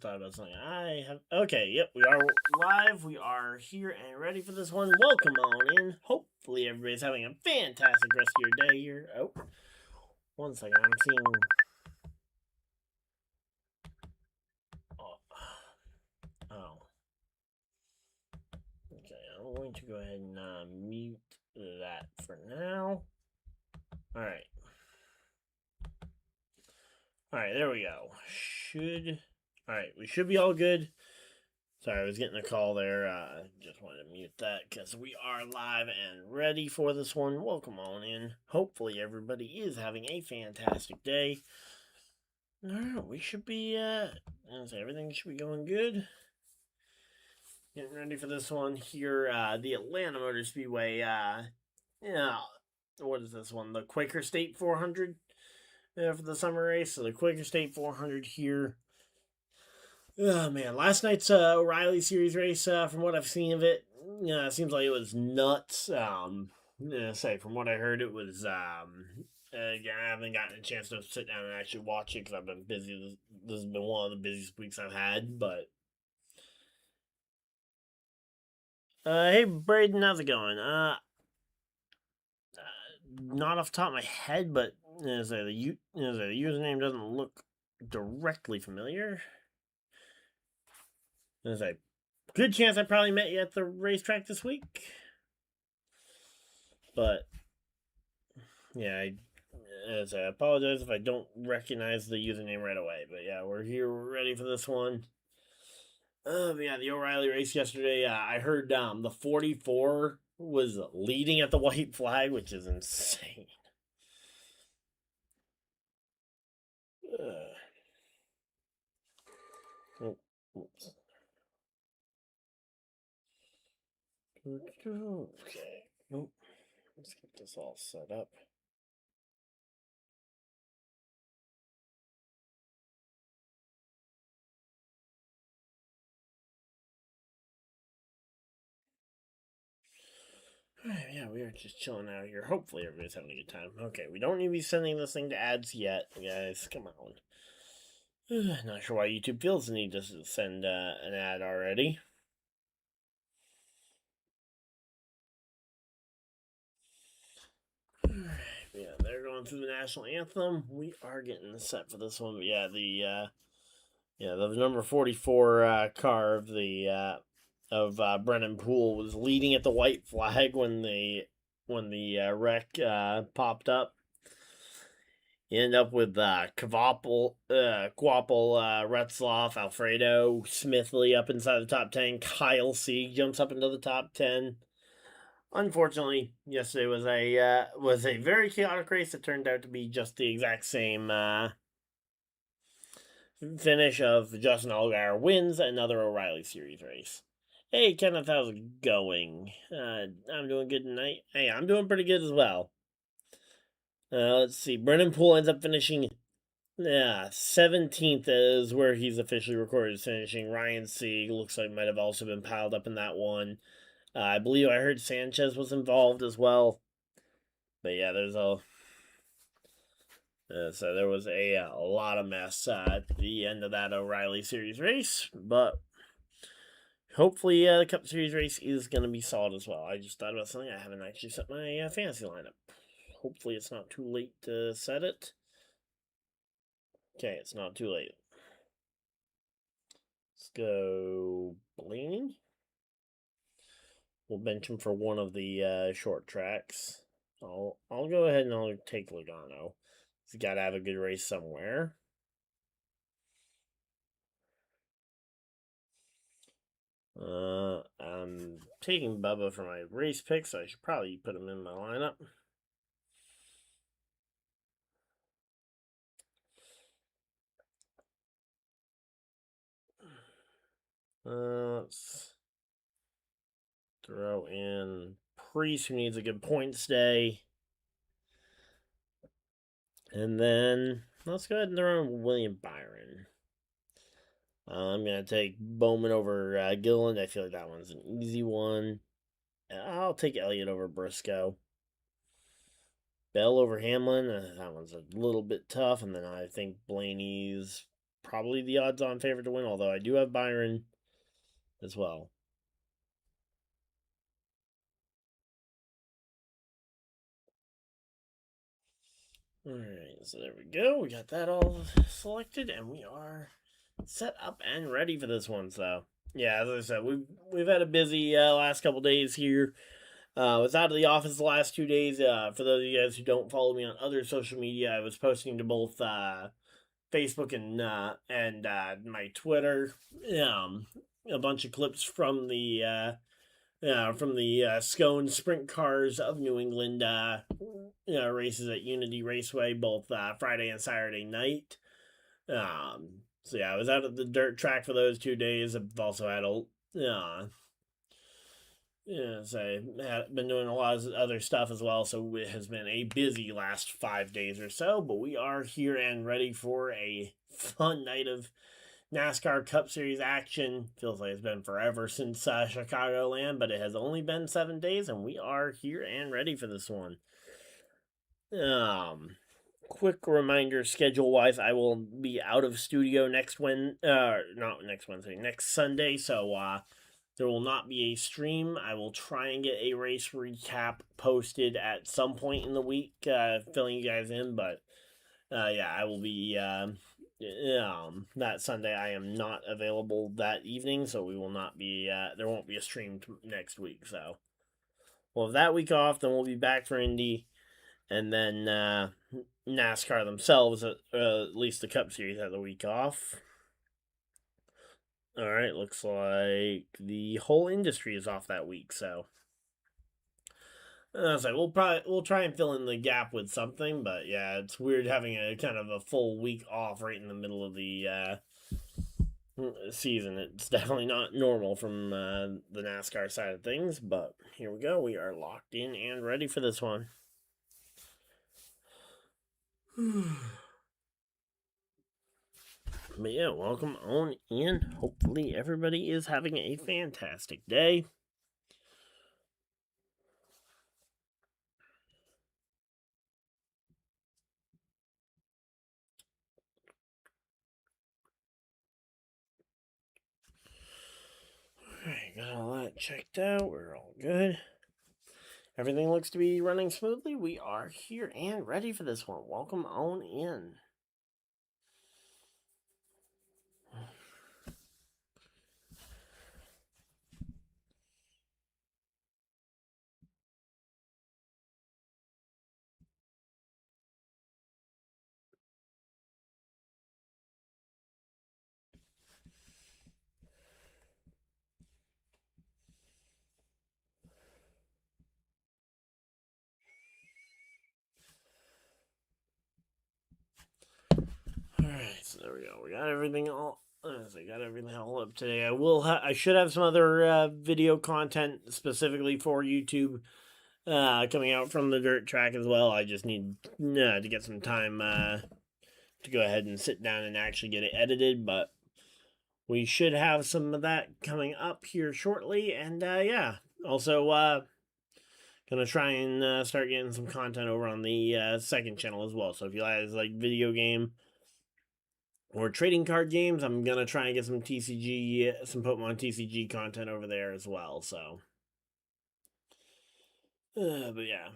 Thought about something. I have. Okay, yep, we are live. We are here and ready for this one. Welcome on in. Hopefully, everybody's having a fantastic rest of your day here. Oh, one second. I'm seeing. Oh. Oh. Okay, I'm going to go ahead and mute that for now. Alright. Alright, there we go. Alright, we should be all good. Sorry, I was getting a call there. Just wanted to mute that because we are live and ready for this one. Welcome on in. Hopefully, everybody is having a fantastic day. Alright, we should be, everything should be going good. Getting ready for this one here. The Atlanta Motor Speedway, what is this one? The Quaker State 400 for the summer race. So the Quaker State 400 here. Oh man, last night's O'Reilly Series race, from what I've seen of it, it seems like it was nuts. From what I heard, it was. Again, I haven't gotten a chance to sit down and actually watch it because I've been busy. This has been one of the busiest weeks I've had. But hey, Braden, how's it going? Not off the top of my head, but the username doesn't look directly familiar. There's a good chance I probably met you at the racetrack this week. But, yeah, I apologize if I don't recognize the username right away. But, yeah, we're here. We're ready for this one. Yeah, the O'Reilly race yesterday, I heard the 44 was leading at the white flag, which is insane. Oh, oops. Okay. Nope. Let's get this all set up. Alright, yeah, we are just chilling out here. Hopefully everybody's having a good time. Okay, we don't need to be sending this thing to ads yet, guys. Come on. Not sure why YouTube feels the need to send an ad already. Yeah, they're going through the national anthem. We are getting set for this one. But yeah, the number 44 car of the Brennan Poole was leading at the white flag when the wreck popped up. You end up with Kvapil, Retzloff, Alfredo, Smithley up inside the top 10. Kyle Sieg jumps up into the top 10. Unfortunately, yesterday was a very chaotic race. It turned out to be just the exact same finish of Justin Allgaier wins another O'Reilly Series race. Hey, Kenneth, how's it going? I'm doing good tonight. Hey, I'm doing pretty good as well. Let's see. Brennan Poole ends up finishing 17th is where he's officially recorded as finishing. Ryan Sieg looks like might have also been piled up in that one. I believe I heard Sanchez was involved as well. But yeah, so there was a lot of mess at the end of that O'Reilly Series race. But hopefully the Cup Series race is going to be solid as well. I just thought about something. I haven't actually set my fantasy lineup. Hopefully it's not too late to set it. Okay, it's not too late. Let's go Blaney. We'll bench him for one of the short tracks. I'll go ahead and I'll take Logano. He's got to have a good race somewhere. I'm taking Bubba for my race pick, so I should probably put him in my lineup. Let's throw in Priest, who needs a good points day. And then let's go ahead and throw in William Byron. I'm going to take Bowman over Gilliland. I feel like that one's an easy one. I'll take Elliott over Briscoe. Bell over Hamlin. That one's a little bit tough. And then I think Blaney's probably the odds-on favorite to win, although I do have Byron as well. Alright, so there we go. We got that all selected, and we are set up and ready for this one. So, yeah, as I said, we've had a busy last couple days here. Was out of the office the last 2 days. For those of you guys who don't follow me on other social media, I was posting to both Facebook and my Twitter. A bunch of clips from the Scone Sprint Cars of New England races at Unity Raceway, both Friday and Saturday night. So yeah, I was out at the dirt track for those 2 days. I've also had so I've been doing a lot of other stuff as well, so it has been a busy last 5 days or so, but we are here and ready for a fun night of NASCAR Cup Series action. Feels like it's been forever since Chicagoland, but it has only been 7 days, and we are here and ready for this one. Quick reminder, schedule-wise, I will be out of studio next Sunday, so there will not be a stream. I will try and get a race recap posted at some point in the week, filling you guys in, but yeah, I will be that Sunday. I am not available that evening, so we will not be there won't be a stream next week, so we'll have that week off, then we'll be back for Indy, and then NASCAR themselves, at least the Cup Series, have the week off. All right, looks like the whole industry is off that week, so I was like, we'll try and fill in the gap with something, but yeah, it's weird having a kind of a full week off right in the middle of the season. It's definitely not normal from the NASCAR side of things, but here we go. We are locked in and ready for this one. But yeah, welcome on in. Hopefully everybody is having a fantastic day. Alright, got all that checked out. We're all good. Everything looks to be running smoothly. We are here and ready for this one. Welcome on in. Alright, so there we go. We got everything all up today. I should have some other video content specifically for YouTube coming out from the dirt track as well. I just need to get some time to go ahead and sit down and actually get it edited, but we should have some of that coming up here shortly. And yeah, also gonna try and start getting some content over on the second channel as well. So if you guys like video game or trading card games, I'm gonna try and get some Pokemon TCG content over there as well. So, but yeah,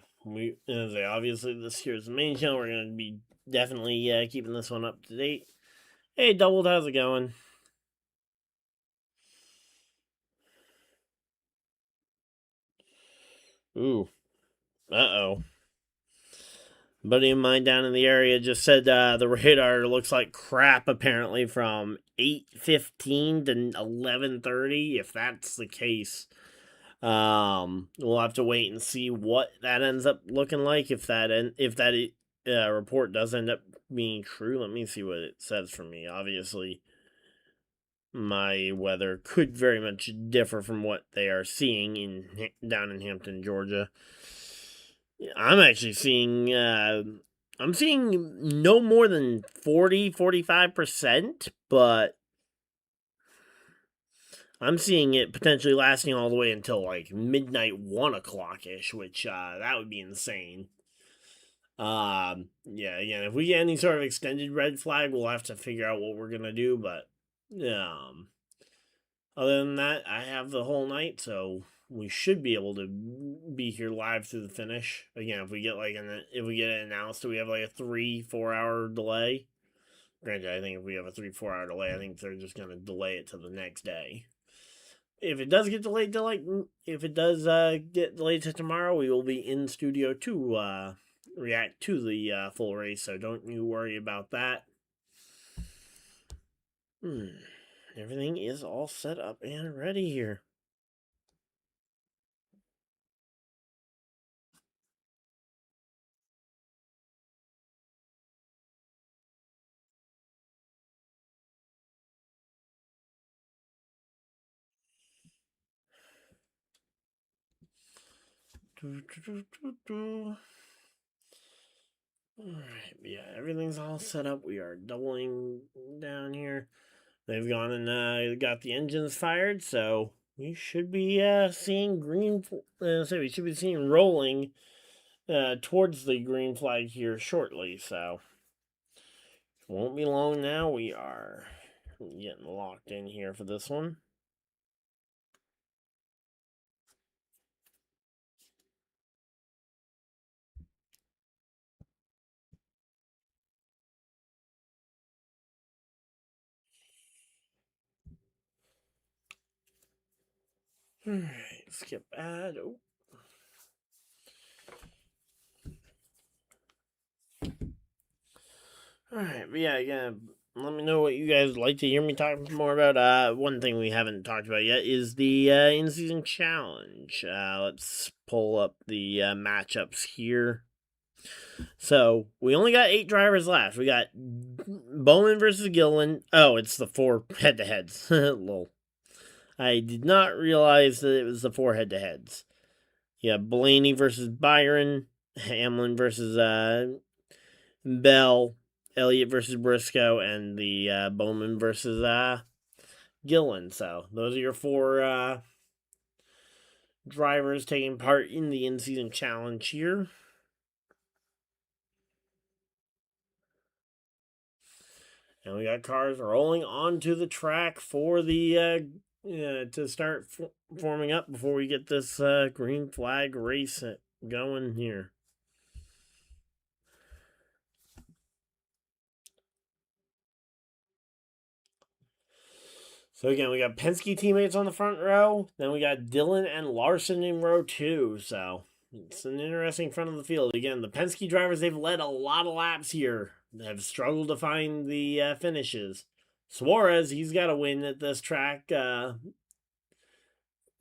obviously this here's the main channel. We're gonna be definitely keeping this one up to date. Hey, Doubled, how's it going? Ooh, uh-oh. Buddy of mine down in the area just said the radar looks like crap, apparently, from 8:15 to 11:30. If that's the case, we'll have to wait and see what that ends up looking like. If that report does end up being true, let me see what it says for me. Obviously, my weather could very much differ from what they are seeing down in Hampton, Georgia. I'm actually seeing I'm seeing no more than 40-45%, but I'm seeing it potentially lasting all the way until like midnight, 1 o'clock ish, which that would be insane. Yeah, again, if we get any sort of extended red flag, we'll have to figure out what we're gonna do. But other than that, I have the whole night, so we should be able to be here live through the finish. Again, if we get if we get it announced, we have like a 3-4 hour delay. Granted, I think if we have a 3-4 hour delay, I think they're just gonna delay it to the next day. If it does get delayed to get delayed to tomorrow, we will be in studio to react to the full race. So don't you worry about that. Everything is all set up and ready here. Alright, yeah, everything's all set up. We are doubling down here. They've gone and got the engines fired, so we should be seeing green. We should be seeing rolling towards the green flag here shortly. So it won't be long now. We are getting locked in here for this one. Alright, skip ad. Oh. Alright, but yeah, again, let me know what you guys would like to hear me talk more about. One thing we haven't talked about yet is the in-season challenge. Let's pull up the matchups here. So, we only got 8 drivers left. We got Bowman versus Gillen. Oh, it's the 4 head-to-heads. Lol. I did not realize that it was the 4 head-to-heads. You got Blaney versus Byron. Hamlin versus Bell. Elliott versus Briscoe. And the Bowman versus Gillen. So, those are your 4 drivers taking part in the in-season challenge here. And we got cars rolling onto the track for the to start forming up before we get this green flag race going here. So again, we got Penske teammates on the front row. Then we got Dillon and Larson in row 2. So it's an interesting front of the field. Again, the Penske drivers, they've led a lot of laps here. They have struggled to find the finishes. Suarez, he's got a win at this track.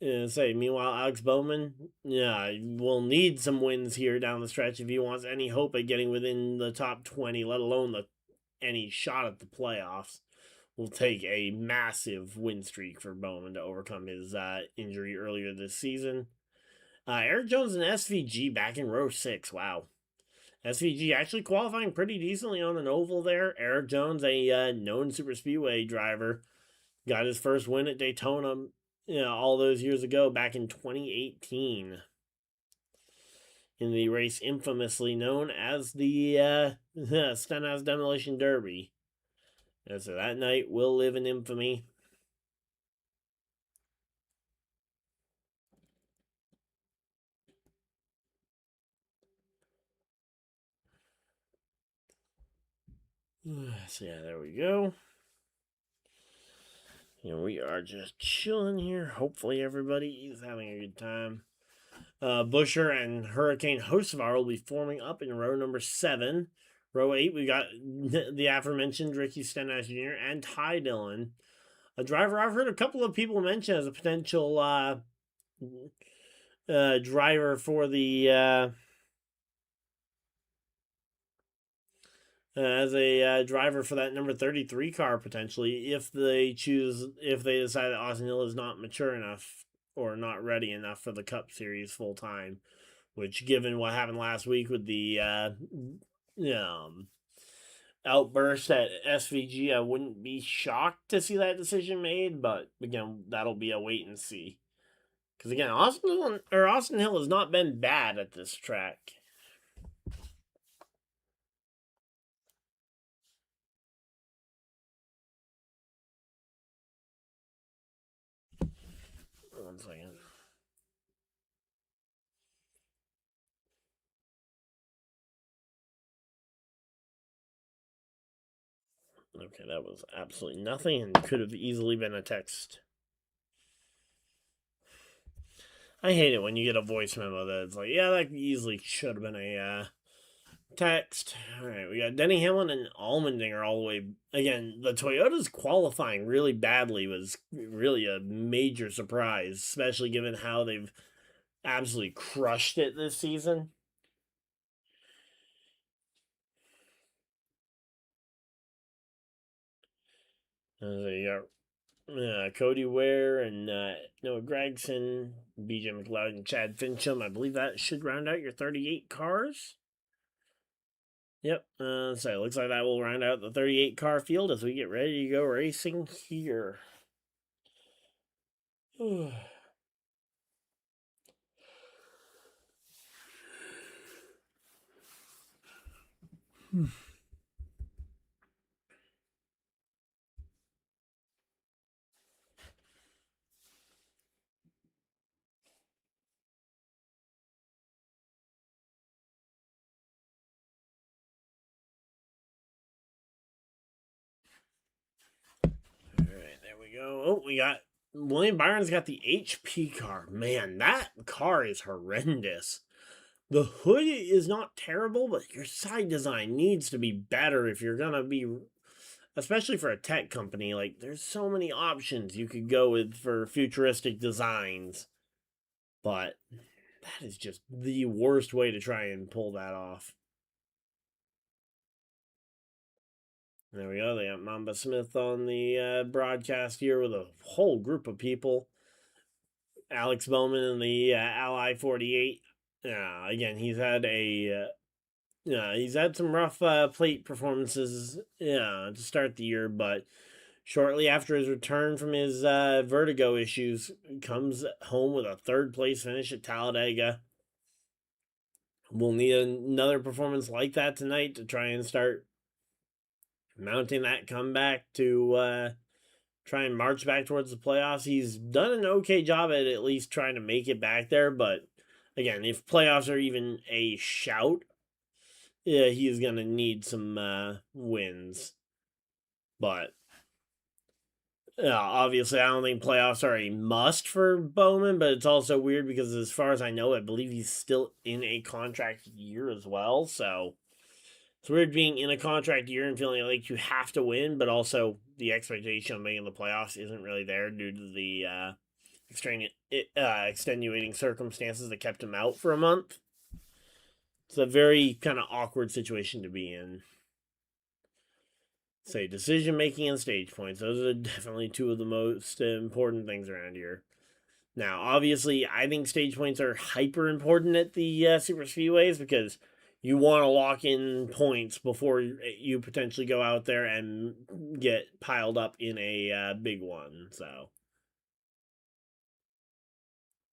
Meanwhile, Alex Bowman, will need some wins here down the stretch if he wants any hope at getting within the top 20, let alone any shot at the playoffs. Will take a massive win streak for Bowman to overcome his injury earlier this season. Eric Jones and SVG back in row 6. Wow. SVG actually qualifying pretty decently on an oval there. Eric Jones, a known superspeedway driver, got his first win at Daytona all those years ago, back in 2018. In the race infamously known as the Stenhouse Demolition Derby. And so that night will live in infamy. So yeah, there we go. And we are just chilling here. Hopefully everybody is having a good time. Buscher and Hurricane Hocevar will be forming up in row number 7. Row 8, we got the aforementioned Ricky Stenhouse Jr. and Ty Dillon. A driver I've heard a couple of people mention as a potential driver for the as a driver for that number 33 car potentially if they decide that Austin Hill is not mature enough or not ready enough for the Cup Series full time, which given what happened last week with the outburst at SVG, I wouldn't be shocked to see that decision made, but again, that'll be a wait and see. Because again, Austin Hill has not been bad at this track. Okay, that was absolutely nothing and could have easily been a text. I hate it when you get a voice memo that's like, yeah, that easily should have been a text. All right, we got Denny Hamlin and Allmendinger all the way. Again, the Toyota's qualifying really badly was really a major surprise, especially given how they've absolutely crushed it this season. You got Cody Ware and Noah Gragson, BJ McLeod, and Chad Fincham. I believe that should round out your 38 cars. Yep. So it looks like that will round out the 38 car field as we get ready to go racing here. Alright, there we go. Oh, we got William Byron's got the HP car. Man, that car is horrendous. The hood is not terrible, but your side design needs to be better if you're gonna be, especially for a tech company. Like, there's so many options you could go with for futuristic designs, but that is just the worst way to try and pull that off. There we go. They got Mamba Smith on the broadcast here with a whole group of people. Alex Bowman in the Ally 48. Again, he's had some rough plate performances to start the year, but shortly after his return from his vertigo issues, comes home with a third place finish at Talladega. We'll need another performance like that tonight to try and start mounting that comeback to try and march back towards the playoffs. He's done an okay job at least trying to make it back there, but again, if playoffs are even a shout, yeah, he's going to need some wins. But obviously, I don't think playoffs are a must for Bowman, but it's also weird because, as far as I know, I believe he's still in a contract year as well. So it's weird being in a contract year and feeling like you have to win, but also the expectation of making the playoffs isn't really there due to the extenuating circumstances that kept him out for a month. It's a very kind of awkward situation to be in. Say decision making and stage points. Those are definitely two of the most important things around here. Now, obviously, I think stage points are hyper important at the super speedways because you want to lock in points before you potentially go out there and get piled up in a big one. So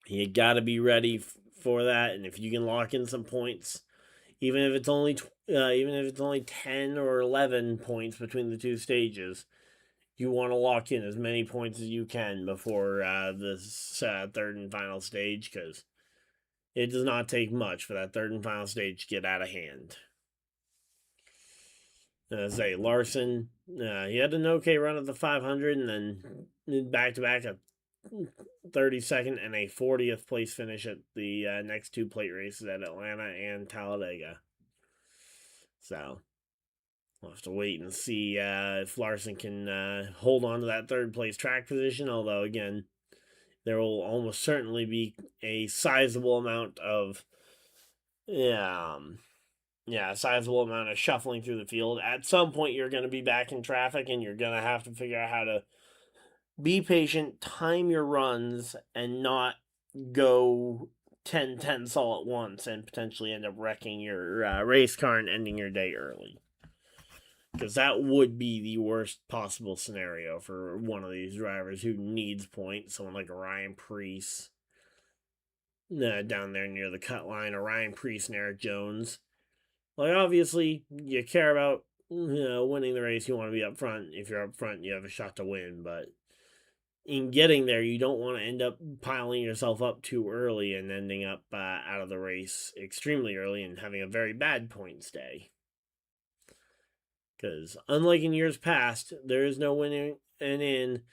you got to be ready for that, and if you can lock in some points, even if it's only 10 or 11 points between the two stages, you want to lock in as many points as you can before this third and final stage, because it does not take much for that third and final stage to get out of hand. Say Larson, he had an okay run at the 500, and then back to back a 32nd and a 40th place finish at the next two plate races at Atlanta and Talladega. So we'll have to wait and see if Larson can hold on to that third place track position. Although, again, there will almost certainly be a sizable amount of sizable amount of shuffling through the field. At some point, you're going to be back in traffic, and you're going to have to figure out how to be patient, time your runs, and not go 10-10 all at once and potentially end up wrecking your race car and ending your day early. Because that would be the worst possible scenario for one of these drivers who needs points. Someone like Ryan Preece down there near the cut line, or Ryan Preece and Eric Jones. Like, obviously, you care about winning the race. You want to be up front. If you're up front, you have a shot to win. But in getting there, you don't want to end up piling yourself up too early and ending up out of the race extremely early and having a very bad points day. Because unlike in years past, there is no winning and in.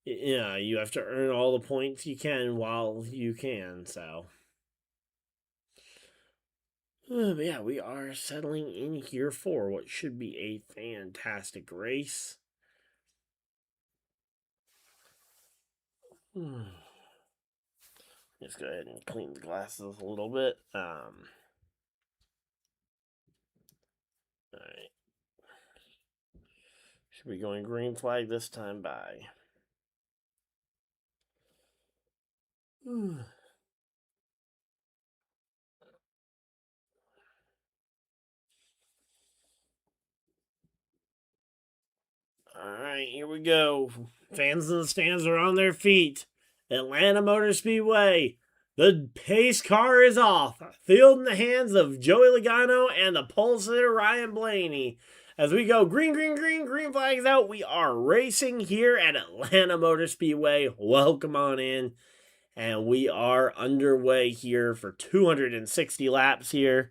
Yeah, you have to earn all the points you can while you can. So, but yeah, we are settling in here for what should be a fantastic race. Let's go ahead and clean the glasses a little bit. All right. Should be going green flag this time by. All right, here we go. Fans in the stands are on their feet. Atlanta Motor Speedway. The pace car is off. Field in the hands of Joey Logano and the pole sitter Ryan Blaney. As we go green, green, green, green flags out, we are racing here at Atlanta Motor Speedway. Welcome on in. And we are underway here for 260 laps here.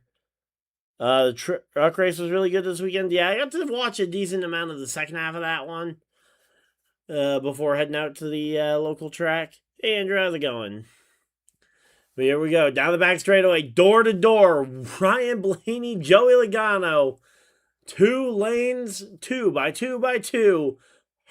The truck race was really good this weekend. Yeah, I got to watch a decent amount of the second half of that one before heading out to the local track. Hey, Andrew, how's it going? But here we go. Down the back straightaway, door to door. Ryan Blaney, Joey Logano. 2 lanes, 2 by 2 by 2.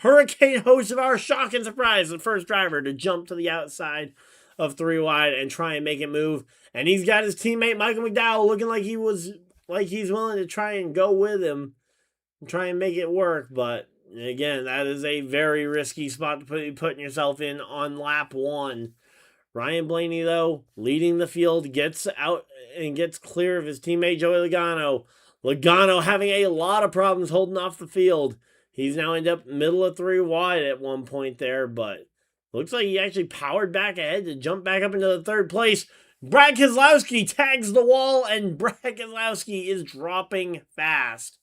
Hurricane host of our shock and surprise, the first driver to jump to the outside of 3 wide and try and make it move. And he's got his teammate Michael McDowell looking like he's willing to try and go with him and try and make it work. But again, that is a very risky spot to be putting yourself in on lap 1. Ryan Blaney, though, leading the field, gets out and gets clear of his teammate Joey Logano. Logano having a lot of problems holding off the field. He's now ended up middle of 3 wide at one point there, but looks like he actually powered back ahead to jump back up into the 3rd place. Brad Keselowski tags the wall, and Brad Keselowski is dropping fast.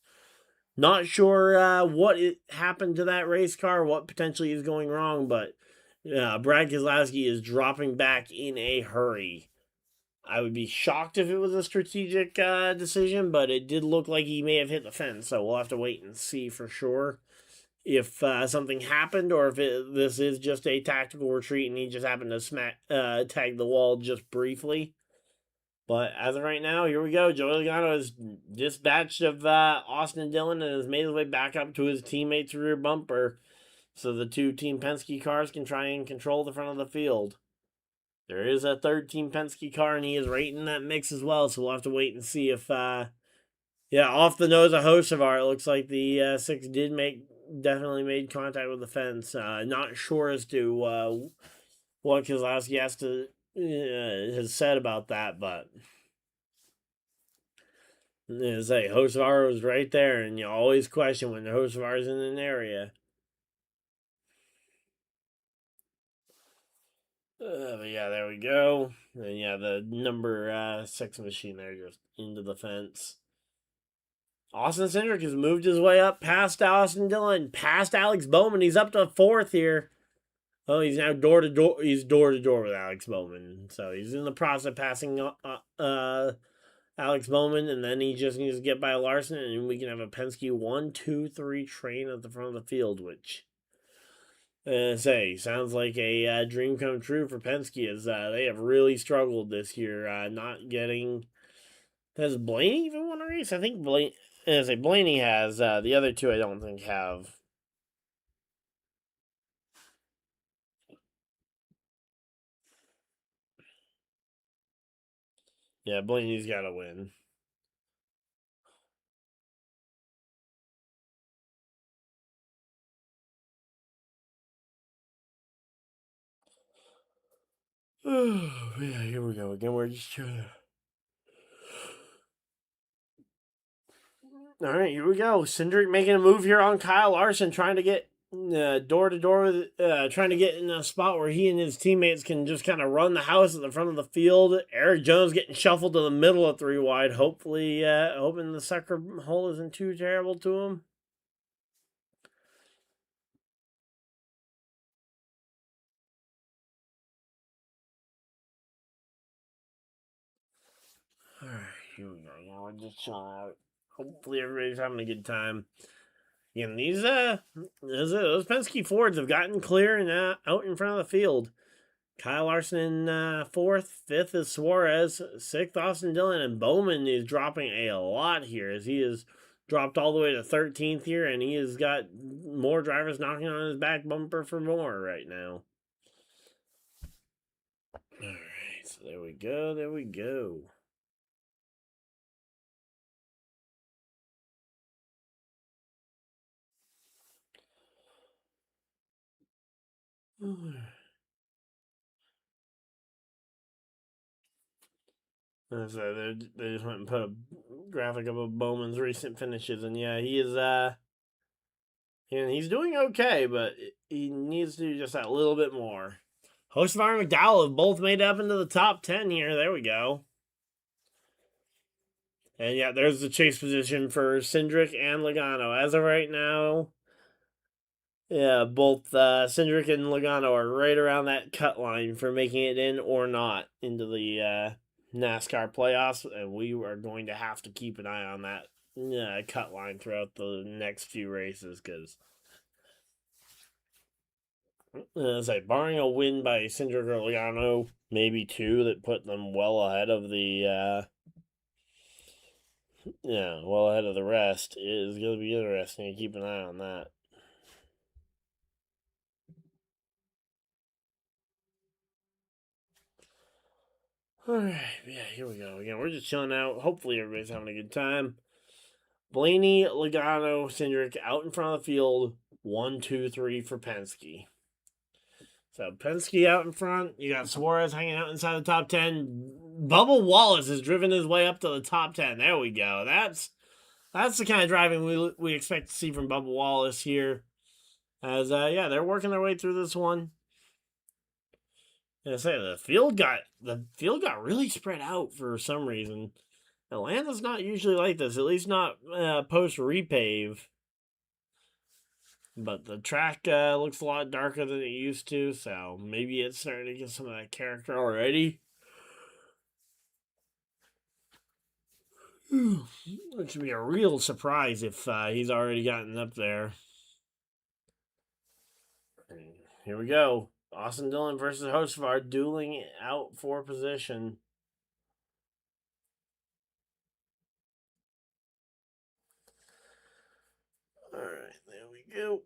Not sure what happened to that race car, what potentially is going wrong, but Brad Keselowski is dropping back in a hurry. I would be shocked if it was a strategic decision, but it did look like he may have hit the fence, so we'll have to wait and see for sure if something happened or if this is just a tactical retreat and he just happened to tag the wall just briefly. But as of right now, here we go. Joey Logano is dispatched of Austin Dillon and has made his way back up to his teammate's rear bumper so the 2 Team Penske cars can try and control the front of the field. There is a 3rd Team Penske car, and he is right in that mix as well, so we'll have to wait and see if, off the nose of Hocevar, it looks like the 6 definitely made contact with the fence. Not sure as to what Keselowski has said about that, but as I say, Hocevar was right there, and you always question when the Hocevar is in an area. But yeah, there we go. And yeah, the number 6 machine there just into the fence. Austin Cindric has moved his way up past Austin Dillon, past Alex Bowman. He's up to 4th here. Oh, he's now door to door. He's door to door with Alex Bowman. So he's in the process of passing Alex Bowman, and then he just needs to get by Larson, and we can have a Penske 1, 2, 3 train at the front of the field, which sounds like a dream come true for Penske, as they have really struggled this year, not getting. Has Blaney even won a race? I think Blaney has. The other 2 I don't think have. Yeah, Blaney's got to win. Oh, yeah, here we go again. We're just trying to. All right, here we go. Cindric making a move here on Kyle Larson, trying to get door to door with, trying to get in a spot where he and his teammates can just kind of run the house at the front of the field. Eric Jones getting shuffled to the middle of 3 wide. Hopefully, hoping the sucker hole isn't too terrible to him. All right, here we go. We're just chilling out. Hopefully, everybody's having a good time. And those Penske Fords have gotten clear and out in front of the field. Kyle Larson in fourth, fifth is Suarez, sixth Austin Dillon, and Bowman is dropping a lot here as he has dropped all the way to 13th here, and he has got more drivers knocking on his back bumper for more right now. All right, so there we go, there we go. So they just went and put a graphic of Bowman's recent finishes, and yeah, he is and he's doing okay, but he needs to do just that little bit more. Hocevar and McDowell have both made it up into the top 10 here. There we go. And yeah, there's the chase position for Cindric and Logano. As of right now, yeah, both Cindric and Logano are right around that cut line for making it in or not into the NASCAR playoffs, and we are going to have to keep an eye on that cut line throughout the next few races because, as I say, barring a win by Cindric or Logano, maybe two that put them well ahead of the well ahead of the rest, is going to be interesting to keep an eye on that. Alright, yeah, here we go. Again, we're just chilling out. Hopefully everybody's having a good time. Blaney, Logano, Cindric out in front of the field. 1, 2, 3 for Penske. So Penske out in front. You got Suarez hanging out inside the top 10. Bubba Wallace has driven his way up to the top 10. There we go. That's the kind of driving we expect to see from Bubba Wallace here. As they're working their way through this one. I say the field got really spread out for some reason. Atlanta's not usually like this, at least not post repave. But the track looks a lot darker than it used to, so maybe it's starting to get some of that character already. It should be a real surprise if he's already gotten up there. And here we go. Austin Dillon versus Hocevar dueling out for position. Alright, there we go.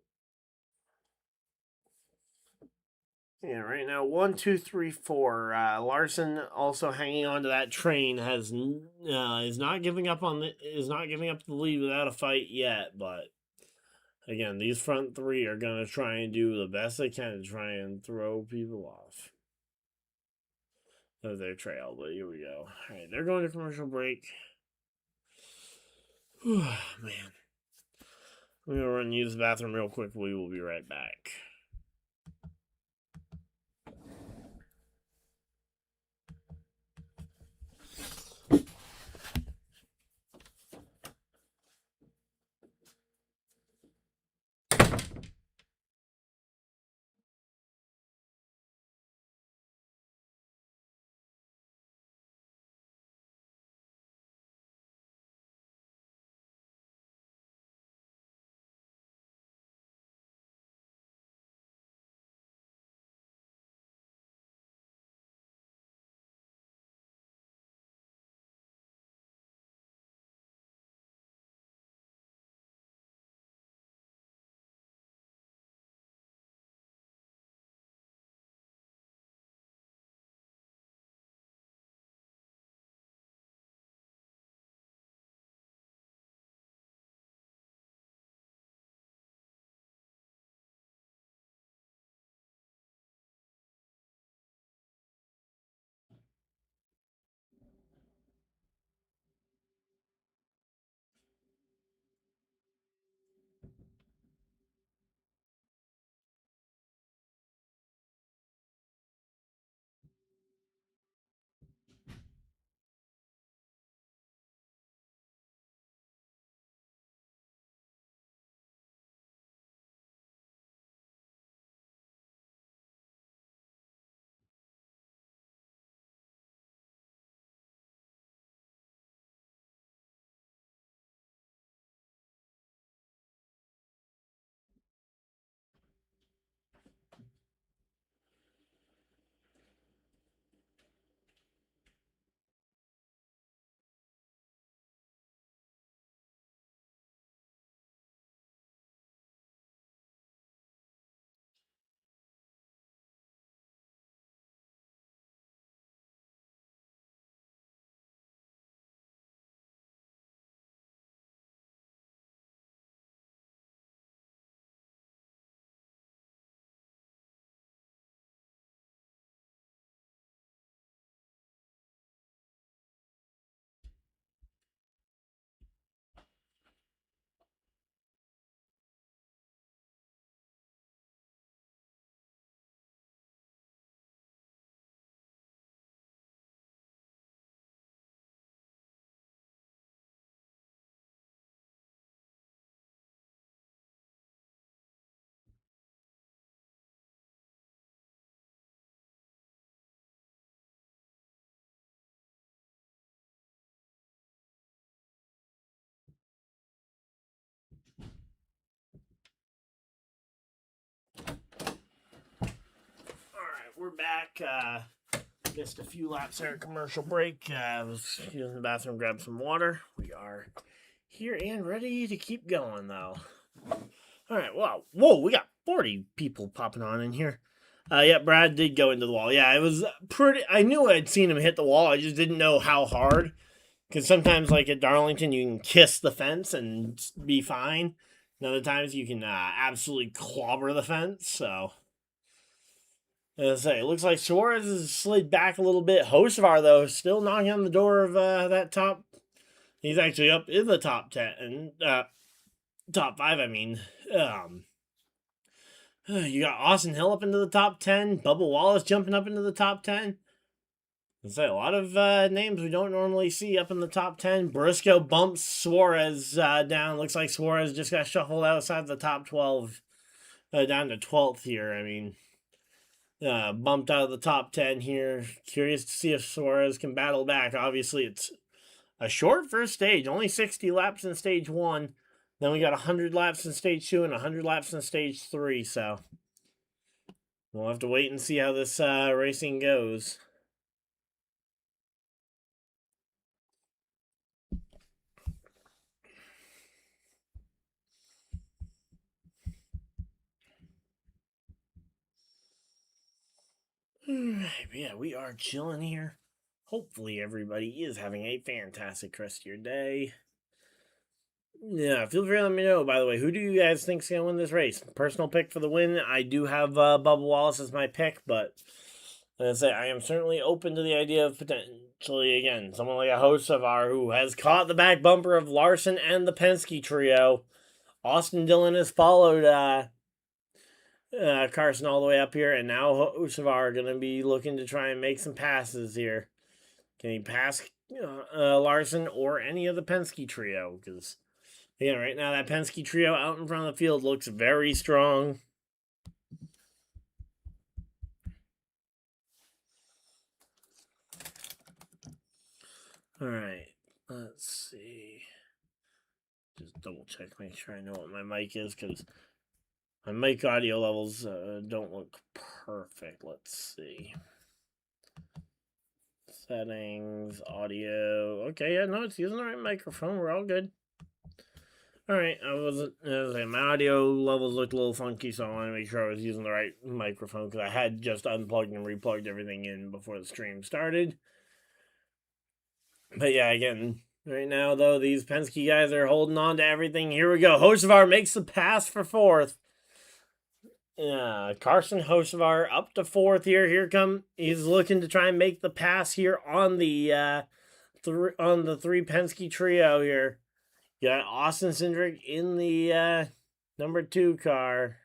Yeah, right now 1, 2, 3, 4. Larson also hanging on to that train is not giving up the lead without a fight yet. But again, these front three are gonna try and do the best they can to try and throw people off of their trail. But here we go. All right, they're going to commercial break. Man, I'm gonna run and use the bathroom real quick. We will be right back. we're back. Missed a few laps there at commercial break. I was using the bathroom, grab some water. We are here and ready to keep going, though. All right, well, whoa, we got 40 people popping on in here. Yeah, Brad did go into the wall. Yeah, it was pretty. I knew I'd seen him hit the wall. I just didn't know how hard. Because sometimes, like at Darlington, you can kiss the fence and be fine. And other times, you can absolutely clobber the fence. So, as I say, it looks like Suarez has slid back a little bit. Hocevar, though, still knocking on the door of that top. He's actually up in the top 10 and top 5. I mean, you got Austin Hill up into the top 10. Bubba Wallace jumping up into the top 10. I'd say a lot of names we don't normally see up in the top 10. Briscoe bumps Suarez down. Looks like Suarez just got shuffled outside the top 12 down to 12th here. I mean, bumped out of the top 10 here. Curious to see if Suarez can battle back. Obviously, it's a short first stage. Only 60 laps in stage 1. Then we got 100 laps in stage 2 and 100 laps in stage 3. So we'll have to wait and see how this racing goes. Yeah, we are chilling here. Hopefully everybody is having a fantastic rest of your day. Yeah, feel free to let me know, by the way, who do you guys think is going to win this race? Personal pick for the win, I do have Bubba Wallace as my pick, but as I say, I am certainly open to the idea of potentially, again, someone like a Hocevar who has caught the back bumper of Larson and the Penske trio. Austin Dillon has followed Carson all the way up here, and now Hocevar are going to be looking to try and make some passes here. Can he pass Larson or any of the Penske trio? Because, again, right now that Penske trio out in front of the field looks very strong. All right, let's see. Just double check, make sure I know what my mic is, because my mic audio levels don't look perfect. Let's see. Settings, audio. Okay, yeah, no, it's using the right microphone. We're all good. All right, my audio levels looked a little funky, so I wanted to make sure I was using the right microphone because I had just unplugged and replugged everything in before the stream started. But yeah, again, right now though, these Penske guys are holding on to everything. Here we go. Hocevar makes the pass for 4th. Carson Hocevar up to 4th here. He's looking to try and make the pass here on the 3 Penske trio here. You got Austin Cindric in the number 2 car.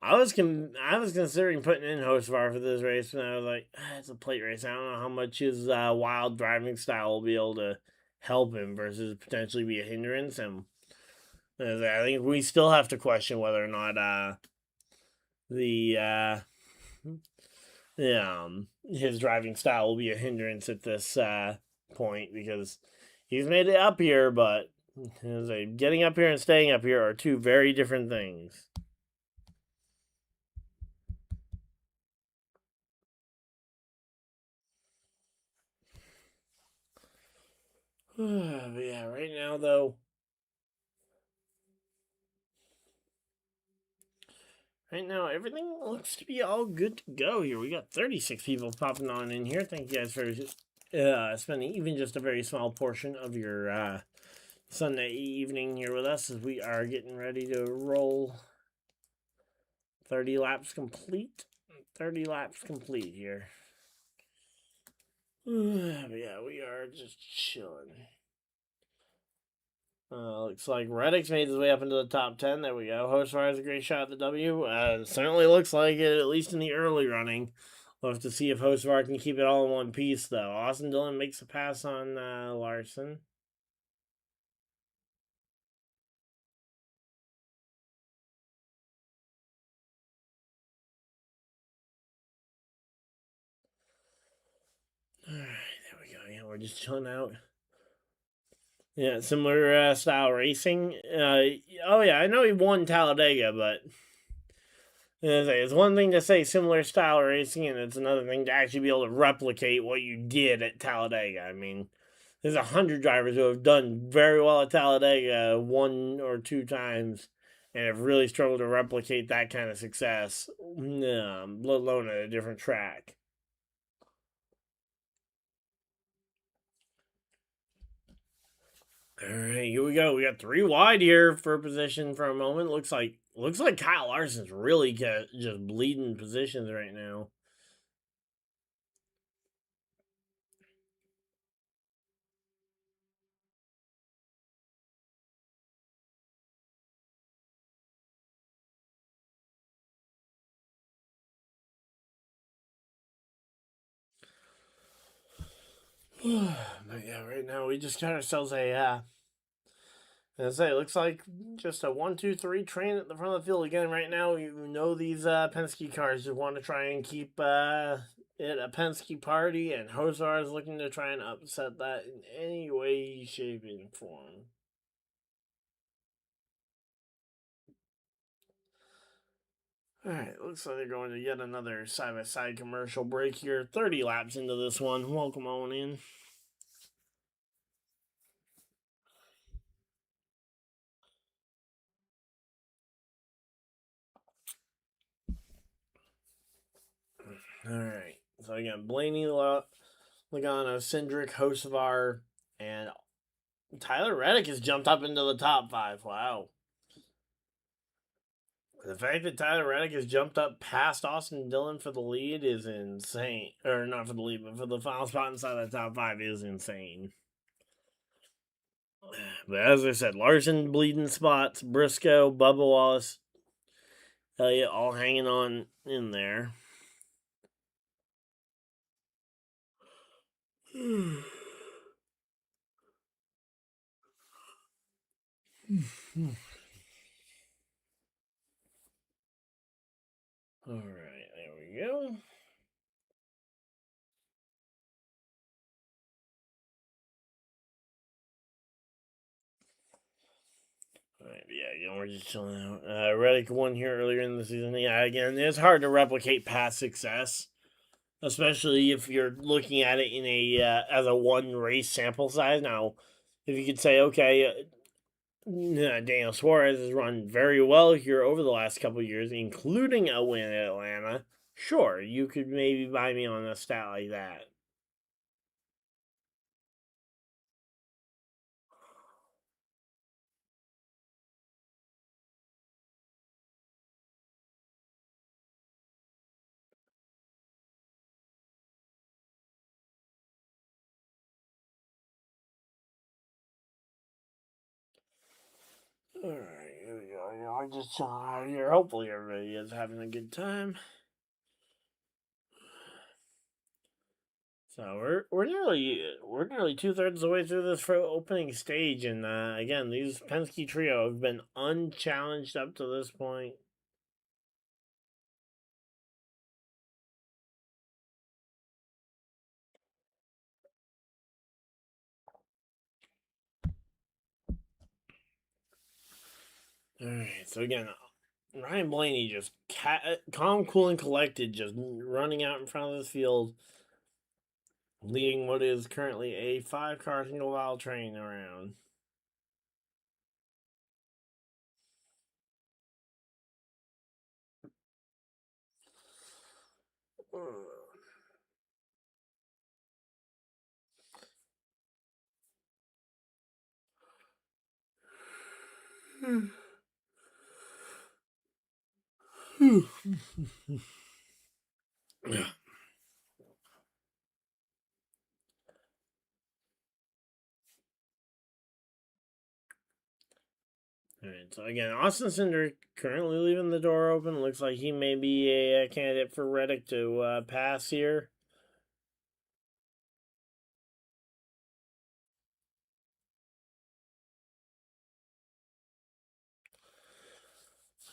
I was considering putting in Hocevar for this race, and I was like, it's a plate race. I don't know how much his wild driving style will be able to help him versus potentially be a hindrance. And I think we still have to question whether or not his driving style will be a hindrance at this point, because he's made it up here, but getting up here and staying up here are two very different things. But yeah, right now though, everything looks to be all good to go here. We got 36 people popping on in here. Thank you guys for spending even just a very small portion of your Sunday evening here with us as we are getting ready to roll. 30 laps complete. 30 laps complete here. But yeah, we are just chilling. Looks like Reddick's made his way up into the top 10. There we go. Hocevar has a great shot at the W. Certainly looks like it, at least in the early running. We'll have to see if Hocevar can keep it all in one piece, though. Austin Dillon makes a pass on Larson. All right, there we go. Yeah, we're just chilling out. Yeah, similar style racing. Oh yeah, I know he won Talladega, but It's one thing to say similar style racing, and it's another thing to actually be able to replicate what you did at Talladega. I mean, there's 100 drivers who have done very well at Talladega 1 or 2 times and have really struggled to replicate that kind of success, let alone at a different track. All right, here we go. We got 3 wide here for position for a moment. Looks like Kyle Larson's really just bleeding positions right now. But yeah, right now we just got ourselves as I say, it looks like just a 1, 2, 3 train at the front of the field again. Right now, you know these Penske cars just want to try and keep it a Penske party, and Hosar is looking to try and upset that in any way, shape, and form. Alright, looks like they're going to yet another side-by-side commercial break here. 30 laps into this one. Welcome on in. Alright, so again, Blaney, Logano, Cindric, Hocevar, and Tyler Reddick has jumped up into the top 5. Wow. The fact that Tyler Reddick has jumped up past Austin Dillon for the lead is insane. Or not for the lead, but for the final spot inside the top 5 is insane. But as I said, Larson bleeding spots, Briscoe, Bubba Wallace, Elliott all hanging on in there. Alright, there we go. Alright, yeah, we're just chilling out. Reddick won here earlier in the season. Yeah, again, it's hard to replicate past success, especially if you're looking at it in a as a 1 race sample size. Now, if you could say, okay, Daniel Suarez has run very well here over the last couple years, including a win at Atlanta, sure, you could maybe buy me on a stat like that. All right, here we go. I'm just chilling out here. Hopefully, everybody is having a good time. So we're nearly 2/3 of the way through this opening stage, and again, these Penske trio have been unchallenged up to this point. All right, so again, Ryan Blaney just calm, cool, and collected, just running out in front of this field, leading what is currently a 5-car single file train around. Alright, so again, Austin Cindric currently leaving the door open. Looks like he may be a candidate for Reddick to pass here.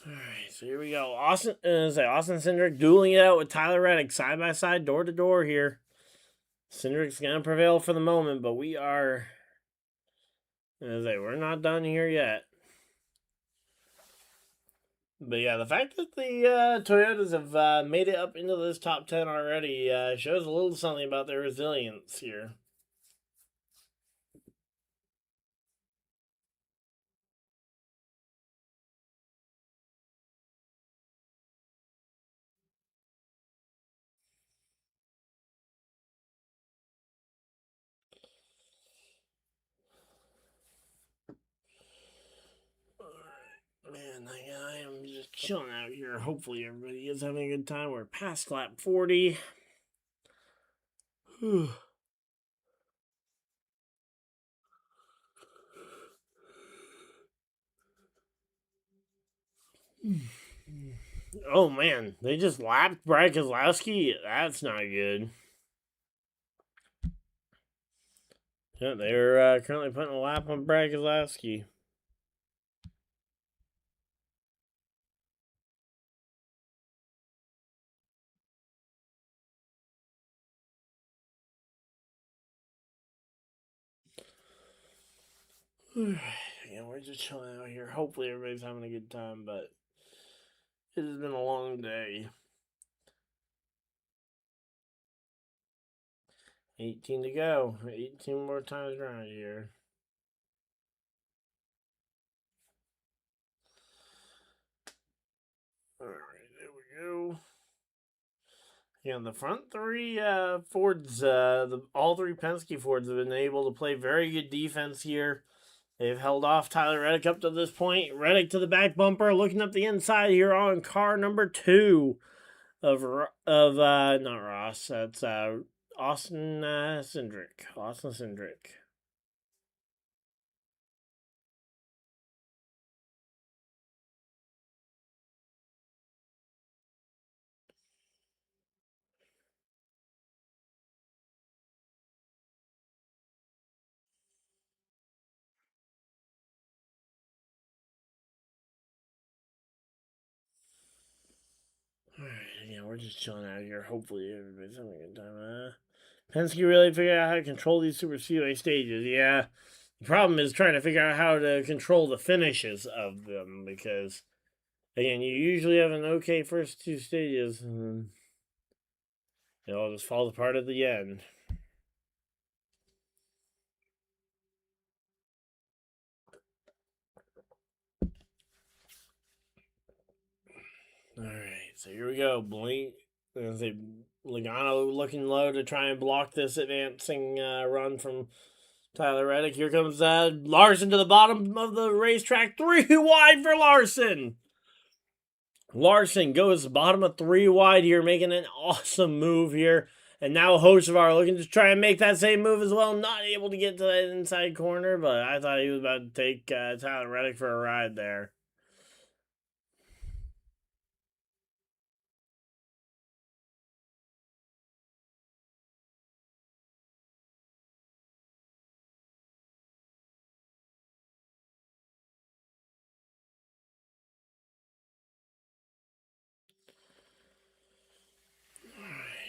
Alright, so here we go. Austin Cindric dueling it out with Tyler Reddick side by side, door to door here. Cindric's gonna prevail for the moment, but we're not done here yet. But yeah, the fact that the Toyotas have made it up into this top 10 already shows a little something about their resilience here. Man, I am just chilling out here. Hopefully, everybody is having a good time. We're past lap 40. Oh man, they just lapped Brad Keselowski? That's not good. Yeah, they're currently putting a lap on Brad Keselowski. Yeah, we're just chilling out here. Hopefully, everybody's having a good time, but it has been a long day. 18 to go. 18 more times around here. Alright, there we go. Yeah, the front three Fords, all three Penske Fords have been able to play very good defense here. They've held off Tyler Reddick up to this point. Reddick to the back bumper, looking up the inside here on car number 2 of not Ross. That's Austin Cindric. Austin Cindric. Alright, yeah, we're just chilling out here. Hopefully everybody's having a good time. Penske really figured out how to control these super speedway stages. Yeah, the problem is trying to figure out how to control the finishes of them because, again, you usually have an okay first two stages and it all just falls apart at the end. Alright, so here we go. Logano looking low to try and block this advancing run from Tyler Reddick. Here comes Larson to the bottom of the racetrack. 3 wide for Larson. Larson goes bottom of 3 wide here, making an awesome move here. And now Hocevar looking to try and make that same move as well. Not able to get to that inside corner, but I thought he was about to take Tyler Reddick for a ride there.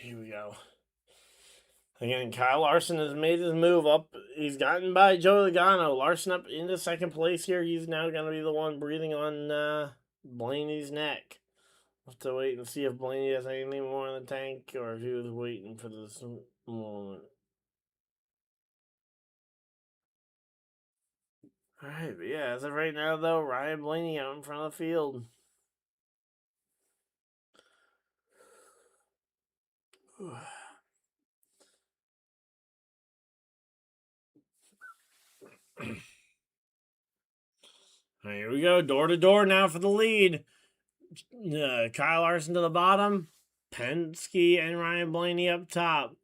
Here we go. Again, Kyle Larson has made his move up. He's gotten by Joe Logano. Larson up into second place here. He's now going to be the one breathing on Blaney's neck. We'll have to wait and see if Blaney has anything more in the tank or if he was waiting for this moment. Alright, but yeah, as of right now, though, Ryan Blaney out in front of the field. Here we go, door to door now for the lead. Kyle Larson to the bottom, Penske and Ryan Blaney up top.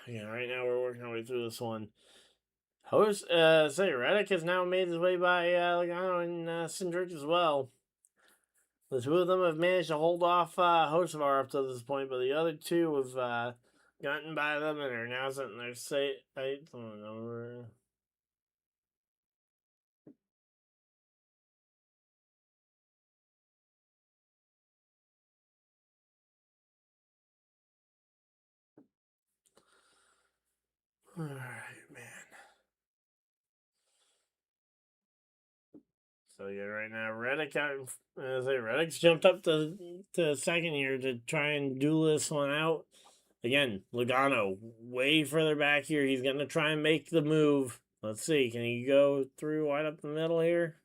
Yeah, right now we're working our way through this one. Reddick has now made his way by Logano and Cindric as well. The two of them have managed to hold off Hocevar up to this point, but the other two have gotten by them and are now sitting there sights on the number. All right, man. So yeah, right now Reddick Reddick's jumped up to second here to try and duel this one out. Again, Logano way further back here. He's gonna try and make the move. Let's see, can he go through wide up the middle here?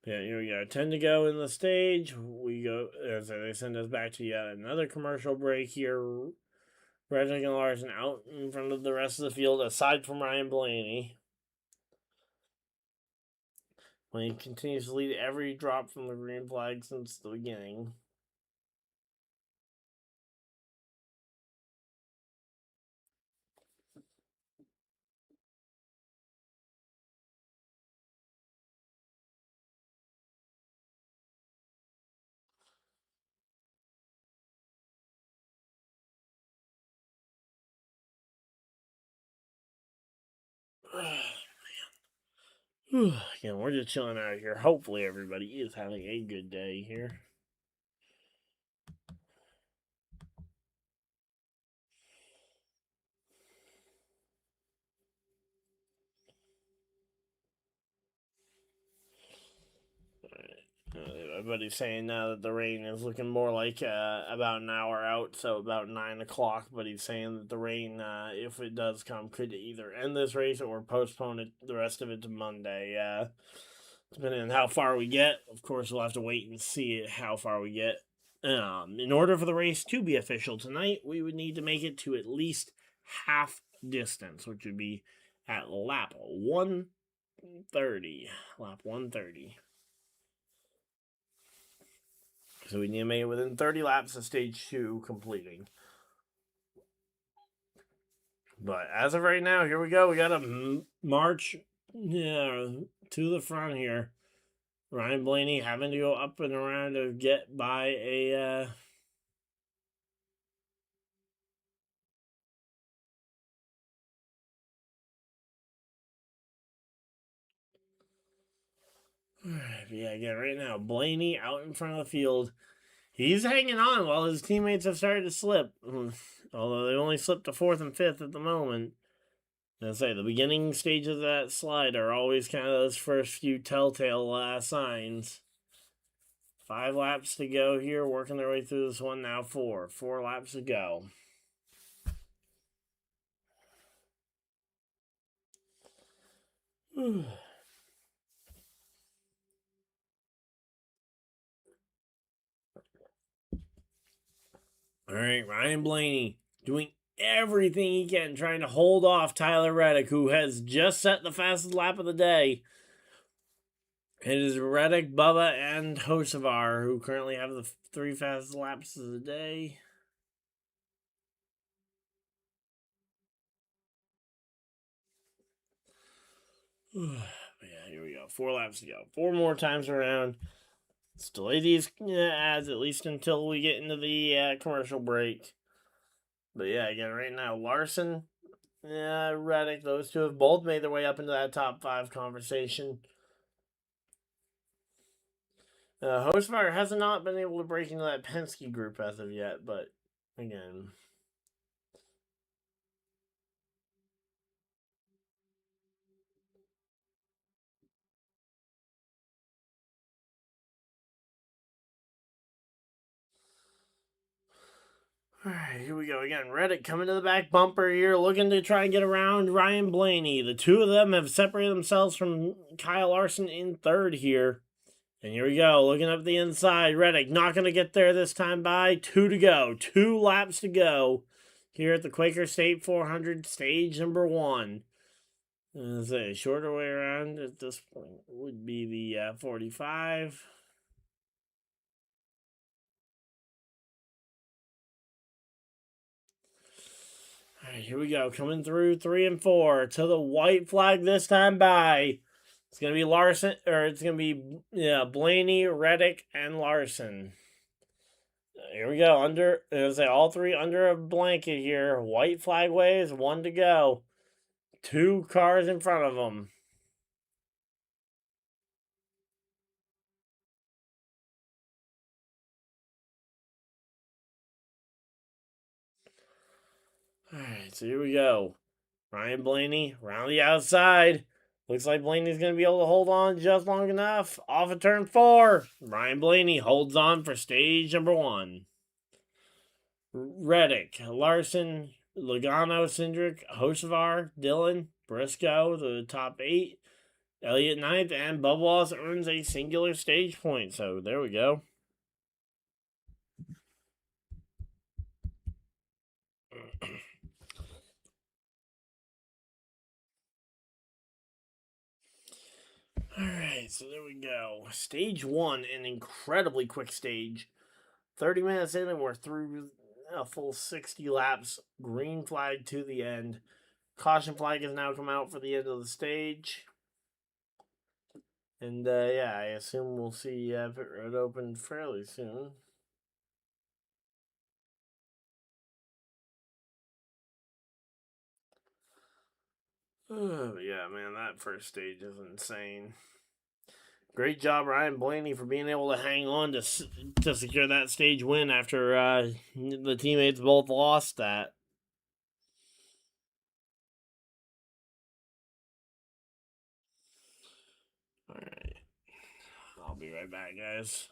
Yeah, here we go. 10 to go in the stage. We go, as they send us back to yet another commercial break here. Reddick and Larson out in front of the rest of the field, aside from Ryan Blaney. Blaney continues to lead every drop from the green flag since the beginning. Again, we're just chilling out here. Hopefully, everybody is having a good day here. Everybody's saying now that the rain is looking more like about an hour out, so about 9 o'clock. But he's saying that the rain, if it does come, could either end this race or postpone it, the rest of it to Monday. Depending on how far we get, of course, we'll have to wait and see how far we get. In order for the race to be official tonight, we would need to make it to at least half distance, which would be at lap 130. Lap 130. So we need to make it within 30 laps of stage 2 completing. But as of right now, here we go. We got to march to the front here. Ryan Blaney having to go up and around to get by a... Yeah, again, right now, Blaney out in front of the field. He's hanging on while his teammates have started to slip. Although they only slipped to 4th and 5th at the moment. I say, the beginning stages of that slide are always kind of those first few telltale signs. 5 laps to go here, working their way through this one now. 4 laps to go. All right, Ryan Blaney doing everything he can, trying to hold off Tyler Reddick, who has just set the fastest lap of the day. It is Reddick, Bubba, and Hocevar who currently have the 3 fastest laps of the day. Yeah, here we go. 4 laps to go. 4 more times around. Let's delay these ads at least until we get into the commercial break. But yeah, again, right now, Larson, Reddick, those two have both made their way up into that top 5 conversation. Hostfire has not been able to break into that Penske group as of yet, but again. Alright, here we go again. Reddick coming to the back bumper here, looking to try and get around Ryan Blaney. The two of them have separated themselves from Kyle Larson in 3rd here. And here we go, looking up the inside. Reddick not going to get there this time by. 2 to go. 2 laps to go here at the Quaker State 400, stage number 1. As a shorter way around at this point would be the 45. All right, here we go. Coming through 3 and 4 to the white flag this time by. It's going to be Larson, or it's going to be Blaney, Reddick, and Larson. Here we go. There's all three under a blanket here. White flag waves, one to go. 2 cars in front of them. Alright, so here we go. Ryan Blaney around the outside. Looks like Blaney's going to be able to hold on just long enough. Off of turn 4. Ryan Blaney holds on for stage number 1. Reddick, Larson, Logano, Cindric, Hocevar, Dillon, Briscoe, the top 8. Elliott ninth, and Bubba Wallace earns a singular stage point. So there we go. Alright, so there we go. Stage 1, an incredibly quick stage. 30 minutes in, and we're through a full 60 laps. Green flag to the end. Caution flag has now come out for the end of the stage. And yeah, I assume we'll see pit road open fairly soon. Yeah, man, that first stage is insane. Great job, Ryan Blaney, for being able to hang on to secure that stage win after the teammates both lost that. All right, I'll be right back, guys.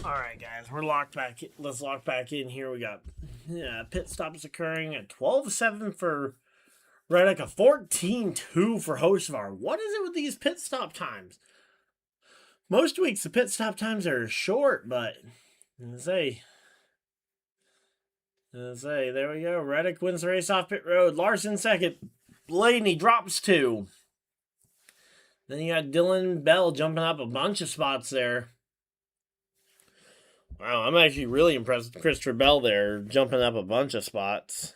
Alright, guys, we're locked back. Let's lock back in here. We got pit stops occurring at 12-7 for Reddick, a 14-2 for Hocevar. What is it with these pit stop times? Most weeks the pit stop times are short, but there we go. Reddick wins the race off pit road. Larson second. Blaney drops 2. Then you got Dylan Bell jumping up a bunch of spots there. Wow, I'm actually really impressed with Christopher Bell there, jumping up a bunch of spots.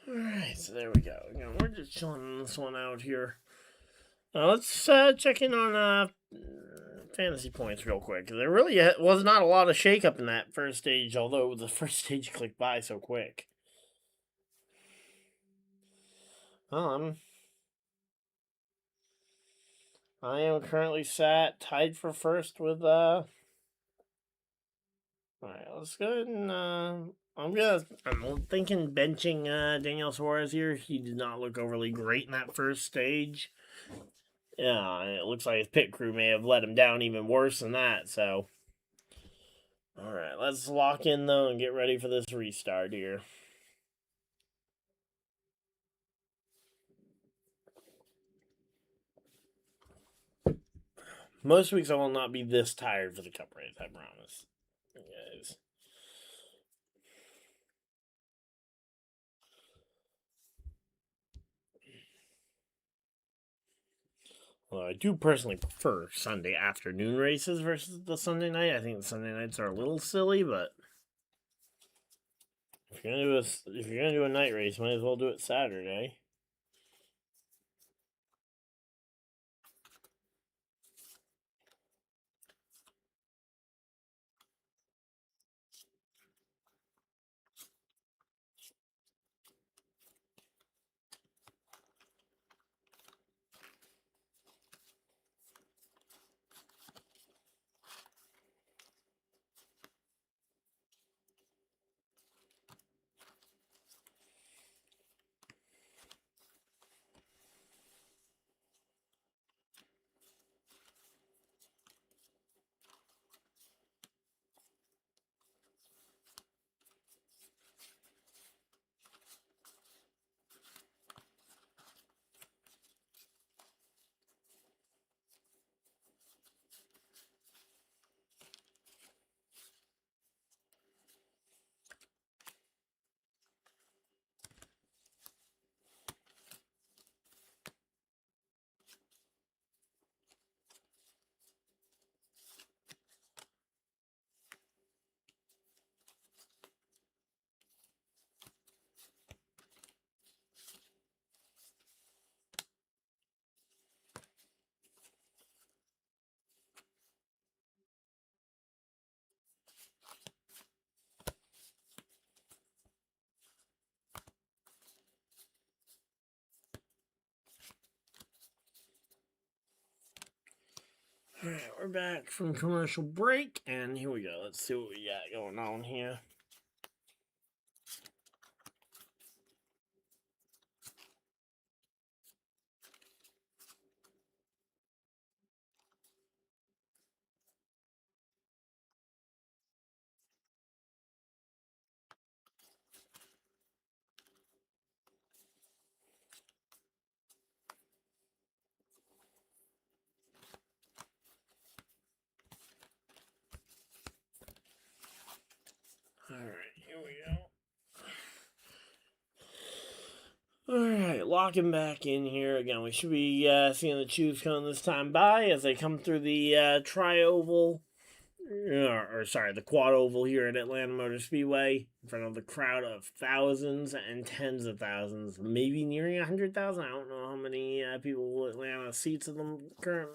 Alright, so there we go. We're just chilling this one out here. Let's check in on fantasy points real quick. There really was not a lot of shakeup in that first stage, although the first stage clicked by so quick. Well, I am currently tied for first with Alright, let's go ahead and I'm thinking benching Daniel Suarez here. He did not look overly great in that first stage. Yeah, and it looks like his pit crew may have let him down even worse than that, so. Alright, let's lock in though and get ready for this restart here. Most weeks I will not be this tired for the cup race, I promise. Guys. Well, I do personally prefer Sunday afternoon races versus the Sunday night. I think the Sunday nights are a little silly, but if you're gonna do a night race, might as well do it Saturday. Alright, we're back from commercial break, and here we go. Let's see what we got going on here. Alright, here we go. Alright, locking back in here. Again, we should be seeing the Chews coming this time by as they come through the tri-oval, the quad oval here at Atlanta Motor Speedway in front of the crowd of thousands and tens of thousands, maybe nearing 100,000. I don't know how many people Atlanta seats in the current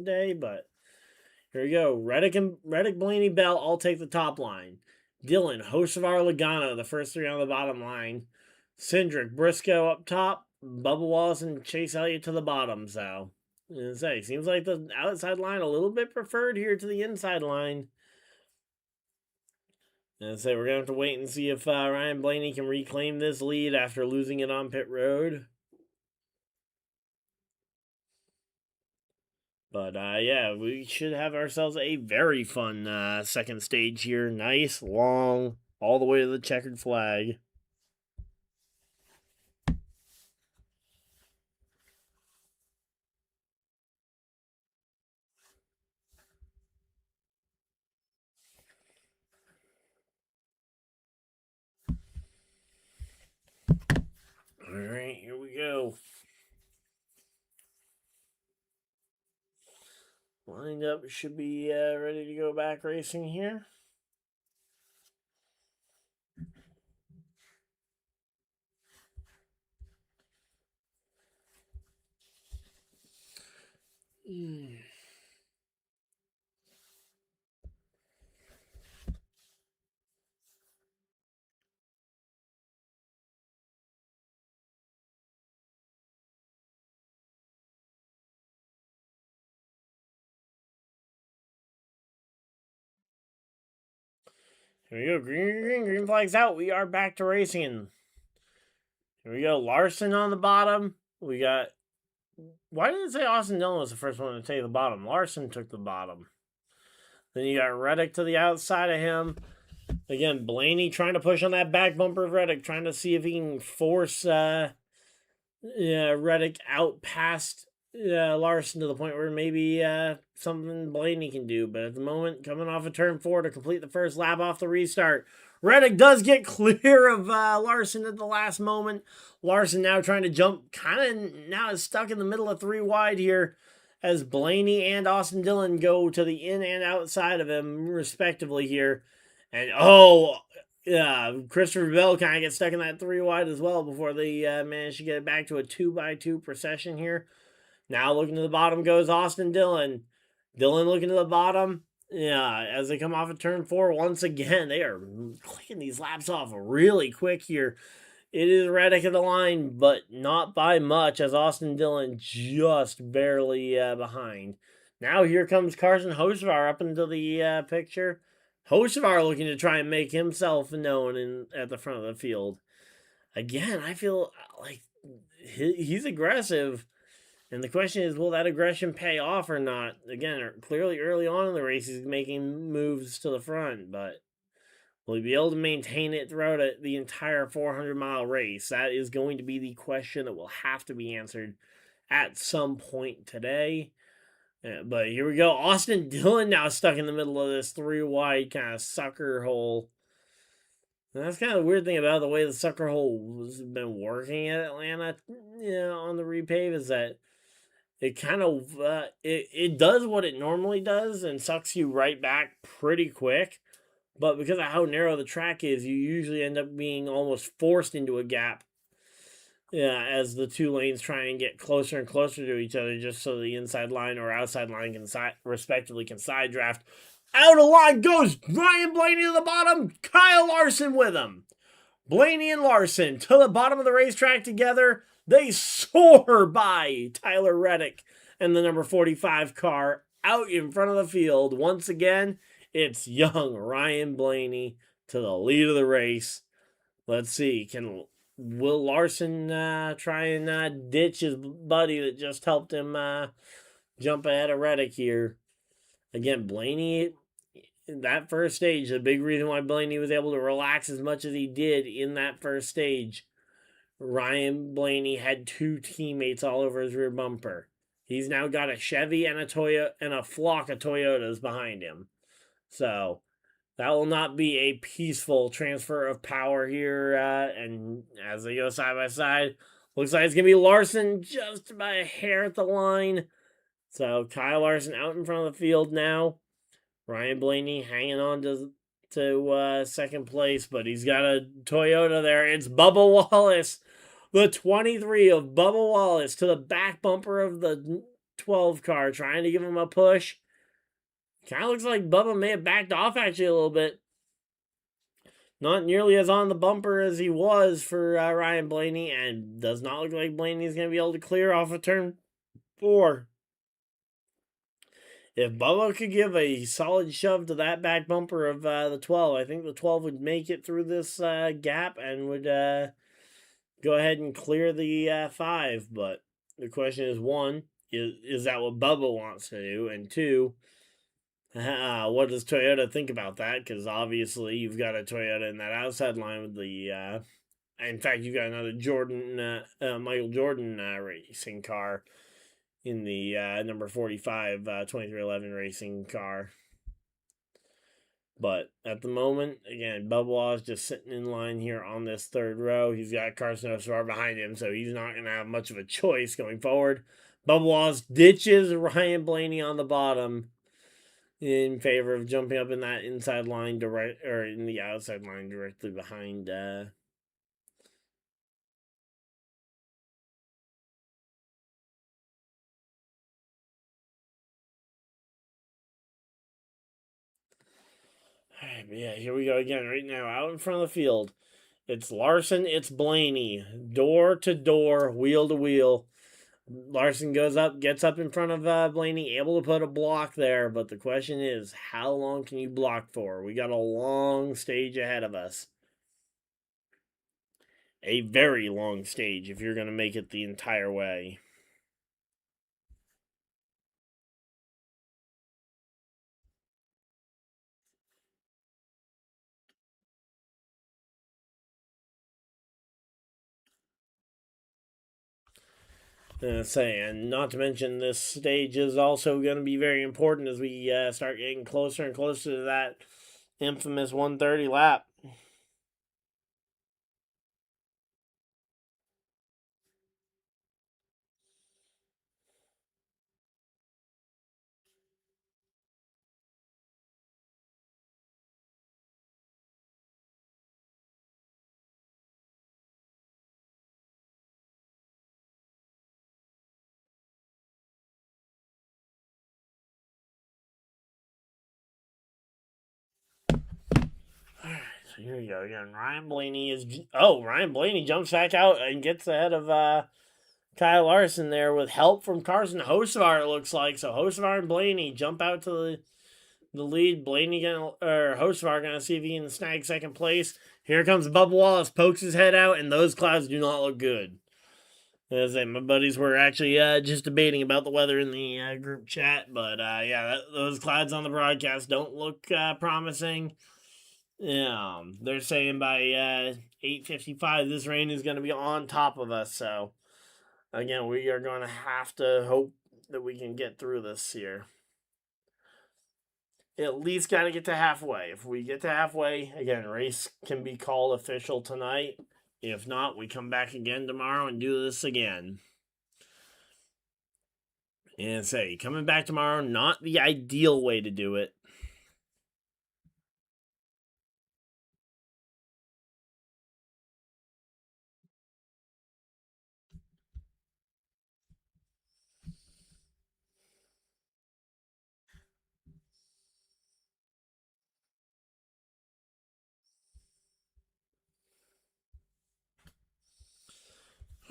day, but here we go. Reddick, Blaney, Bell all take the top line. Dylan, Hocevar, Logano, the first 3 on the bottom line. Cindric, Briscoe up top, Bubba Wallace and Chase Elliott to the bottom. So, seems like the outside line a little bit preferred here to the inside line. And so we're going to have to wait and see if Ryan Blaney can reclaim this lead after losing it on pit road. But yeah, we should have ourselves a very fun second stage here. Nice, long, all the way to the checkered flag. All right, here we go. Lined up, should be ready to go back racing here. Here we go. Green flag's out. We are back to racing. Here we go. Larson on the bottom. We got... Why did it say Austin Dillon was the first one to take the bottom? Larson took the bottom. Then you got Reddick to the outside of him. Again, Blaney trying to push on that back bumper of Reddick, trying to see if he can force Reddick out past Larson to the point where maybe something Blaney can do. But at the moment, coming off of turn 4 to complete the first lap off the restart, Reddick does get clear of Larson at the last moment. Larson now trying to jump, kind of now is stuck in the middle of 3 wide here as Blaney and Austin Dillon go to the in and outside of him, respectively here. And, Christopher Bell kind of gets stuck in that 3 wide as well before they manage to get it back to a 2x2 procession here. Now looking to the bottom goes Austin Dillon. Dillon looking to the bottom. Yeah, as they come off of turn 4, once again, they are clicking these laps off really quick here. It is Reddick at the line, but not by much, as Austin Dillon just barely behind. Now here comes Carson Hocevar up into the picture. Hocevar looking to try and make himself known at the front of the field. Again, I feel like he's aggressive. And the question is, will that aggression pay off or not? Again, clearly early on in the race, he's making moves to the front, but will he be able to maintain it throughout the entire 400-mile race? That is going to be the question that will have to be answered at some point today. But here we go. Austin Dillon now stuck in the middle of this 3 wide kind of sucker hole. And that's kind of the weird thing about the way the sucker hole has been working at Atlanta, on the repave, is that it kind of it does what it normally does and sucks you right back pretty quick. But because of how narrow the track is, you usually end up being almost forced into a gap. Yeah, as the 2 lanes try and get closer and closer to each other, just so the inside line or outside line can respectively can side draft. Out of line goes Ryan Blaney to the bottom. Kyle Larson with him. Blaney and Larson to the bottom of the racetrack together. They soar by Tyler Reddick and the number 45 car out in front of the field. Once again, it's young Ryan Blaney to the lead of the race. Let's see, will Larson try and ditch his buddy that just helped him jump ahead of Reddick here? Again, Blaney, that first stage, the big reason why Blaney was able to relax as much as he did in that first stage, Ryan Blaney had 2 teammates all over his rear bumper. He's now got a Chevy and a Toyota and a flock of Toyotas behind him. So that will not be a peaceful transfer of power here. And as they go side by side, looks like it's going to be Larson just by a hair at the line. So Kyle Larson out in front of the field now. Ryan Blaney hanging on to second place, but he's got a Toyota there. It's Bubba Wallace, the 23 of Bubba Wallace, to the back bumper of the 12 car, trying to give him a push. Kind of looks like Bubba may have backed off actually a little bit. not nearly as on the bumper as he was for Ryan Blaney, and does not look like Blaney's going to be able to clear off of turn 4. If Bubba could give a solid shove to that back bumper of the 12, I think the 12 would make it through this gap and would go ahead and clear the 5. But the question is, one, is that what Bubba wants to do? And two, what does Toyota think about that? Because obviously you've got a Toyota in that outside line with the... in fact, you've got another Michael Jordan racing car in the number 45 2311 racing car. But at the moment, again, Bubba Waugh is just sitting in line here on this third row. He's got Carson O'Swar behind him, so he's not going to have much of a choice going forward. Bubba Waugh ditches Ryan Blaney on the bottom in favor of jumping up in that inside line or in the outside line directly behind Alright, but yeah, here we go again right now. Out in front of the field. It's Larson, it's Blaney. Door to door, wheel to wheel. Larson goes up, gets up in front of Blaney, able to put a block there. But the question is, how long can you block for? We got a long stage ahead of us. A very long stage if you're going to make it the entire way. And not to mention, this stage is also going to be very important as we start getting closer and closer to that infamous 130 lap. Alright, so here we go again. Ryan Blaney jumps back out and gets ahead of Kyle Larson there with help from Carson Hocevar, it looks like. So Hocevar and Blaney jump out to the lead. Hocevar gonna see if he can snag second place. Here comes Bubba Wallace, pokes his head out, and those clouds do not look good. As my buddies were actually just debating about the weather in the group chat, but those clouds on the broadcast don't look promising. Yeah, they're saying by 8:55 this rain is going to be on top of us. So again, we are going to have to hope that we can get through this here. At least got to get to halfway. If we get to halfway, again, race can be called official tonight. If not, we come back again tomorrow and do this again. And say, coming back tomorrow, not the ideal way to do it.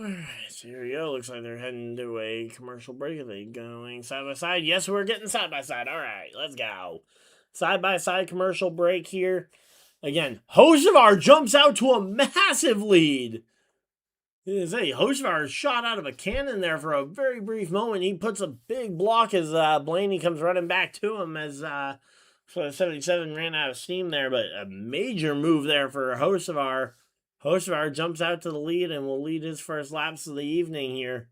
Alright, so here we go. Looks like they're heading to a commercial break. Are they going side by side? Yes, we're getting side by side. Alright, let's go. Side by side commercial break here. Again, Hocevar jumps out to a massive lead. Hocevar shot out of a cannon there for a very brief moment. He puts a big block as Blaney comes running back to him as 77 ran out of steam there. But a major move there for Hocevar. Hocevar jumps out to the lead and will lead his first laps of the evening here.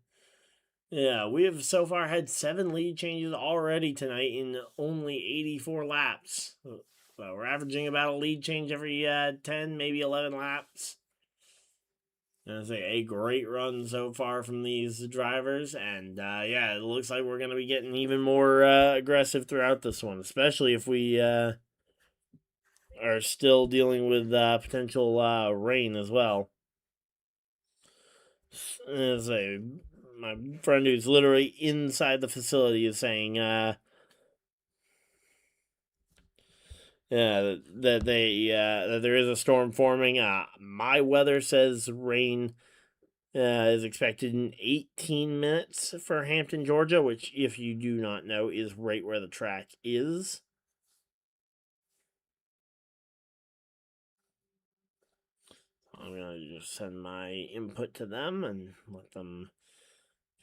Yeah, we have so far had 7 lead changes already tonight in only 84 laps. So we're averaging about a lead change every 10, maybe 11 laps. I say a great run so far from these drivers, and it looks like we're going to be getting even more aggressive throughout this one, especially if we are still dealing with potential rain as well. As my friend who's literally inside the facility is saying, that there is a storm forming. My weather says rain is expected in 18 minutes for Hampton, Georgia, which, if you do not know, is right where the track is. I'm going to just send my input to them and let them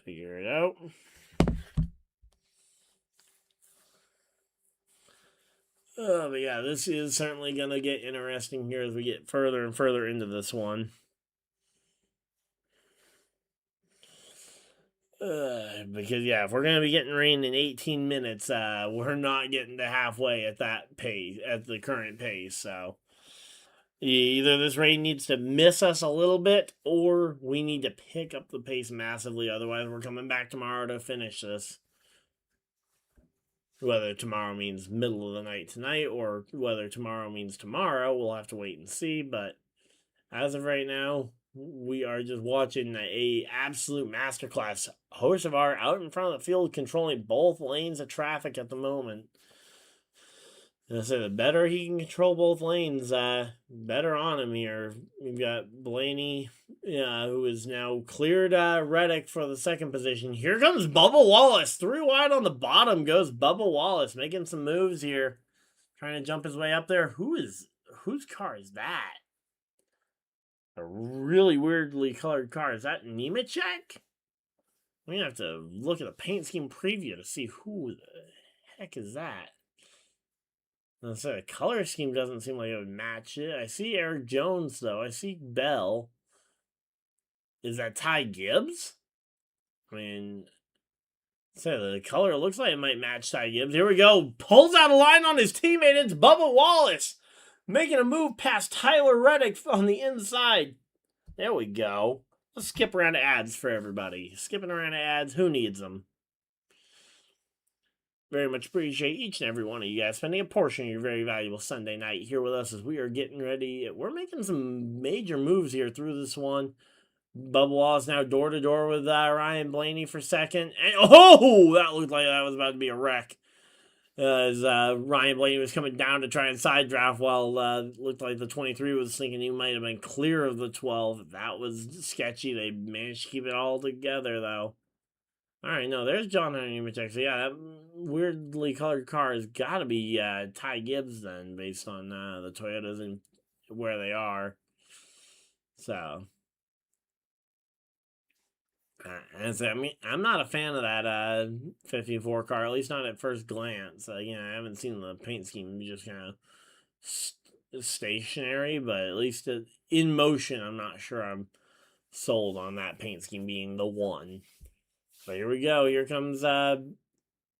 figure it out. But yeah, this is certainly going to get interesting here as we get further and further into this one. Because yeah, if we're gonna be getting rain in 18 minutes, we're not getting to halfway at that pace, at the current pace. So either this rain needs to miss us a little bit, or we need to pick up the pace massively. Otherwise, we're coming back tomorrow to finish this. Whether tomorrow means middle of the night tonight, or whether tomorrow means tomorrow, we'll have to wait and see. But as of right now, we are just watching a absolute masterclass. Hocevar out in front of the field, controlling both lanes of traffic at the moment. And I say the better he can control both lanes, better on him here. We've got Blaney, who is now cleared Reddick for the second position. Here comes Bubba Wallace. 3 wide on the bottom goes Bubba Wallace, making some moves here, trying to jump his way up there. Whose car is that? A really weirdly colored car. Is that Nemechek? We're going to have to look at the paint scheme preview to see who the heck is that. So the color scheme doesn't seem like it would match it. I see Eric Jones, though. I see Bell. Is that Ty Gibbs? I mean, so the color looks like it might match Ty Gibbs. Here we go. Pulls out a line on his teammate. It's Bubba Wallace, making a move past Tyler Reddick on the inside. There we go. Let's skip around to ads for everybody. Skipping around to ads. Who needs them? Very much appreciate each and every one of you guys spending a portion of your very valuable Sunday night here with us as we are getting ready. We're making some major moves here through this one. Bubba Wallace now door to door with Ryan Blaney for second. And that looked like that was about to be a wreck. As Ryan Blaney was coming down to try and side draft while looked like the 23 was thinking he might have been clear of the 12. That was sketchy. They managed to keep it all together, though. All right, no, there's John Henry Nemechek. So, yeah, that weirdly colored car has got to be Ty Gibbs, then, based on the Toyotas and where they are. So, I mean, I'm not a fan of that 54 car, at least not at first glance. I haven't seen the paint scheme just kind of stationary, but at least in motion, I'm not sure I'm sold on that paint scheme being the one. But here we go. Here comes Bubba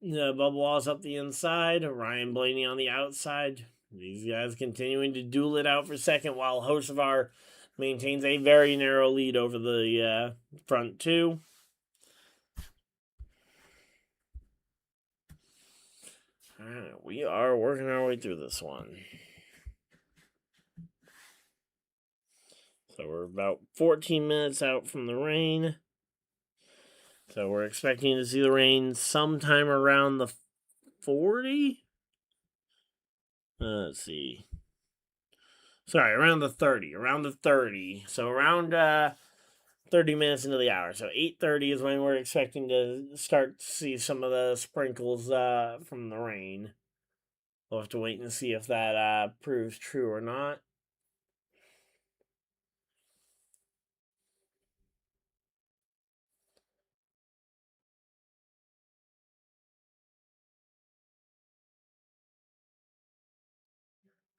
Wallace up the inside, Ryan Blaney on the outside. These guys continuing to duel it out for second while Hocevar maintains a very narrow lead over the front two. All right, we are working our way through this one. So we're about 14 minutes out from the rain. So we're expecting to see the rain sometime around the 40? Let's see. Sorry, around the 30. Around the 30. So around 30 minutes into the hour. So 8:30 is when we're expecting to start to see some of the sprinkles from the rain. We'll have to wait and see if that proves true or not.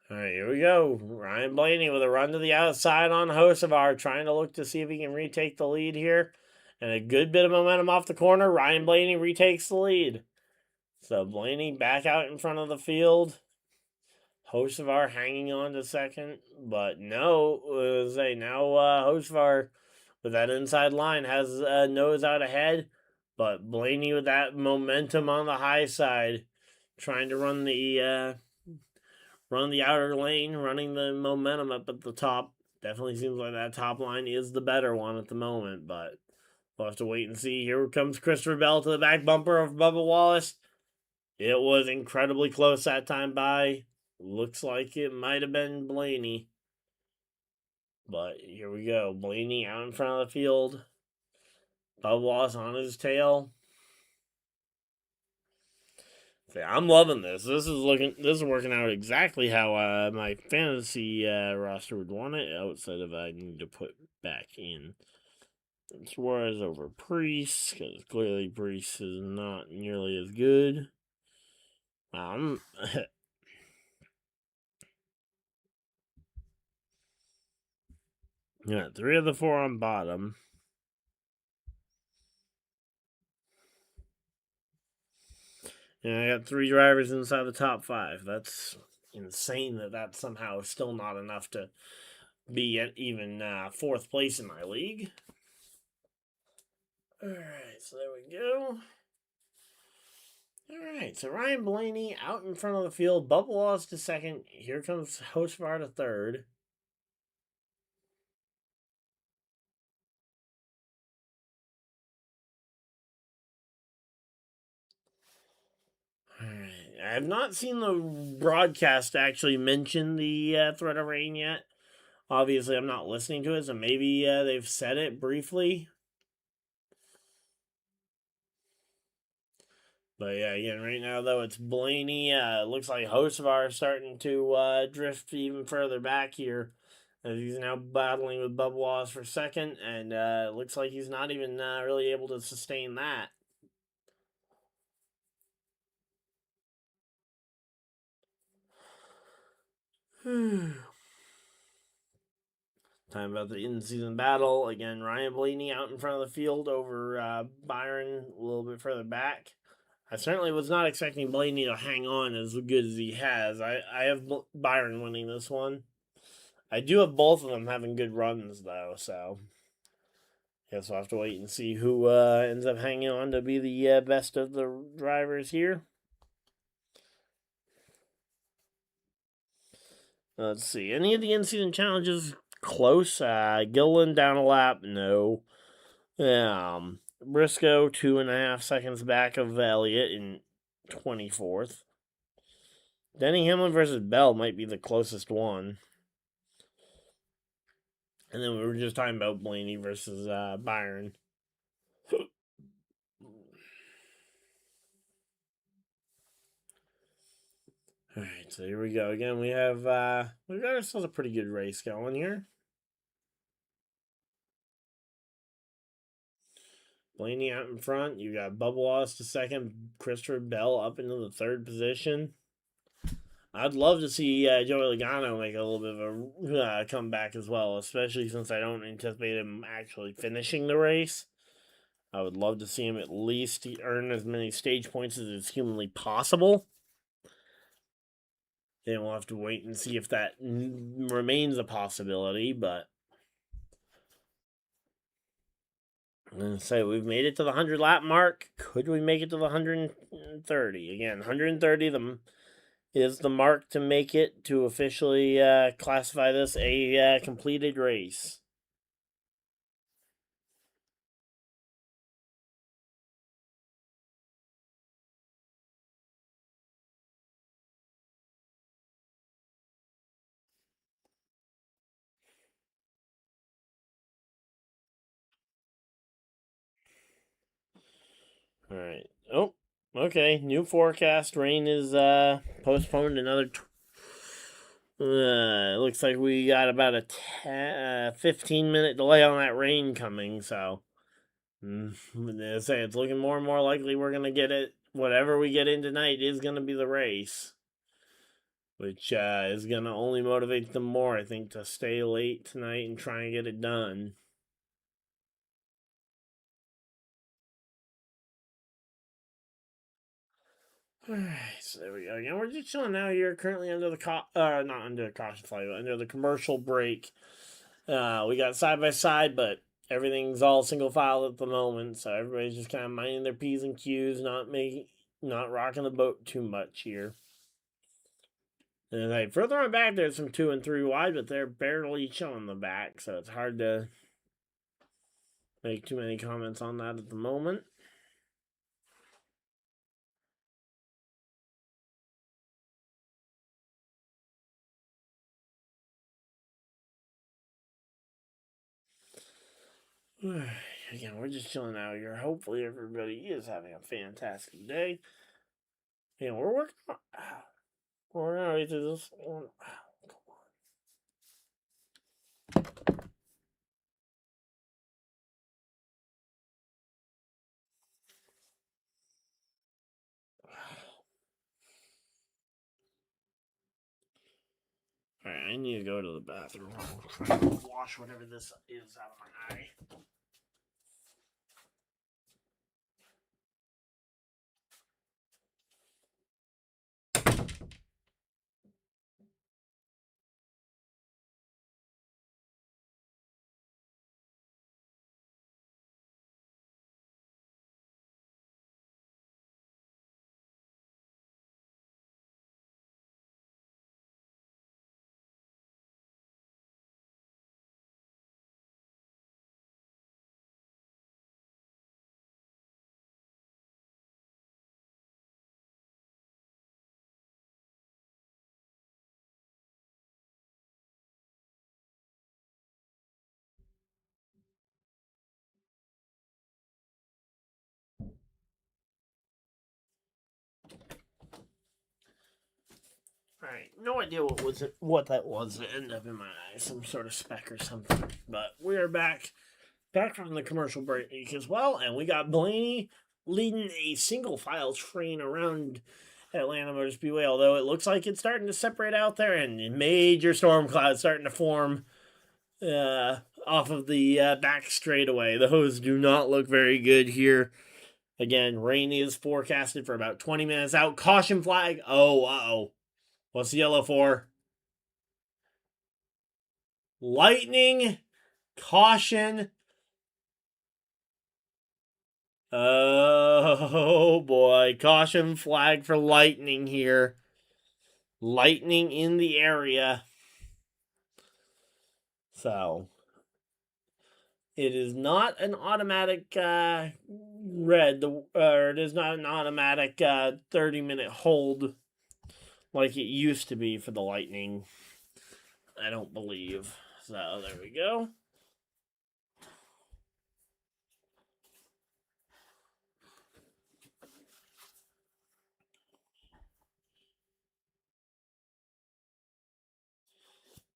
All right, here we go. Ryan Blaney with a run to the outside on Hocevar, trying to look to see if he can retake the lead here. And a good bit of momentum off the corner. Ryan Blaney retakes the lead. So Blaney back out in front of the field. Hocevar hanging on to second. But no, now Hocevar with that inside line has nose out ahead. But Blaney with that momentum on the high side, trying to run the outer lane, running the momentum up at the top. Definitely seems like that top line is the better one at the moment, but we'll have to wait and see. Here comes Christopher Bell to the back bumper of Bubba Wallace. It was incredibly close that time by. Looks like it might have been Blaney. But here we go. Blaney out in front of the field. Bubba Wallace on his tail. See, I'm loving this. This is working out exactly how my fantasy roster would want it. Outside of I need to put back in Suarez over Priest, because clearly Priest is not nearly as good. Yeah, 3 of the 4 on bottom. And I got 3 drivers inside the top 5. That's insane that's somehow still not enough to be at even 4th place in my league. Alright, so there we go. Alright, so Ryan Blaney out in front of the field. Bubba Wallace to second. Here comes Hocevar to third. Alright, I have not seen the broadcast actually mention the threat of rain yet. Obviously, I'm not listening to it, so maybe they've said it briefly. But yeah, again, right now though it's Blaney. Looks like Hocevar starting to drift even further back here, as he's now battling with Bubba Wallace for second, and it looks like he's not even really able to sustain that. Time about the in-season battle. Again, Ryan Blaney out in front of the field over Byron a little bit further back. I certainly was not expecting Blaney to hang on as good as he has. I have Byron winning this one. I do have both of them having good runs, though, so guess we'll have to wait and see who ends up hanging on to be the best of the drivers here. Let's see. Any of the in-season challenges close? Gillen down a lap? No. Briscoe 2.5 seconds back of Elliott in 24th. Denny Hamlin versus Bell might be the closest one. And then we were just talking about Blaney versus Byron. Alright, so here we go. Again, we've got ourselves a pretty good race going here. Blaney out in front. You got Bubba Wallace to second. Christopher Bell up into the 3rd position. I'd love to see Joey Logano make a little bit of a comeback as well, especially since I don't anticipate him actually finishing the race. I would love to see him at least earn as many stage points as is humanly possible. Then we'll have to wait and see if that remains a possibility, but I'm going to say we've made it to the 100 lap mark. Could we make it to the 130? Again, 130 is the mark to make it to officially classify this a completed race. All right. Oh, okay. New forecast. Rain is postponed another. It looks like we got about a 15-minute delay on that rain coming. So, I say it's looking more and more likely we're gonna get it. Whatever we get in tonight is gonna be the race, which is gonna only motivate them more, I think, to stay late tonight and try and get it done. Alright, so there we go. Again, we're just chilling out here. Currently under the not under the caution flag, but under the commercial break. We got side by side, but everything's all single file at the moment, so everybody's just kind of minding their P's and Q's, not rocking the boat too much here. And like further on back, there's some 2 and 3 wide, but they're barely showing the back, so it's hard to make too many comments on that at the moment. Again, we're just chilling out here. Hopefully, everybody is having a fantastic day. And we're working on. We're not ready to this one. Come on. Alright, I need to go to the bathroom. Wash whatever this is out of my eye. Alright, no idea what that was that ended up in my eye, some sort of speck or something. But we're back from the commercial break as well, and we got Blaney leading a single file train around Atlanta Motor Speedway, although it looks like it's starting to separate out there, and major storm clouds starting to form off of the back straightaway. Those do not look very good here. Again, rain is forecasted for about 20 minutes out. Caution flag. Oh, uh-oh. What's the yellow for? Lightning. Caution. Oh, boy. Caution flag for lightning here. Lightning in the area. So, it is not an automatic red, or it is not an automatic 30-minute hold like it used to be for the Lightning. I don't believe. So, there we go.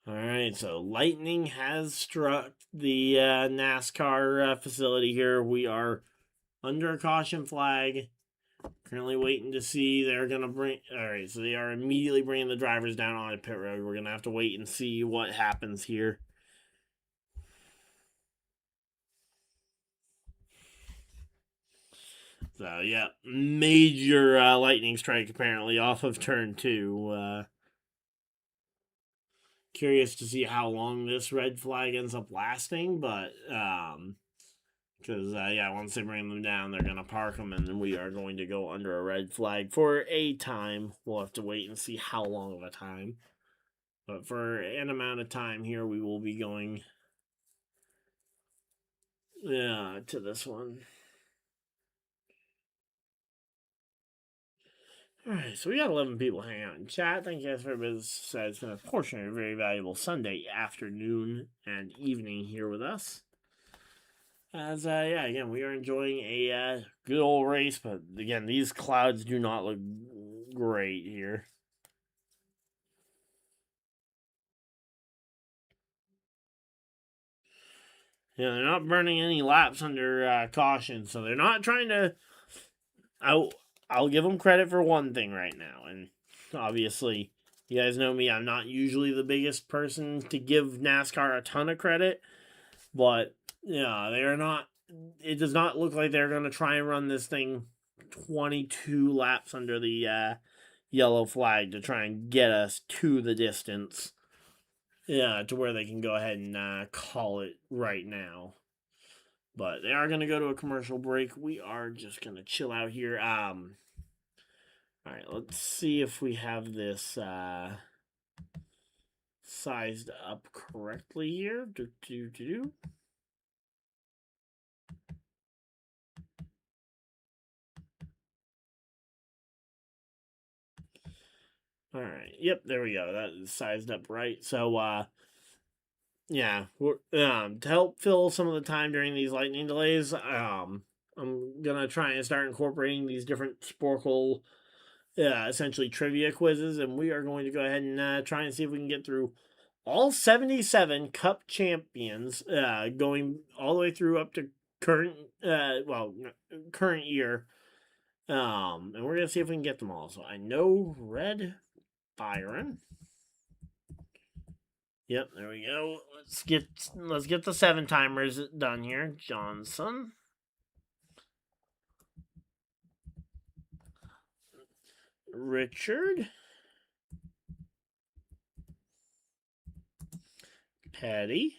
Alright, so lightning has struck the NASCAR facility here. We are under a caution flag. Currently waiting to see. They're going to bring... Alright, so they are immediately bringing the drivers down on a pit road. We're going to have to wait and see what happens here. So, yeah, major lightning strike apparently off of turn 2. Curious to see how long this red flag ends up lasting, but because yeah, once they bring them down, they're gonna park them, and then we are going to go under a red flag for a time. We'll have to wait and see how long of a time, but for an amount of time here, we will be going to this one. Alright, so we got 11 people hanging out in chat. Thank you guys for everybody that has been a portion of a very valuable Sunday afternoon and evening here with us. As, yeah, again, we are enjoying a good old race, but again, these clouds do not look great here. Yeah, they're not burning any laps under caution, so they're not trying to... I'll give them credit for one thing right now, and obviously, you guys know me, I'm not usually the biggest person to give NASCAR a ton of credit, but, yeah, they are not... It does not look like they're going to try and run this thing 22 laps under the yellow flag to try and get us to the distance. Yeah, to where they can go ahead and call it right now. But they are going to go to a commercial break. We are just going to chill out here. Alright, let's see if we have this sized up correctly here. Alright, yep, there we go. That is sized up right. So, yeah, to help fill some of the time during these lightning delays, I'm gonna try and start incorporating these different Sporkle, essentially trivia quizzes, and we are going to go ahead and try and see if we can get through all 77 Cup champions, going all the way through up to current, current year. And we're gonna see if we can get them all. So I know Red Byron. Yep, there we go. Let's get the 7-timers done here. Johnson. Richard. Petty.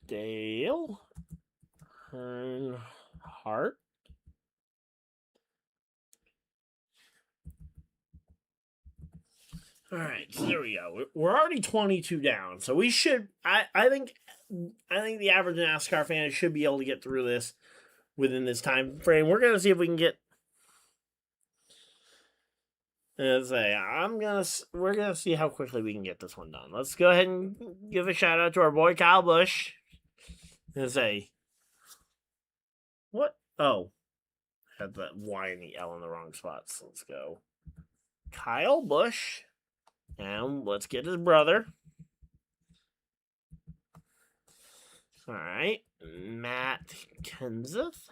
Dale. Earnhardt. All right, so there we go. We're already 22 down, so we should. I think the average NASCAR fan should be able to get through this within this time frame. We're gonna see if we can get. We're gonna see how quickly we can get this one done. Let's go ahead and give a shout out to our boy Kyle Busch. What? Oh, had the Y and the L in the wrong spots. Let's go, Kyle Busch. And let's get his brother. All right. Matt Kenseth.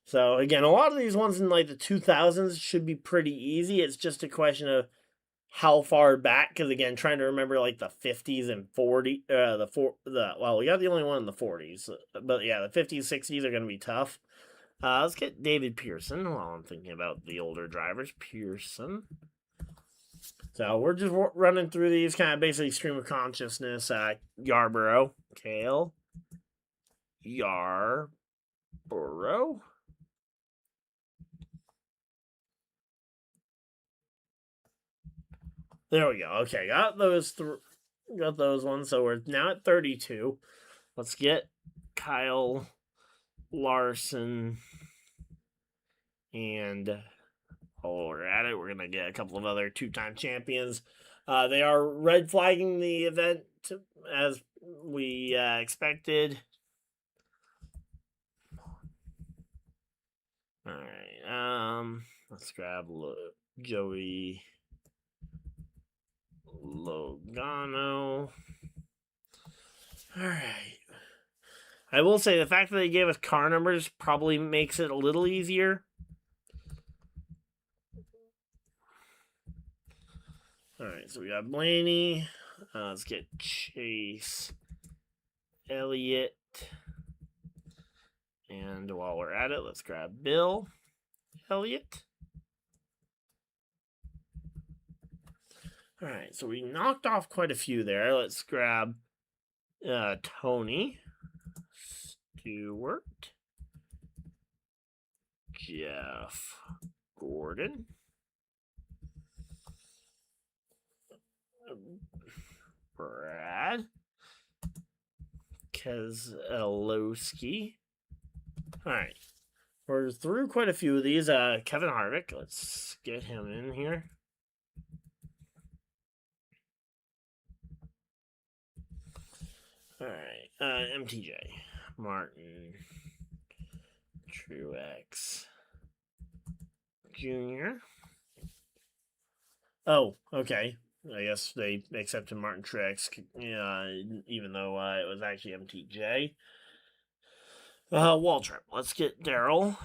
So, again, a lot of these ones in like the 2000s should be pretty easy. It's just a question of how far back. Because, again, trying to remember like the 50s and 40s. We got the only one in the 40s. But, yeah, the 50s, 60s are going to be tough. Let's get David Pearson while I'm thinking about the older drivers. Pearson. So we're just running through these kind of basically stream of consciousness. Yarborough. Kale. Yarborough. There we go. Okay, got those ones. So we're now at 32. Let's get Kyle Larson. And while we're at it, we're going to get a couple of other 2-time champions. They are red flagging the event as we expected. All right. Let's grab Joey Logano. All right. I will say the fact that they gave us car numbers probably makes it a little easier. All right, so we got Blaney. Let's get Chase Elliott. And while we're at it, let's grab Bill Elliott. All right, so we knocked off quite a few there. Let's grab Tony Stewart. Jeff Gordon. Brad Keselowski. All right, we're through quite a few of these. Kevin Harvick, let's get him in here. All right, MTJ, Martin Truex Jr. Oh, okay. I guess they accepted Martin Truex, even though it was actually MTJ. Waltrip. Let's get Daryl.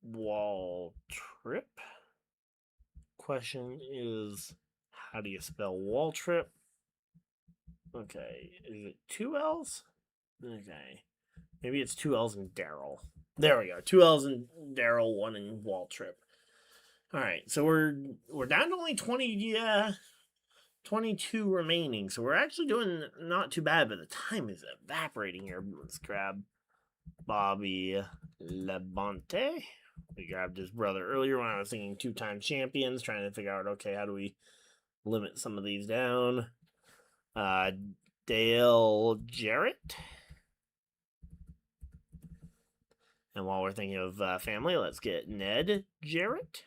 Waltrip. Question is, how do you spell Waltrip? Okay, is it 2 L's? Okay, maybe it's 2 L's and Daryl. There we go. 2 L's and Daryl, 1 in Waltrip. All right, so we're down to only 22 remaining. So we're actually doing not too bad, but the time is evaporating here. Let's grab Bobby Labonte. We grabbed his brother earlier when I was thinking 2-time champions, trying to figure out, okay, how do we limit some of these down? Dale Jarrett. And while we're thinking of family, let's get Ned Jarrett.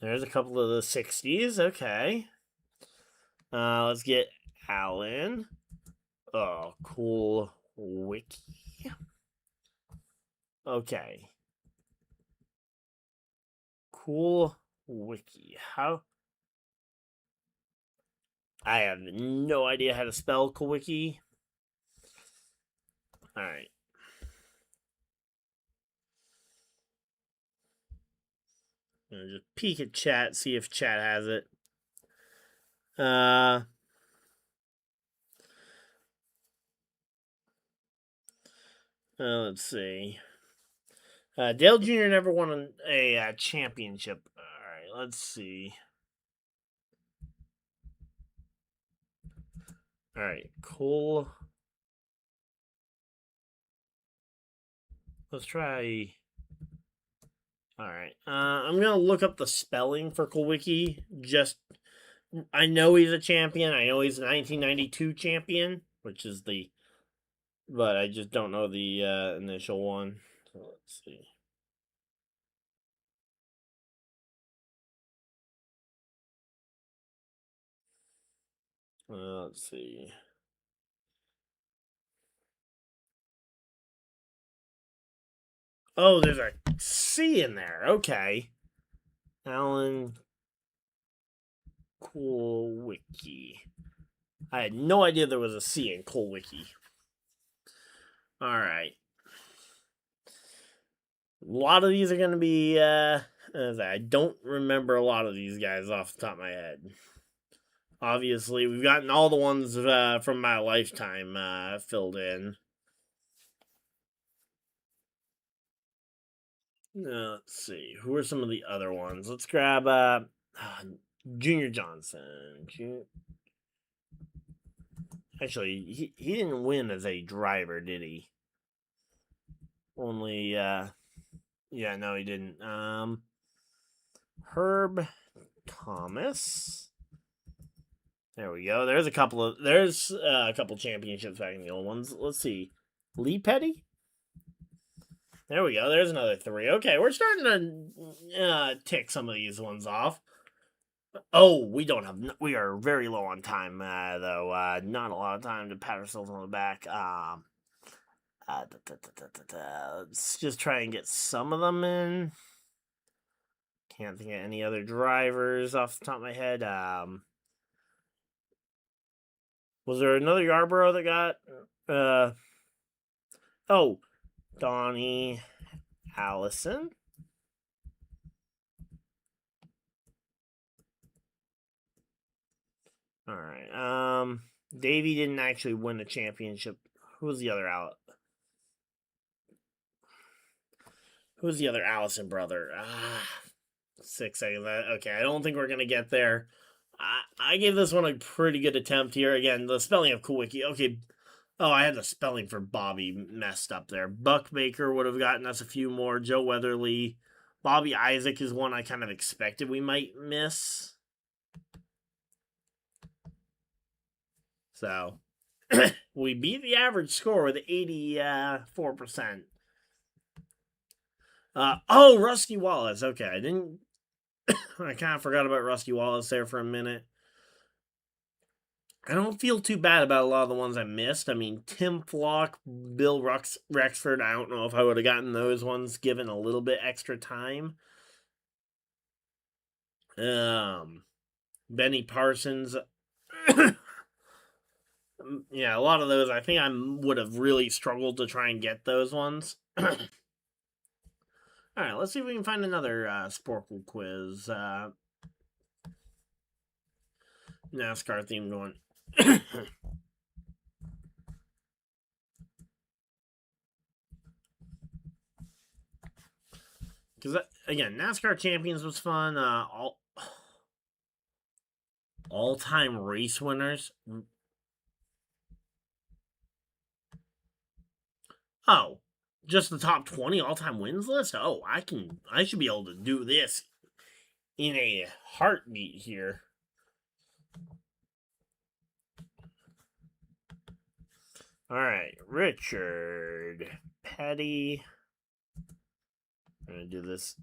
There's a couple of the 60s. Okay. Let's get Alan. Oh, cool. Wiki. Okay. Cool Wiki. How? I have no idea how to spell Kowicki. Alright. I'm gonna just peek at chat, see if chat has it. Let's see. Dale Jr. never won a championship. Alright, let's see. Alright, cool. Let's try. Alright. I'm gonna look up the spelling for Kulwicki. I know he's a champion. I know he's a 1992 champion, which is but I just don't know the initial one. So let's see. Let's see. Oh, there's a C in there. Okay. Alan Kulwicki. I had no idea there was a C in Kulwicki. Alright. A lot of these are going to be, I don't remember a lot of these guys off the top of my head. Obviously, we've gotten all the ones from my lifetime filled in. Let's see. Who are some of the other ones? Let's grab Junior Johnson. Actually, he didn't win as a driver, did he? Only, yeah, no, he didn't. Herb Thomas. There we go. There's a couple championships back in the old ones. Let's see. Lee Petty? There we go. There's another 3. Okay, we're starting to tick some of these ones off. Oh, we are very low on time, though. Not a lot of time to pat ourselves on the back. Let's just try and get some of them in. Can't think of any other drivers off the top of my head. Was there another Yarborough that got, oh, Donnie Allison. All right. Davey didn't actually win a championship. Who was the other Allison brother? 6 seconds. Okay, I don't think we're gonna get there. I gave this one a pretty good attempt here. Again, the spelling of Kulwicki. Okay. Oh, I had the spelling for Bobby messed up there. Buck Baker would have gotten us a few more. Joe Weatherly. Bobby Isaac is one I kind of expected we might miss. So, we beat the average score with 84%. Oh, Rusty Wallace. Okay, I kind of forgot about Rusty Wallace there for a minute. I don't feel too bad about a lot of the ones I missed. I mean, Tim Flock, Bill Rexford, I don't know if I would have gotten those ones given a little bit extra time. Benny Parsons. Yeah, a lot of those, I think I would have really struggled to try and get those ones. Alright, let's see if we can find another Sporkle quiz. NASCAR themed one. Because, again, NASCAR Champions was fun. All-time race winners. Oh, just the top 20 all-time wins list? Oh, I should be able to do this in a heartbeat here. All right, Richard Petty. I'm gonna do this.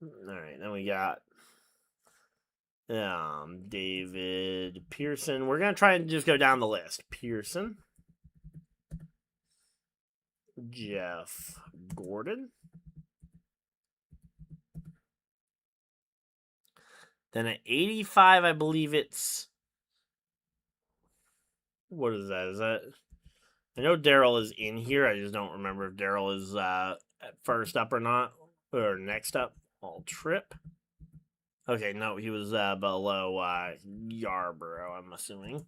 All right, then we got David Pearson. We're gonna try and just go down the list. Pearson, Jeff Gordon. Then at 85, I believe it's. What is that? Is that? I know Daryl is in here. I just don't remember if Daryl is at first up or not, or next up. All trip. Okay, no, he was below Yarborough, I'm assuming.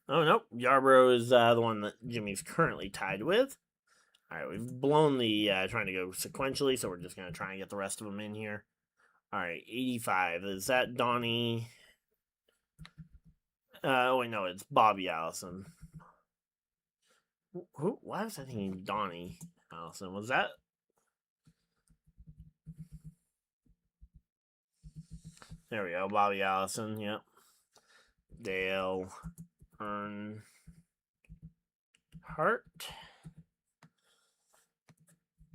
Oh, nope. Yarborough is the one that Jimmy's currently tied with. All right, we've blown the trying to go sequentially, so we're just going to try and get the rest of them in here. All right, 85. Is that Donnie? Wait, no, it's Bobby Allison. Who? Why was I thinking Donnie Allison? Was that? There we go, Bobby Allison. Yep. Dale Earnhardt.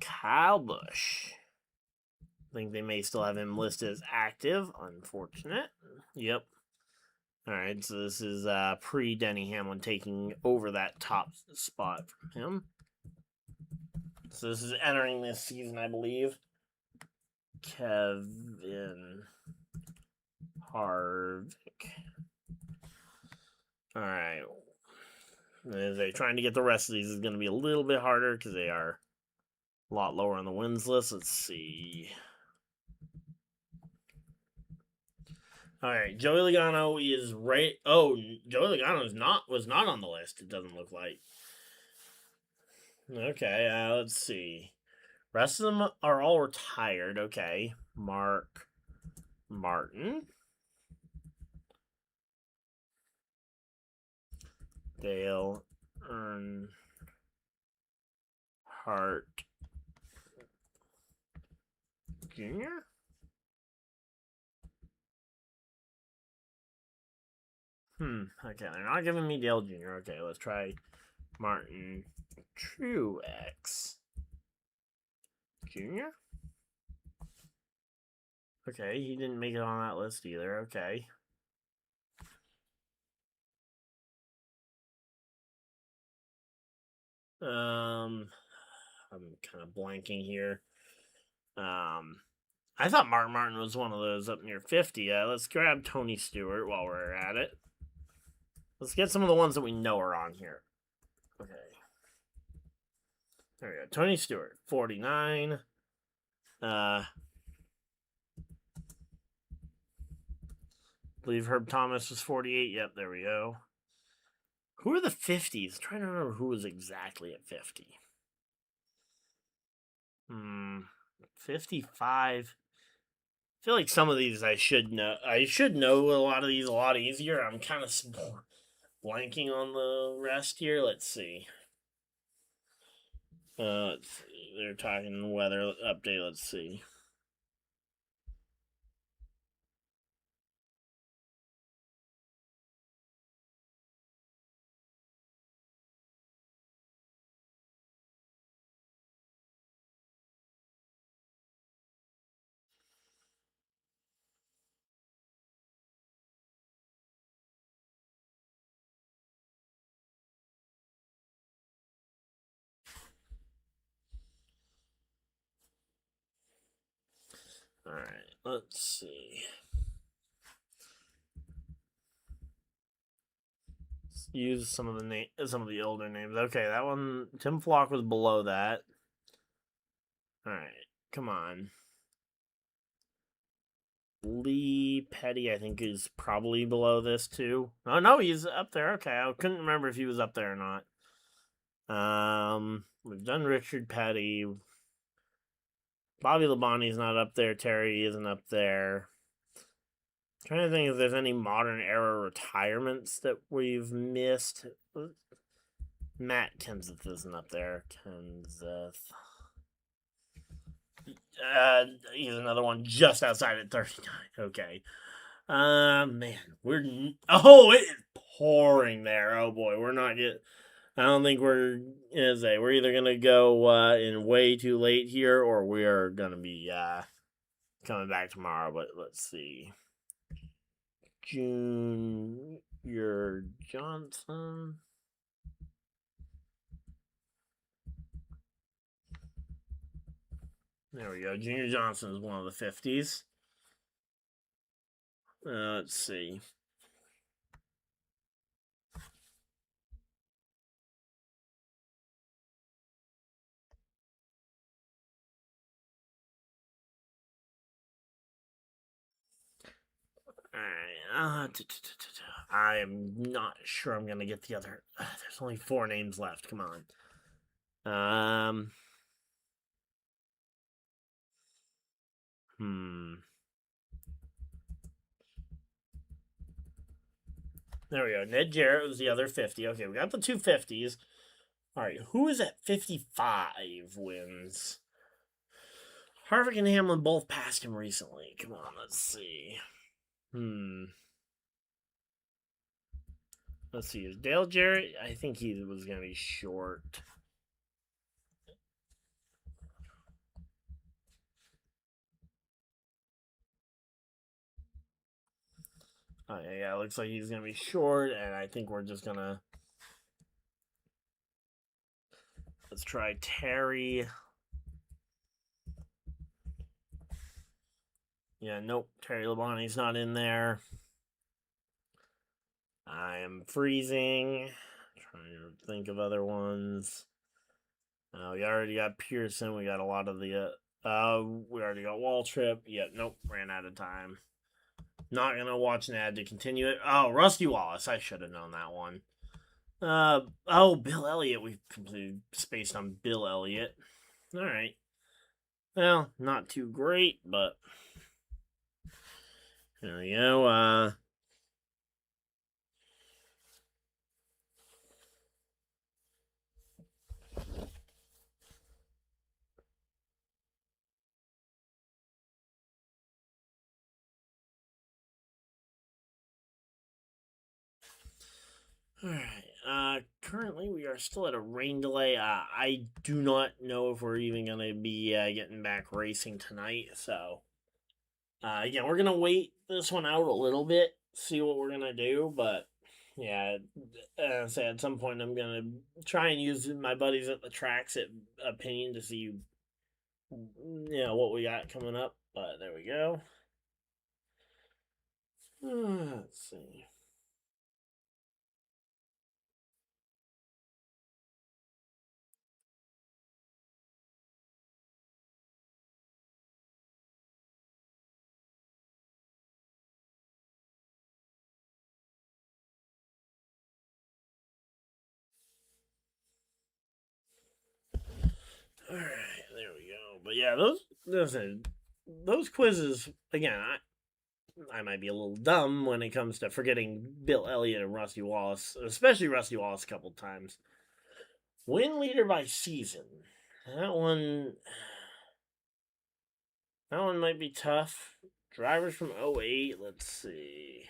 Kyle Busch. I think they may still have him listed as active. Unfortunate. Yep. All right, so this is pre-Denny Hamlin taking over that top spot from him. So this is entering this season, I believe. Kevin Harvick. All right. As they're trying to get the rest of these, is going to be a little bit harder because they are a lot lower on the wins list. Let's see. All right, Joey Logano is right. Oh, Joey Logano was not on the list. It doesn't look like. Okay, let's see. Rest of them are all retired. Okay, Mark Martin, Dale Earnhardt Jr. Okay, they're not giving me Dale Jr. Okay, let's try Martin Truex Jr. Okay, he didn't make it on that list either. Okay. I'm kind of blanking here. I thought Mark Martin was one of those up near 50. Let's grab Tony Stewart while we're at it. Let's get some of the ones that we know are on here. Okay. There we go. Tony Stewart, 49. I believe Herb Thomas was 48. Yep, there we go. Who are the 50s? I'm trying to remember who was exactly at 50. 55. I feel like some of these I should know. I should know a lot of these a lot easier. I'm kind of blanking on the rest here. Let's see. Let's see. They're talking weather update. Let's see. All right, let's see. Let's use some of the older names. Okay, that one, Tim Flock was below that. All right, come on. Lee Petty, I think, is probably below this too. Oh no, he's up there. Okay, I couldn't remember if he was up there or not. We've done Richard Petty. Bobby Labonte's not up there. Terry isn't up there. I'm trying to think if there's any modern era retirements that we've missed. Matt Kenseth isn't up there. Kenseth. He's another one just outside at 39. Okay. Man, oh, it is pouring there. Oh boy, we're not get. I don't think we're either gonna go in way too late here, or we are gonna be coming back tomorrow. But let's see. Junior Johnson. There we go. Junior Johnson is one of the 50s. Let's see. Alright. I am not sure I'm going to get the other. There's only 4 names left. Come on. There we go. Ned Jarrett was the other 50. Okay, we got the 2 50s. Alright, who is at 55 wins? Harvick and Hamlin both passed him recently. Come on, let's see. Let's see. Is Dale Jarrett? I think he was going to be short. Oh, yeah, it looks like he's going to be short, and I think we're just going to... Let's try Terry. Yeah, nope. Terry Labonte's not in there. I am freezing. Trying to think of other ones. We already got Pearson. We got a lot of the... we already got Waltrip. Yeah, nope. Ran out of time. Not going to watch an ad to continue it. Oh, Rusty Wallace. I should have known that one. Bill Elliott. We completely spaced on Bill Elliott. All right. Well, not too great, but there we go. Alright, currently we are still at a rain delay. I do not know if we're even going to be getting back racing tonight, so again, we're going to wait this one out a little bit, see what we're going to do, but yeah, say at some point I'm going to try and use my buddies at the tracks at opinion to see what we got coming up, but there we go. Let's see. All right, there we go. But yeah, those quizzes again. I might be a little dumb when it comes to forgetting Bill Elliott and Rusty Wallace, especially Rusty Wallace a couple times. Win leader by season. That one might be tough. Drivers from 08, let's see.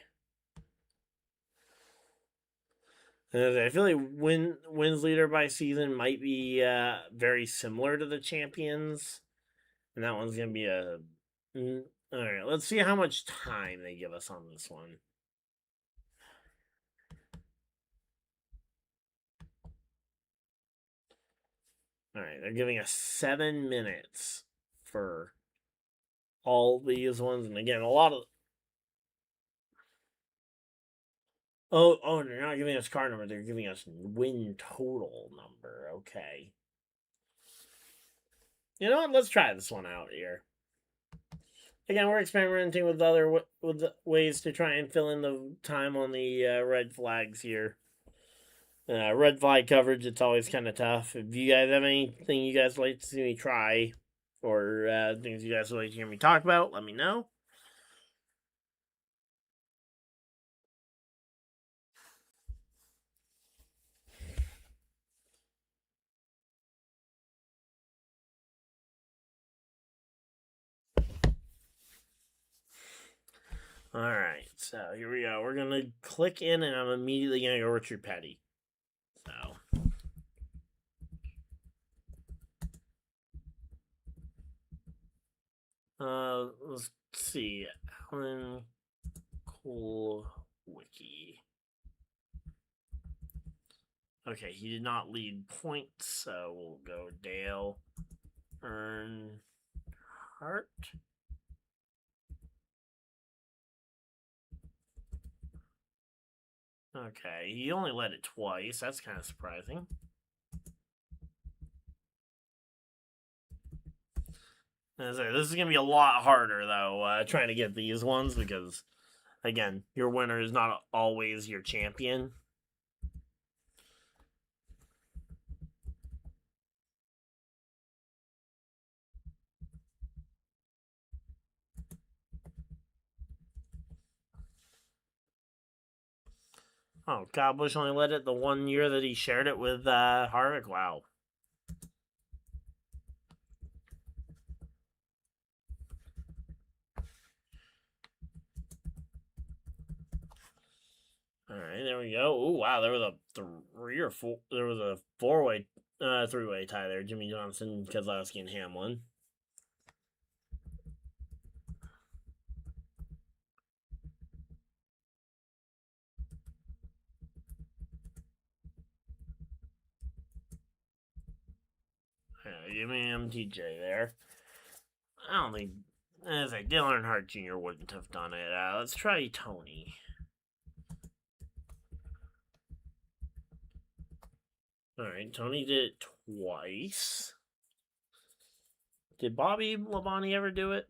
I feel like wins leader by season might be very similar to the champions. And that one's going to be all right, let's see how much time they give us on this one. All right, they're giving us 7 minutes for all these ones. And again, a lot of... Oh, they're not giving us car number. They're giving us win total number. Okay. You know what? Let's try this one out here. Again, we're experimenting with ways to try and fill in the time on the red flags here. Red flag coverage, it's always kind of tough. If you guys have anything you guys would like to see me try, or things you guys would like to hear me talk about, let me know. Alright, so here we go. We're going to click in, and I'm immediately going to go Richard Petty. So, let's see. Alan Wiki. Okay, he did not lead points, so we'll go Dale Earnhardt. Okay, he only led it twice. That's kind of surprising. This is going to be a lot harder, though, trying to get these ones because, again, your winner is not always your champion. Oh, Kyle Busch only led it the 1 year that he shared it with Harvick. Wow. All right, there we go. Oh wow, there was a four-way, three-way tie there. Jimmy Johnson, Keselowski, and Hamlin. Give me MTJ there. I don't think. As a Dale Earnhardt Jr. wouldn't have done it. Let's try Tony. Alright, Tony did it twice. Did Bobby Labonte ever do it?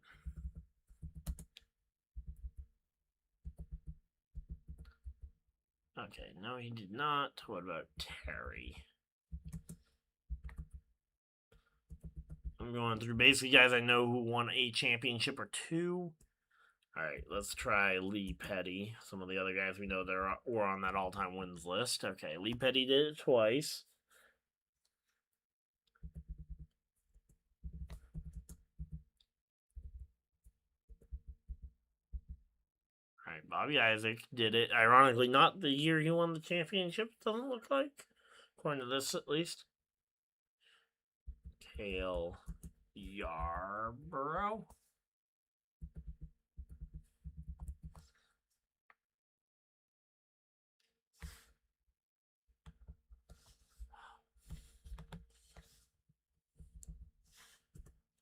Okay, no, he did not. What about Terry? I'm going through basically guys I know who won a championship or two. Alright, let's try Lee Petty. Some of the other guys we know were on that all-time wins list. Okay, Lee Petty did it twice. Alright, Bobby Isaac did it. Ironically, not the year he won the championship, doesn't look like. According to this, at least. Cale Yarborough.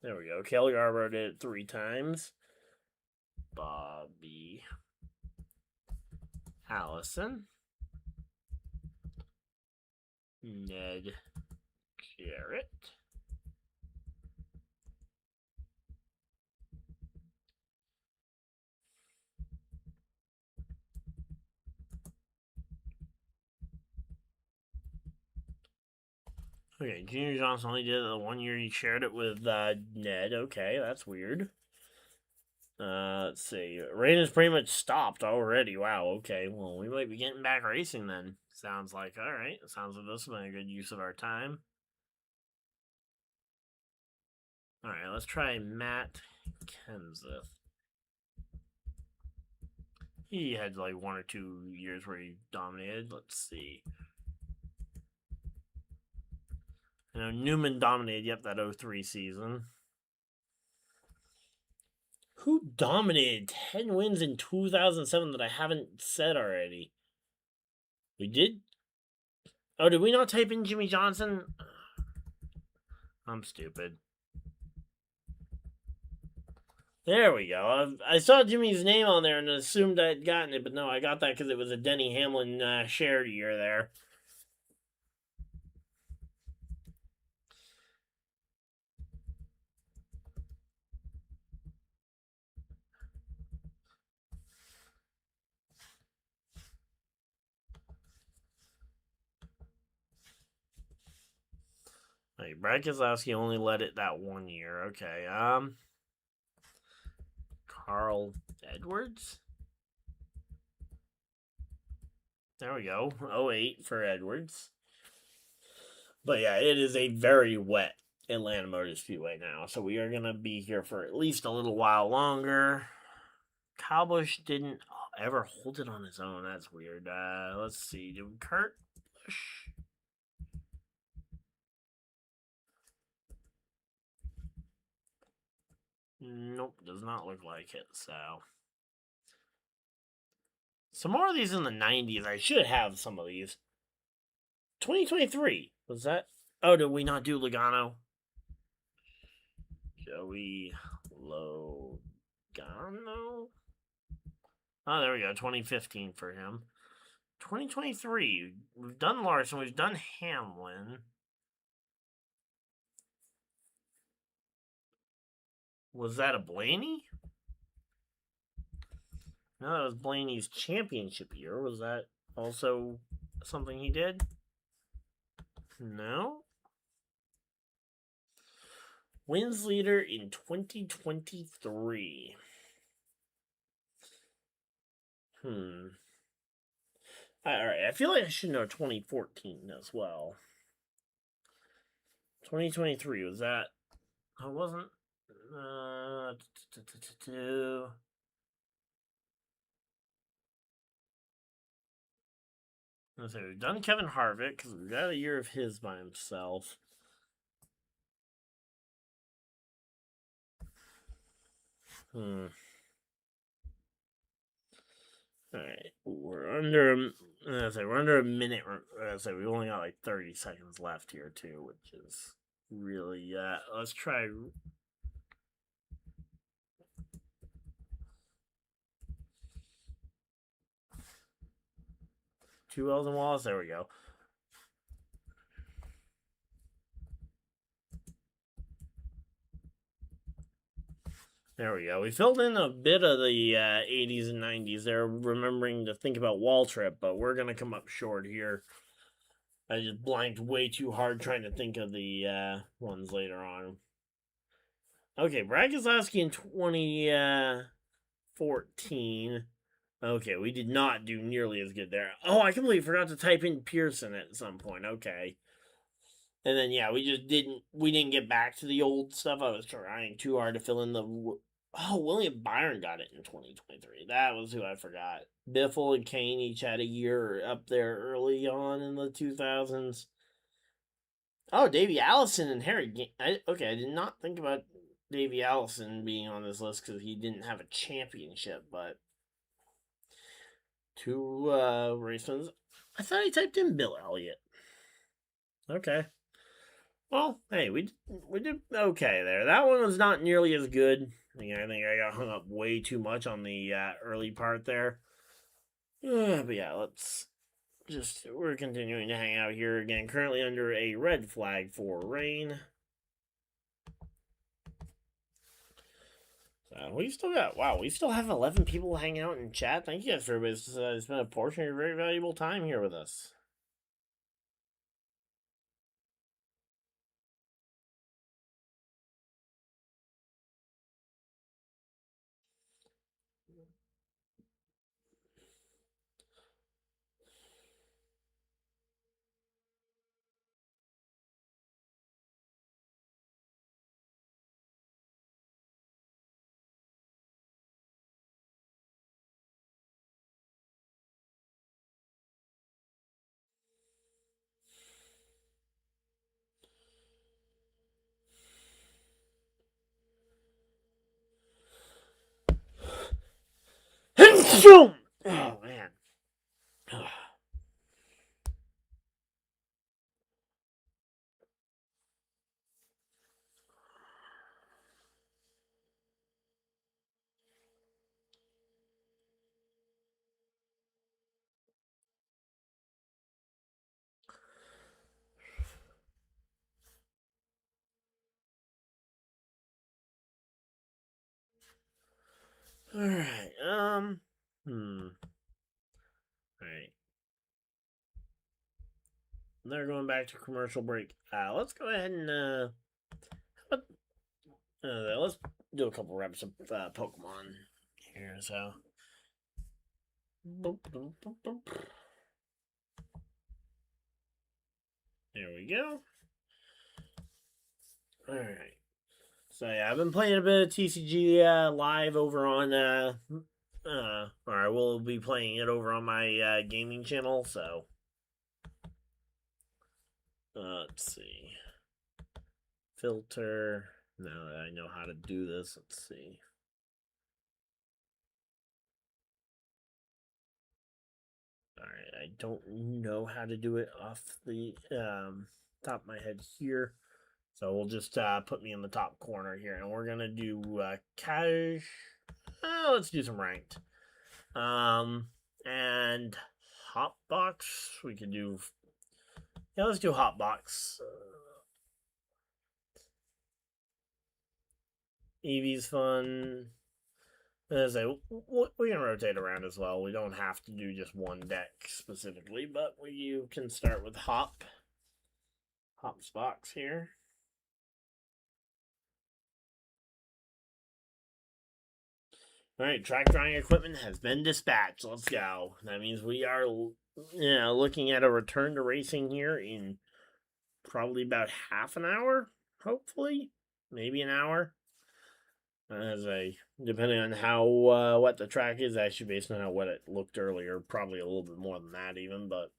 There we go. Cale Yarborough did it 3 times. Bobby Allison. Ned Jarrett. Okay, Junior Johnson only did it the 1 year he shared it with Ned. Okay, that's weird. Let's see. Rain has pretty much stopped already. Wow, okay. Well, we might be getting back racing then. Sounds like, alright. Sounds like this has been a good use of our time. Alright, let's try Matt Kenseth. He had like 1 or 2 years where he dominated. Let's see. I know Newman dominated, yep, that 03 season. Who dominated 10 wins in 2007 that I haven't said already? We did? Oh, did we not type in Jimmy Johnson? I'm stupid. There we go. I saw Jimmy's name on there and assumed I'd gotten it, but no, I got that because it was a Denny Hamlin shared year there. Hey, Brad Keselowski only led it that 1 year. Okay, Carl Edwards? There we go. 08 for Edwards. But yeah, it is a very wet Atlanta Motor Speedway now. So we are going to be here for at least a little while longer. Kyle Busch didn't ever hold it on his own. That's weird. Let's see. Did Kurt Busch? Nope, does not look like it. So some more of these in the 90s. I should have some of these. 2023 was that? Oh, did we not do Logano? Joey Logano. Oh, there we go. 2015 for him. 2023. We've done Larson. We've done Hamlin. Was that a Blaney? No, that was Blaney's championship year. Was that also something he did? No. Wins leader in 2023. Alright, I feel like I should know 2014 as well. 2023, was that... I wasn't... Let's say we've done Kevin Harvick, because we've got a year of his by himself. Alright, we're under a minute. We've only got like 30 seconds left here too, which is really let's try. Two L's and Wallace, there we go. There we go. We filled in a bit of the 80s and 90s there, remembering to think about Waltrip, but we're going to come up short here. I just blanked way too hard trying to think of the ones later on. Okay, Brad Keselowski in 2014. Okay, we did not do nearly as good there. Oh, I completely forgot to type in Pearson at some point. Okay. And then, yeah, we didn't get back to the old stuff. I was trying too hard to fill in the... Oh, William Byron got it in 2023. That was who I forgot. Biffle and Kane each had a year up there early on in the 2000s. Oh, Davey Allison and Harry... Okay, I did not think about Davey Allison being on this list because he didn't have a championship, but... Two race wins. I thought I typed in Bill Elliott. Okay. Well, hey, we did okay there. That one was not nearly as good. I think I got hung up way too much on the early part there. But yeah, we're continuing to hang out here again. Currently under a red flag for rain. So we still have 11 people hanging out in chat. Thank you guys for everybody spent a portion of your very valuable time here with us. Oh, man. Alright, Alright. They're going back to commercial break. Let's go ahead and, let's do a couple reps of Pokemon here, so. There we go. Alright. So yeah, I've been playing a bit of TCG live over on or I will be playing it over on my gaming channel. So let's see, filter. Now that I know how to do this, let's see. All right, I don't know how to do it off the top of my head here. So we'll just put me in the top corner here, and we're gonna do cash. Let's do some ranked. And hotbox. We could do. Yeah, let's do hotbox. Eevee's fun. As I, we can rotate around as well. We don't have to do just one deck specifically, but you can start with Hop's box here. All right, track drying equipment has been dispatched. Let's go. That means we are, looking at a return to racing here in probably about half an hour. Hopefully, maybe an hour. Depending on how wet the track is, actually based on how wet it looked earlier, probably a little bit more than that even. But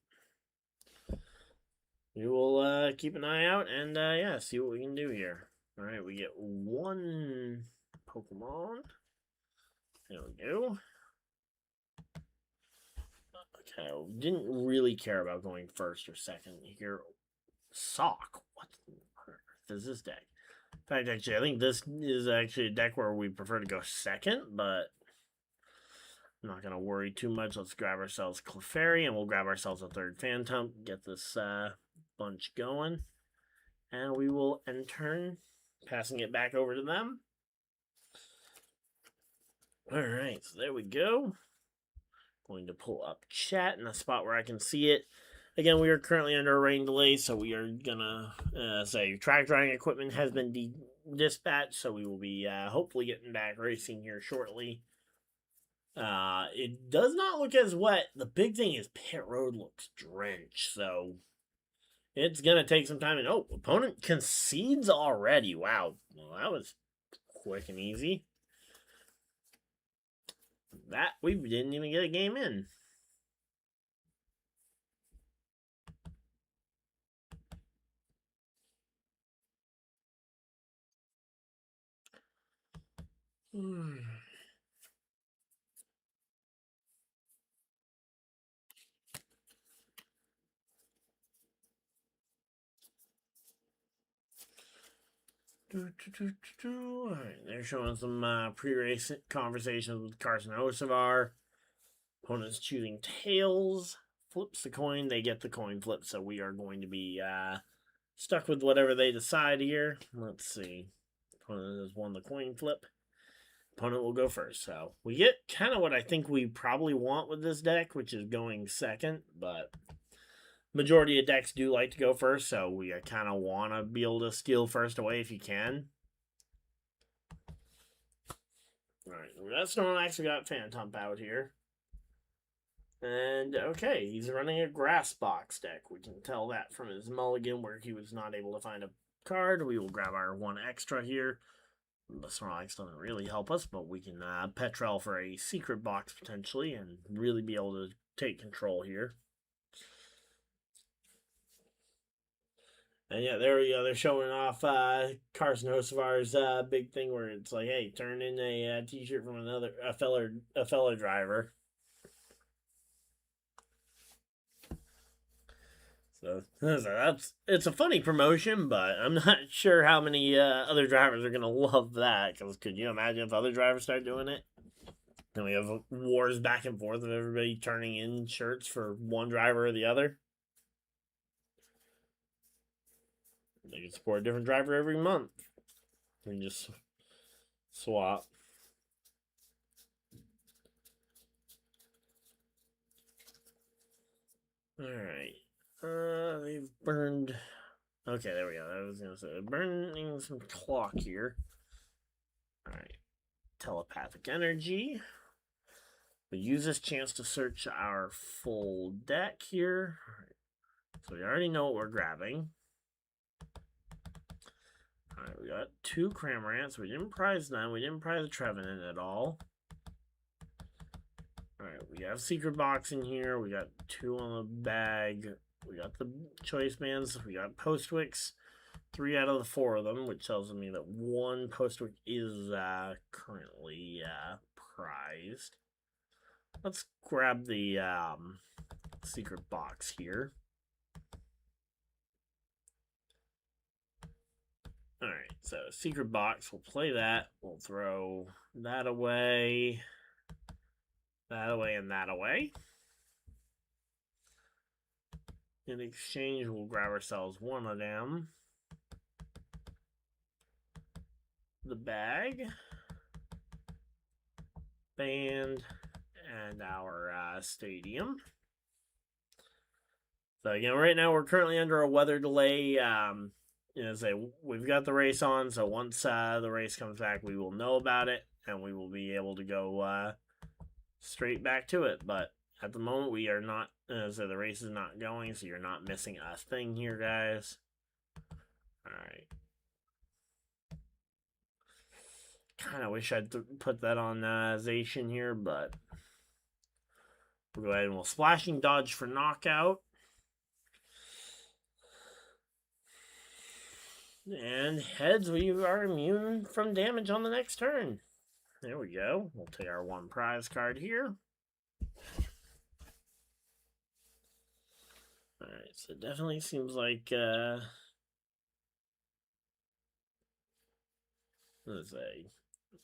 we will keep an eye out and see what we can do here. All right, we get one Pokemon. There we go. Okay, didn't really care about going first or second here. Sock. What is this deck? In fact, actually, I think this is actually a deck where we prefer to go second, but I'm not going to worry too much. Let's grab ourselves Clefairy, and we'll grab ourselves a third Phantom, get this bunch going, and we will end turn, passing it back over to them. All right, so there we go. Going to pull up chat in a spot where I can see it. Again, we are currently under a rain delay, so we are gonna say track drying equipment has been dispatched, so we will be hopefully getting back racing here shortly. It does not look as wet. The big thing is pit road looks drenched, so it's gonna take some time. And opponent concedes already. Wow, well that was quick and easy. That we didn't even get a game in. Alright, they're showing some pre-race conversations with Carson Osavar. Opponent's choosing tails. Flips the coin. They get the coin flip, so we are going to be stuck with whatever they decide here. Let's see. Opponent has won the coin flip. Opponent will go first. So we get kind of what I think we probably want with this deck, which is going second, but majority of decks do like to go first, so we kind of want to be able to steal first away if you can. Alright, that Snorlax, we got Phantom out here. And, okay, he's running a grass box deck. We can tell that from his mulligan where he was not able to find a card. We will grab our one extra here. The Snorlax doesn't really help us, but we can Petrel for a secret box potentially and really be able to take control here. And yeah, there we go. They're showing off Carson Hocevar's big thing where it's like, hey, turn in a t-shirt from a fellow driver. So it's a funny promotion, but I'm not sure how many other drivers are gonna love that. Because could you imagine if other drivers start doing it? Then we have wars back and forth of everybody turning in shirts for one driver or the other. They can support a different driver every month. And just swap. Alright. They've burned. Okay, there we go. I was gonna say burning some clock here. Alright. Telepathic energy. We use this chance to search our full deck here. So we already know what we're grabbing. Alright, we got two Cramorants. We didn't prize them. We didn't prize the Trevenant at all. Alright, we have secret box in here. We got 2 on the bag. We got the choice bands. We got Postwicks. 3 out of the 4 of them, which tells me that 1 Postwick is currently prized. Let's grab the secret box here. Alright, so secret box, we'll play that. We'll throw that away. That away and that away. In exchange, we'll grab ourselves 1 of them. The bag. Band. And our stadium. So again, right now we're currently under a weather delay. We've got the race on, so once the race comes back, we will know about it, and we will be able to go straight back to it. But at the moment, we are not. So the race is not going, so you're not missing a thing here, guys. All right. Kind of wish I'd put that on Zation here, but we'll go ahead and we'll splashing dodge for knockout. And heads, we are immune from damage on the next turn. There we go. We'll take our 1 prize card here. Alright, so it definitely seems like, let's say,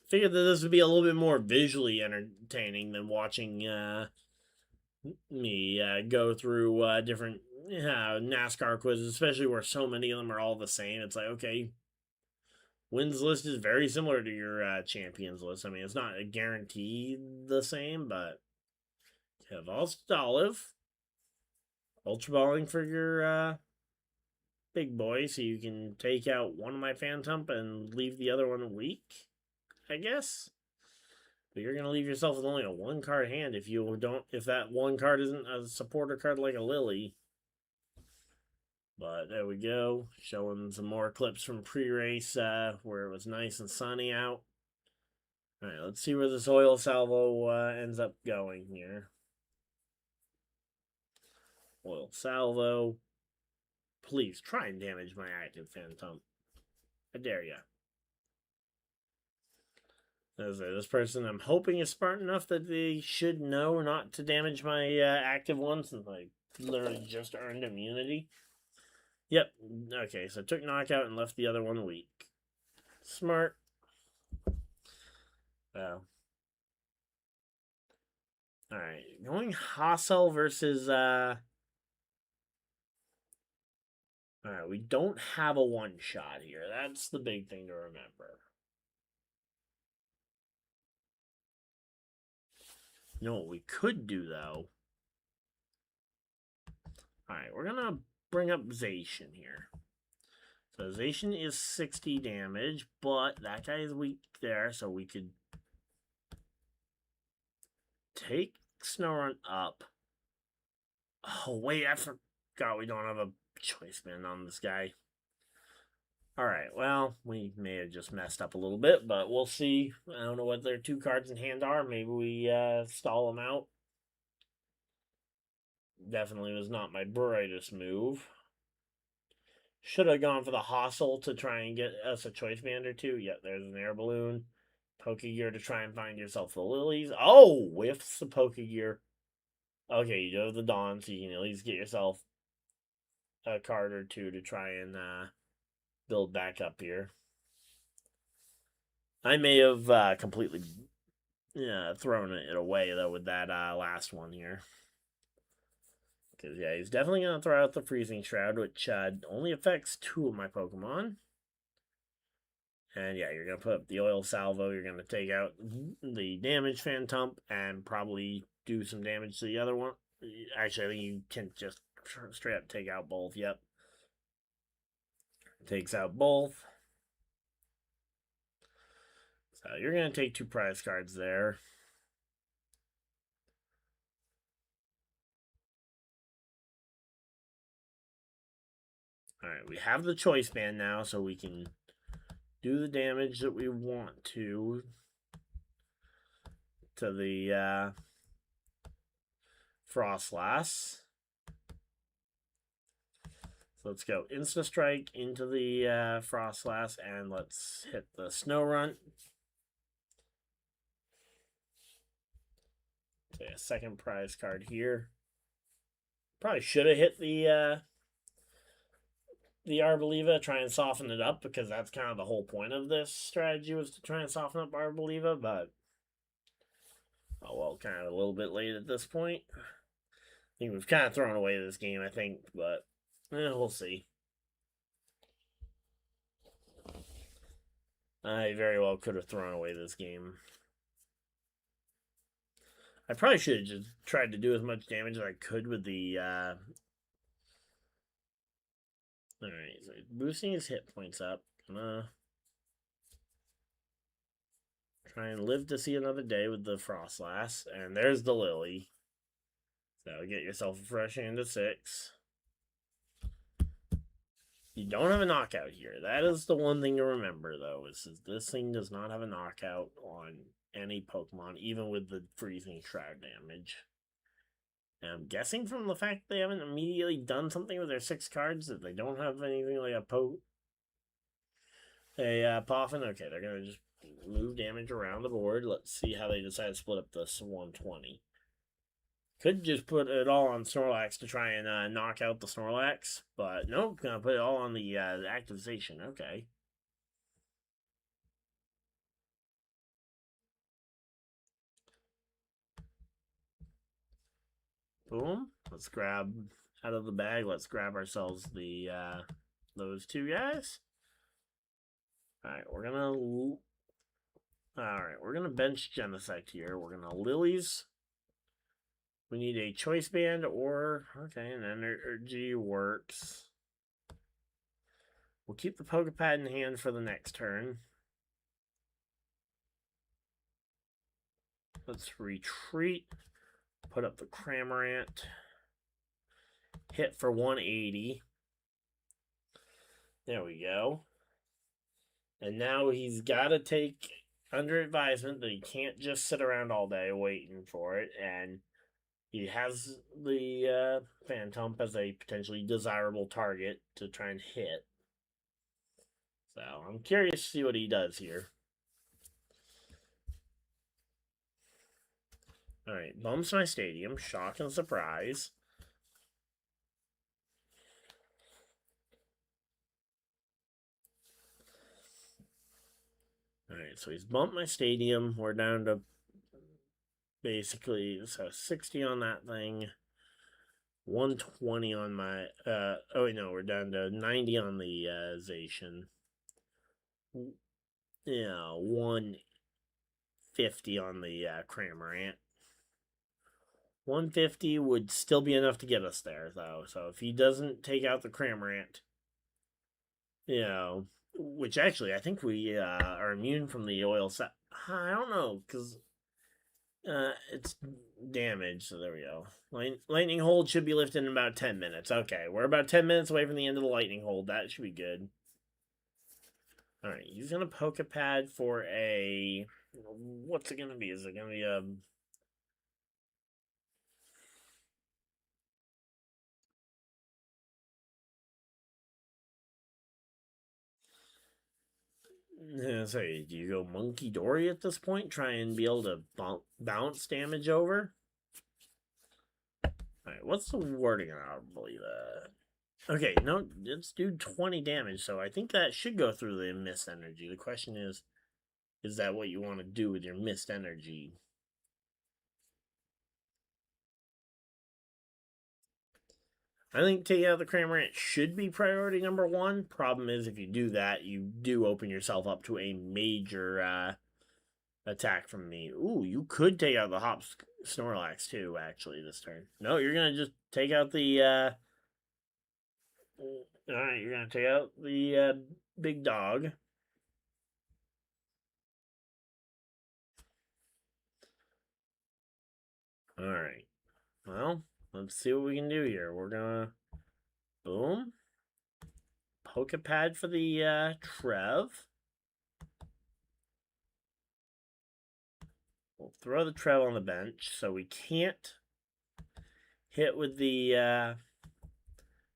figured that this would be a little bit more visually entertaining than watching me go through different NASCAR quizzes, especially where so many of them are all the same. It's like, okay, wins list is very similar to your champions list. I mean, it's not a guarantee the same, but you have Olive, Ultra Balling for your big boy, so you can take out 1 of my Phantom and leave the other one weak, I guess. But you're gonna leave yourself with only a 1 card hand if that 1 card isn't a supporter card like a Lily. But there we go, showing some more clips from pre-race where it was nice and sunny out. All right, let's see where this oil salvo ends up going here. Oil salvo. Please try and damage my active Phantom. I dare ya. This person I'm hoping is smart enough that they should know not to damage my active one since I literally just earned immunity. Yep. Okay, so took knockout and left the other one weak. Smart. Alright, going Hassel versus Alright, we don't have a 1-shot here. That's the big thing to remember. You know what we could do, though? Alright, we're gonna bring up Zation here. So Zation is 60 damage, but that guy is weak there, so we could take Snowrun up. Oh, wait, I forgot we don't have a choice band on this guy. Alright, well, we may have just messed up a little bit, but we'll see. I don't know what their 2 cards in hand are. Maybe we stall them out. Definitely was not my brightest move. Should have gone for the hostile to try and get us a choice band or 2. Yep, there's an air balloon. Pokegear to try and find yourself the lilies. Oh, whiffs the Pokegear. Okay, you do have the Dawn, so you can at least get yourself a card or 2 to try and build back up here. I may have completely thrown it away, though, with that last one here. Because, yeah, he's definitely going to throw out the Freezing Shroud, which only affects 2 of my Pokemon. And, yeah, you're going to put up the Oil Salvo. You're going to take out the damage Phantom and probably do some damage to the other one. Actually, I think you can just straight up take out both. Yep. Takes out both. So you're going to take 2 prize cards there. Alright, we have the choice band now, so we can do the damage that we want to the Frostlass. So let's go Insta Strike into the Frostlass, and let's hit the Snow Runt. Okay, a second prize card here. Probably should have hit the Arboliva, try and soften it up, because that's kind of the whole point of this strategy, was to try and soften up Arboliva, but oh well, kind of a little bit late at this point. I think we've kind of thrown away this game, I think, but we'll see. I very well could have thrown away this game. I probably should have just tried to do as much damage as I could with the Alright, so boosting his hit points up. Gonna try and live to see another day with the Frostlass. And there's the Lily. So get yourself a fresh hand of 6. You don't have a knockout here. That is the one thing to remember, though, is this thing does not have a knockout on any Pokemon, even with the freezing shroud damage. And I'm guessing from the fact they haven't immediately done something with their 6 cards, that they don't have anything like a Poffin. Okay, they're going to just move damage around the board. Let's see how they decide to split up this 120. Could just put it all on Snorlax to try and knock out the Snorlax, but nope, gonna put it all on the activation. Okay. Boom. Let's grab out of the bag. Let's grab ourselves the those 2 guys. Alright, we're gonna bench Genesect here. We're gonna Lilies. We need a Choice Band, or okay, an Energy works. We'll keep the Pokepad in hand for the next turn. Let's retreat. Put up the Cramorant. Hit for 180. There we go. And now he's got to take under advisement that he can't just sit around all day waiting for it. And he has the Phantump as a potentially desirable target to try and hit. So I'm curious to see what he does here. Alright, bumps my stadium. Shock and surprise. Alright, so he's bumped my stadium. We're down to basically, so 60 on that thing. 120 on my, oh wait, no, we're down to 90 on the Zacian. Yeah, 150 on the Cramorant. 150 would still be enough to get us there, though. So if he doesn't take out the Cramorant, you know, which actually I think we are immune from the oil set. I don't know, because it's damage. So there we go. Lightning hold should be lifted in about 10 minutes. Okay, we're about 10 minutes away from the end of the lightning hold. That should be good. Alright, he's going to Pokepad for a... What's it going to be? Is it going to be a... Sorry, do you go Monkey Dory at this point? Try and be able to bounce damage over? Alright, what's the wording on it? I believe that. Okay, no, let's do 20 damage, so I think that should go through the mist energy. The question is that what you want to do with your mist energy? I think taking out the Cramorant should be priority number 1. Problem is, if you do that, you do open yourself up to a major attack from me. Ooh, you could take out the Hop Snorlax too, actually, this turn. No, you're going to just take out the... Alright, you're going to take out the big dog. Alright. Well, let's see what we can do here. We're going to... Boom. Pokepad for the Trev. We'll throw the Trev on the bench, so we can't hit with the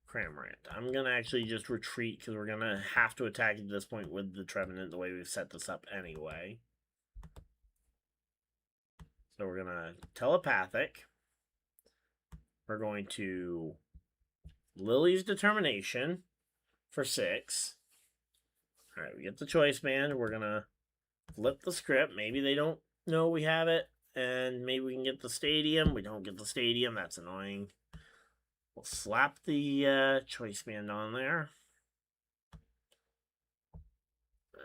Cramorant. I'm going to actually just retreat because we're going to have to attack at this point with the Trevenant the way we've set this up anyway. So we're going to Telepathic. We're going to Lily's Determination for 6. Alright, we get the Choice Band. We're going to flip the script. Maybe they don't know we have it. And maybe we can get the Stadium. We don't get the Stadium. That's annoying. We'll slap the Choice Band on there.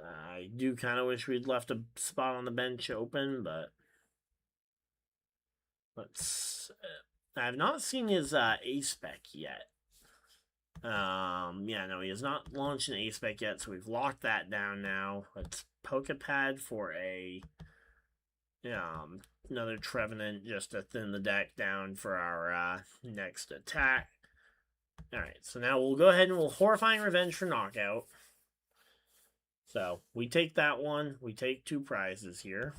I do kind of wish we'd left a spot on the bench open, but let's... I have not seen his A-Spec yet. Yeah, no, he has not launched an A-Spec yet, so we've locked that down now. Let's Pokepad for a another Trevenant just to thin the deck down for our next attack. Alright, so now we'll go ahead and we'll Horrifying Revenge for knockout. So, we take that one. We take 2 prizes here.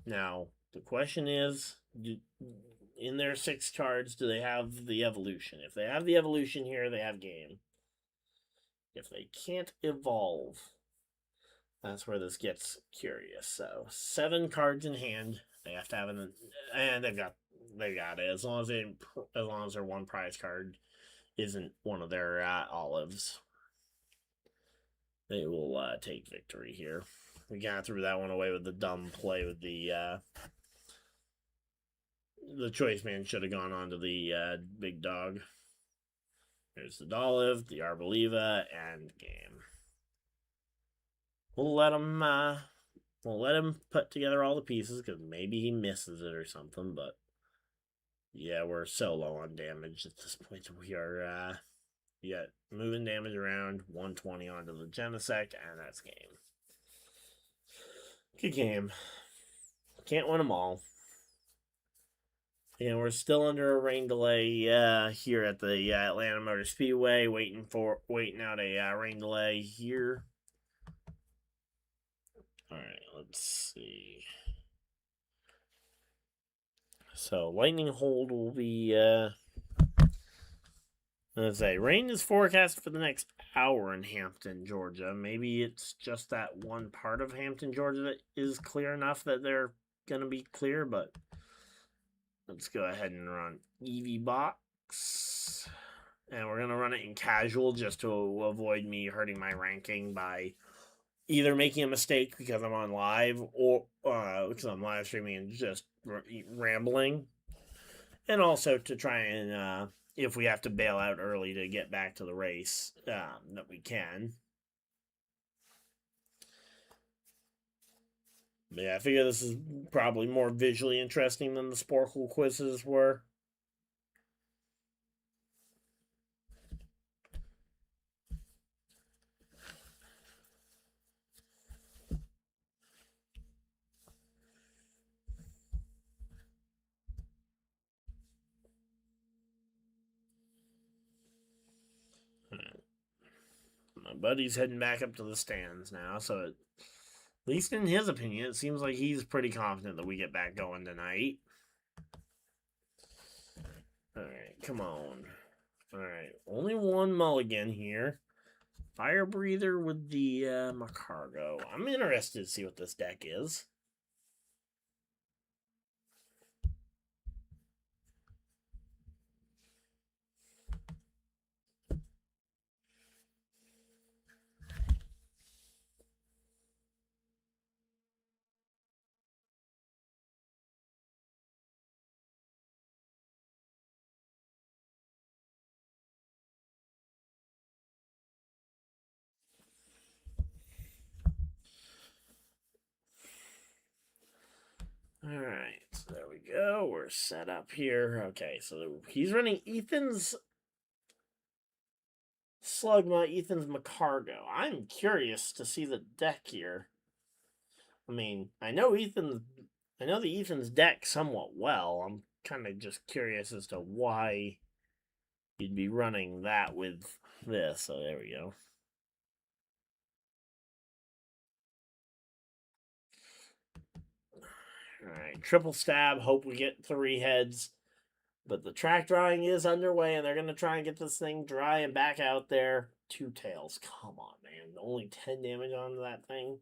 Now, the question is, in their 6 cards, do they have the evolution? If they have the evolution here, they have game. If they can't evolve, that's where this gets curious. So 7 cards in hand. They have to have an, and they got it as long as their 1 prize card isn't one of their olives. They will take victory here. We kind of threw that one away with the dumb play with the Choice Man should have gone on to the big dog. There's the Dolive, the Arboliva, and game. We'll let him put together all the pieces because maybe he misses it or something. But yeah, we're so low on damage at this point. We are moving damage around. 120 onto the Genesect, and that's game. Good game. Can't win them all. And we're still under a rain delay here at the Atlanta Motor Speedway, waiting out a rain delay here. All right, let's see. So lightning hold will be. Let's say rain is forecast for the next hour in Hampton, Georgia. Maybe it's just that one part of Hampton, Georgia that is clear enough that they're gonna be clear, but. Let's go ahead and run EV Box. And we're going to run it in casual just to avoid me hurting my ranking by either making a mistake because I'm on live or because I'm live streaming and just rambling. And also to try and, if we have to bail out early to get back to the race, that we can. Yeah, I figure this is probably more visually interesting than the Sporkle quizzes were. My buddy's heading back up to the stands now, so at least in his opinion, it seems like he's pretty confident that we get back going tonight. Alright, come on. Alright, only 1 mulligan here. Fire Breather with the Macargo. I'm interested to see what this deck is. Alright, so there we go. We're set up here. Okay, so he's running Ethan's Slugma, Ethan's Macargo. I'm curious to see the deck here. I mean, I know the Ethan's deck somewhat well. I'm kind of just curious as to why you'd be running that with this. So there we go. Alright, triple stab. Hope we get 3 heads. But the track drying is underway, and they're going to try and get this thing dry and back out there. Two tails. Come on, man. Only 10 damage on that thing.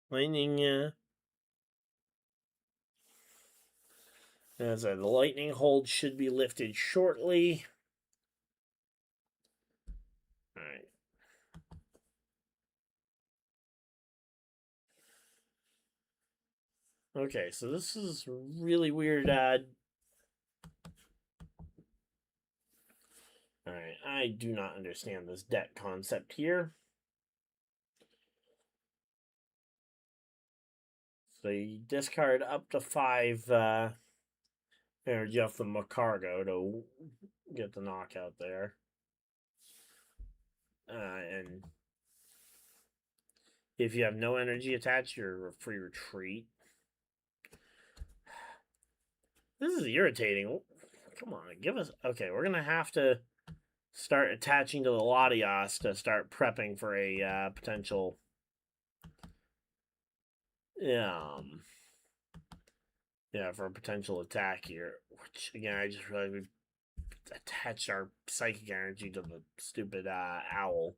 Lightning, as the lightning hold should be lifted shortly. Alright. Okay, so this is really weird. Alright, I do not understand this deck concept here. So you discard up to 5 energy off the Macargo to get the knockout there. And if you have no energy attached, you're a free retreat. This is irritating. Come on, give us... Okay, we're going to have to start attaching to the Latias to start prepping for a potential... Yeah, for a potential attack here. Which, again, I just realized we attached our psychic energy to the stupid owl.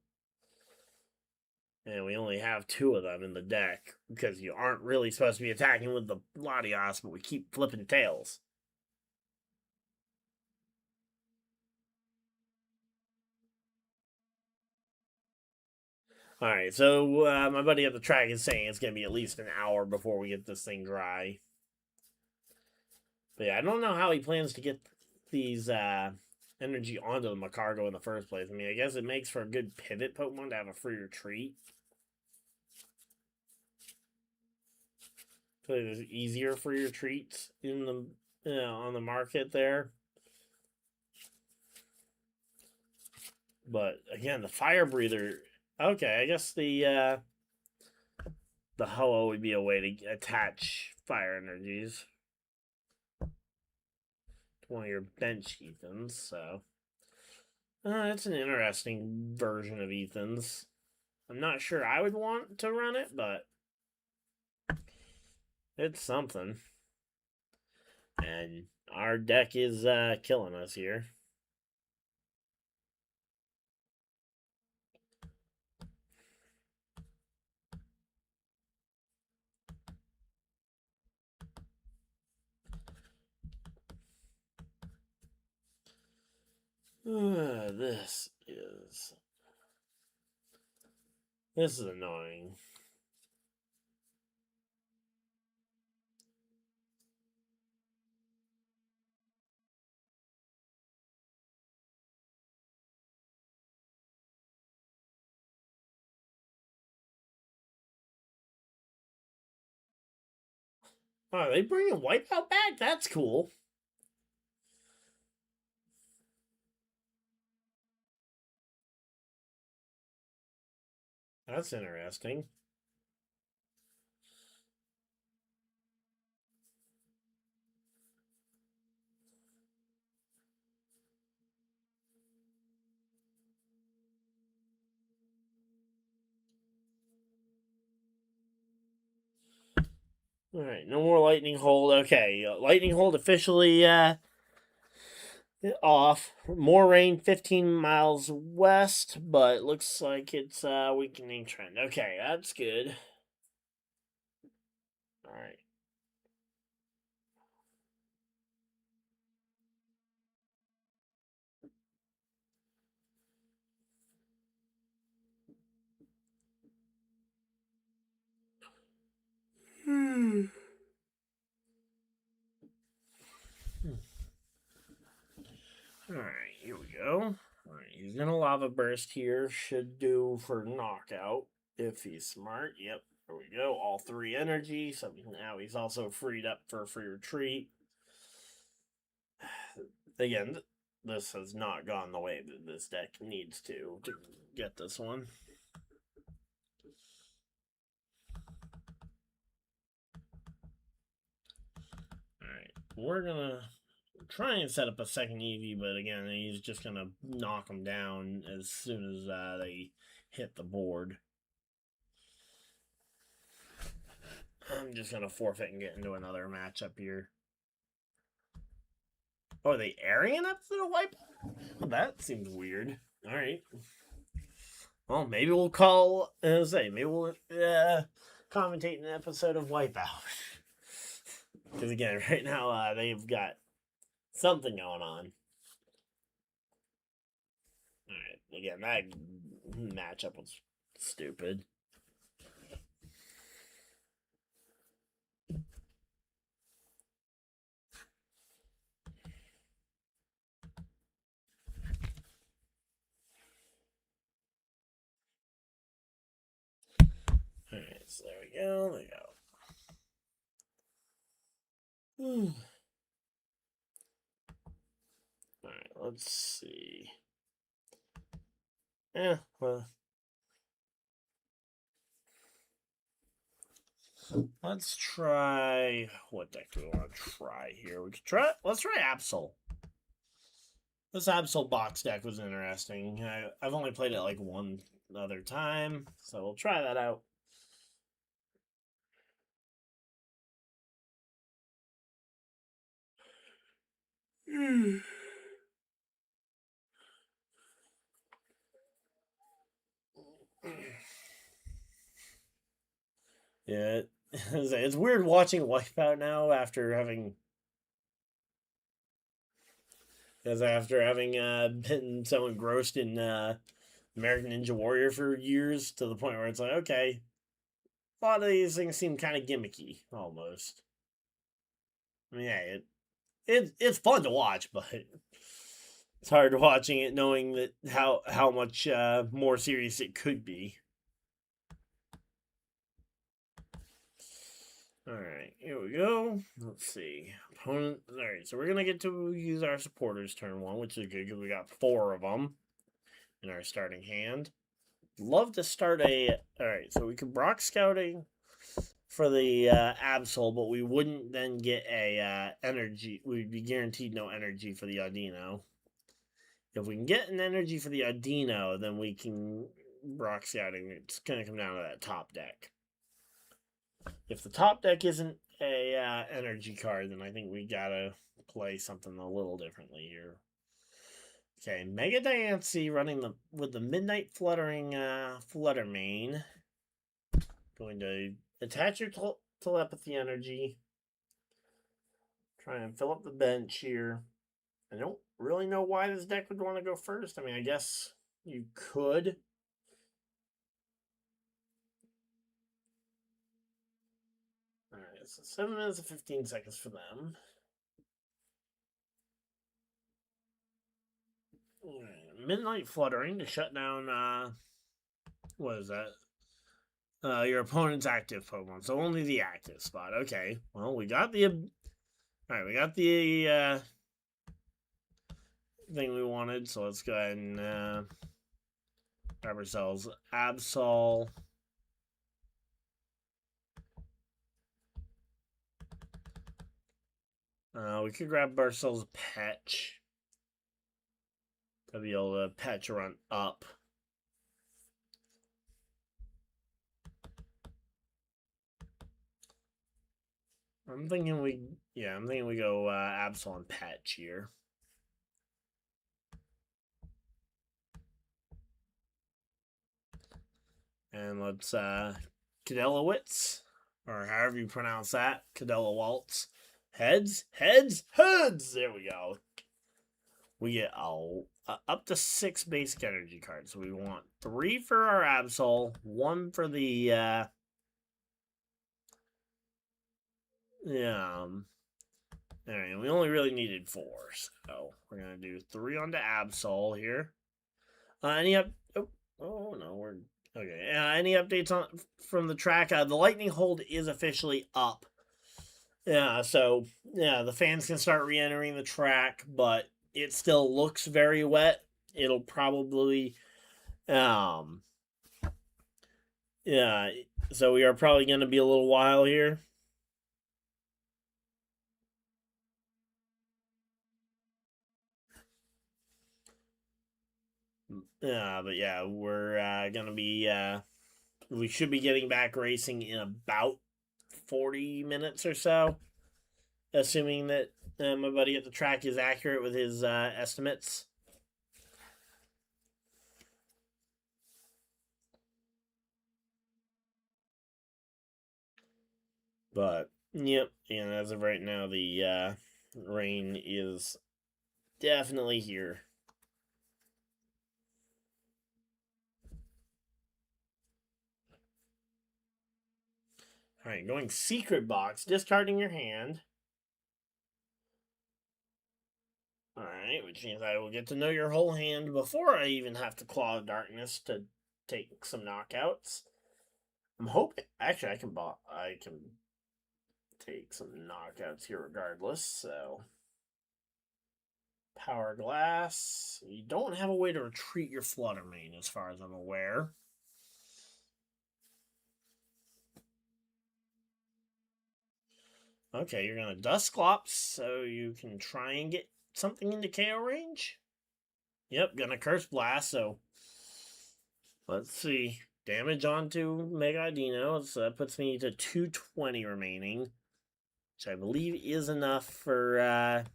And we only have 2 of them in the deck because you aren't really supposed to be attacking with the Latias, but we keep flipping tails. Alright, so my buddy at the track is saying it's going to be at least an hour before we get this thing dry. But yeah, I don't know how he plans to get these energy onto the Macargo in the first place. I mean, I guess it makes for a good pivot Pokemon to have a free retreat. So there's easier free retreats in the on the market there. But again, the fire breather. Okay, I guess the Ho-Oh would be a way to attach fire energies to one of your bench Ethans. So it's an interesting version of Ethans. I'm not sure I would want to run it, but it's something. And our deck is killing us here. This is annoying. Oh, they bring a Wipeout back? That's cool. That's interesting. Alright, no more Lightning Hold. Okay, Lightning Hold officially off. More rain 15 miles west, but looks like it's a weakening trend. Okay, that's good. Alright. Alright, here we go. Alright, he's gonna Lava Burst here. Should do for knockout if he's smart. Yep, there we go. All 3 energy. So now he's also freed up for a free retreat. Again, this has not gone the way that this deck needs to get this one. Alright, we're gonna try and set up a second Eevee, but again, he's just gonna knock them down as soon as they hit the board. I'm just gonna forfeit and get into another matchup here. Oh, are they airing an episode of Wipeout? That seems weird. All right. Well, maybe we'll call. Maybe we'll commentate an episode of Wipeout. Because again, right now they've got something going on. All right. Again, that matchup was stupid. All right, so there we go. There we go. All right, let's see. Yeah, well, let's try. What deck do we want to try here? We could try. Let's try Absol. This Absol box deck was interesting. I've only played it like one other time, so we'll try that out. Yeah, it's weird watching Wipeout now after having been so engrossed in American Ninja Warrior for years to the point where it's like, okay, a lot of these things seem kind of gimmicky almost. I mean, yeah, it's fun to watch, but it's hard watching it knowing that how much more serious it could be. All right, here we go. Let's see. Opponent. All right, so we're gonna get to use our supporters turn one, which is good because we got 4 of them in our starting hand. Love to start a. All right, so we could Brock scouting for the Absol, but we wouldn't then get a energy. We'd be guaranteed no energy for the Audino. If we can get an energy for the Audino, then we can Brock scouting. It's gonna come down to that top deck. If the top deck isn't a energy card, then I think we gotta play something a little differently here. Okay, Mega Diancie running with the Midnight Fluttering Flutter Mane. Going to attach your telepathy energy. Try and fill up the bench here. I don't really know why this deck would want to go first. I mean, I guess you could. Alright, so 7 minutes and 15 seconds for them. Midnight Fluttering to shut down, what is that? Your opponent's active Pokemon. So only the active spot. Okay. Well, we got the... Alright, we got the thing we wanted. So let's go ahead and grab ourselves Absol. We could grab ourselves Petch. To be able to Petch run up. I'm thinking we go Absol and Petch here. And let's Cadelowitz, or however you pronounce that, Cadelowaltz. Heads. There we go. We get up to 6 basic energy cards. So we want 3 for our Absol, 1 for the Alright, we only really needed 4, so we're gonna do 3 onto Absol here. Any updates from the track? The lightning hold is officially up. Yeah, so the fans can start re-entering the track, but it still looks very wet. It'll probably so we are probably going to be a little while here. But yeah, we're going to be we should be getting back racing in about 40 minutes or so, assuming that my buddy at the track is accurate with his estimates. But, yep, and as of right now, the rain is definitely here. Alright, going secret box, discarding your hand. Alright, which means I will get to know your whole hand before I even have to Claw of Darkness to take some knockouts. I'm hoping, actually, I can take some knockouts here regardless, so. Power Glass. You don't have a way to retreat your Flutter Mane, as far as I'm aware. Okay, you're going to Dusclops, so you can try and get something into KO range. Yep, gonna Curse Blast, so let's see. Damage onto Mega Dino, so that puts me to 220 remaining, which I believe is enough for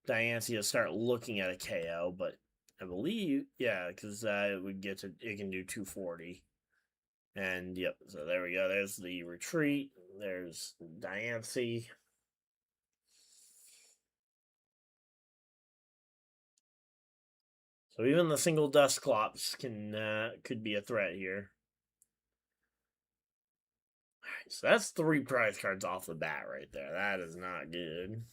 Diancie to start looking at a KO, but I believe, yeah, because it can do 240. And yep, so there we go. There's the retreat. There's Diancie. So even the single Dusclops could be a threat here. Alright, so that's 3 prize cards off the bat right there. That is not good.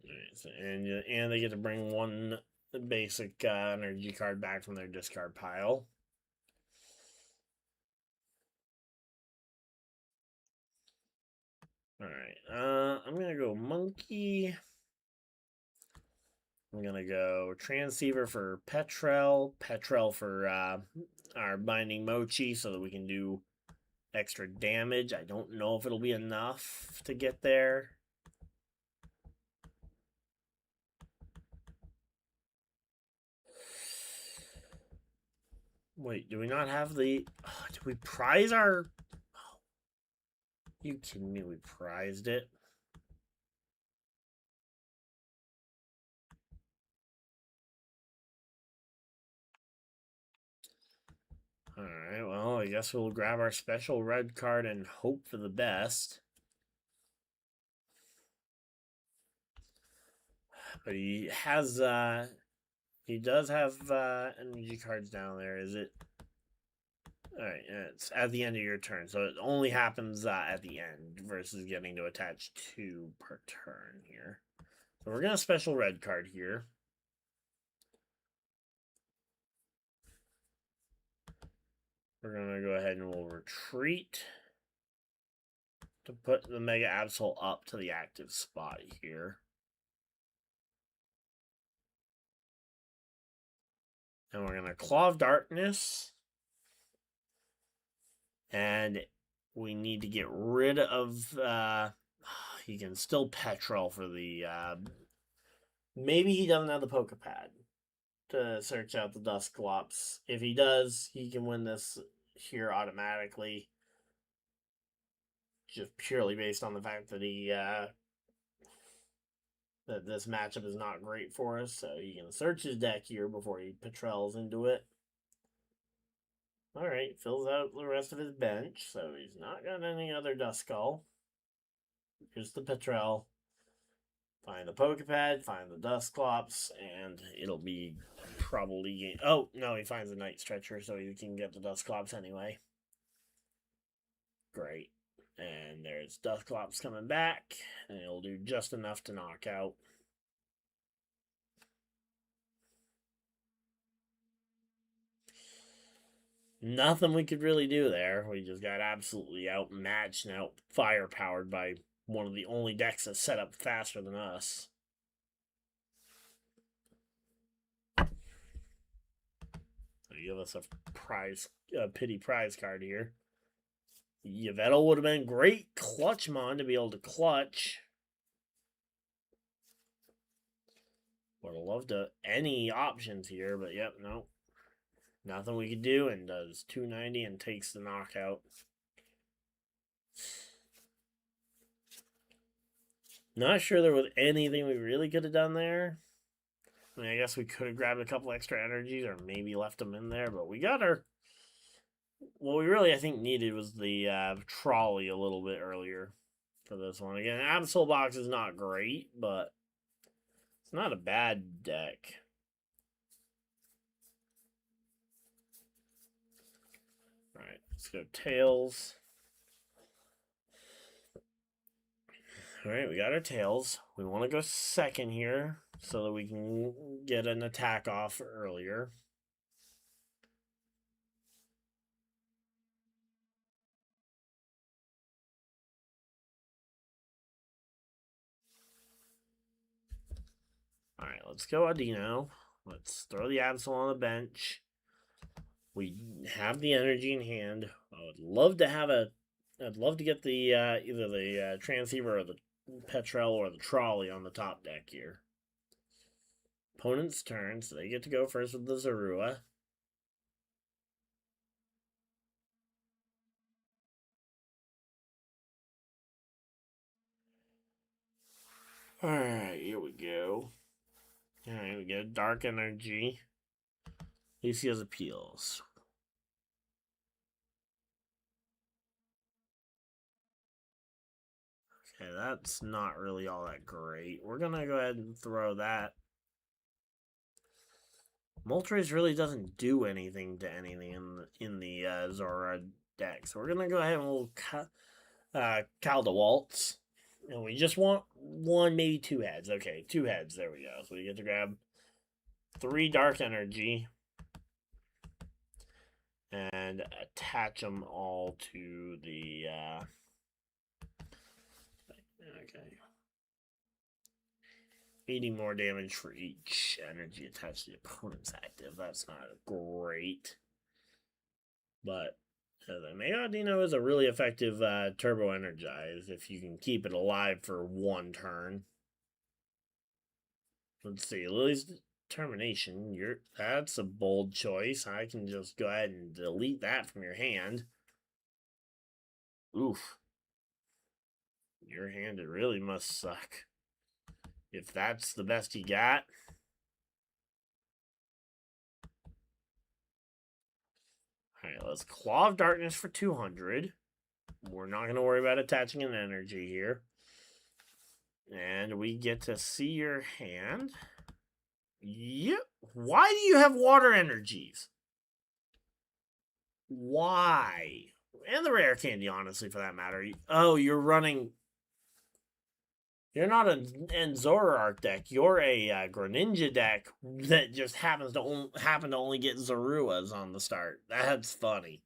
Alright, so, and they get to bring 1 basic energy card back from their discard pile. Alright, I'm gonna go Monkey. I'm gonna go Transceiver for Petrel for our Binding Mochi so that we can do extra damage. I don't know if it'll be enough to get there. Wait, do we not have the... Oh, did we prize our... Oh, you kidding me? We prized it? Alright, well, I guess we'll grab our special red card and hope for the best. But he has, he does have energy cards down there, is it? Alright, it's at the end of your turn, so it only happens at the end versus getting to attach 2 per turn here. So we're going to special red card here. We're going to go ahead and we'll retreat to put the Mega Absol up to the active spot here. And we're going to Claw of Darkness. And we need to get rid of... he can still Petrel for the... maybe he doesn't have the Pokepad to search out the Dusclops. If he does, he can win this here automatically. Just purely based on the fact that that this matchup is not great for us. So he can search his deck here before he Petrels into it. Alright, fills out the rest of his bench, so he's not got any other Duskull. Here's the Petrel. Find the Pokepad, find the Dusclops, and it'll be probably... Oh, no, he finds the Night Stretcher, so he can get the Dusclops anyway. Great. And there's Dusclops coming back, and it'll do just enough to knock out. Nothing we could really do there. We just got absolutely outmatched and out firepowered by one of the only decks that's set up faster than us. They give us a pity prize card here. Yveltal would have been great. Clutchmon to be able to clutch. Would have loved any options here, but yep, no. Nothing we could do, and does 290 and takes the knockout. Not sure there was anything we really could have done there. I mean, I guess we could have grabbed a couple extra energies or maybe left them in there, but we got our... What we really, I think, needed was the trolley a little bit earlier for this one. Again, Absol Box is not great, but it's not a bad deck. Alright, let's go Tails. Alright, we got our Tails. We want to go second here so that we can get an attack off earlier. Alright, let's go Audino. Let's throw the Absol on the bench. We have the energy in hand. I would love to have I'd love to get the either the transceiver or the Petrel or the trolley on the top deck here. Opponent's turn, so they get to go first with the Zorua. Alright, here we go. Alright, we get Dark Energy. Lucio's Appeals. Okay, that's not really all that great. We're gonna go ahead and throw that. Moltres really doesn't do anything to anything in the Zora deck, so we're gonna go ahead and we'll Caldewaltz. And we just want one, maybe two heads. Okay, two heads. There we go. So we get to grab 3 Dark Energy and attach them all to the okay. 80 more damage for each energy attached to the opponent's active. That's not great. But the Mega Audino is a really effective Turbo Energize if you can keep it alive for 1 turn. Let's see, Lily's Determination. That's a bold choice. I can just go ahead and delete that from your hand. Oof. Your hand, it really must suck. If that's the best you got. Alright, let's Claw of Darkness for 200. We're not going to worry about attaching an energy here. And we get to see your hand. Yep. Why do you have water energies? Why? And the rare candy, honestly, for that matter. Oh, you're running... You're not an Zoroark deck. You're a Greninja deck that just happens to only get Zoruas on the start. That's funny.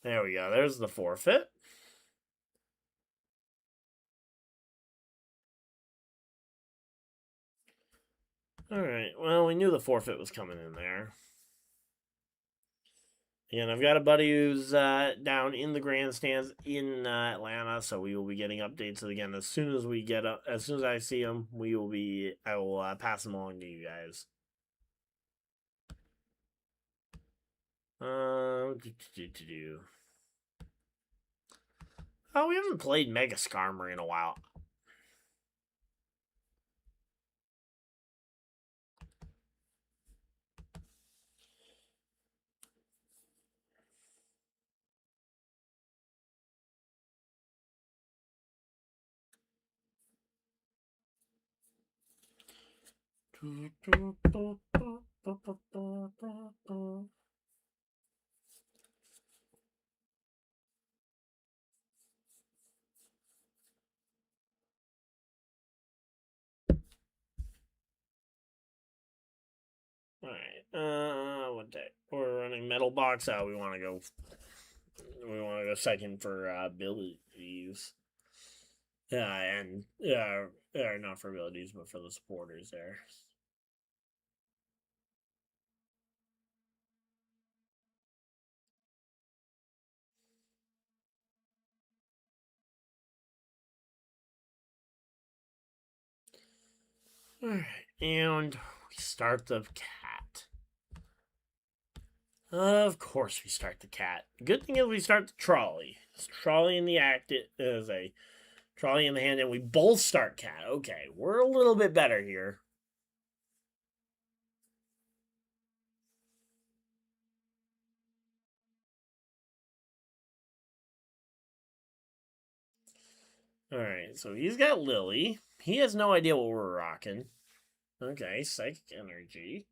There we go. There's the forfeit. Alright, well, we knew the forfeit was coming in there. And I've got a buddy who's down in the grandstands in Atlanta, so we will be getting updates again as soon as we get as soon as I see him. I will pass them along to you guys. Oh, we haven't played Mega Skarmory in a while. Alright, what day? We're running Metal Box out. We want to go second for abilities. And not for abilities, but for the supporters there. Alright, and we start the cat. Of course we start the cat. Good thing is we start the trolley. It's trolley in the act. It is a trolley in the hand, and we both start cat. Okay, we're a little bit better here. Alright, so he's got Lily. He has no idea what we're rocking. Okay, psychic energy.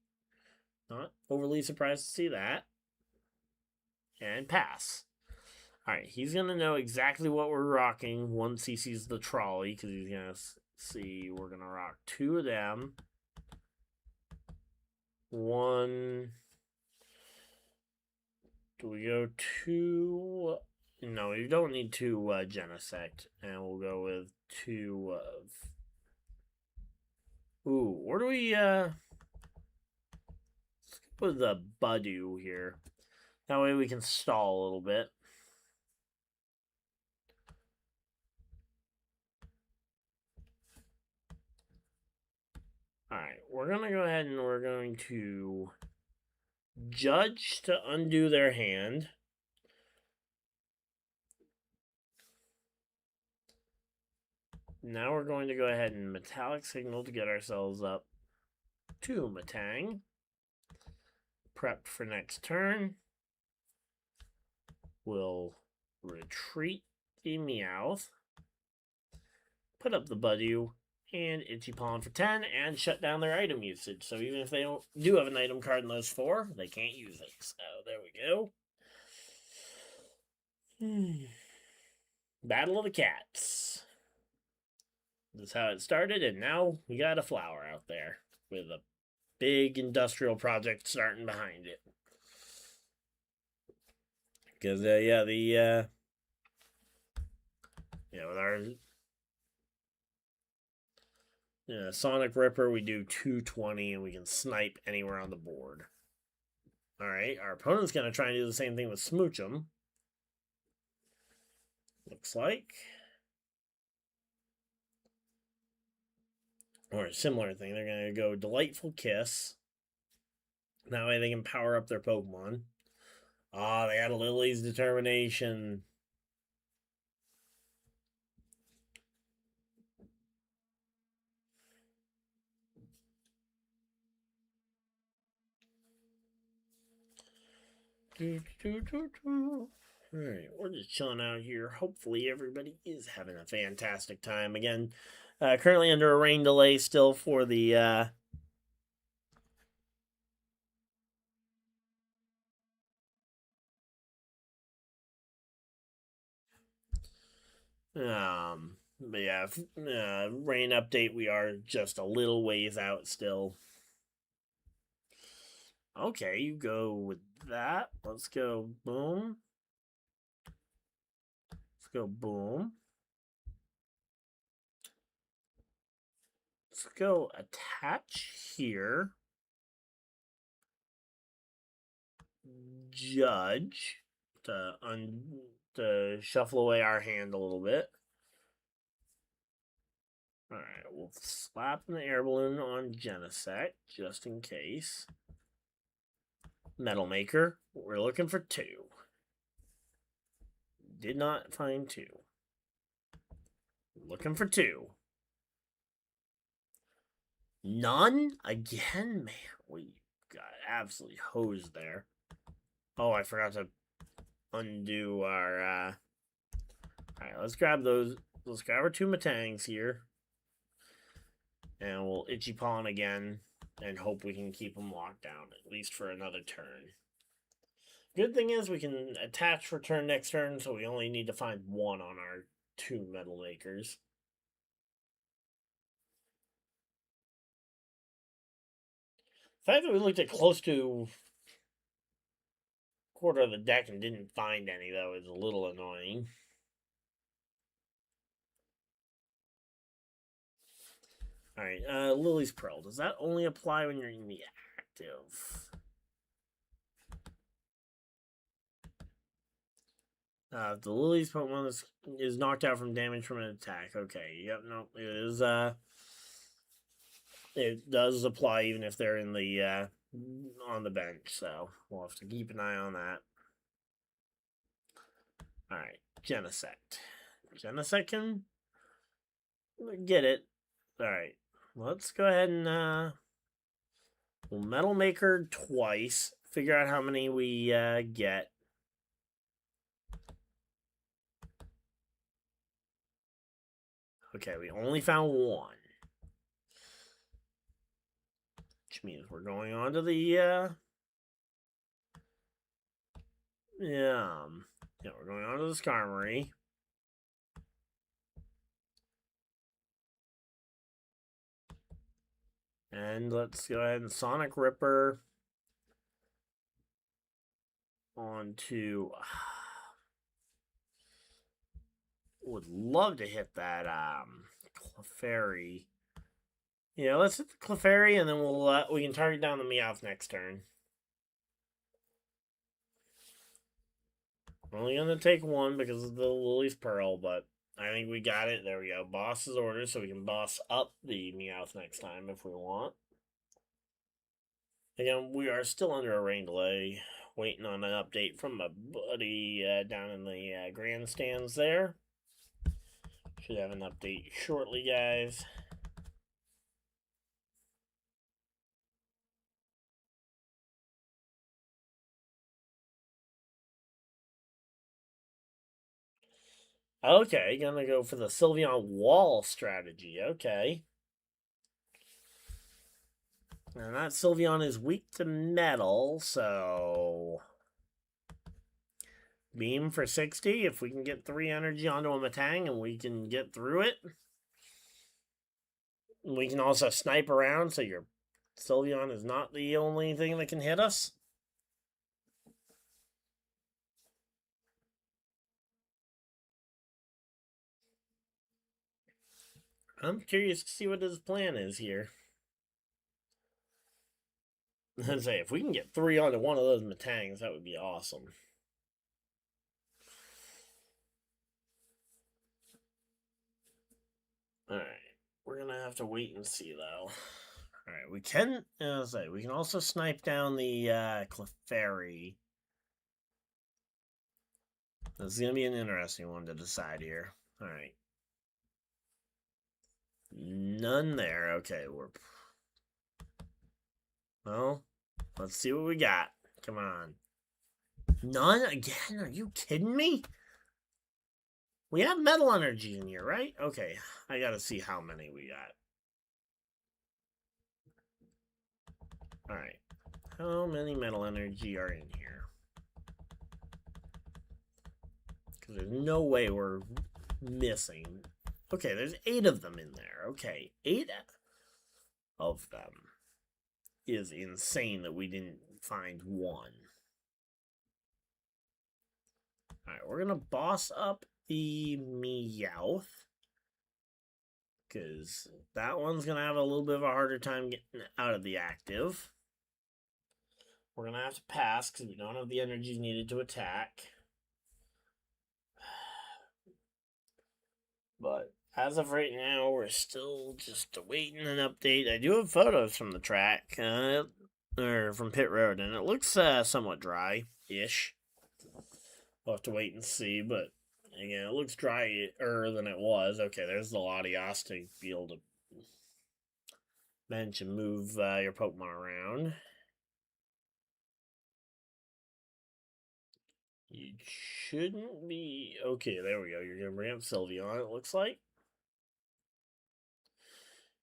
Not overly surprised to see that. And pass. Alright, he's going to know exactly what we're rocking once he sees the trolley, because he's going to see we're going to rock 2 of them. 1. Do we go 2? No, we don't need 2 Genesect, and we'll go with 2 of... Ooh, where do we, let's put the Budu here. That way we can stall a little bit. Alright, we're going to go ahead and we're going to judge to undo their hand. Now we're going to go ahead and metallic signal to get ourselves up to Matang. Prepped for next turn. We'll retreat the Meowth. Put up the Budu and Itchy Pawn for 10 and shut down their item usage. So even if they do have an item card in those 4, they can't use it. So there we go. Battle of the Cats. That's how it started, and now we got a flower out there with a big industrial project starting behind it. Because, with our Sonic Ripper, we do 220, and we can snipe anywhere on the board. Alright, our opponent's going to try and do the same thing with Smooch'em. Looks like. Or a similar thing. They're going to go Delightful Kiss. That way they can power up their Pokemon. Ah, they got a Lily's Determination. Alright, we're just chilling out here. Hopefully everybody is having a fantastic time. Again, currently under a rain delay still for the but yeah, rain update, we are just a little ways out still. Okay, you go with that. Let's go boom. Let's go boom. Let's go attach here. Judge to shuffle away our hand a little bit. Alright, we'll slap an air balloon on Genesect, just in case. Metal Maker, we're looking for 2. Did not find 2. Looking for 2. None? Again? Man, we got absolutely hosed there. Oh, I forgot to undo our, Alright, let's grab those. Let's grab our 2 Matangs here. And we'll Itchy Pawn again and hope we can keep them locked down, at least for another turn. Good thing is we can attach for turn next turn, so we only need to find 1 on our 2 Metal Makers. The fact that we looked at close to quarter of the deck and didn't find any, though, is a little annoying. Alright, Lily's Pearl. Does that only apply when you're in the active? The Lily's Pokemon is knocked out from damage from an attack. Okay, yep, no, it is, it does apply even if they're in the on the bench. So we'll have to keep an eye on that. All right, Genesect. Genesect can get it. All right, let's go ahead and we'll Metal Maker twice. Figure out how many we get. Okay, we only found one. Which means we're going on to the yeah, we're going on to the Skarmory. And let's go ahead and Sonic Ripper onto. Would love to hit that Clefairy. Yeah, let's hit the Clefairy, and then we can target down the Meowth next turn. Only gonna take one because of the Lily's Pearl, but I think we got it. There we go. Boss's order, so we can boss up the Meowth next time if we want. Again, we are still under a rain delay, waiting on an update from my buddy down in the grandstands there. Should have an update shortly, guys. Okay, gonna go for the Sylveon wall strategy. Okay. And that Sylveon is weak to metal, so Beam for 60. If we can get 3 energy onto a Metang and we can get through it. We can also snipe around, so your Sylveon is not the only thing that can hit us. I'm curious to see what his plan is here. I'd say if we can get 3 onto one of those Metangs, that would be awesome. Alright. We're gonna have to wait and see, though. Alright, we can, we can also snipe down the Clefairy. This is gonna be an interesting one to decide here. Alright. None there. Okay, well, let's see what we got. Come on. None again? Are you kidding me? We have metal energy in here, right? Okay, I gotta see how many we got. Alright. How many metal energy are in here? Because there's no way we're missing. Okay, there's 8 of them in there. Okay, 8 of them is insane that we didn't find one. Alright, we're gonna boss up the Meowth. Because that one's gonna have a little bit of a harder time getting out of the active. We're gonna have to pass because we don't have the energy needed to attack. But as of right now, we're still just awaiting an update. I do have photos from the track, or from pit road, and it looks somewhat dry-ish. We'll have to wait and see, but again, it looks drier than it was. Okay, there's the Latios to be able to bench and move your Pokemon around. You shouldn't be... Okay, there we go. You're going to bring up Sylveon, it looks like.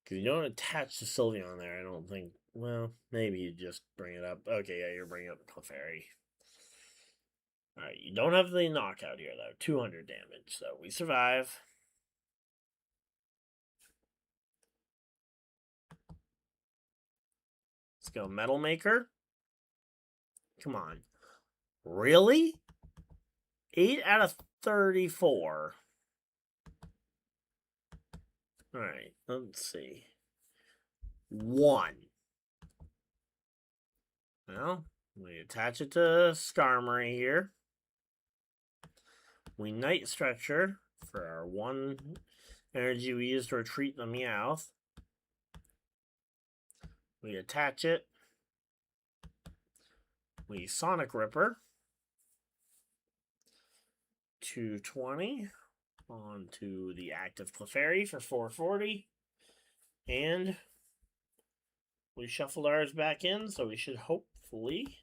Because you don't attach the Sylveon there, I don't think. Well, maybe you just bring it up. Okay, yeah, you're bringing up Clefairy. Alright, you don't have the knockout here, though. 200 damage, so we survive. Let's go Metal Maker. Come on. Really? 8 out of 34. Alright, let's see. 1. Well, we attach it to Skarmory here. We Night Stretcher for our 1 energy we use to retreat the Meowth. We attach it. We Sonic Ripper. 220 onto the active Clefairy for 440. And we shuffled ours back in, so we should hopefully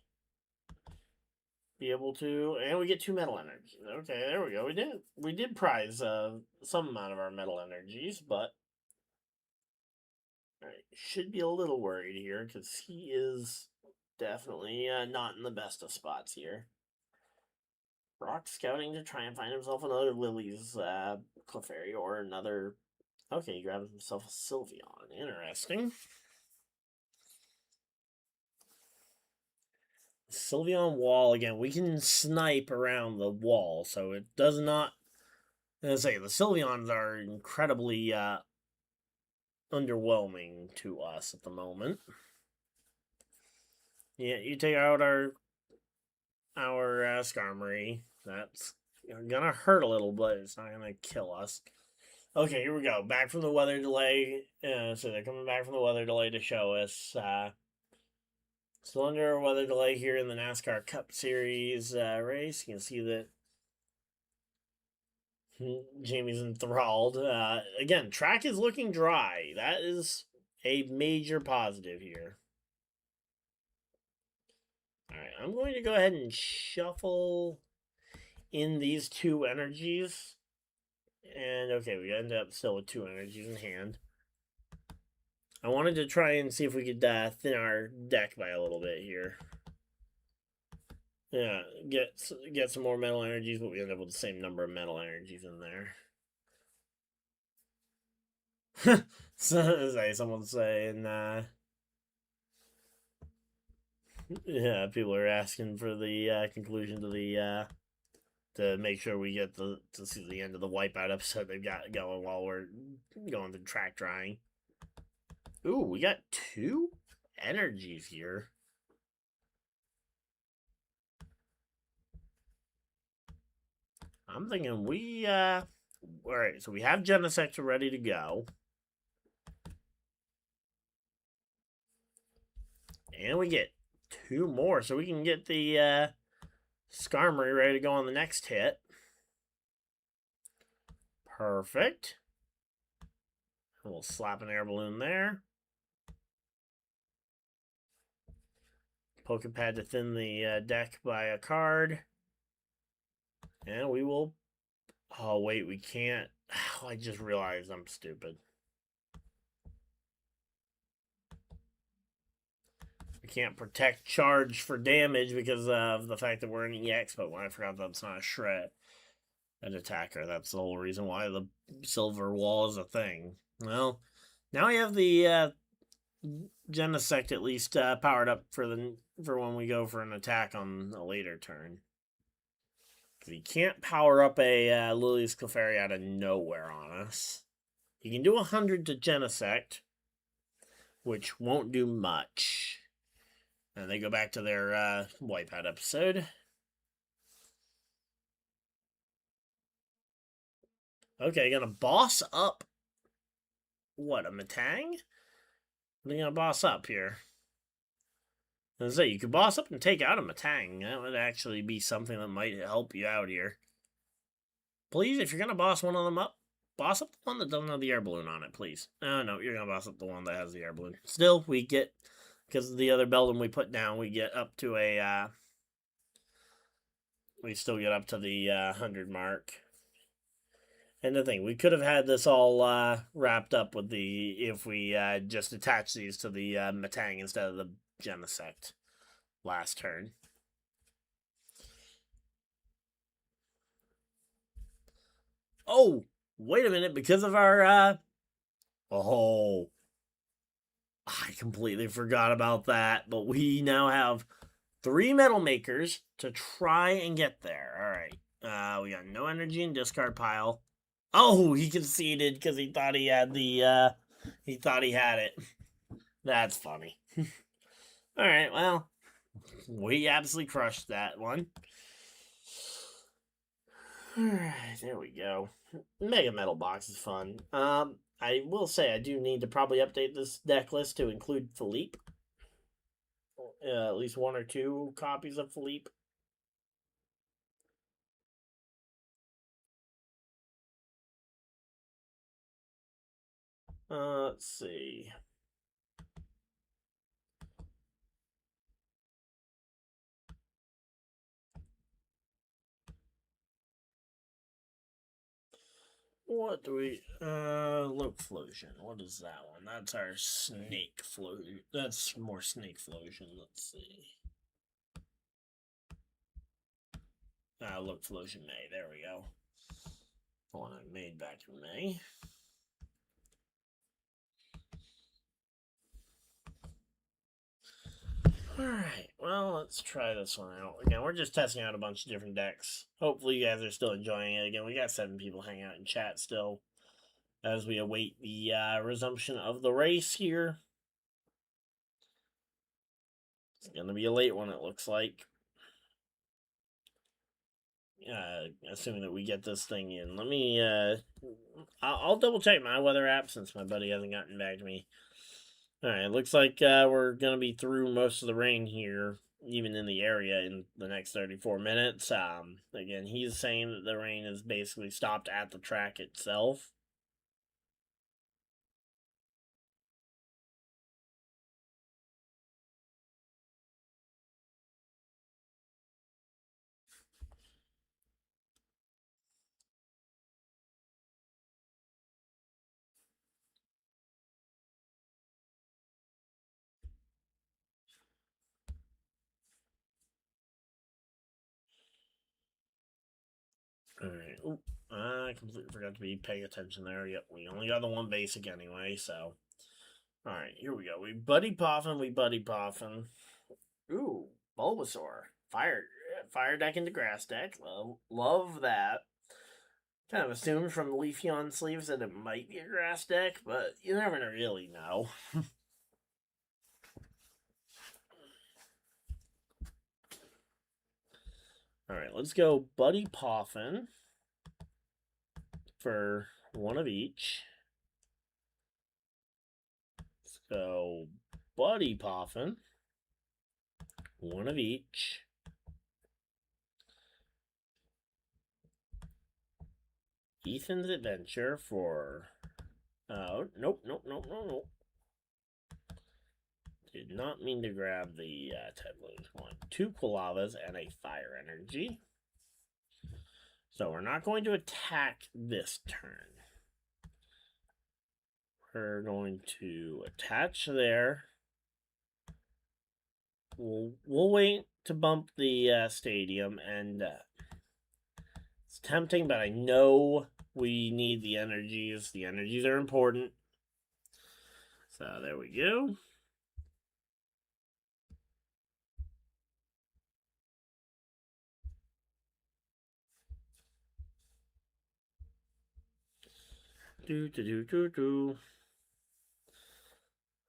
be able to, and we get 2 metal energies. Okay, there we go. We did prize some amount of our metal energies, but all right, should be a little worried here because he is definitely not in the best of spots here. Rock scouting to try and find himself another Lily's Clefairy or another. Okay, he grabs himself a Sylveon. Interesting. Sylveon wall again. We can snipe around the wall, so it does not. As I say, the Sylveons are incredibly underwhelming to us at the moment. Yeah, you take out our Skarmory. That's gonna hurt a little, but it's not gonna kill us. Okay, here we go. Back from the weather delay. So they're coming back from the weather delay to show us. Still under a weather delay here in the NASCAR Cup Series race. You can see that Jamie's enthralled. Again, track is looking dry. That is a major positive here. Alright, I'm going to go ahead and shuffle in these 2 energies. And okay, we end up still with 2 energies in hand. I wanted to try and see if we could thin our deck by a little bit here. Yeah, get some more metal energies, but we end up with the same number of metal energies in there. Someone's saying, yeah, people are asking for the conclusion to the to make sure we get to see the end of the Wipeout episode they've got going while we're going through track drying. Ooh, we got 2 energies here. I'm thinking we alright, so we have Genesect ready to go. And we get 2 more, so we can get the Skarmory ready to go on the next hit. Perfect. We'll slap an air balloon there. Pokepad to thin the deck by a card. And we will... Oh, wait, we can't. Oh, I just realized I'm stupid. We can't protect charge for damage because of the fact that we're an EX, but when I forgot that's not a shred. An attacker. That's the whole reason why the silver wall is a thing. Well, now we have the Genesect at least powered up for when we go for an attack on a later turn. You can't power up a Lily's Clefairy out of nowhere on us. You can do 100 to Genesect, which won't do much. And they go back to their Wipeout episode. Okay, gonna boss up. What, a Metang? What are you gonna boss up here? I was gonna say, you could boss up and take out a Metang. That would actually be something that might help you out here. Please, if you're gonna boss one of them up, boss up the one that doesn't have the air balloon on it, please. No, you're gonna boss up the one that has the air balloon. Still, we get, because of the other Beldum we put down, we get up to a, we still get up to the 100 mark. And the thing, we could have had this all wrapped up with if we just attached these to the Metang instead of the Genesect last turn. Oh, wait a minute, because of our, oh, I completely forgot about that, but we now have 3 Metal Makers to try and get there. Alright, we got no energy in discard pile. Oh, he conceded because he thought he had the, he thought he had it. That's funny. Alright, well, we absolutely crushed that one. Alright, there we go. Mega Metal Box is fun. I will say I do need to probably update this deck list to include Philippe. at least one or two copies of Philippe. Let's see. What do we low flosion? What is that one? That's our snake flosion. That's more snake flosion. Let's see. Look flosion May. There we go. The one I made back in May. Alright, well, let's try this one out. Again, we're just testing out a bunch of different decks. Hopefully you guys are still enjoying it. Again, we got 7 people hanging out in chat still as we await the resumption of the race here. It's going to be a late one, it looks like. Assuming that we get this thing in. Let me, I'll double check my weather app since my buddy hasn't gotten back to me. Alright, it looks like we're going to be through most of the rain here, even in the area, in the next 34 minutes. Again, he's saying that the rain is basically stopped at the track itself. Alright, I completely forgot to be paying attention there. Yep, we only got the one basic anyway, so. Alright, here we go. We buddy poffin. Ooh, Bulbasaur. Fire deck into grass deck. Love that. Kind of assumed from the Leafeon sleeves that it might be a grass deck, but you never really know. Alright, let's go Buddy Poffin for one of each. Let's go Buddy Poffin, one of each. Ethan's Adventure for... nope. Did not mean to grab the Tabloons one. 2 Qualavas and a Fire Energy. So we're not going to attack this turn. We're going to attach there. We'll wait to bump the stadium, and it's tempting, but I know we need the energies. The energies are important. So there we go.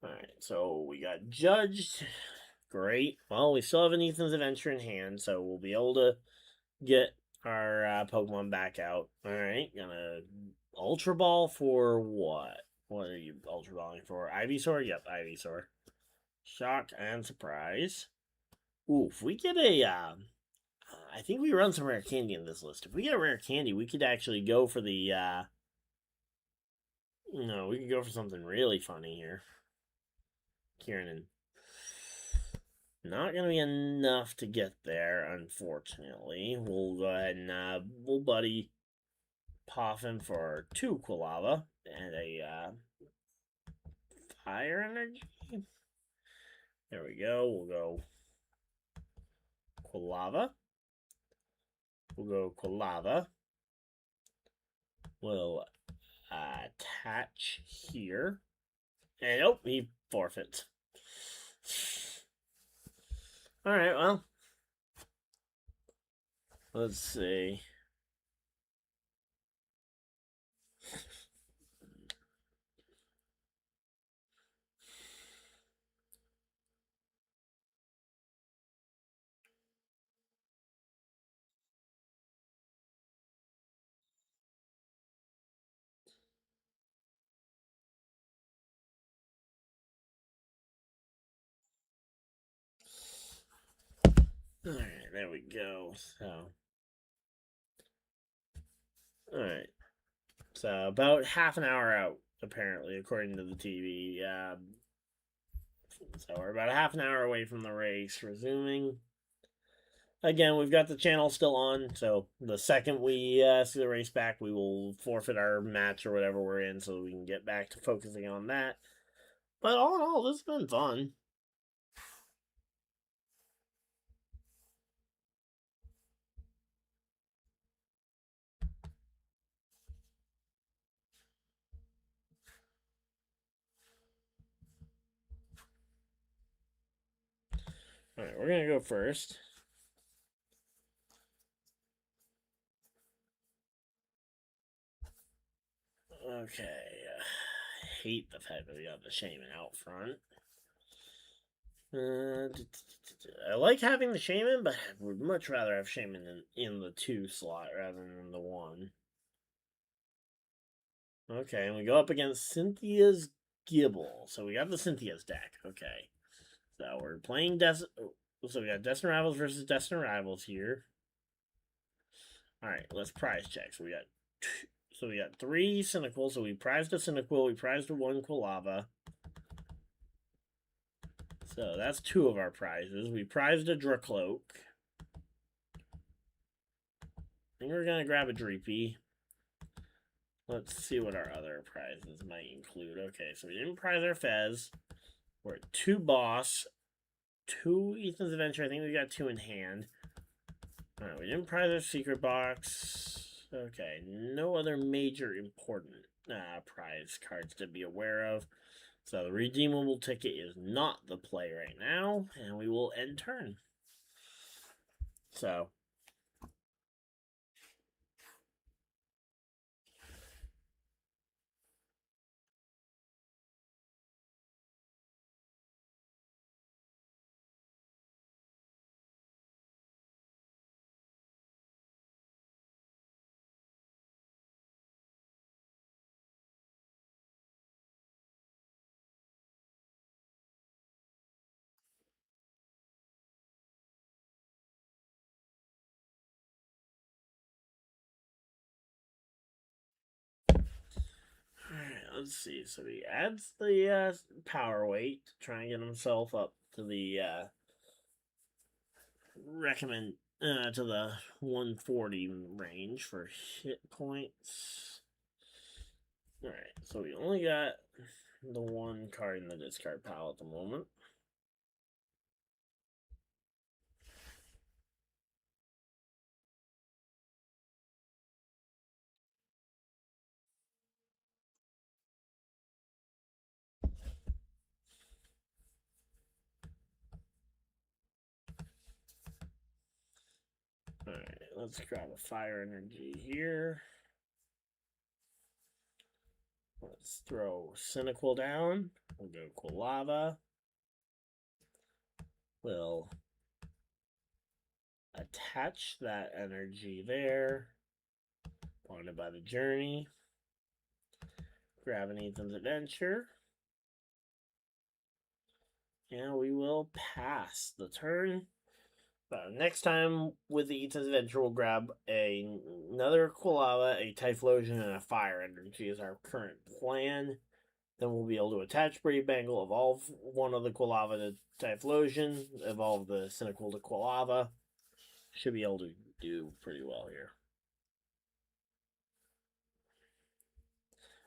Alright, so we got judged. Great. Well, we still have an Ethan's Adventure in hand, so we'll be able to get our Pokemon back out. Alright, gonna Ultra Ball for what? What are you Ultra Balling for? Ivysaur? Yep, Ivysaur. Shock and Surprise. Ooh, if we get a, I think we run some rare candy in this list. If we get a rare candy, we could actually go for the, no, we could go for something really funny here. Kieran. Not going to be enough to get there, unfortunately. We'll go ahead and we'll buddy Poffin for 2 Quilava and a Fire Energy. There we go. We'll go Quilava. We'll go Quilava. We'll attach here. And oh, he forfeits. Alright, well. Let's see. Alright, there we go. Alright. So, about half an hour out, apparently, according to the TV. So, we're about a half an hour away from the race. Resuming. Again, we've got the channel still on, so the second we see the race back, we will forfeit our match or whatever we're in so we can get back to focusing on that. But all in all, this has been fun. Alright, we're going to go first. Okay. I hate the fact that we got the shaman out front. I like having the shaman, but I would much rather have shaman in the 2 slot rather than the 1. Okay, and we go up against Cynthia's Gibble. So we got the Cynthia's deck. Okay. So we're playing so we got Destined Rivals versus Destined Rivals here. Alright, let's prize check. So we got 3 Cynical. So we prized a Cynical, we prized a 1 Quilava. So that's 2 of our prizes. We prized a Dracloak. I think we're gonna grab a Dreepy. Let's see what our other prizes might include. Okay, so we didn't prize our Fez. We're at 2 Boss, 2 Ethan's Adventure. I think we got 2 in hand. Alright, we didn't prize our Secret Box. Okay, no other major important prize cards to be aware of. So the redeemable ticket is not the play right now, and we will end turn. So let's see. So he adds the power weight to try and get himself up to the to the 140 range for hit points. Alright, so we only got the 1 card in the discard pile at the moment. Alright, let's grab a fire energy here. Let's throw Cynical down. We'll go Quilava. We'll attach that energy there. Wanted by the journey. Grab an Ethan's Adventure. And we will pass the turn. Next time with the Ethan's Adventure, we'll grab another Quilava, a Typhlosion, and a Fire Energy is our current plan. Then we'll be able to attach Brave Bangle, evolve one of the Quilava to Typhlosion, evolve the Cynical to Quilava. Should be able to do pretty well here.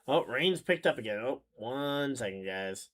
Oh, rain's picked up again. Oh, 1 second, guys.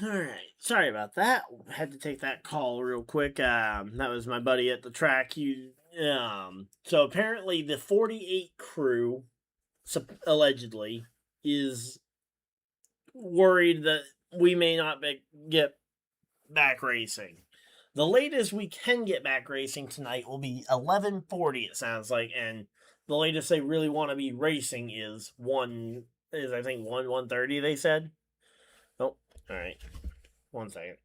Alright, sorry about that. Had to take that call real quick. That was my buddy at the track. So apparently the 48 crew, allegedly, is worried that we may not get back racing. The latest we can get back racing tonight will be 11:40. It sounds like, and the latest they really want to be racing is I think 1:30. They said. Oh, all right. 1 second.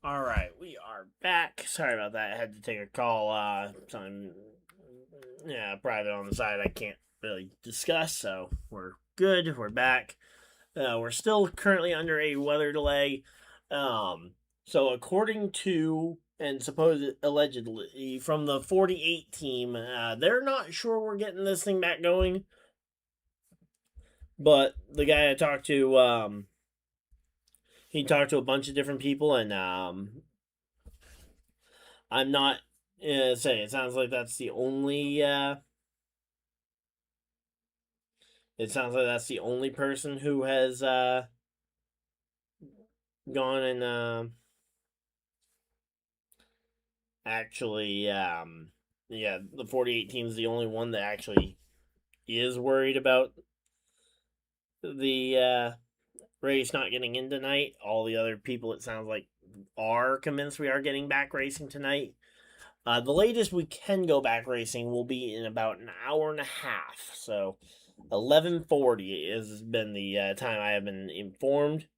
All right, we are back. Sorry about that. I had to take a call. Something, private on the side. I can't really discuss. So we're good. We're back. We're still currently under a weather delay. So according to and supposed allegedly from the 48 team, they're not sure we're getting this thing back going. But the guy I talked to, he talked to a bunch of different people, and I'm not saying it sounds like that's the only. It sounds like that's the only person who has gone and actually, the 48 team is the only one that actually is worried about the race not getting in tonight. All the other people, it sounds like, are convinced we are getting back racing tonight. The latest we can go back racing will be in about an hour and a half. So 11:40 has been the time I have been informed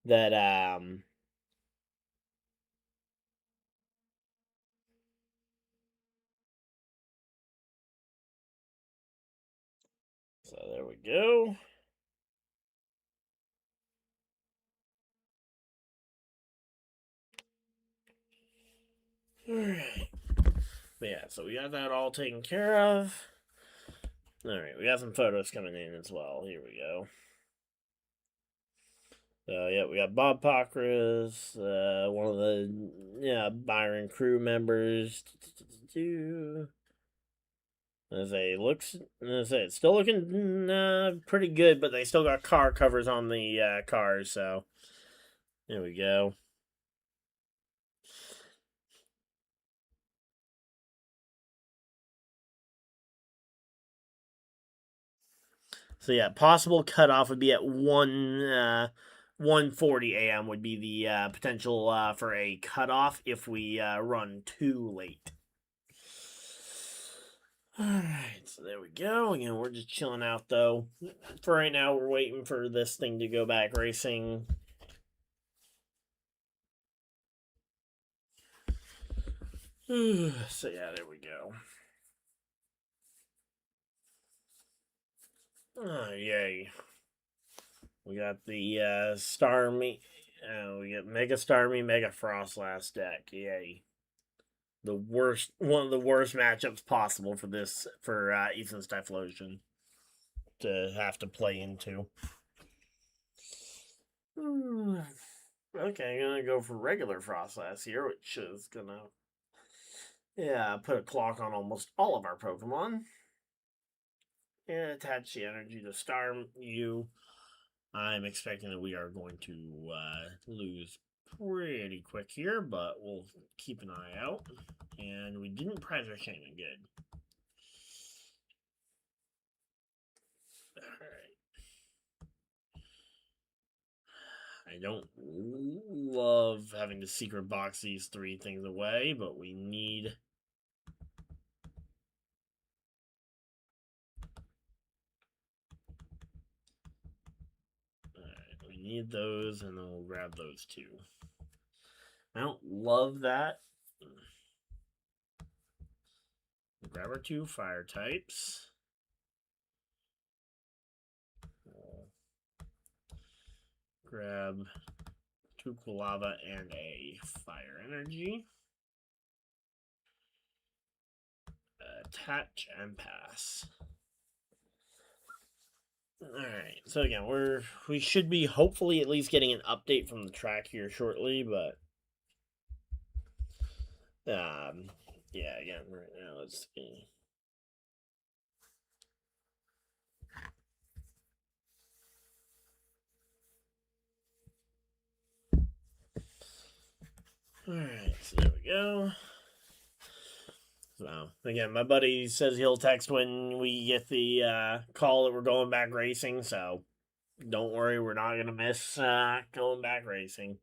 that so there we go. All right. But yeah, so we got that all taken care of. All right, we got some photos coming in as well. Here we go. So yeah, we got Bob Pockris, one of the Byron crew members. As it's still looking pretty good, but they still got car covers on the cars. So there we go. So yeah, possible cutoff would be at 1:40 a.m. would be the potential for a cutoff if we run too late. All right, so there we go. Again, we're just chilling out though. For right now, we're waiting for this thing to go back racing. So yeah, there we go. Oh, yay. We got the Starmie. We got Mega Starmie, Mega Frost last deck. Yay. One of the worst matchups possible for Ethan's Typhlosion to have to play into. Okay, I'm gonna go for regular Frost last year, which is gonna put a clock on almost all of our Pokemon. And attach the energy to Starmie. I'm expecting that we are going to lose pretty quick here, but we'll keep an eye out. And we didn't prize our Shaman. Good. Alright. I don't love having to secret box these three things away, but we need... Alright, we need those, and then we'll grab those two. I don't love that. We'll grab our two fire types. We'll grab two cool lava and a fire energy. Attach and pass. Alright, so again, we should be hopefully at least getting an update from the track here shortly, but yeah, again, right now let's see. Alright, so there we go. So again, my buddy says he'll text when we get the call that we're going back racing, so don't worry, we're not gonna miss going back racing.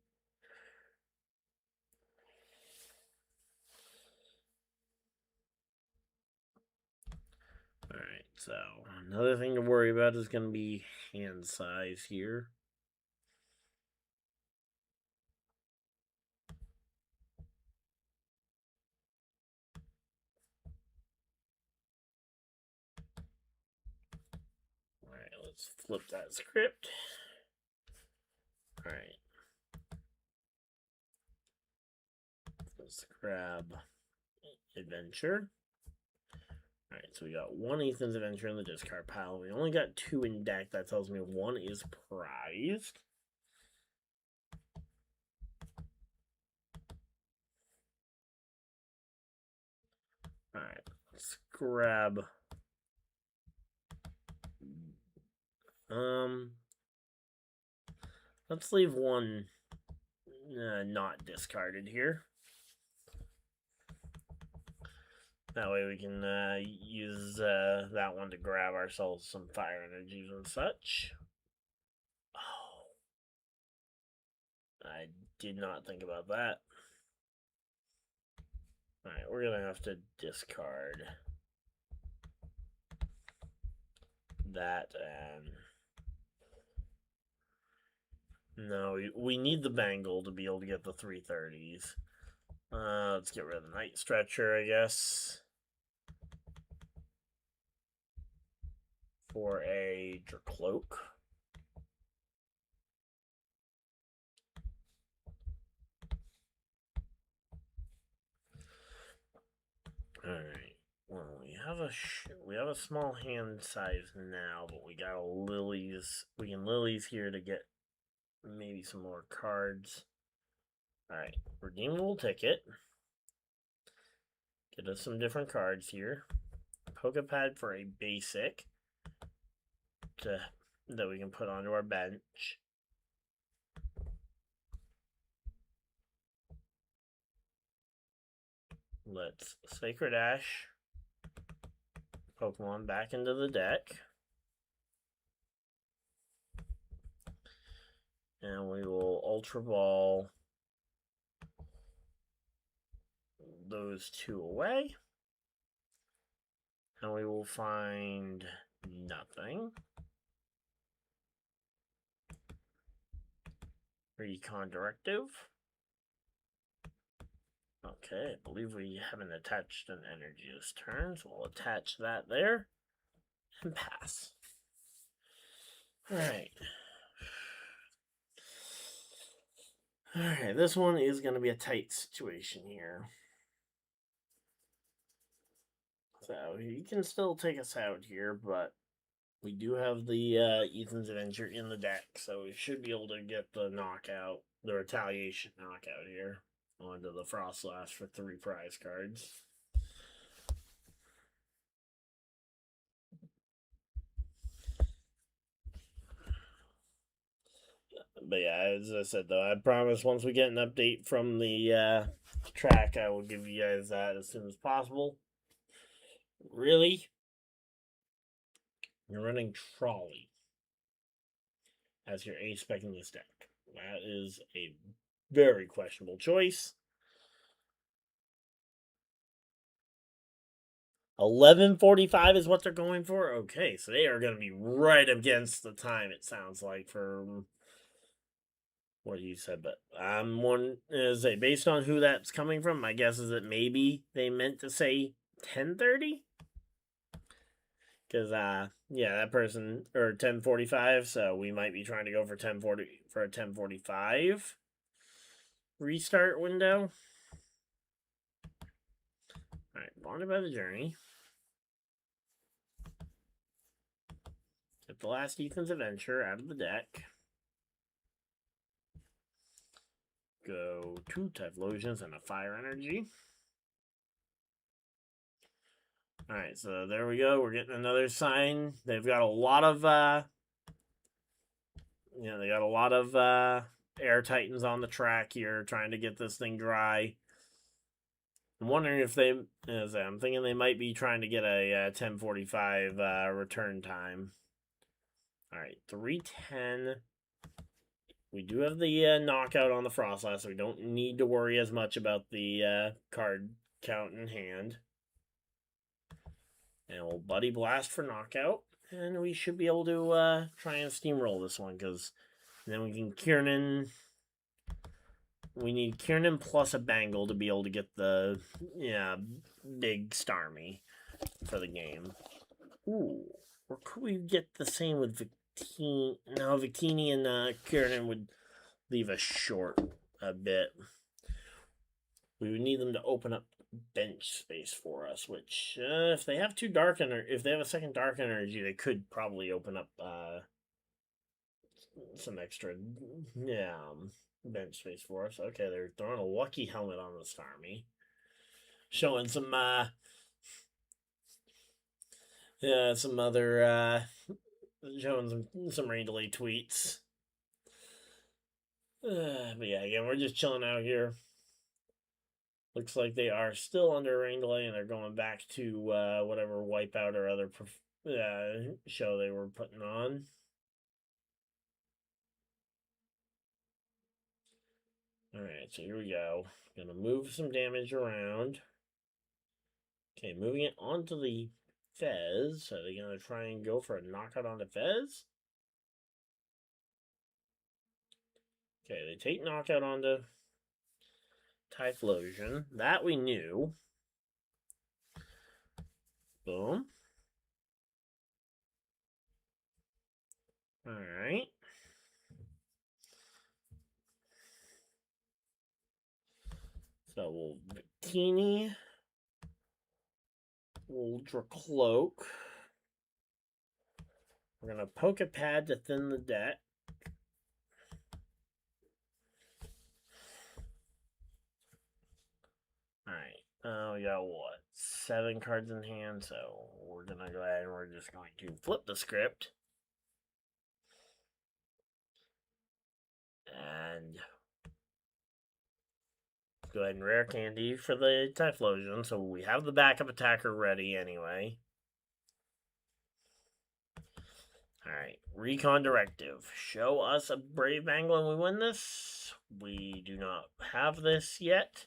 Alright, so another thing to worry about is gonna be hand size here. Let's flip that script. Alright. Let's grab Adventure. Alright, so we got one Ethan's Adventure in the discard pile. We only got 2 in deck. That tells me 1 is prized. Alright, let's grab... Let's leave 1 not discarded here. That way we can use that one to grab ourselves some fire energies and such. Oh. I did not think about that. Alright, we're going to have to discard that and... No, we need the bangle to be able to get the 330s. Let's get rid of the Night Stretcher, I guess. For a Cloak. Alright. Well, we have a small hand size now, but we got lilies. We can lilies here to get maybe some more cards. Alright, redeemable ticket. Get us some different cards here. Pokepad for a basic that we can put onto our bench. Let's Sacred Ash Pokemon back into the deck. And we will Ultra Ball those 2 away. And we will find nothing. Recon Directive. Okay, I believe we haven't attached an energy this turn, so we'll attach that there and pass. Alright. Alright, this one is going to be a tight situation here. So he can still take us out here, but we do have the Ethan's Adventure in the deck, so we should be able to get the knockout, the retaliation knockout here onto the Frostlass for 3 prize cards. But yeah, as I said though, I promise once we get an update from the track, I will give you guys that as soon as possible. Really? You're running Trolley as your ace spec in this deck. That is a very questionable choice. 11:45 is what they're going for? Okay, so they are going to be right against the time, it sounds like, for what you said. But one is based on who that's coming from, my guess is that maybe they meant to say 10:30. Because, yeah, that person, or 10:45, so we might be trying to go for 10:40 for a 10:45 restart window. Alright, Bonded by the Journey. Get the last Ethan's Adventure out of the deck. Go 2 Typhlosions and a Fire Energy. Alright, so there we go. We're getting another sign. They've got a lot of, they got a lot of Air Titans on the track here trying to get this thing dry. I'm wondering if I'm thinking they might be trying to get a 10:45 return time. Alright, 310. We do have the knockout on the Frostlass, so we don't need to worry as much about the card count in hand. And we'll Buddy Blast for knockout. And we should be able to try and steamroll this one, because then we can Kiernan. We need Kiernan plus a Bangle to be able to get the big Starmie for the game. Ooh, or could we get the same with Victini and Kieran would leave us short a bit. We would need them to open up bench space for us, which if they have if they have a second dark energy, they could probably open up some extra bench space for us. Okay, they're throwing a lucky helmet on the Starmie, showing some some other showing some rain delay tweets. But yeah, again, we're just chilling out here. Looks like they are still under rain delay, and they're going back to whatever wipeout or other show they were putting on. Alright, so here we go. Gonna move some damage around. Okay, moving it onto the Fez. Are they gonna try and go for a knockout on the Fez? Okay, they take knockout onto Typhlosion. That we knew. Boom. Alright. So we'll Bikini. Ultra Cloak. We're going to poke a pad to thin the deck. Alright. We got what? 7 cards in hand, so we're going to go ahead and we're just going to flip the script. And go ahead and rare candy for the Typhlosion, so we have the backup attacker ready anyway. Alright, Recon Directive. Show us a Brave Angle and we win this. We do not have this yet.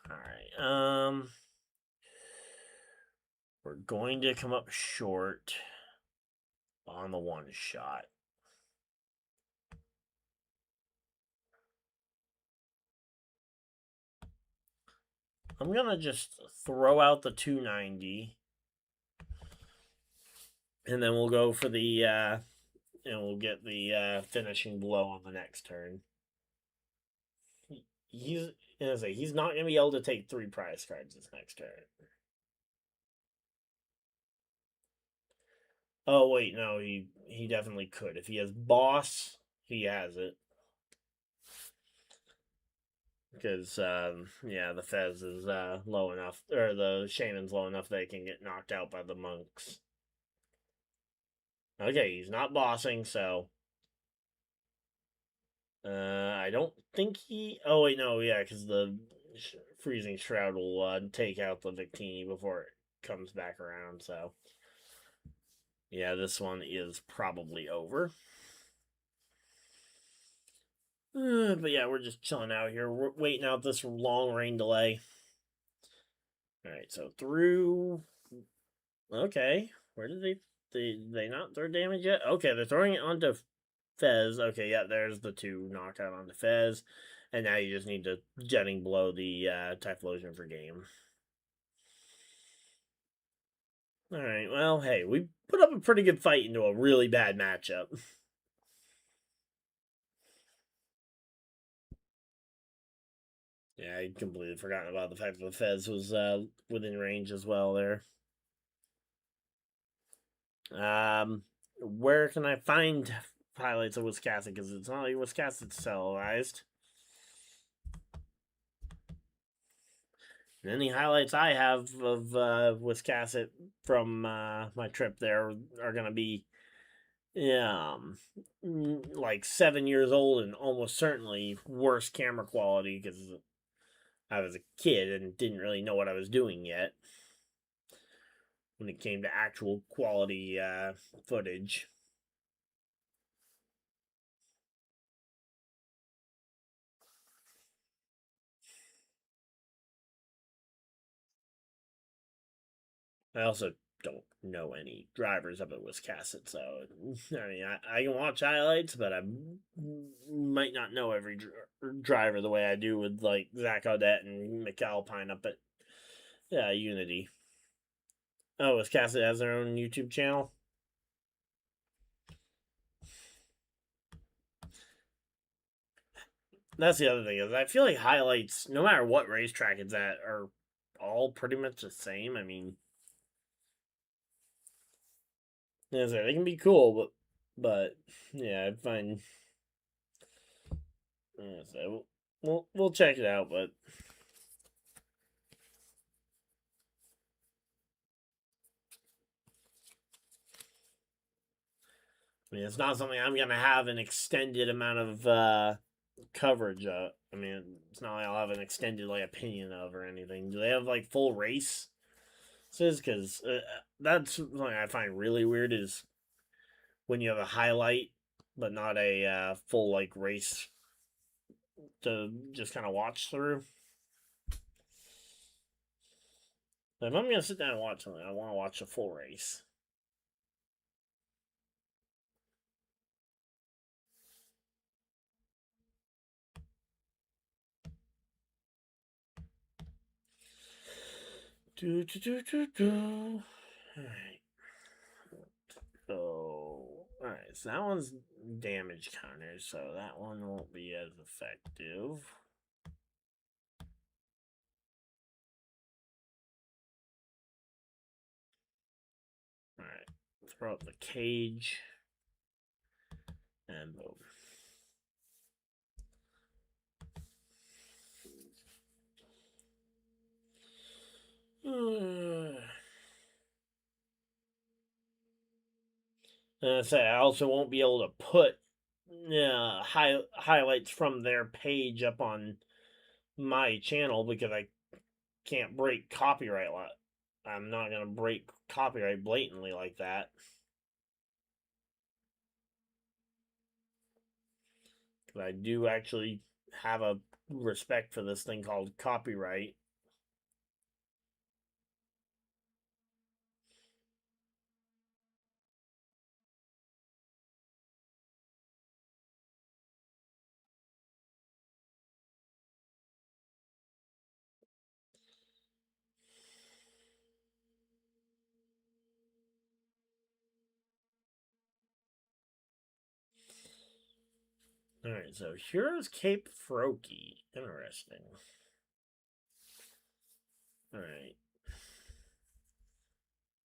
Alright, we're going to come up short on the one shot. I'm gonna just throw out the 290. And then we'll go for the, and we'll get the finishing blow on the next turn. He's not going to be able to take 3 prize cards this next turn. Oh, wait, no, he definitely could. If he has boss, he has it. Because, yeah, the Fez is low enough, or the Shaman's low enough they can get knocked out by the monks. Okay, he's not bossing, so I don't think he... Oh, wait, no, yeah, because the Freezing Shroud will take out the Victini before it comes back around, so... Yeah, this one is probably over. But yeah, we're just chilling out here. We're waiting out this long rain delay. Alright, so through... Okay, where did they not throw damage yet? Okay, they're throwing it onto Fez. Okay, yeah, there's the 2 knockout onto Fez. And now you just need to jetting blow the Typhlosion for game. Alright, well, hey, we put up a pretty good fight into a really bad matchup. Yeah, I completely forgotten about the fact that the Fez was within range as well there. Where can I find highlights of Wisconsin? Because it's not like Wisconsin's televised. And any highlights I have of Wisconsin from my trip there are going to be like 7 years old and almost certainly worse camera quality because I was a kid and didn't really know what I was doing yet when it came to actual quality footage. I also don't know any drivers up at Wisconsin, so I mean, I can watch highlights, but I might not know every driver the way I do with like Zach Audette and McAlpine up at Unity. Oh, is Cassidy has their own YouTube channel? That's the other thing is I feel like highlights, no matter what racetrack it's at, are all pretty much the same. I mean, they can be cool, but yeah, I find so we'll check it out. But I mean, it's not something I'm gonna have an extended amount of coverage. I mean, it's not like I'll have an extended like opinion of or anything. Do they have like full race? Because that's something I find really weird is when you have a highlight but not a full like race to just kind of watch through. If I'm gonna sit down and watch something, I want to watch a full race. All right. So, all right. So that one's damage counters, so that one won't be as effective. All right. Throw up the cage, and boom. And I say I also won't be able to put highlights from their page up on my channel because I can't break copyright. I'm not gonna break copyright blatantly like that. Because I do actually have a respect for this thing called copyright. Alright, so here's Cape Froki. Interesting. Alright.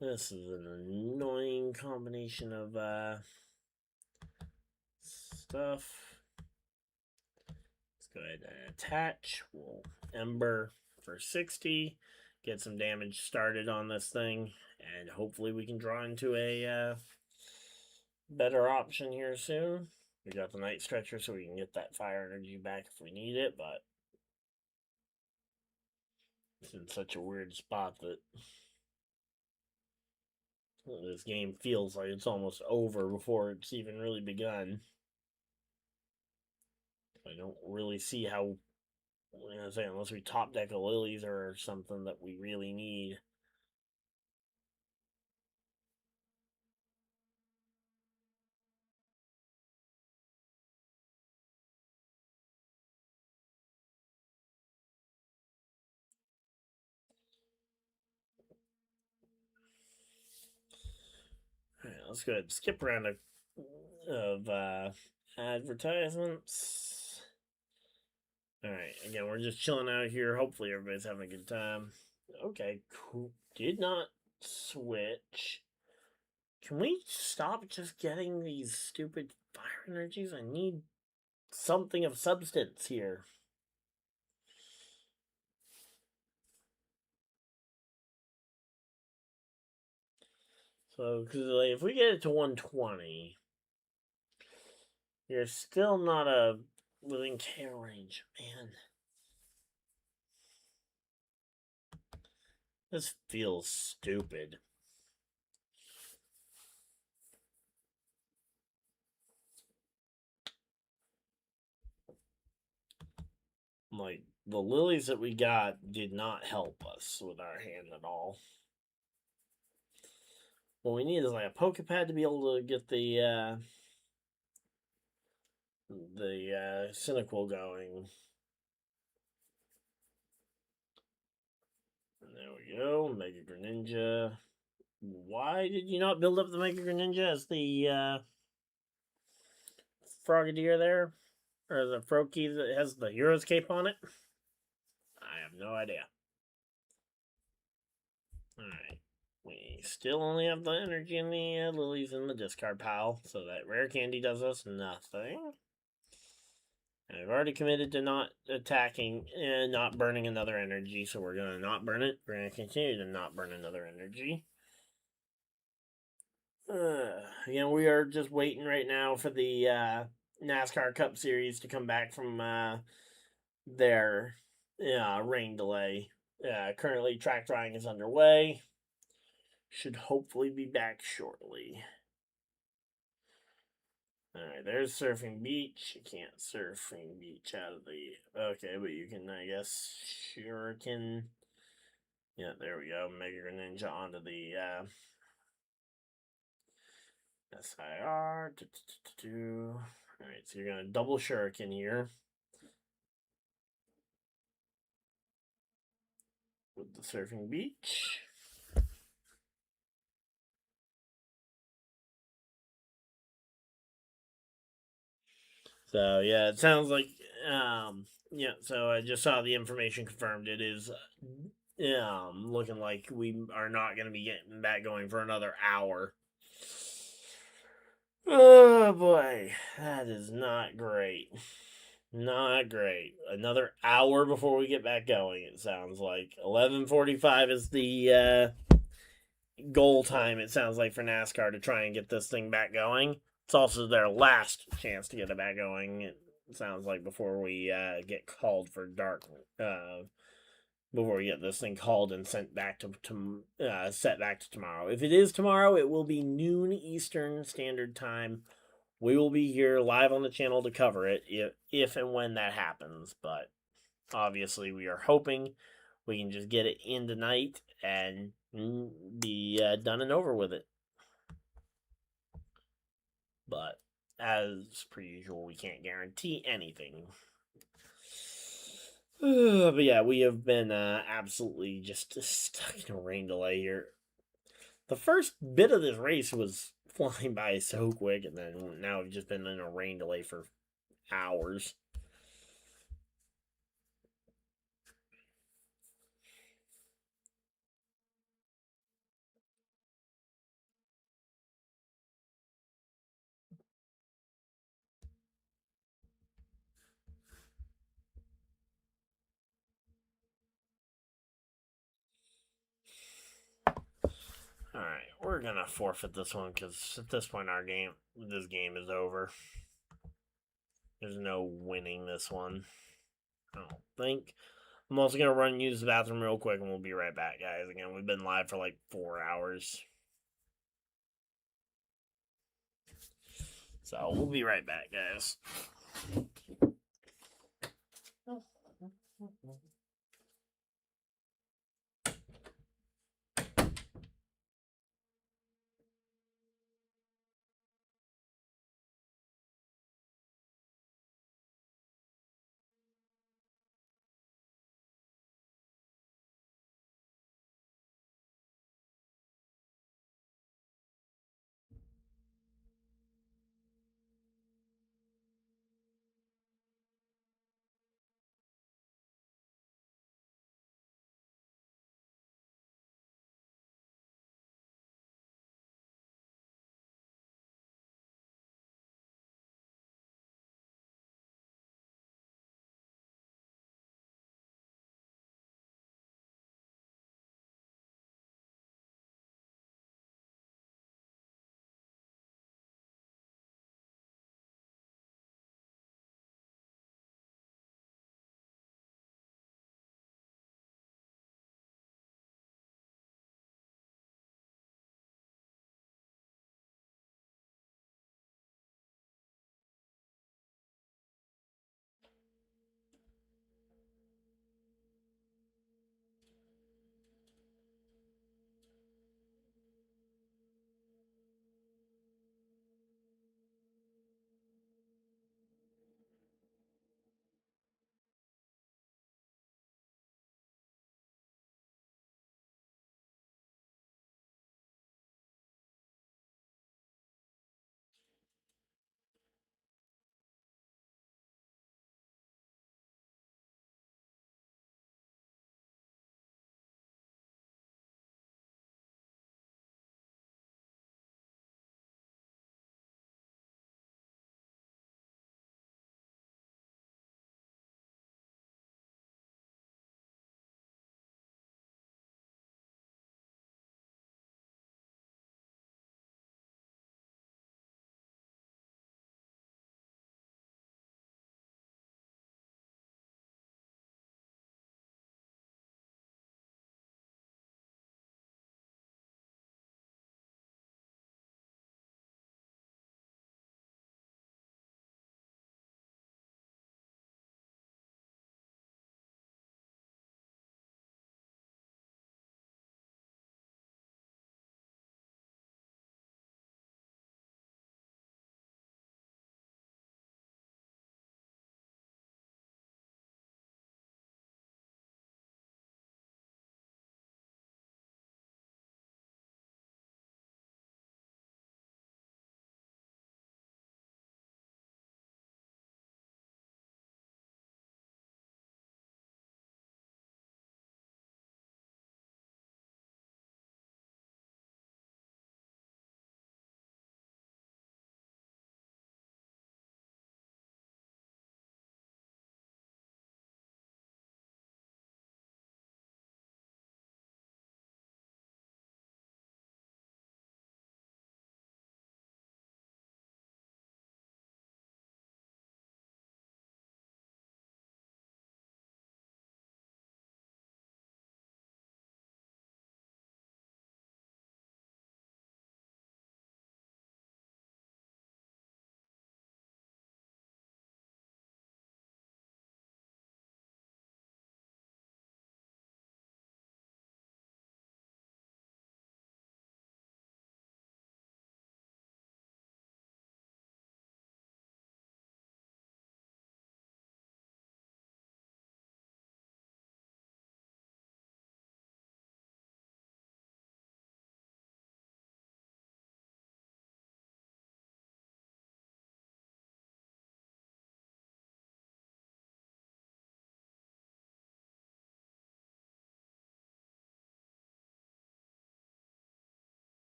This is an annoying combination of stuff. Let's go ahead and attach. We'll Ember for 60. Get some damage started on this thing. And hopefully we can draw into a better option here soon. We got the Night Stretcher so we can get that fire energy back if we need it, but it's in such a weird spot that this game feels like it's almost over before it's even really begun. I don't really see how, unless we top deck a Lilies or something that we really need. Alright, let's go ahead and skip around of advertisements. Alright, again, we're just chilling out here. Hopefully everybody's having a good time. Okay, cool. Did not switch. Can we stop just getting these stupid fire energies? I need something of substance here. So, because like, if we get it to 120, you're still not within KO range. Man. This feels stupid. Like, the lilies that we got did not help us with our hand at all. What we need is like a Pokepad to be able to get the Cynical going. And there we go. Mega Greninja. Why did you not build up the Mega Greninja as the Frogadier there? Or the Froakie that has the Hero's Cape on it? I have no idea. Alright. We still only have the energy and the lilies in the discard pile, so that rare candy does us nothing. And I've already committed to not attacking and not burning another energy, so we're going to not burn it. We're going to continue to not burn another energy. Again, we are just waiting right now for the NASCAR Cup Series to come back from their rain delay. Currently, track drying is underway. Should hopefully be back shortly. Alright, there's Surfing Beach. You can't Surfing Beach out of the... Okay, but you can, I guess, Shuriken. Yeah, there we go. Mega Ninja onto the SIR. Alright, so you're going to double Shuriken here. With the Surfing Beach. So, yeah, it sounds like, yeah, so I just saw the information confirmed. It is looking like we are not going to be getting back going for another hour. Oh, boy, that is not great. Not great. Another hour before we get back going, it sounds like. 11:45 is the goal time, it sounds like, for NASCAR to try and get this thing back going. It's also their last chance to get it back going, it sounds like, before we get called for dark. Before we get this thing called and sent back to set back to tomorrow. If it is tomorrow, it will be noon Eastern Standard Time. We will be here live on the channel to cover it if and when that happens. But obviously, we are hoping we can just get it in tonight and be done and over with it. But as per usual, we can't guarantee anything. But yeah, we have been absolutely just stuck in a rain delay here. The first bit of this race was flying by so quick, and then now we've just been in a rain delay for hours. Alright, we're gonna forfeit this one because at this point this game is over. There's no winning this one. I don't think. I'm also gonna run and use the bathroom real quick and we'll be right back, guys. Again, we've been live for like 4 hours. So we'll be right back, guys.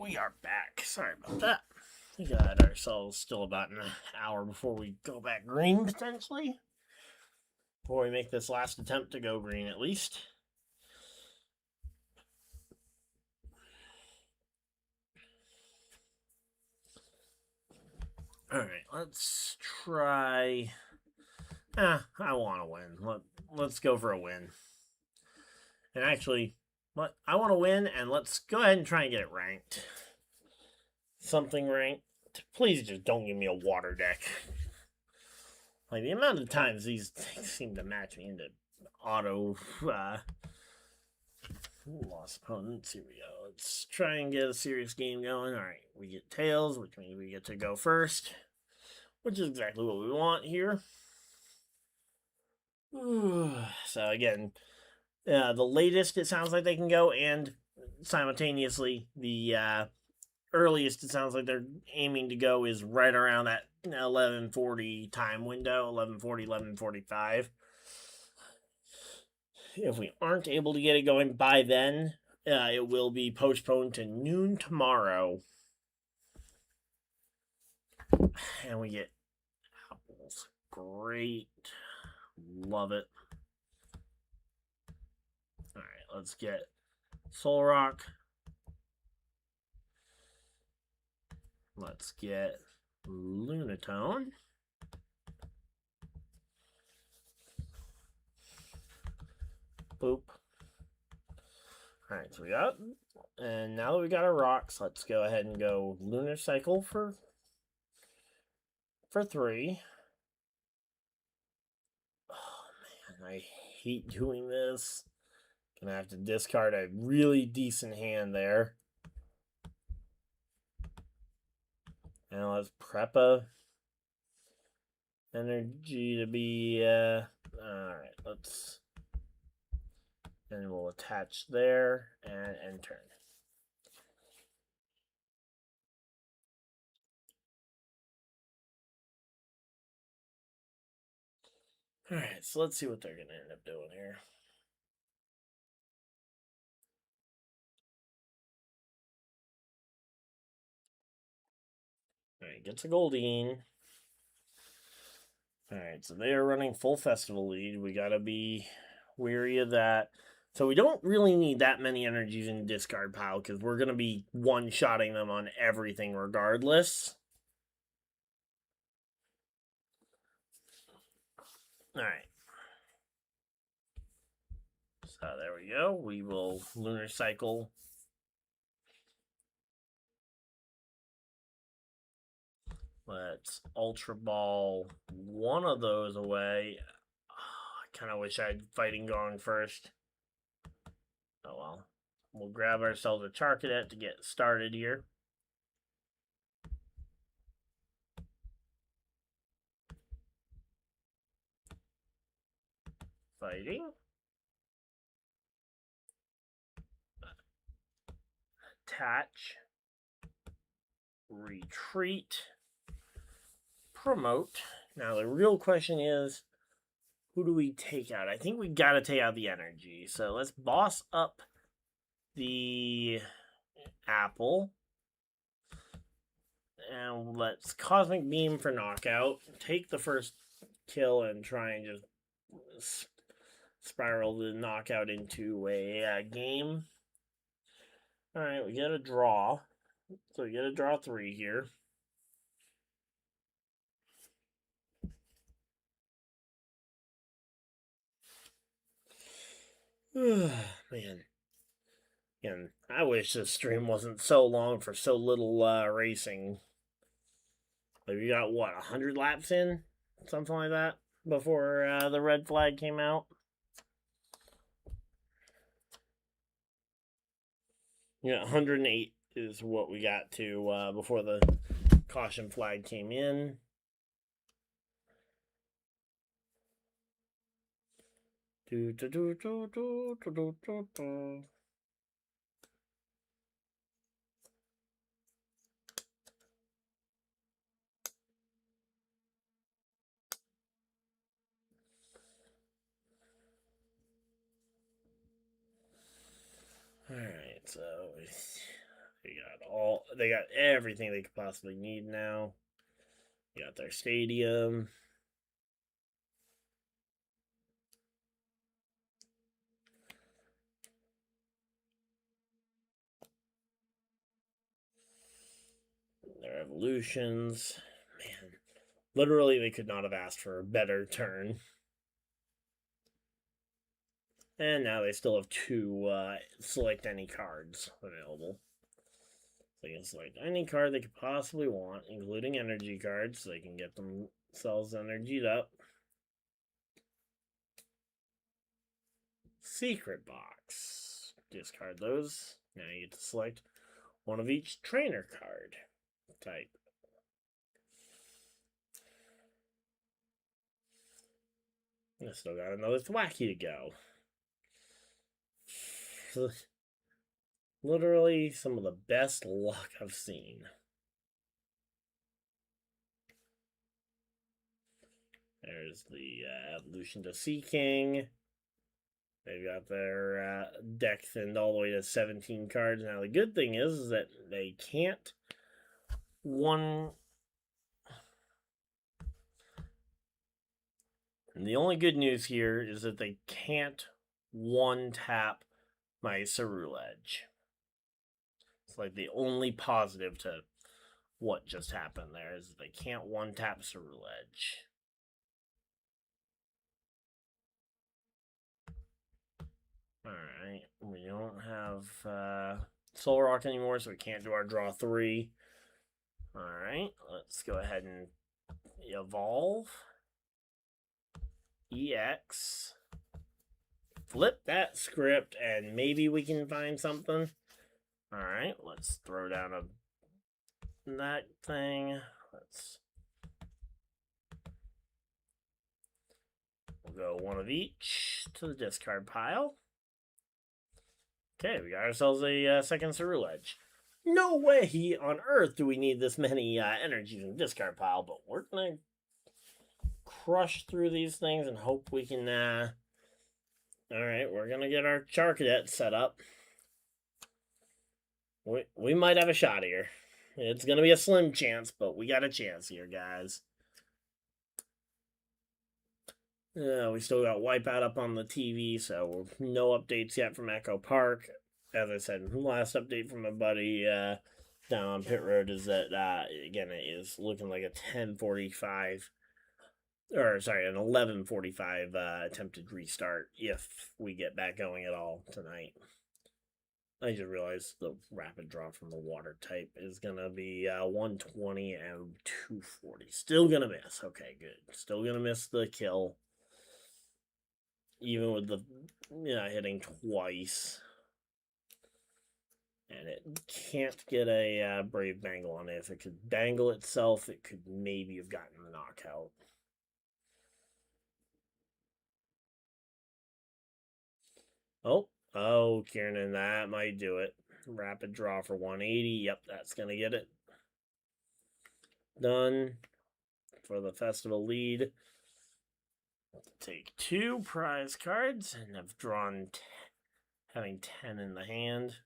we are back. Sorry about that. We got ourselves still about an hour before we go back green, potentially. Before we make this last attempt to go green, at least. Alright, let's try... I want to win. Let's go for a win. And actually, I want to win, and let's go ahead and try and get it ranked. Something ranked. Please just don't give me a water deck. Like, the amount of times these things seem to match me into auto... lost opponents. Here we go. Let's try and get a serious game going. Alright, we get tails, which means we get to go first. Which is exactly what we want here. So again, the latest it sounds like they can go, and simultaneously the earliest it sounds like they're aiming to go is right around that 11:40 time window, 11:40, 11:45. If we aren't able to get it going by then, it will be postponed to noon tomorrow. And we get apples. Great. Love it. Alright, let's get Soul Rock. Let's get Lunatone. Boop. Alright, so we got... And now that we got our rocks, let's go ahead and go Lunar Cycle for 3. Oh, man, I hate doing this. Gonna have to discard a really decent hand there. And let's prep a energy to be, alright, let's... And we'll attach there and end turn. Alright, so let's see what they're going to end up doing here. Alright, gets a Goldeen. Alright, so they are running full festival lead. We got to be weary of that. So we don't really need that many energies in the discard pile, because we're going to be one-shotting them on everything regardless. Alright. So there we go. We will Lunar Cycle. Let's Ultra Ball one of those away. Oh, I kind of wish I had Fighting Gong first. Oh well. We'll grab ourselves a Charcadet to get started here. Fighting. Attach. Retreat. Promote. Now the real question is, who do we take out? I think we gotta take out the energy. So let's boss up the apple. And let's Cosmic Beam for knockout. Take the first kill and try and just spiral the knockout into a game. Alright, we get a draw. So we get a draw 3 here. Man. Again, I wish this stream wasn't so long for so little racing. Like, we got, what, 100 laps in? Something like that? Before the red flag came out? Yeah, 108 is what we got to before the caution flag came in. Alright, so They got everything they could possibly need now. They got their stadium. Their evolutions. Man, literally they could not have asked for a better turn. And now they still have 2 select any cards available. They can select any card they could possibly want, including energy cards, so they can get themselves energied up. Secret box. Discard those. Now you get to select one of each trainer card type. I still got another Thwacky to go. Literally some of the best luck I've seen. There's the evolution to Sea King. They've got their deck thinned all the way to 17 cards. Now, the good thing is that they can't And the only good news here is that they can't one-tap my Ceruledge. It's like the only positive to what just happened there is that they can't one-tap Ceruledge. Alright, we don't have Soul Rock anymore, so we can't do our draw 3. Alright, let's go ahead and evolve. EX. Flip that script, and maybe we can find something. Alright, let's throw down that thing. We'll go one of each to the discard pile. Okay, we got ourselves a second Ceruledge. No way on earth do we need this many energies in the discard pile, but we're going to crush through these things and hope we can... Alright, we're going to get our Charcadet set up. We might have a shot here. It's going to be a slim chance, but we got a chance here, guys. We still got Wipeout up on the TV, so no updates yet from Echo Park. As I said, last update from my buddy down on pit road is that, again, it is looking like a 10:45, or sorry, an 11:45 attempted restart if we get back going at all tonight. I just realized the rapid draw from the water type is going to be 120 and 240. Still going to miss. Okay, good. Still going to miss the kill. Even with the hitting twice. And it can't get a Brave Bangle on it. If it could dangle itself, it could maybe have gotten the knockout. Oh, Kieran, that might do it. Rapid draw for 180. Yep, that's going to get it. Done for the festival lead. Take 2 prize cards and have drawn having 10 in the hand.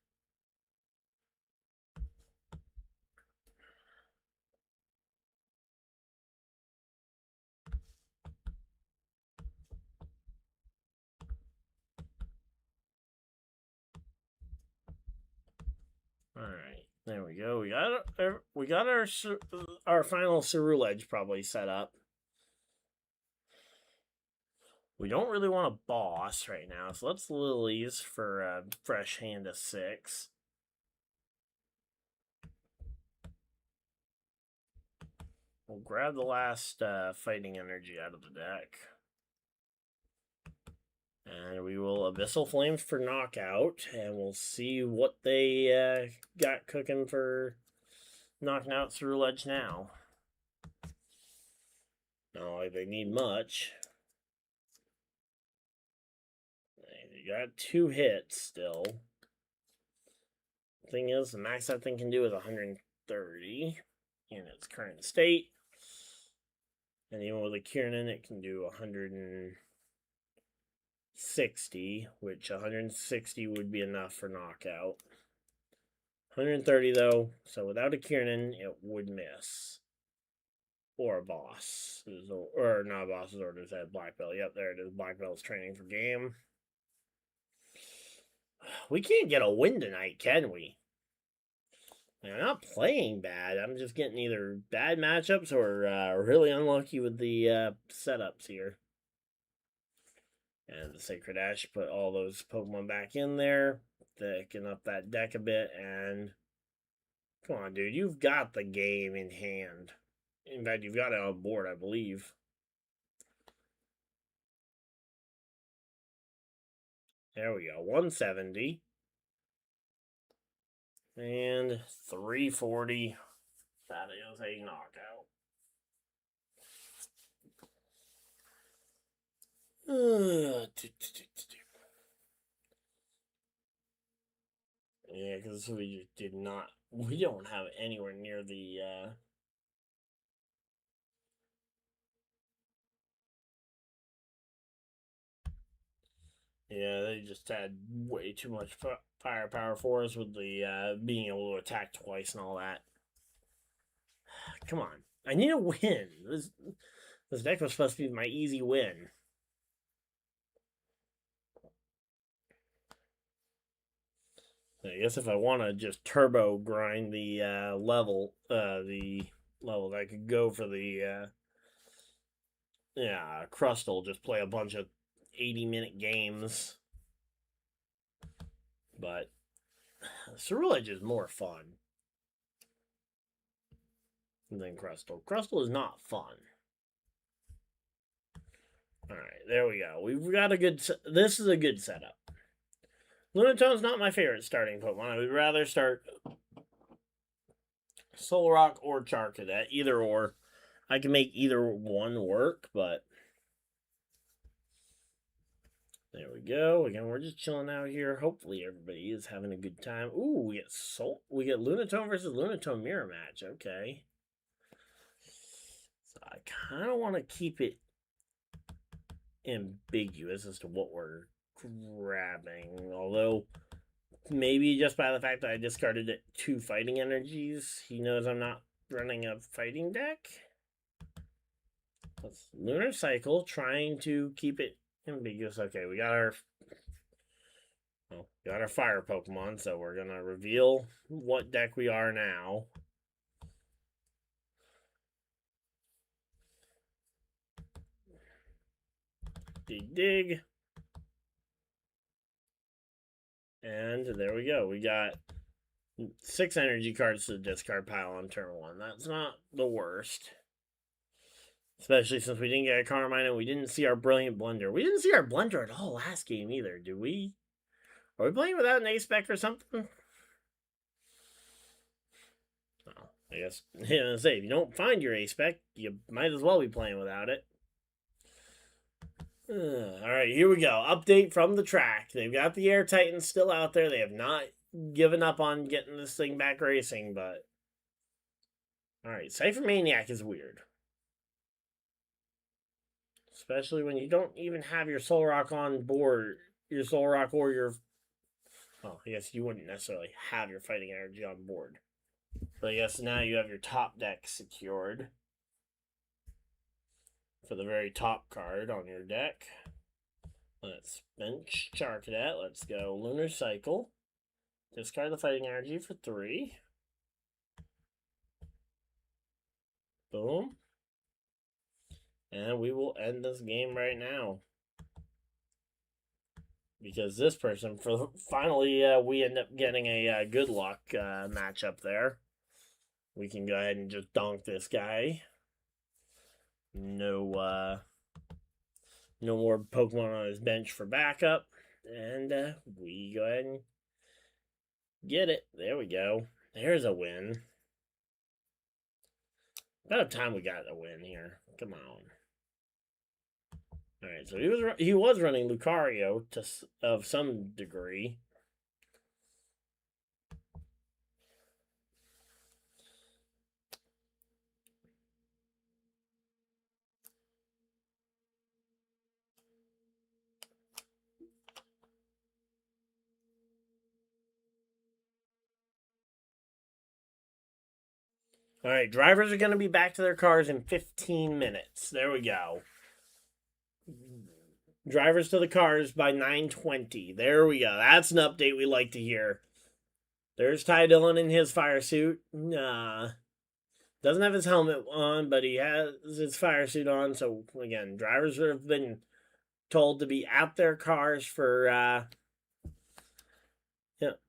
All right, there we go. We got our final Ceruledge probably set up. We don't really want a boss right now, so let's Lilies for a fresh hand of 6. We'll grab the last fighting energy out of the deck. And we will Abyssal Flames for knockout, and we'll see what they got cooking for knocking out Ceruledge now. Not like they need much. They got 2 hits still. Thing is, the max that thing can do is 130 in its current state. And even with a Kieran, it can do 160, which 160 would be enough for knockout. 130 though, so without a Kiernan, it would miss. Or a boss. Or not a boss's orders, that black belt. Yep, there it is. Black belt's training for game. We can't get a win tonight, can we? I'm not playing bad. I'm just getting either bad matchups or really unlucky with the setups here. And the Sacred Ash put all those Pokemon back in there, thicken up that deck a bit, and come on, dude, you've got the game in hand. In fact, you've got it on board, I believe. There we go, 170. And 340. That is a knockout. Yeah, because we just did not. We don't have anywhere near the. Yeah, they just had way too much firepower for us with the being able to attack twice and all that. Come on, I need a win. This deck was supposed to be my easy win. I guess if I want to just turbo grind the level, I could go for the Crustle. Just play a bunch of 80-minute games. But Ceruledge is more fun than Crustle. Crustle is not fun. Alright, there we go. We've got a good... This is a good setup. Lunatone's not my favorite starting Pokemon. I would rather start Solrock or Charcadet. Either or. I can make either one work, but... There we go. Again, we're just chilling out here. Hopefully everybody is having a good time. Ooh, we get Lunatone versus Lunatone mirror match. Okay. So I kind of want to keep it ambiguous as to what we're grabbing. Although, maybe just by the fact that I discarded 2 fighting energies, he knows I'm not running a fighting deck. Let's Lunar Cycle, trying to keep it ambiguous. Okay, we got our fire Pokemon, so we're gonna reveal what deck we are now. Dig. And there we go. We got 6 energy cards to the discard pile on turn 1. That's not the worst. Especially since we didn't get a Carmine and we didn't see our Brilliant Blender. We didn't see our Blender at all last game either, did we? Are we playing without an A-Spec or something? Oh, I guess, if you don't find your A-Spec, you might as well be playing without it. Alright, here we go. Update from the track. They've got the Air Titans still out there. They have not given up on getting this thing back racing, but... Alright, Cypher Maniac is weird. Especially when you don't even have your Solrock on board. Your Solrock or your... Well, I guess you wouldn't necessarily have your fighting energy on board. But I guess now you have your top deck secured. For the very top card on your deck. Let's bench Charcadet. Let's go Lunar Cycle. Discard the fighting energy for 3. Boom. And we will end this game right now. Because this person, finally, we end up getting a good luck matchup there. We can go ahead and just donk this guy. No more Pokemon on his bench for backup. And we go ahead and get it. There we go. There's a win. About time we got a win here. Come on. Alright, so he was running Lucario of some degree. All right, drivers are going to be back to their cars in 15 minutes. There we go. Drivers to the cars by 9:20. There we go. That's an update we like to hear. There's Ty Dillon in his fire suit. Doesn't have his helmet on, but he has his fire suit on. So again, drivers have been told to be at their cars for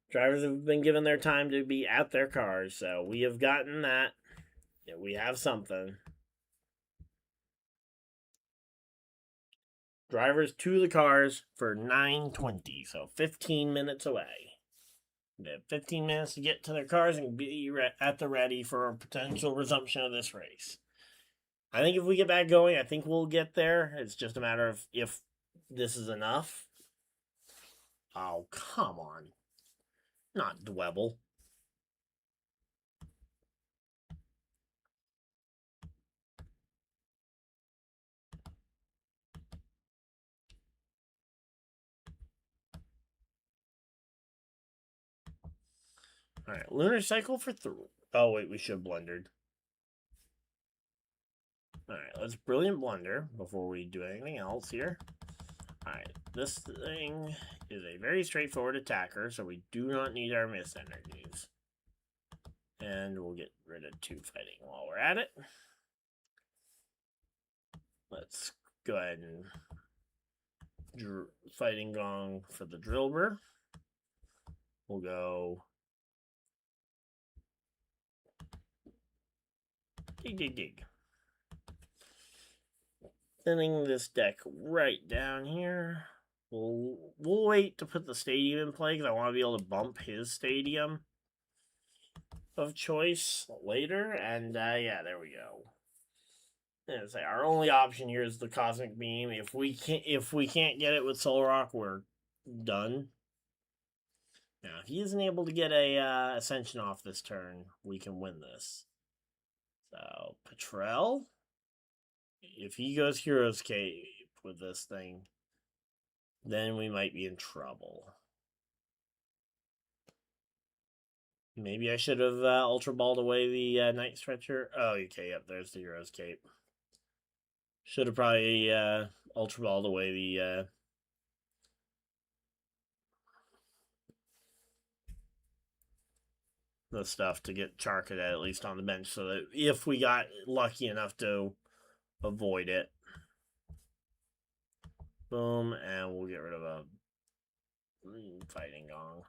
drivers have been given their time to be at their cars. So we have gotten that. Yeah, we have something. Drivers to the cars for 9:20, so 15 minutes away. They have 15 minutes to get to their cars and be at the ready for a potential resumption of this race. I think if we get back going, I think we'll get there. It's just a matter of if this is enough. Oh, come on. Not Dwebble. All right, lunar cycle for 3. Oh, wait, we should have blundered. All right, let's brilliant blunder before we do anything else here. All right, this thing is a very straightforward attacker, so we do not need our miss energies. And we'll get rid of 2 fighting while we're at it. Let's go ahead and fighting gong for the drillbur. We'll go dig. Thinning this deck right down here. We'll wait to put the stadium in play because I want to be able to bump his stadium of choice later. And yeah, there we go. And say our only option here is the cosmic beam. If we can't get it with Solar Rock, we're done. Now, if he isn't able to get a ascension off this turn, we can win this. So Patrell, if he goes Hero's Cape with this thing, then we might be in trouble. Maybe I should have Ultra Balled away the Night Stretcher. Oh, okay, yep, there's the Hero's Cape. Should have probably Ultra Balled away the stuff to get Charked at least on the bench, so that if we got lucky enough to avoid it. Boom, and we'll get rid of a fighting gong.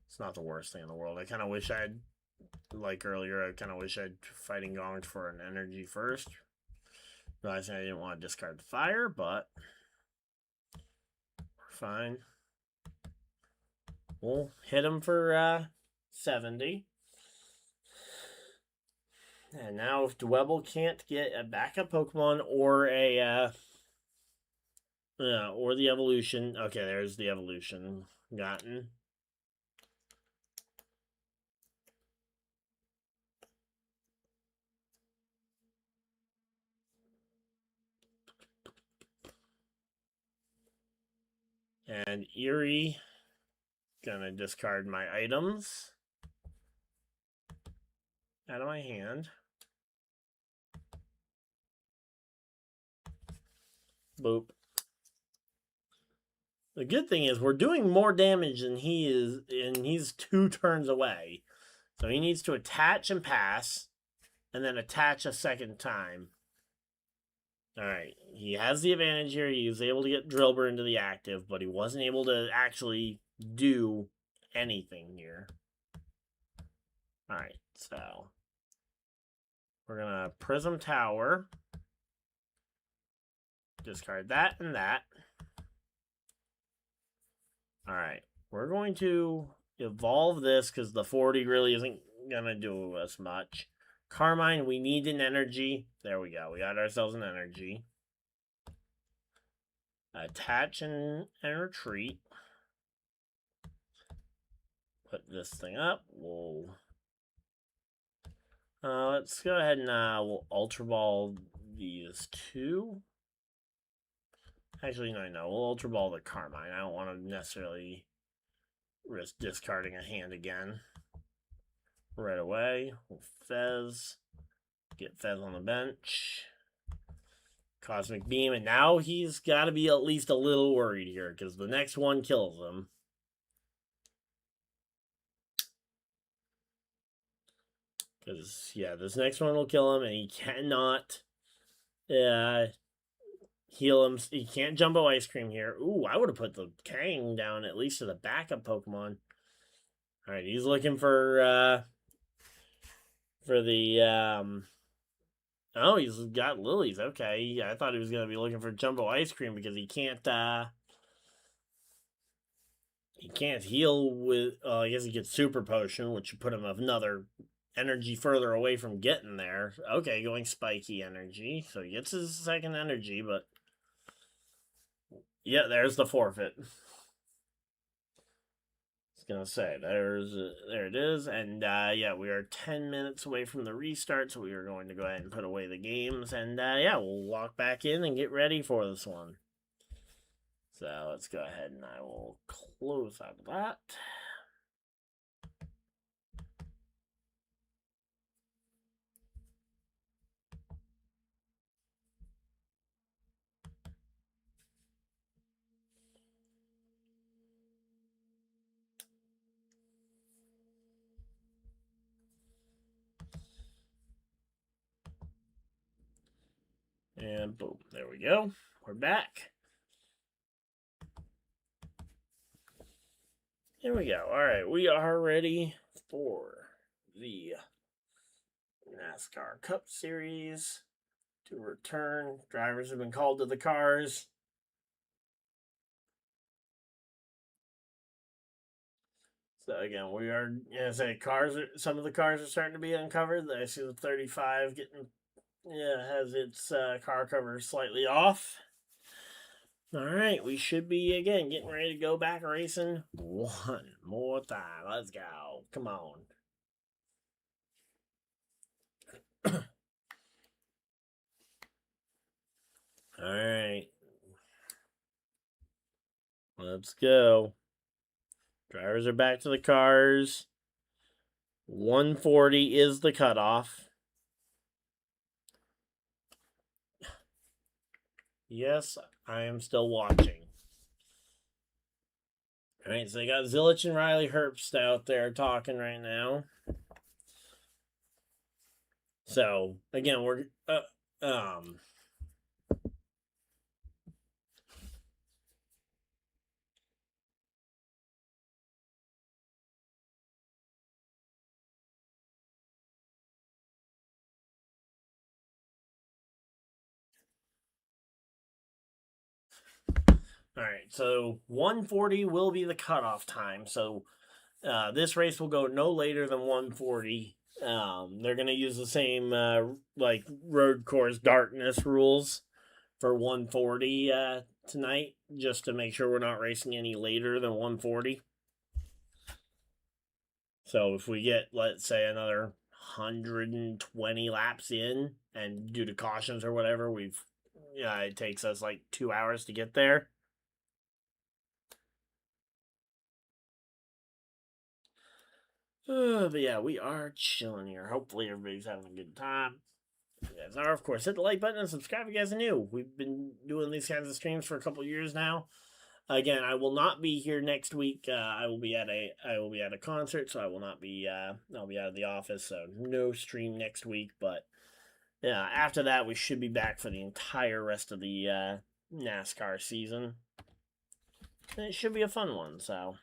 It's not the worst thing in the world. I kind of wish I'd, like earlier, I kind of wish I'd fighting gonged for an energy first. Realizing I didn't want to discard the fire, but we're fine. We'll hit him for 70. And now if Dwebble can't get a backup Pokemon or a or the evolution. Okay, there's the evolution gotten. And Eerie, gonna discard my items out of my hand. Boop. The good thing is we're doing more damage than he is, and he's 2 turns away. So he needs to attach and pass, and then attach a second time. Alright, he has the advantage here. He was able to get Drillbur into the active, but he wasn't able to actually do anything here. Alright, so we're going to Prism Tower. Discard that and that. Alright, we're going to evolve this because the 40 really isn't going to do us much. Carmine, we need an energy. There we go. We got ourselves an energy. Attach and retreat. Put this thing up. We'll let's go ahead and we'll Ultra Ball these 2. Actually, no. We'll Ultra Ball the Carmine. I don't want to necessarily risk discarding a hand again. right away. Fez. Get Fez on the bench. Cosmic Beam, and now he's got to be at least a little worried here because the next one kills him. Because, yeah, this next one will kill him, and he cannot heal him. He can't Jumbo Ice Cream here. Ooh, I would have put the Kang down at least as a backup Pokemon. All right, he's looking for the oh, he's got Lilies. Okay, I thought he was gonna be looking for Jumbo Ice Cream because he can't heal with. I guess he gets Super Potion, which would put him another energy further away from getting there. Okay, going Spiky Energy, so he gets his second energy, but yeah, there's the forfeit. Gonna say there it is, and yeah, we are 10 minutes away from the restart, so we are going to go ahead and put away the games, and yeah, we'll walk back in and get ready for this one. So let's go ahead and I will close out of that. And boom, there we go. We're back. Here we go. All right, we are ready for the NASCAR Cup Series to return. Drivers have been called to the cars. So again, we are, as I say, some of the cars are starting to be uncovered. I see the 35 has its car cover slightly off. All right, we should be, again, getting ready to go back racing one more time. Let's go. Come on. All right. Let's go. Drivers are back to the cars. 140 is the cutoff. Yes, I am still watching. All right, so they got Zilich and Riley Herbst out there talking right now. So again, we're all right, so 140 will be the cutoff time. So this race will go no later than 140. They're going to use the same like road course darkness rules for 140 tonight, just to make sure we're not racing any later than 140. So if we get, let's say, another 120 laps in, and due to cautions or whatever, it takes us like 2 hours to get there. But yeah, we are chilling here. Hopefully everybody's having a good time. You guys are, of course, hit the like button and subscribe if you guys are new. We've been doing these kinds of streams for a couple years now. Again, I will not be here next week. I will be at a concert, so I will not be. I'll be out of the office, so no stream next week. But yeah, after that, we should be back for the entire rest of the NASCAR season. And it should be a fun one. So.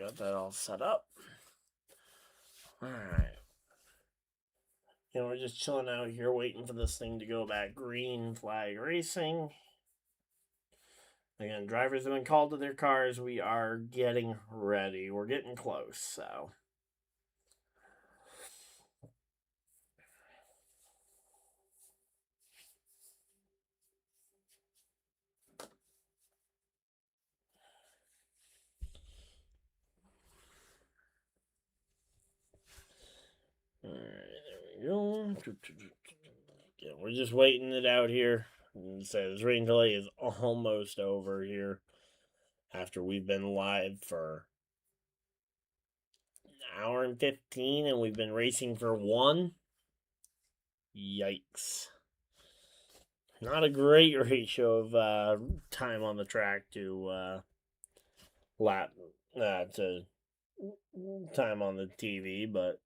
got that all set up. Alright. And we're just chilling out here waiting for this thing to go back green flag racing. Again, drivers have been called to their cars. We are getting ready. We're getting close, so. Alright, there we go. Yeah, we're just waiting it out here. So this rain delay is almost over here after we've been live for an hour and 15 and we've been racing for 1. Yikes. Not a great ratio of time on the track to lap to time on the TV, but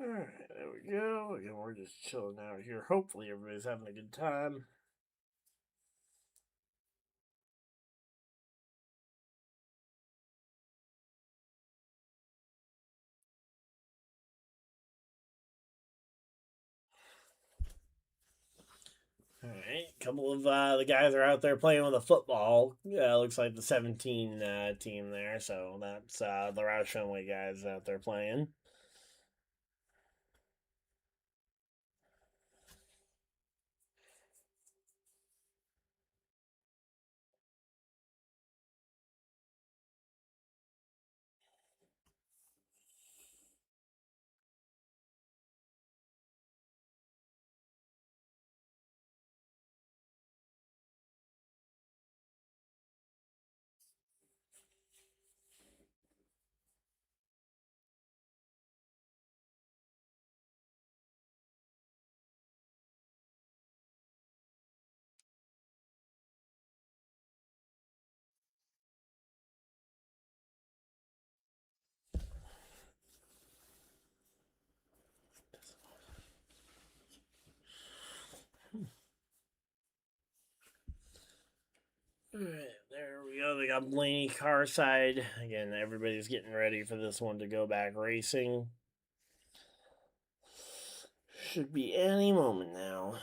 alright, there we go. Again, we're just chilling out here. Hopefully everybody's having a good time. Alright, a couple of the guys are out there playing with a football. Looks like the 17 team there, so that's the Roush Fenway guys out there playing. Alright, there we go. They got Blaney car side. Again, everybody's getting ready for this one to go back racing. Should be any moment now.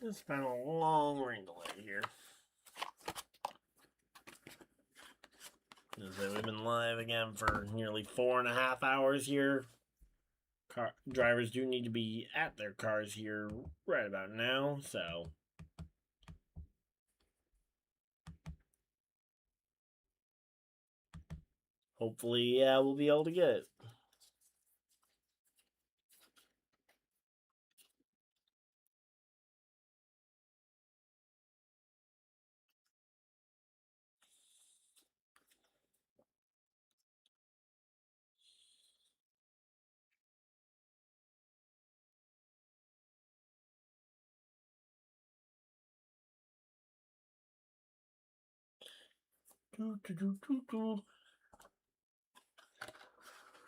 It's been a long rain delay here. We've been live again for nearly 4.5 hours here. Drivers do need to be at their cars here right about now, so hopefully we'll be able to get it.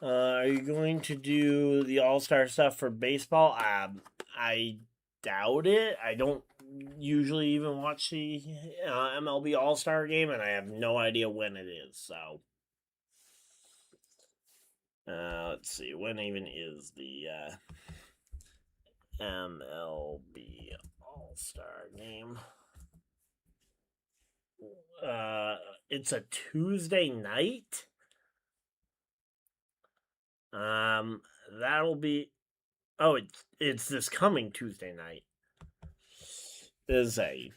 Are you going to do the All-Star stuff for baseball? I doubt it. I don't usually even watch the MLB All-Star game, and I have no idea when it is. So, let's see. When even is the MLB All-Star game? It's a Tuesday night. That'll be. Oh, it's this coming Tuesday night. Is a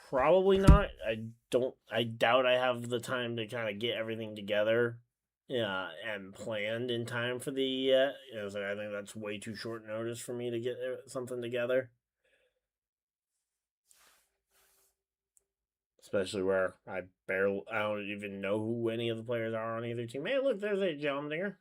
probably not. I doubt I have the time to kind of get everything together, and planned in time for the. So I think that's way too short notice for me to get something together. Especially where I don't even know who any of the players are on either team. Hey, look, there's a Jomdinger.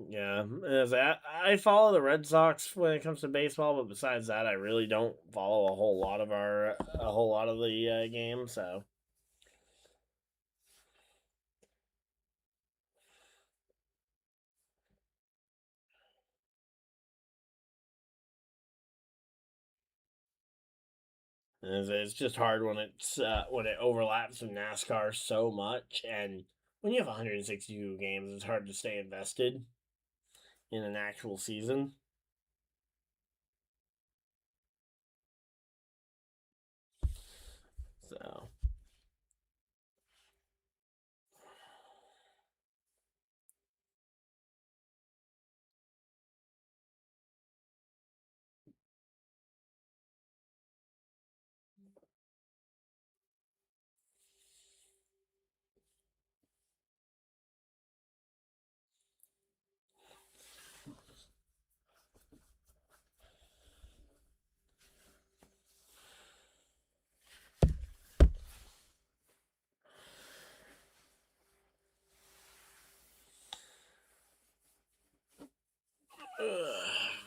Yeah, as I follow the Red Sox when it comes to baseball, but besides that, I really don't follow a whole lot of the games. So, it's just hard when it overlaps with NASCAR so much, and when you have 162 games, it's hard to stay invested in an actual season. So.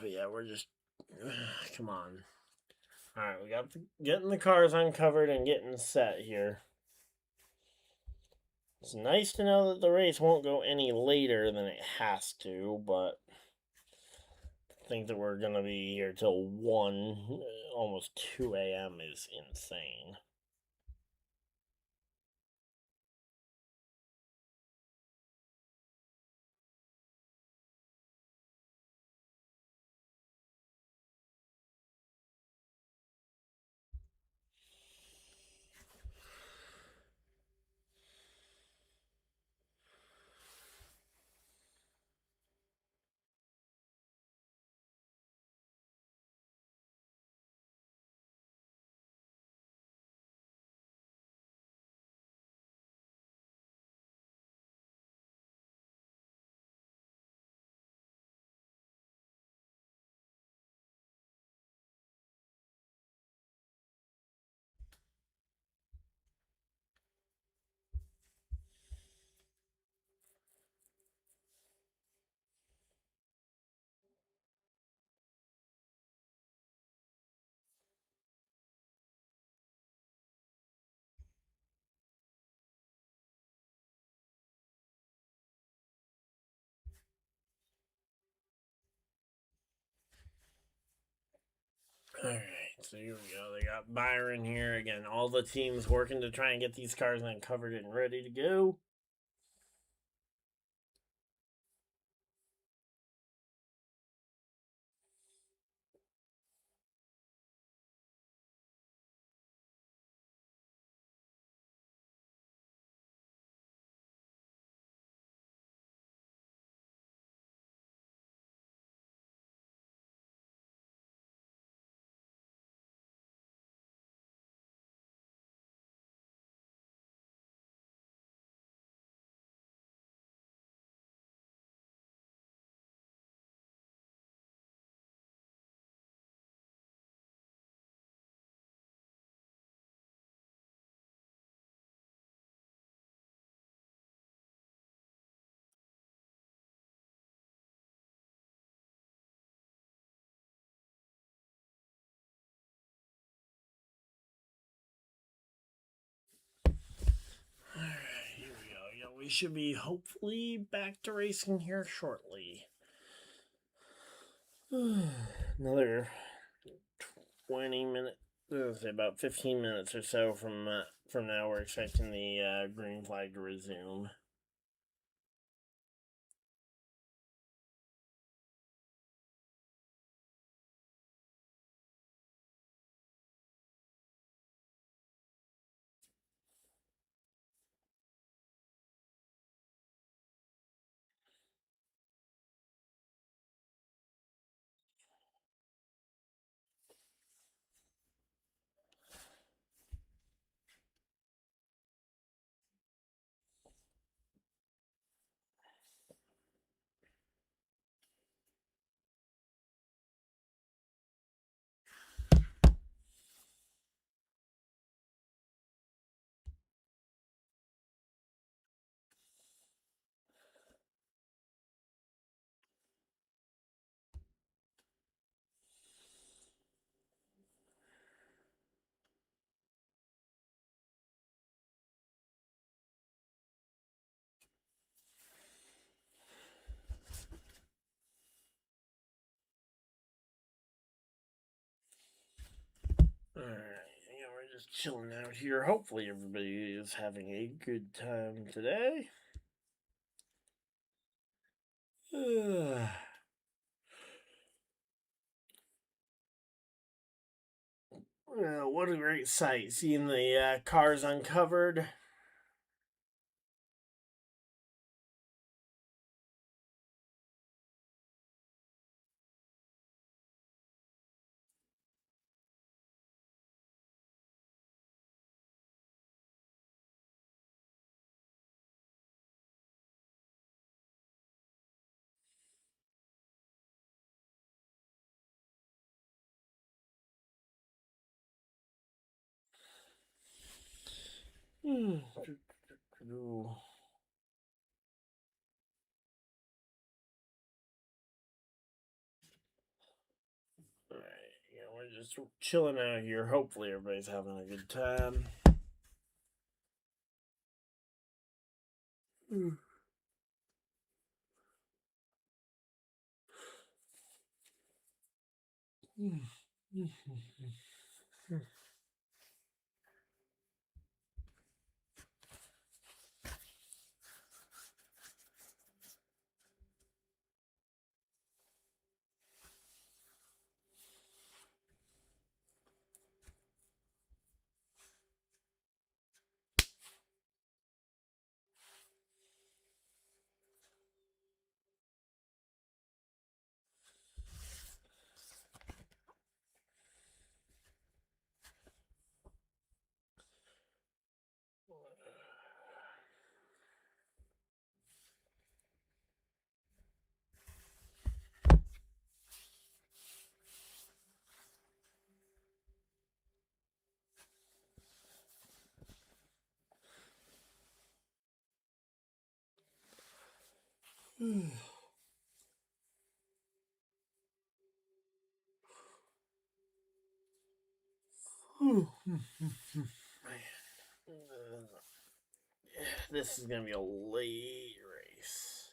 But yeah, we're just come on. All right, we got getting the cars uncovered and getting set here. It's nice to know that the race won't go any later than it has to, but I think that we're gonna be here till 1, almost 2 a.m. is insane. Alright, so here we go. They got Byron here. Again, all the teams working to try and get these cars uncovered and ready to go. we should be hopefully back to racing here shortly. Another 20 minutes, say about 15 minutes or so from now, we're expecting the green flag to resume. Alright, yeah, we're just chilling out here. Hopefully everybody is having a good time today. Well, what a great sight, seeing the cars uncovered. Alright, yeah, we're just chilling out here. Hopefully everybody's having a good time. This is gonna be a late race.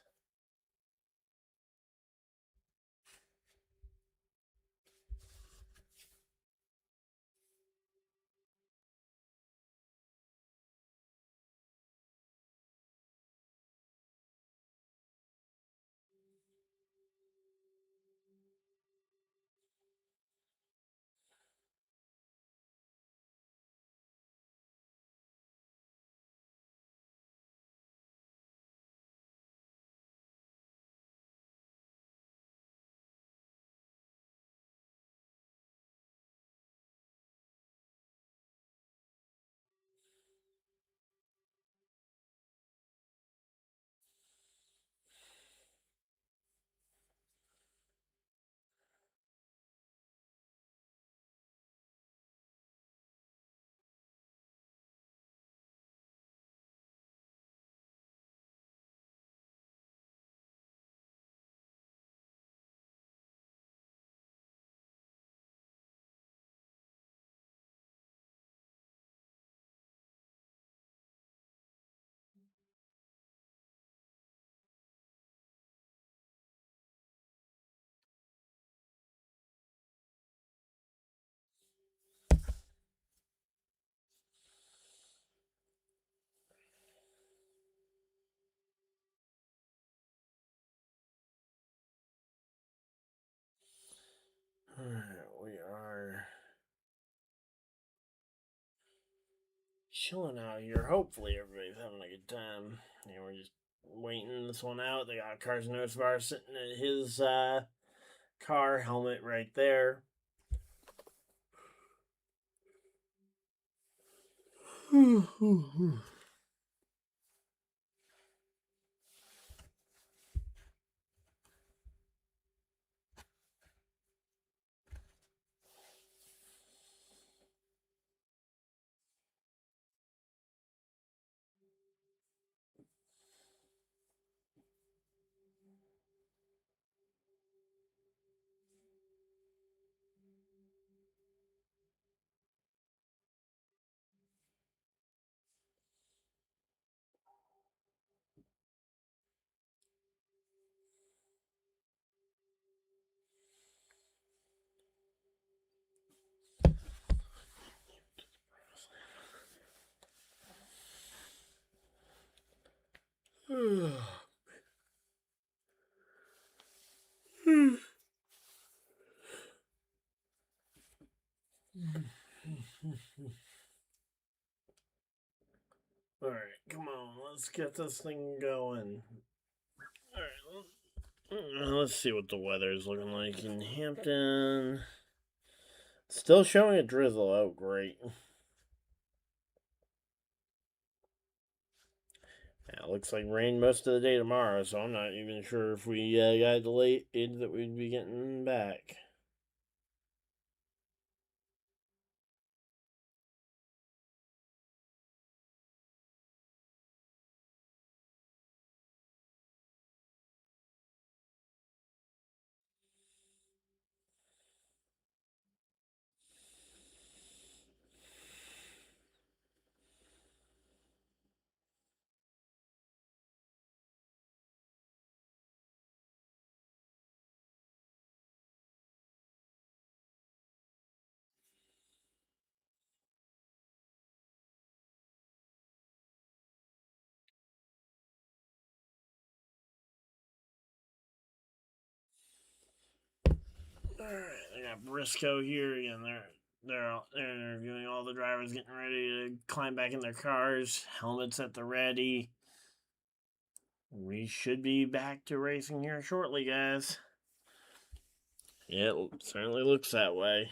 We are chilling out here. Hopefully everybody's having a good time. Yeah, we're just waiting this one out. They got a Car's Notes bar sitting at his car, helmet right there. Alright, come on, let's get this thing going. Alright, let's see what the weather is looking like in Hampton. Still showing a drizzle. Oh, great. Yeah, it looks like rain most of the day tomorrow, so I'm not even sure if we got delayed that we'd be getting back. Alright, I got Briscoe here again. They're interviewing all the drivers, getting ready to climb back in their cars. Helmets at the ready. We should be back to racing here shortly, guys. Yeah, it certainly looks that way.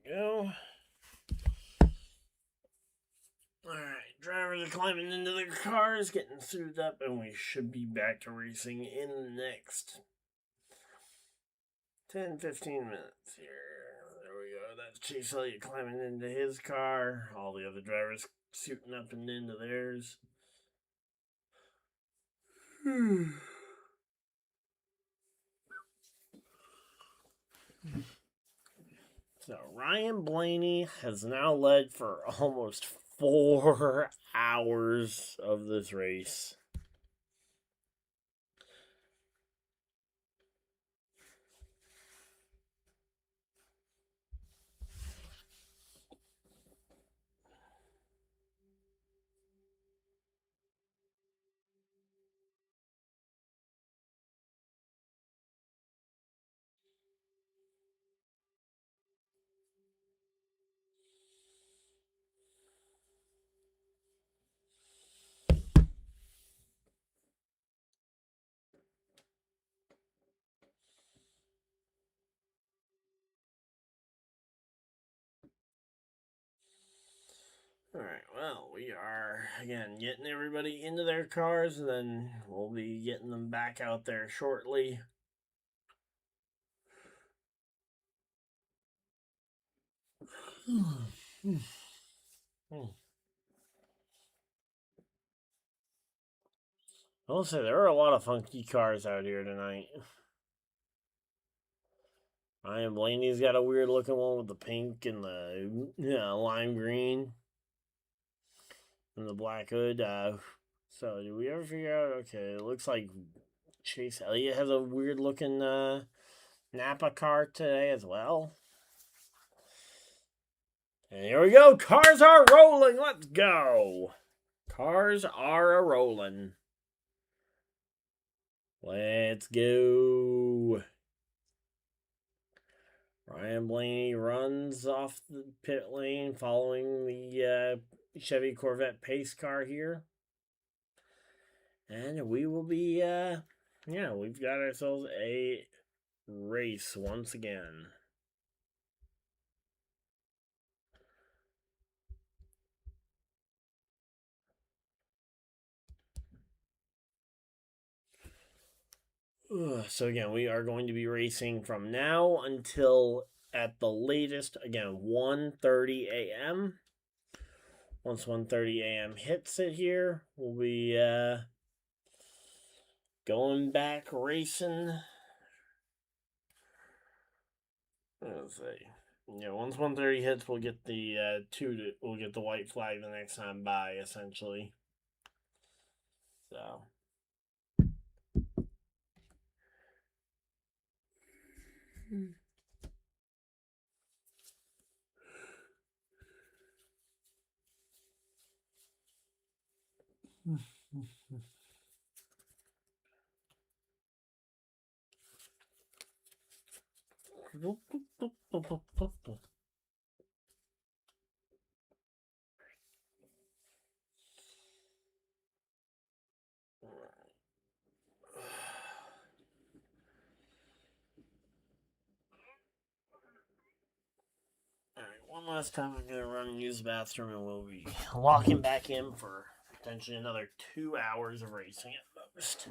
go. Alright, drivers are climbing into their cars, getting suited up, and we should be back to racing in the next 10-15 minutes here. There we go. That's Chase Elliott climbing into his car. All the other drivers suiting up and into theirs. So Ryan Blaney has now led for almost 4 hours of this race. Alright, well, we are, again, getting everybody into their cars, and then we'll be getting them back out there shortly. I'll say there are a lot of funky cars out here tonight. Ryan Blaney's got a weird looking one with the pink and the lime green and the black hood. So did we ever figure out? Okay, it looks like Chase Elliott has a weird looking Napa car today as well. And here we go. Cars are rolling. Let's go. Cars are a rolling. Let's go. Ryan Blaney runs off the pit lane following the Chevy Corvette pace car here. And we will be, we've got ourselves a race once again. So again, we are going to be racing from now until at the latest, again, 1:30 a.m. Once 1:30 a.m. hits it here, we'll be going back racing. Let's see. Yeah, once 1:30 hits, we'll get the we'll get the white flag the next time by, essentially. So. Alright, one last time I'm going to run and use the bathroom, and we'll be locking back in for potentially another 2 hours of racing at most.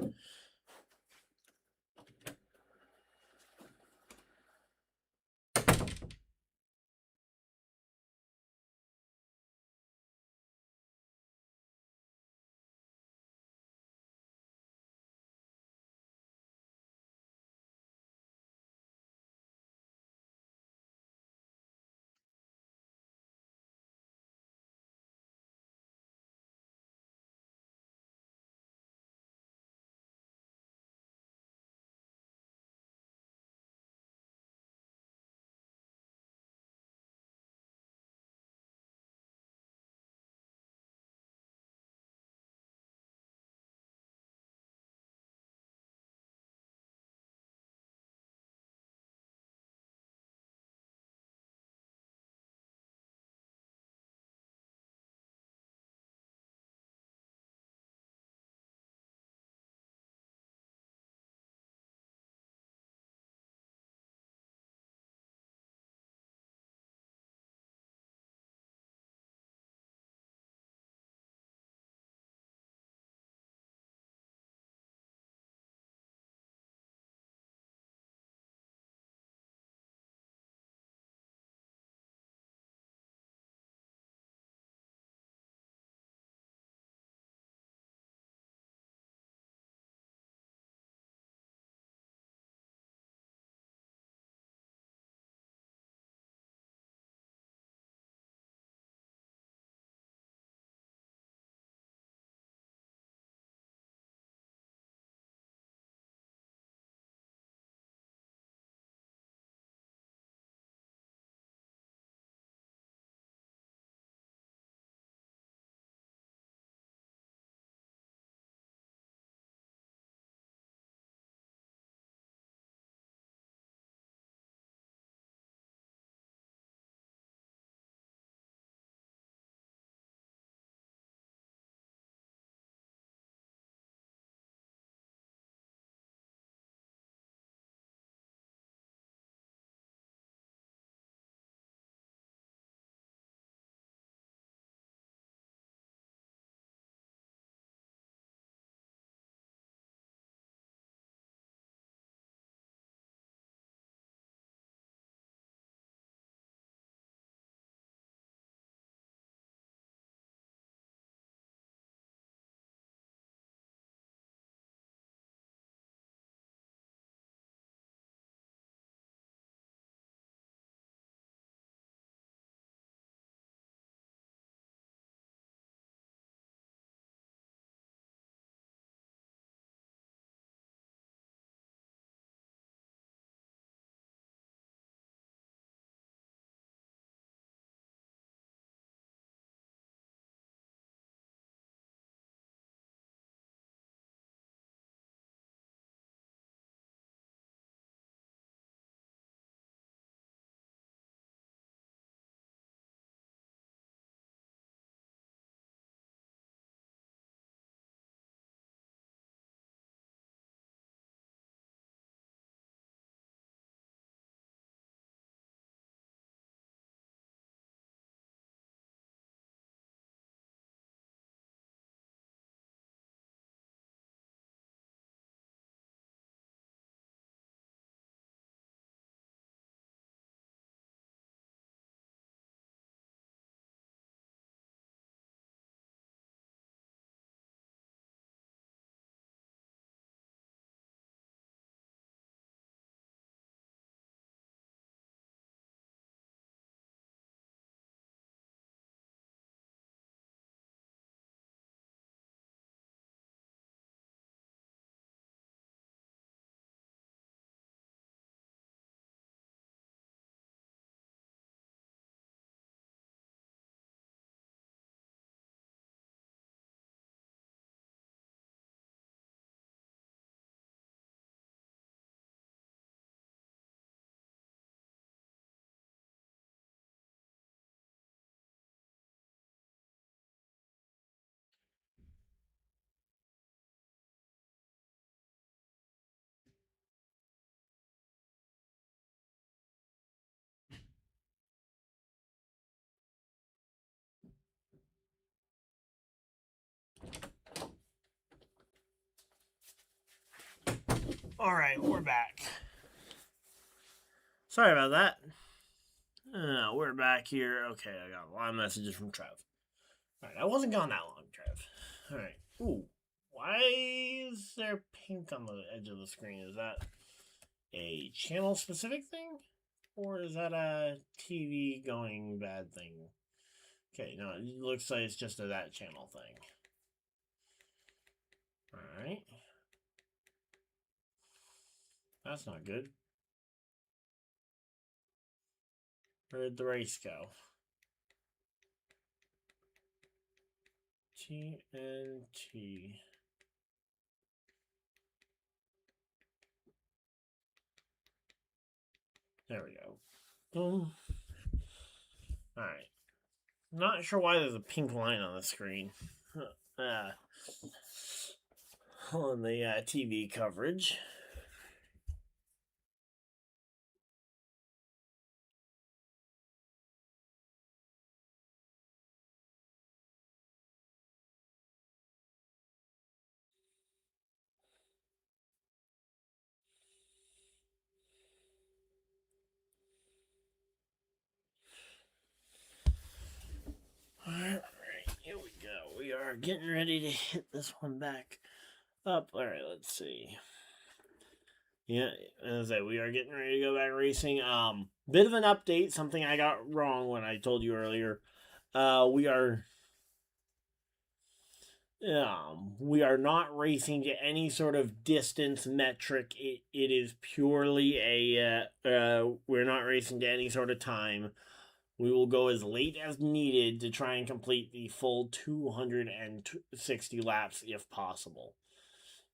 Alright, we're back. Sorry about that. We're back here. Okay, I got a lot of messages from Trev. Alright, I wasn't gone that long, Trev. Alright. Ooh. Why is there pink on the edge of the screen? Is that a channel specific thing? Or is that a TV going bad thing? Okay, no, it looks like it's just a that channel thing. Alright. That's not good. Where did the race go? TNT. There we go. Boom. Alright. Not sure why there's a pink line on the screen. On the TV coverage. Alright, here we go. We are getting ready to hit this one back up. Alright, let's see. Yeah, as I say, we are getting ready to go back racing. Bit of an update, something I got wrong when I told you earlier. We are not racing to any sort of distance metric. It is purely we're not racing to any sort of time. We will go as late as needed to try and complete the full 260 laps if possible.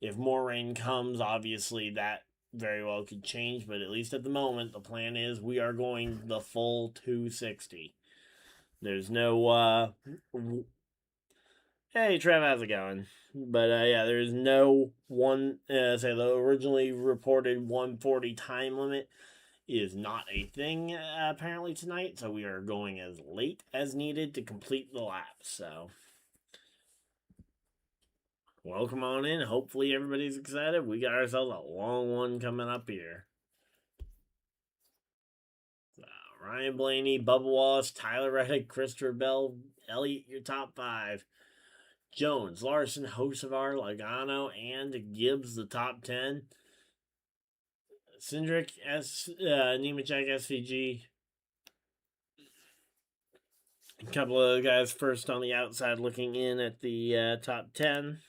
If more rain comes, obviously that very well could change, but at least at the moment, the plan is we are going the full 260. There's no, hey, Trev, how's it going? But, yeah, there's no the originally reported 140 time limit is not a thing apparently tonight, so we are going as late as needed to complete the lap. So welcome on in. Hopefully everybody's excited. We got ourselves a long one coming up here. Ryan Blaney, Bubba Wallace, Tyler Reddick, Christopher Bell, Elliott, your top 5. Jones, Larson, Hocevar, Logano, and Gibbs, the top 10. Cindric, Nemechek, SVG. A couple of guys first on the outside looking in at the top 10.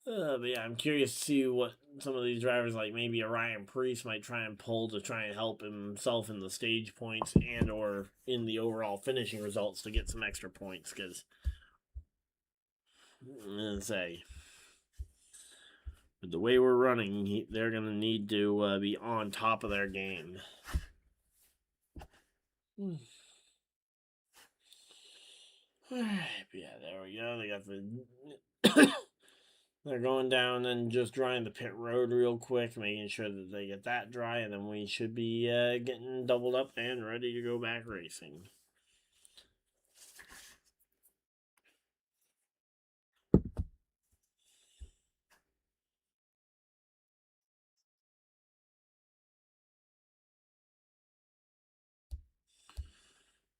But yeah, I'm curious to see what some of these drivers, like maybe a Ryan Preece, might try and pull to try and help himself in the stage points and or in the overall finishing results to get some extra points. Because, I'm going to say, with the way we're running, they're going to need to be on top of their game. Yeah, there we go. They got the... They're going down and just drying the pit road real quick, making sure that they get that dry, and then we should be getting doubled up and ready to go back racing.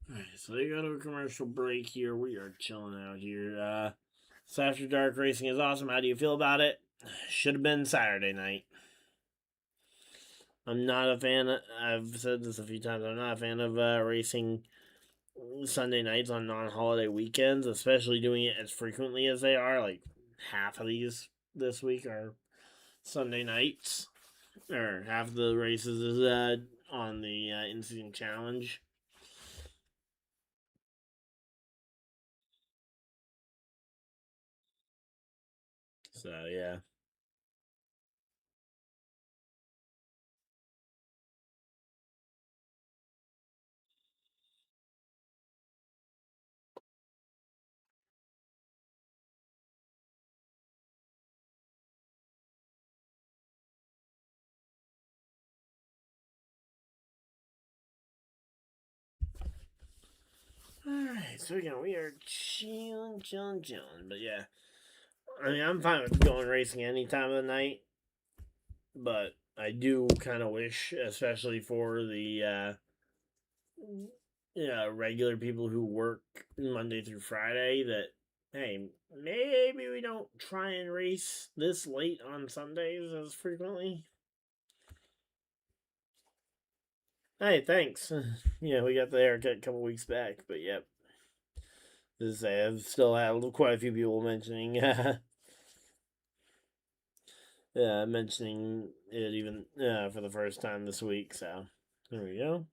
Alright, so they go to a commercial break here. We are chilling out here. So After Dark Racing is awesome. How do you feel about it? Should have been Saturday night. I'm not a fan. I've said this a few times. I'm not a fan of racing Sunday nights on non-holiday weekends, especially doing it as frequently as they are. Like half of these this week are Sunday nights, or half of the races is on the in-season challenge. So yeah. Alright, so again, we are chilling. But yeah, I mean, I'm fine with going racing any time of the night. but I do kind of wish, especially for the regular people who work Monday through Friday, that hey, maybe we don't try and race this late on Sundays as frequently. Hey, thanks. Yeah, we got the haircut a couple weeks back, but yep. I've still had quite a few people mentioning mentioning it even for the first time this week. So there we go.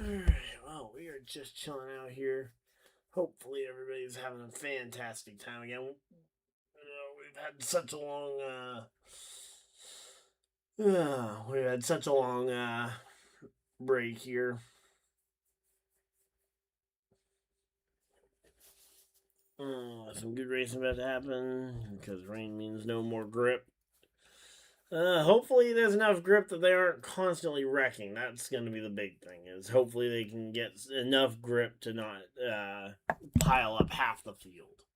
Alright, well, we are just chilling out here. Hopefully, everybody's having a fantastic time again. We've had such a long, we've had such a long break here. Some good racing about to happen because rain means no more grip. Hopefully there's enough grip that they aren't constantly wrecking. That's going to be the big thing. Is hopefully they can get enough grip to not pile up half the field.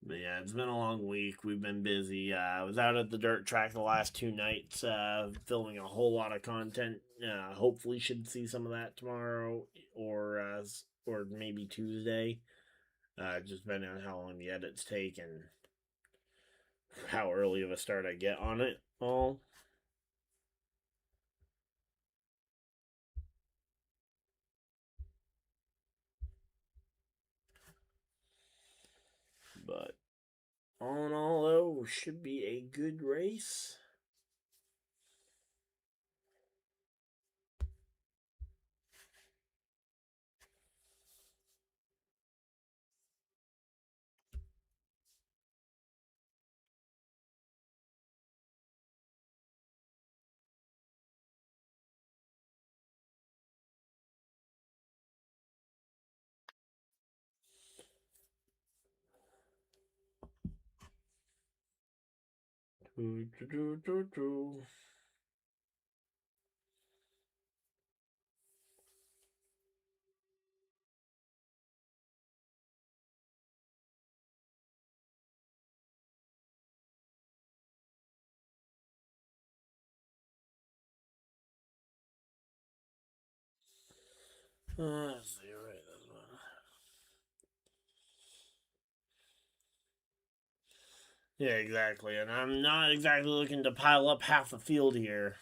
But yeah, it's been a long week. We've been busy. I was out at the dirt track the last 2 nights, filming a whole lot of content. Hopefully, should see some of that tomorrow or maybe Tuesday. Just depending on how long the edits take and how early of a start I get on it all. But all in all, though, should be a good race. Do, do, do, do, do. Let's see, right, this one. Yeah, exactly. And I'm not exactly looking to pile up half the field here.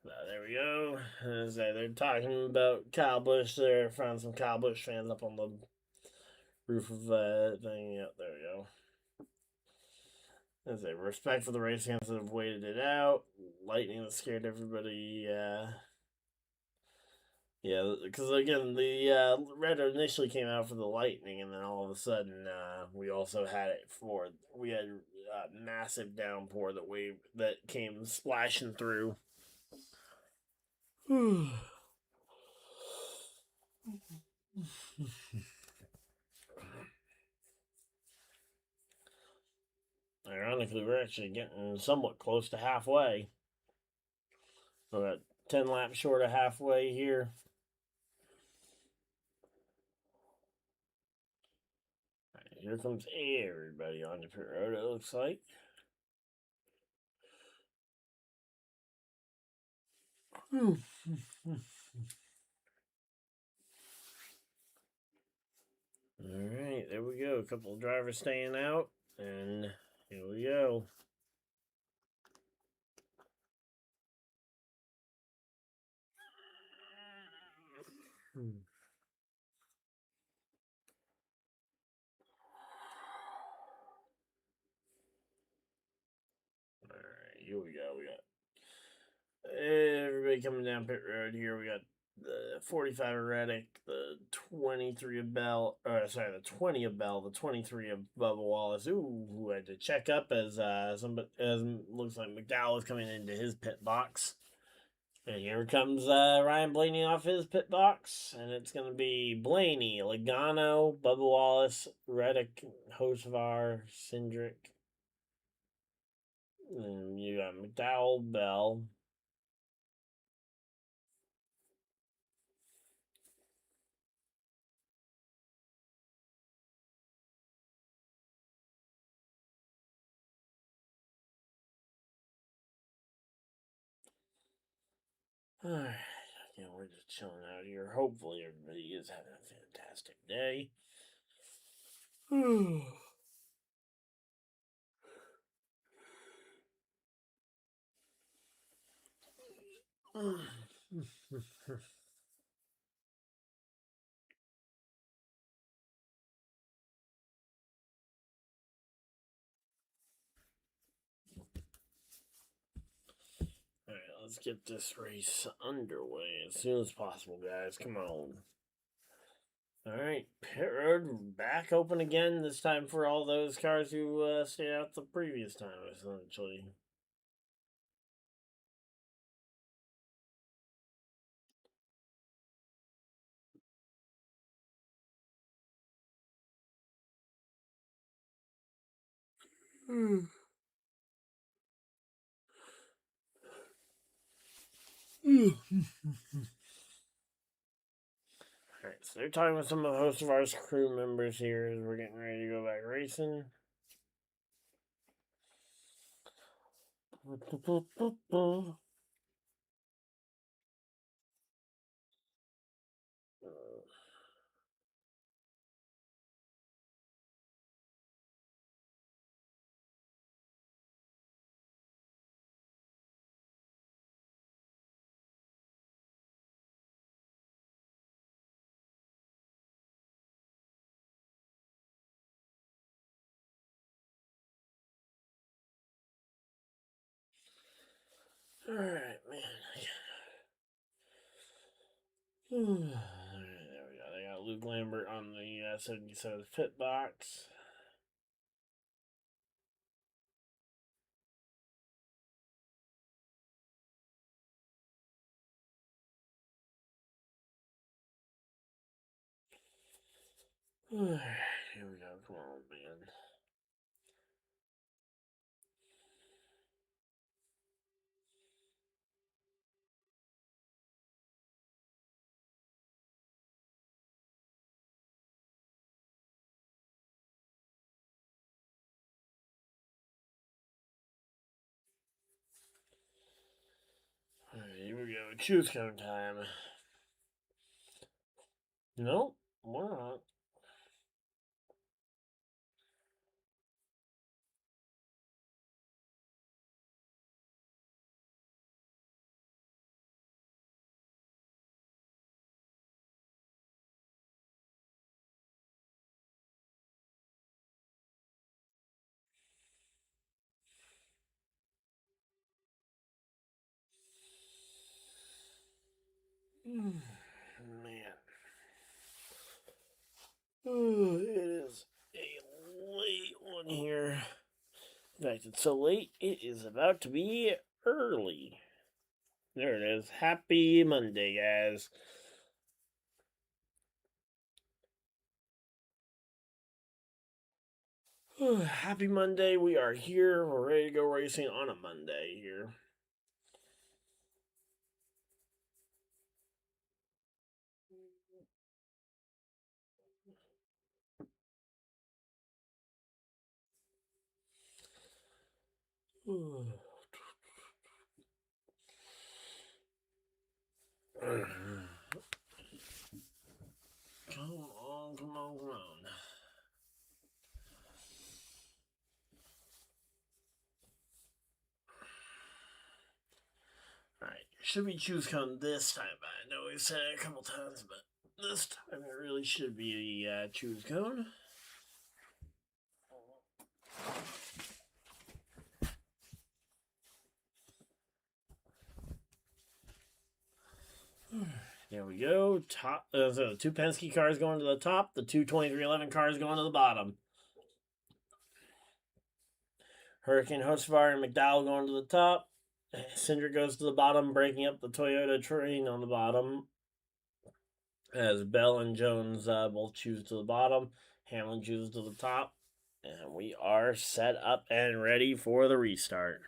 There we go. As they're talking about Kyle Busch there. Found some Kyle Busch fans up on the roof of thing. Yep, there we go. As a respect for the race fans that have waited it out. Lightning that scared everybody. Yeah, because again, the red initially came out for the lightning, and then all of a sudden, we also had it for we had a massive downpour that came splashing through. Ironically, we're actually getting somewhat close to halfway. We're at 10 laps short of halfway here. here comes everybody on the pit road, it looks like. Alright, there we go. A couple of drivers staying out, and here we go. Alright, here we go. We got everybody coming down pit road here. We got the 45 of Reddick, the 23 of Bell, or sorry, the 20 of Bell, the 23 of Bubba Wallace. Ooh, who had to check up as somebody as looks like McDowell is coming into his pit box. And here comes Ryan Blaney off his pit box, and it's going to be Blaney, Logano, Bubba Wallace, Reddick, Hocevar, Cindric. And you got McDowell, Bell. Alright, we're just chilling out here. Hopefully everybody is having a fantastic day. Alright, let's get this race underway as soon as possible, guys. Come on. Alright, pit road back open again, this time for all those cars who stayed out the previous time, essentially. Alright, so they're talking with some of the host of our crew members here as we're getting ready to go back racing. Alright, man. There we go. They got Luke Lambert on the 77 pit box. Here we go. Come on, man. Alright, here we go. Choose cone time. Nope, we're not. Man. It is a late one here. In fact, it's so late, it is about to be early. There it is. Happy Monday, guys. Happy Monday. We are here. We're ready to go racing on a Monday here. Come on, come on, come on. Alright, should be choose cone this time. I know we've said it a couple times, but this time it really should be the choose cone. There we go. Top. So the 2 Penske cars going to the top. The 2 2311 cars going to the bottom. Hurricane Hocevar and McDowell going to the top. Cinder goes to the bottom, breaking up the Toyota train on the bottom. As Bell and Jones both choose to the bottom. Hamlin chooses to the top. And we are set up and ready for the restart.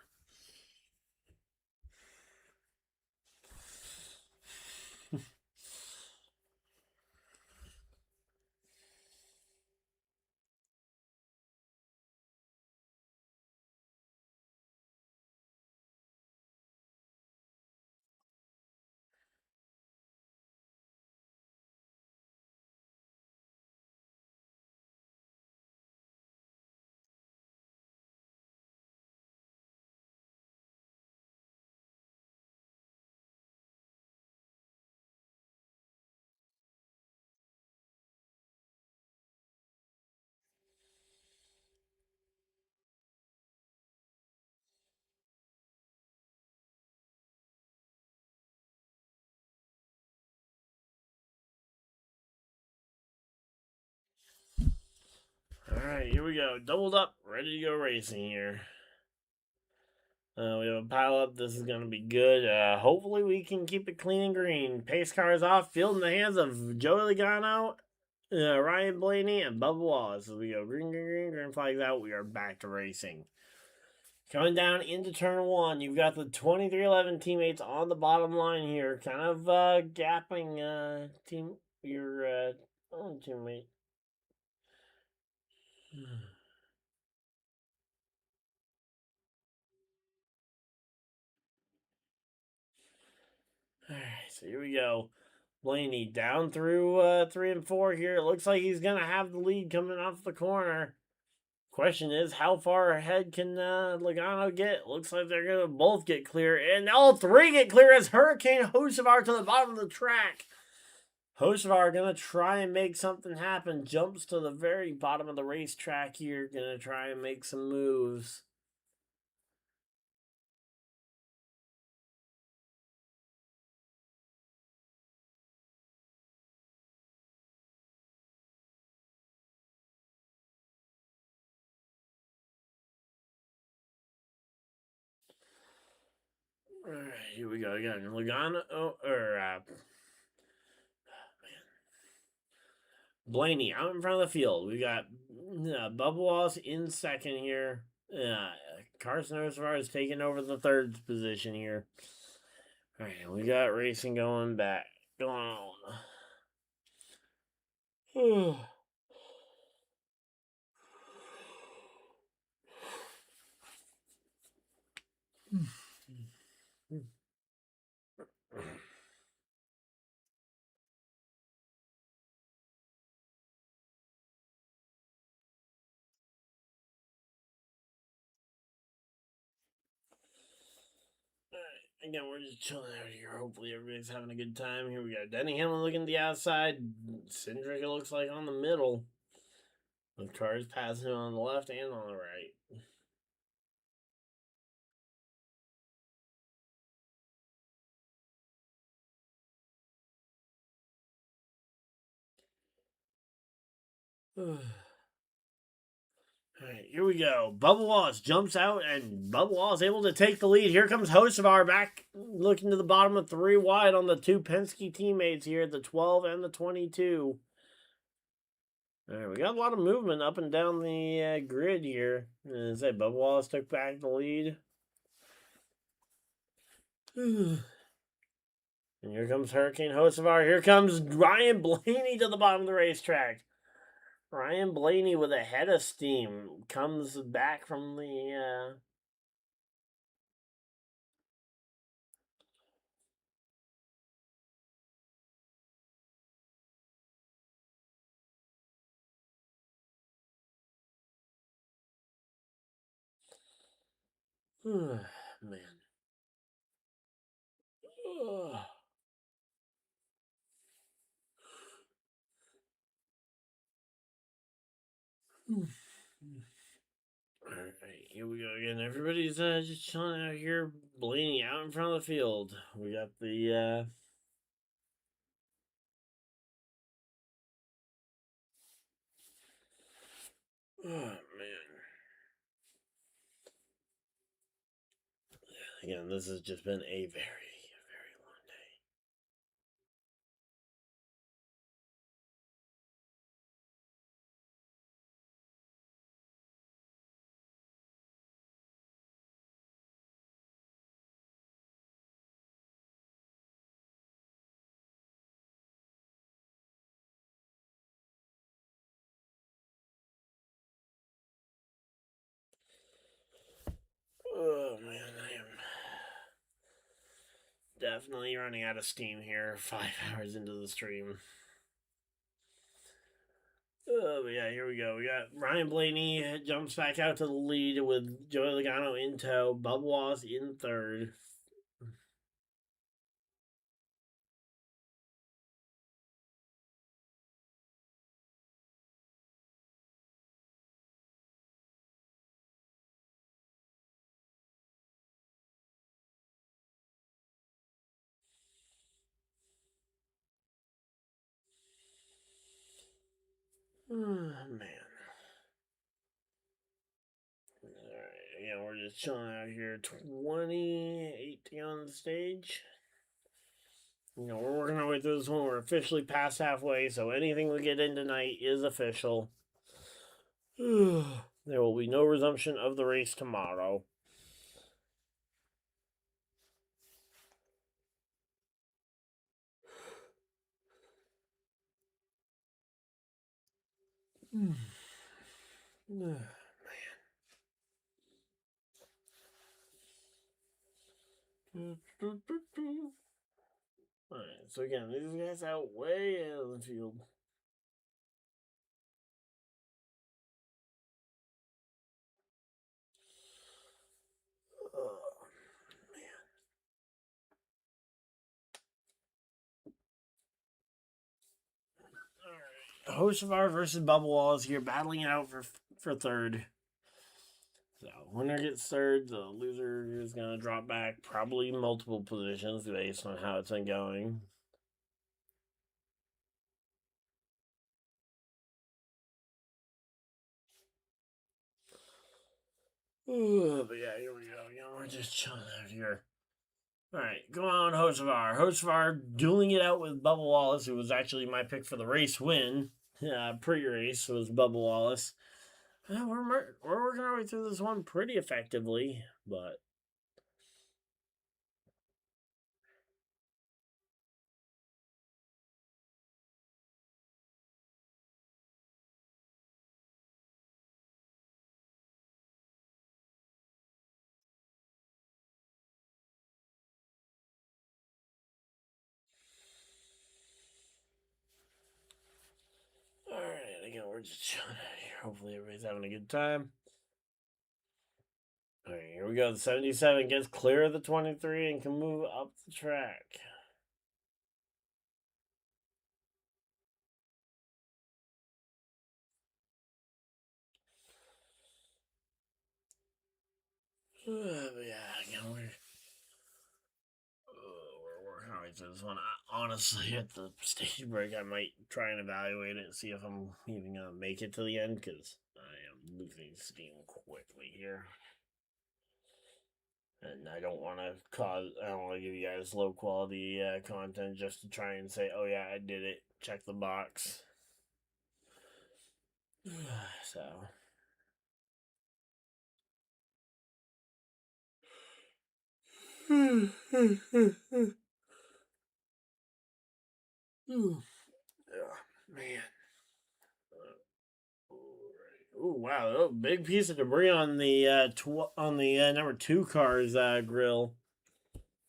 Alright, here we go. Doubled up, ready to go racing here. We have a pile up. This is going to be good. Hopefully we can keep it clean and green. Pace cars off. Field in the hands of Joey Logano, Ryan Blaney, and Bubba Wallace. As we go green, green, green, green flags out, we are back to racing. Coming down into turn 1, you've got the 2311 teammates on the bottom line here. Kind of gapping your own teammate. Alright, so here we go. Blaney down through 3 and 4 here. It looks like he's going to have the lead coming off the corner. Question is, how far ahead can Logano get? Looks like they're going to both get clear. And all 3 get clear as Hurricane Hocevar to the bottom of the track. Hocevar going to try and make something happen. Jumps to the very bottom of the racetrack here. Going to try and make some moves. All right, here we go again. Logano, Blaney out in front of the field. We got Bubba Wallace in second here. Carson Hocevar is taking over the 3rd position here. All right, we got racing going on. Again, we're just chilling out here. Hopefully, everybody's having a good time. Here we go. Denny Hamlin looking at the outside. Cindric, it looks like, on the middle. With cars passing him on the left and on the right. Alright, here we go. Bubba Wallace jumps out, and Bubba Wallace able to take the lead. Here comes Hocevar back, looking to the bottom of 3 wide on the 2 Penske teammates here, the 12 and the 22. Alright, we got a lot of movement up and down the grid here. As I say, Bubba Wallace took back the lead. And here comes Hurricane Hocevar. Here comes Ryan Blaney to the bottom of the racetrack. Ryan Blaney with a head of steam comes back from the Man. Ugh. Alright, here we go again. Everybody's just chilling out here, bleeding out in front of the field. We got the oh man. Again, this has just been a very long day. Oh man, I am definitely running out of steam here. 5 hours into the stream. Oh, but yeah, here we go. We got Ryan Blaney jumps back out to the lead with Joey Logano in tow. Bubba Wallace in third. Oh, man. Alright, again, we're just chilling out here. 28 on the stage. You know, we're working our way through this one. We're officially past halfway, so anything we get in tonight is official. There will be no resumption of the race tomorrow. Man. Alright, so again, these guys out way out of the field. Oh, man. Alright. Hocevar versus Bubba Wallace here, battling it out for third. So, winner gets third, the loser is going to drop back probably multiple positions based on how it's been going. But yeah, here we go. You know, we're just chilling out here. Alright, go on, Hocevar. Hocevar dueling it out with Bubba Wallace, who was actually my pick for the race win. Pre-race was Bubba Wallace. We're working our way through this one pretty effectively, but alright, again, we're just chilling out here. Hopefully everybody's having a good time. Alright, here we go. The 77 gets clear of the 23 and can move up the track. But yeah, again, we're working our way through this one. Honestly, at the stage break, I might try and evaluate it and see if I'm even going to make it to the end, because I am losing steam quickly here. And I don't want to give you guys low quality content just to try and say, oh yeah, I did it, check the box. So. Man. Oh wow! Oh, big piece of debris on the number 2 car's grill.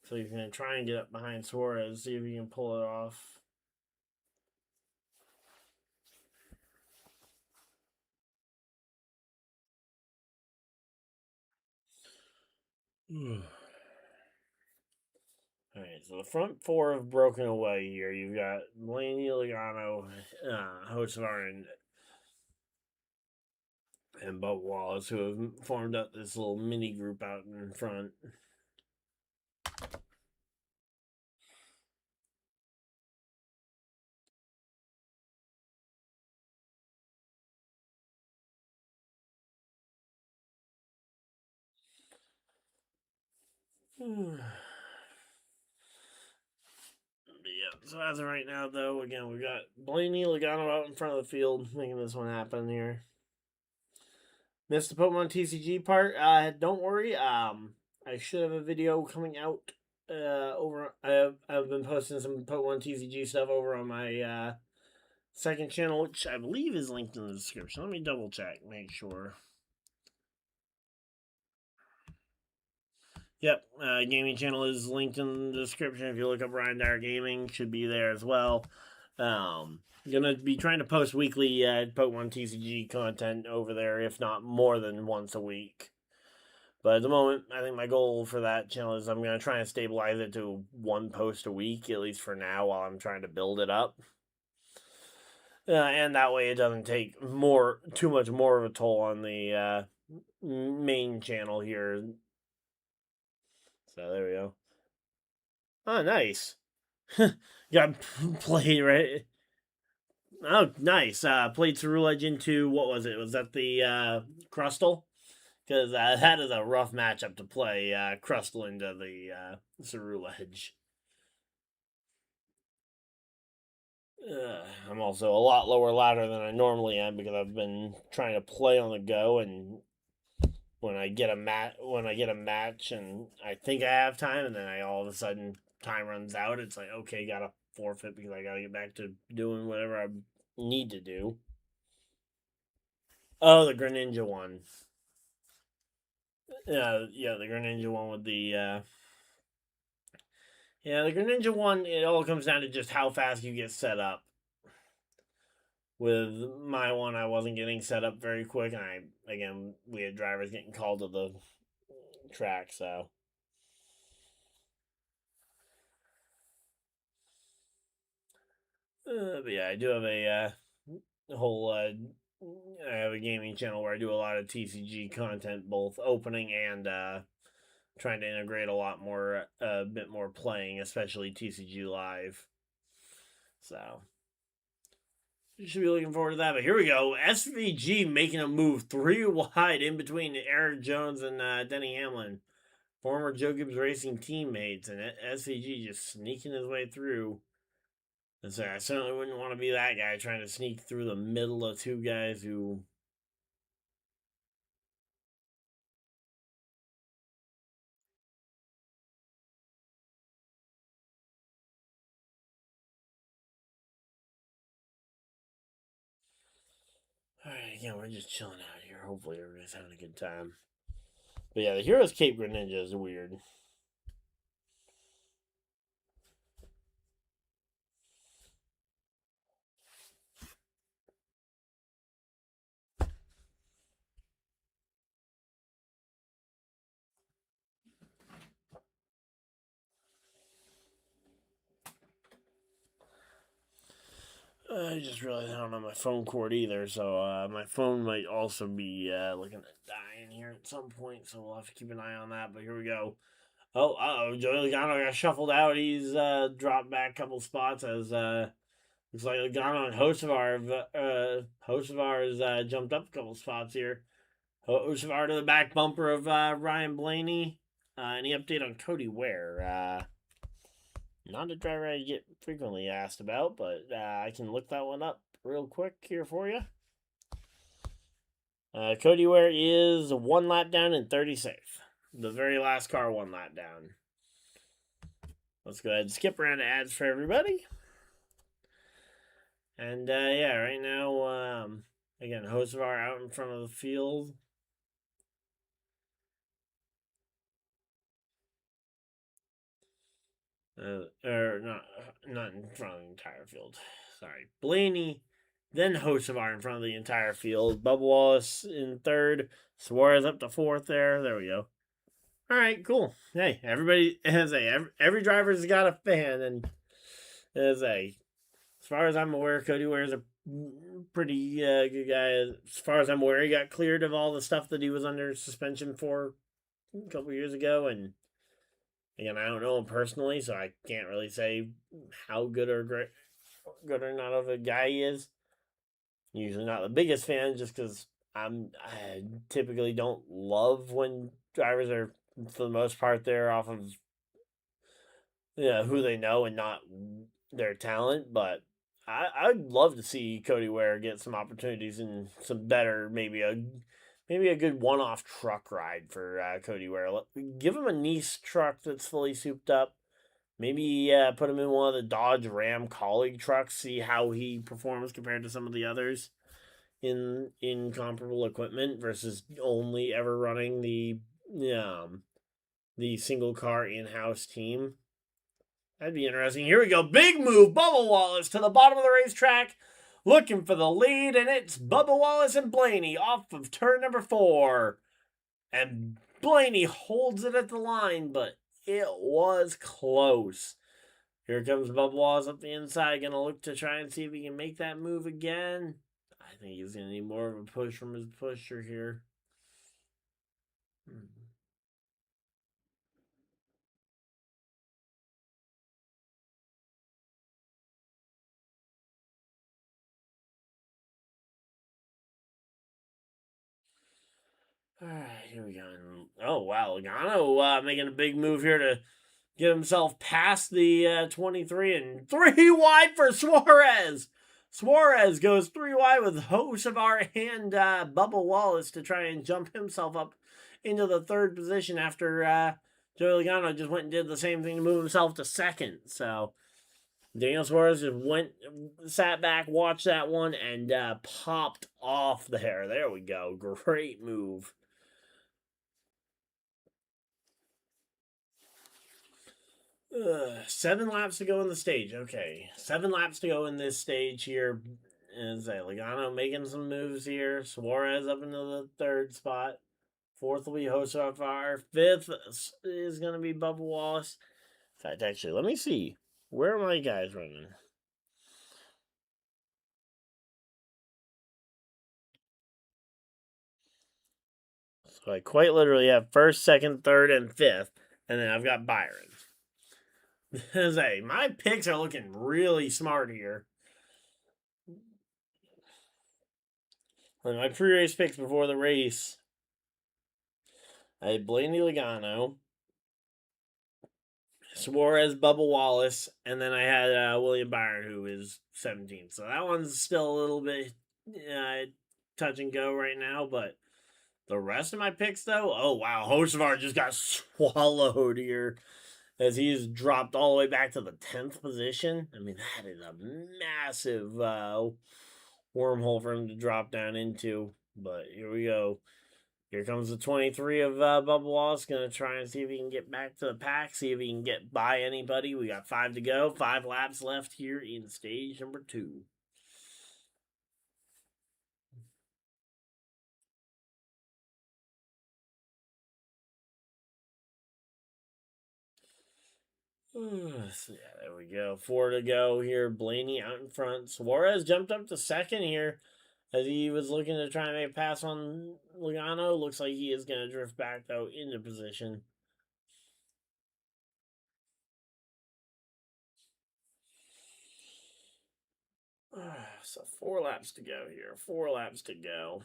So he's gonna try and get up behind Suarez, see if he can pull it off. Alright, so the front four have broken away here. You've got Blaney, Logano, Hocevar, and Bubba Wallace, who have formed up this little mini group out in front. Yeah, so as of right now, though, again, we've got Blaney, Logano out in front of the field, making this one happen here. Missed the Pokemon TCG part. Don't worry. I should have a video coming out. Over. I've been posting some Pokemon TCG stuff over on my second channel, which I believe is linked in the description. Let me double check, make sure. Yep, gaming channel is linked in the description. If you look up Ryan Dyer Gaming, should be there as well. Gonna be trying to post weekly Pokemon TCG content over there, if not more than once a week. But at the moment, I think my goal for that channel is I'm gonna try and stabilize it to one post a week, at least for now, while I'm trying to build it up. And that way, it doesn't take too much more of a toll on the main channel here. So there we go. Oh, nice. Got played, right? Oh, nice. Played Cerulege into, what was it? Was that the Crustle? Because that is a rough matchup to play Crustle into the Cerulege. I'm also a lot lower ladder than I normally am because I've been trying to play on the go, and when I get a match and I think I have time, and then all of a sudden time runs out, it's like, okay, gotta forfeit because I gotta get back to doing whatever I need to do. Oh, the Greninja one. Yeah, the Greninja one with the the Greninja one, it all comes down to just how fast you get set up. With my one, I wasn't getting set up very quick, and we had drivers getting called to the track, so. But yeah, I do have a whole. I have a gaming channel where I do a lot of TCG content, both opening and trying to integrate a bit more playing, especially TCG Live. So you should be looking forward to that. But here we go. SVG making a move 3 wide in between Eric Jones and Denny Hamlin, former Joe Gibbs Racing teammates, and SVG just sneaking his way through. And so I certainly wouldn't want to be that guy trying to sneak through the middle of two guys who. Alright, again, we're just chilling out here. Hopefully, everybody's having a good time. But yeah, the Heroes Cape Greninja is weird. I just realized I don't have my phone cord either, so my phone might also be looking at dying here at some point, so we'll have to keep an eye on that. But here we go. Oh, Joey Logano got shuffled out. He's dropped back a couple spots as looks like Logano and Hocevar has jumped up a couple spots here. Hocevar to the back bumper of Ryan Blaney. Any update on Cody Ware? Not a driver I get frequently asked about, but I can look that one up real quick here for you. Cody Ware is 1 lap down and 36th. The very last car 1 lap down. Let's go ahead and skip around to ads for everybody. And right now, again, Hocevar out in front of the field. Or not in front of the entire field. Sorry, Blaney, then Hocevar in front of the entire field. Bubba Wallace in third. Suarez up to fourth there. There we go. All right, cool. Hey, everybody has every driver's got a fan, and as far as I'm aware, Cody Ware's a pretty good guy. As far as I'm aware, he got cleared of all the stuff that he was under suspension for a couple years ago, and again, I don't know him personally, so I can't really say how good or good or not of a guy he is. Usually not the biggest fan, just because I typically don't love when drivers are for the most part there off of who they know and not their talent. But I'd love to see Cody Ware get some opportunities and some better, maybe a good one-off truck ride for Cody Ware. Give him a nice truck that's fully souped up. Maybe put him in one of the Dodge Ram colleague trucks. See how he performs compared to some of the others in comparable equipment versus only ever running the single car in-house team. That'd be interesting. Here we go. Big move. Bubba Wallace to the bottom of the racetrack, looking for the lead, and it's Bubba Wallace and Blaney off of turn number 4. And Blaney holds it at the line, but it was close. Here comes Bubba Wallace up the inside, going to look to try and see if he can make that move again. I think he's going to need more of a push from his pusher here. All right, here we go. Oh, wow. Logano making a big move here to get himself past the 23 and 3 wide for Suarez. Suarez goes 3 wide with Hocevar and Bubba Wallace to try and jump himself up into the 3rd position after Joey Logano just went and did the same thing to move himself to 2nd. So Daniel Suarez just sat back, watched that one, and popped off there. There we go. Great move. Seven laps to go in the stage. Okay, 7 laps to go in this stage here. Is Logano making some moves here. Suarez up into the 3rd spot. 4th will be Hocevar. 5th is going to be Bubba Wallace. In fact, actually, let me see. Where are my guys running? So I quite literally have 1st, 2nd, 3rd, and 5th. And then I've got Byron. My picks are looking really smart here. And my pre-race picks before the race, I had Blaney Logano, Suarez, Bubba Wallace, and then I had William Byron, who is 17. So that one's still a little bit touch and go right now. But the rest of my picks, though, oh wow, Hocevar just got swallowed here as he's dropped all the way back to the 10th position. I mean, that is a massive wormhole for him to drop down into. But here we go. Here comes the 23 of Bubba Wallace. Going to try and see if he can get back to the pack. See if he can get by anybody. We got 5 to go. 5 laps left here in stage number 2. So yeah, there we go. 4 to go here. Blaney out in front. Suarez jumped up to 2nd here as he was looking to try and make a pass on Logano. Looks like he is going to drift back, though, into position. So 4 laps to go here. 4 laps to go.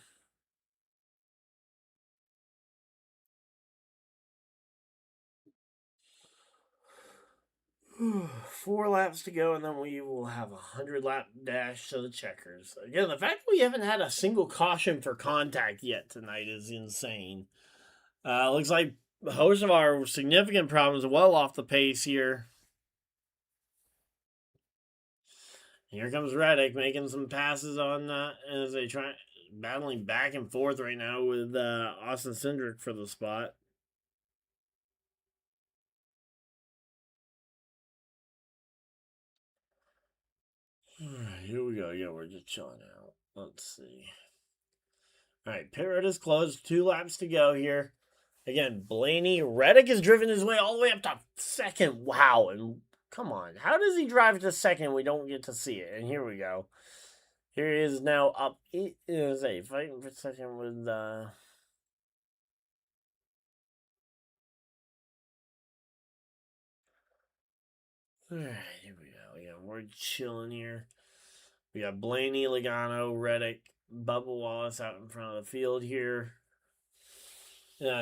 Four laps to go, and then we will have 100-lap dash to the checkers. Again, the fact that we haven't had a single caution for contact yet tonight is insane. Looks like most of our significant problems well off the pace here. Here comes Reddick making some passes on as they try battling back and forth right now with Austin Cindric for the spot. Alright, here we go. Yeah, we're just chilling out. Let's see. Alright, pit road is closed. 2 laps to go here. Again, Blaney. Reddick has driven his way all the way up to second. Wow. And come on. How does he drive to second? We don't get to see it. And here we go. Here he is now up. It is a fighting for second with. Alright, here we go. Yeah, we're chilling here. We got Blaney, Logano, Reddick, Bubba Wallace out in front of the field here.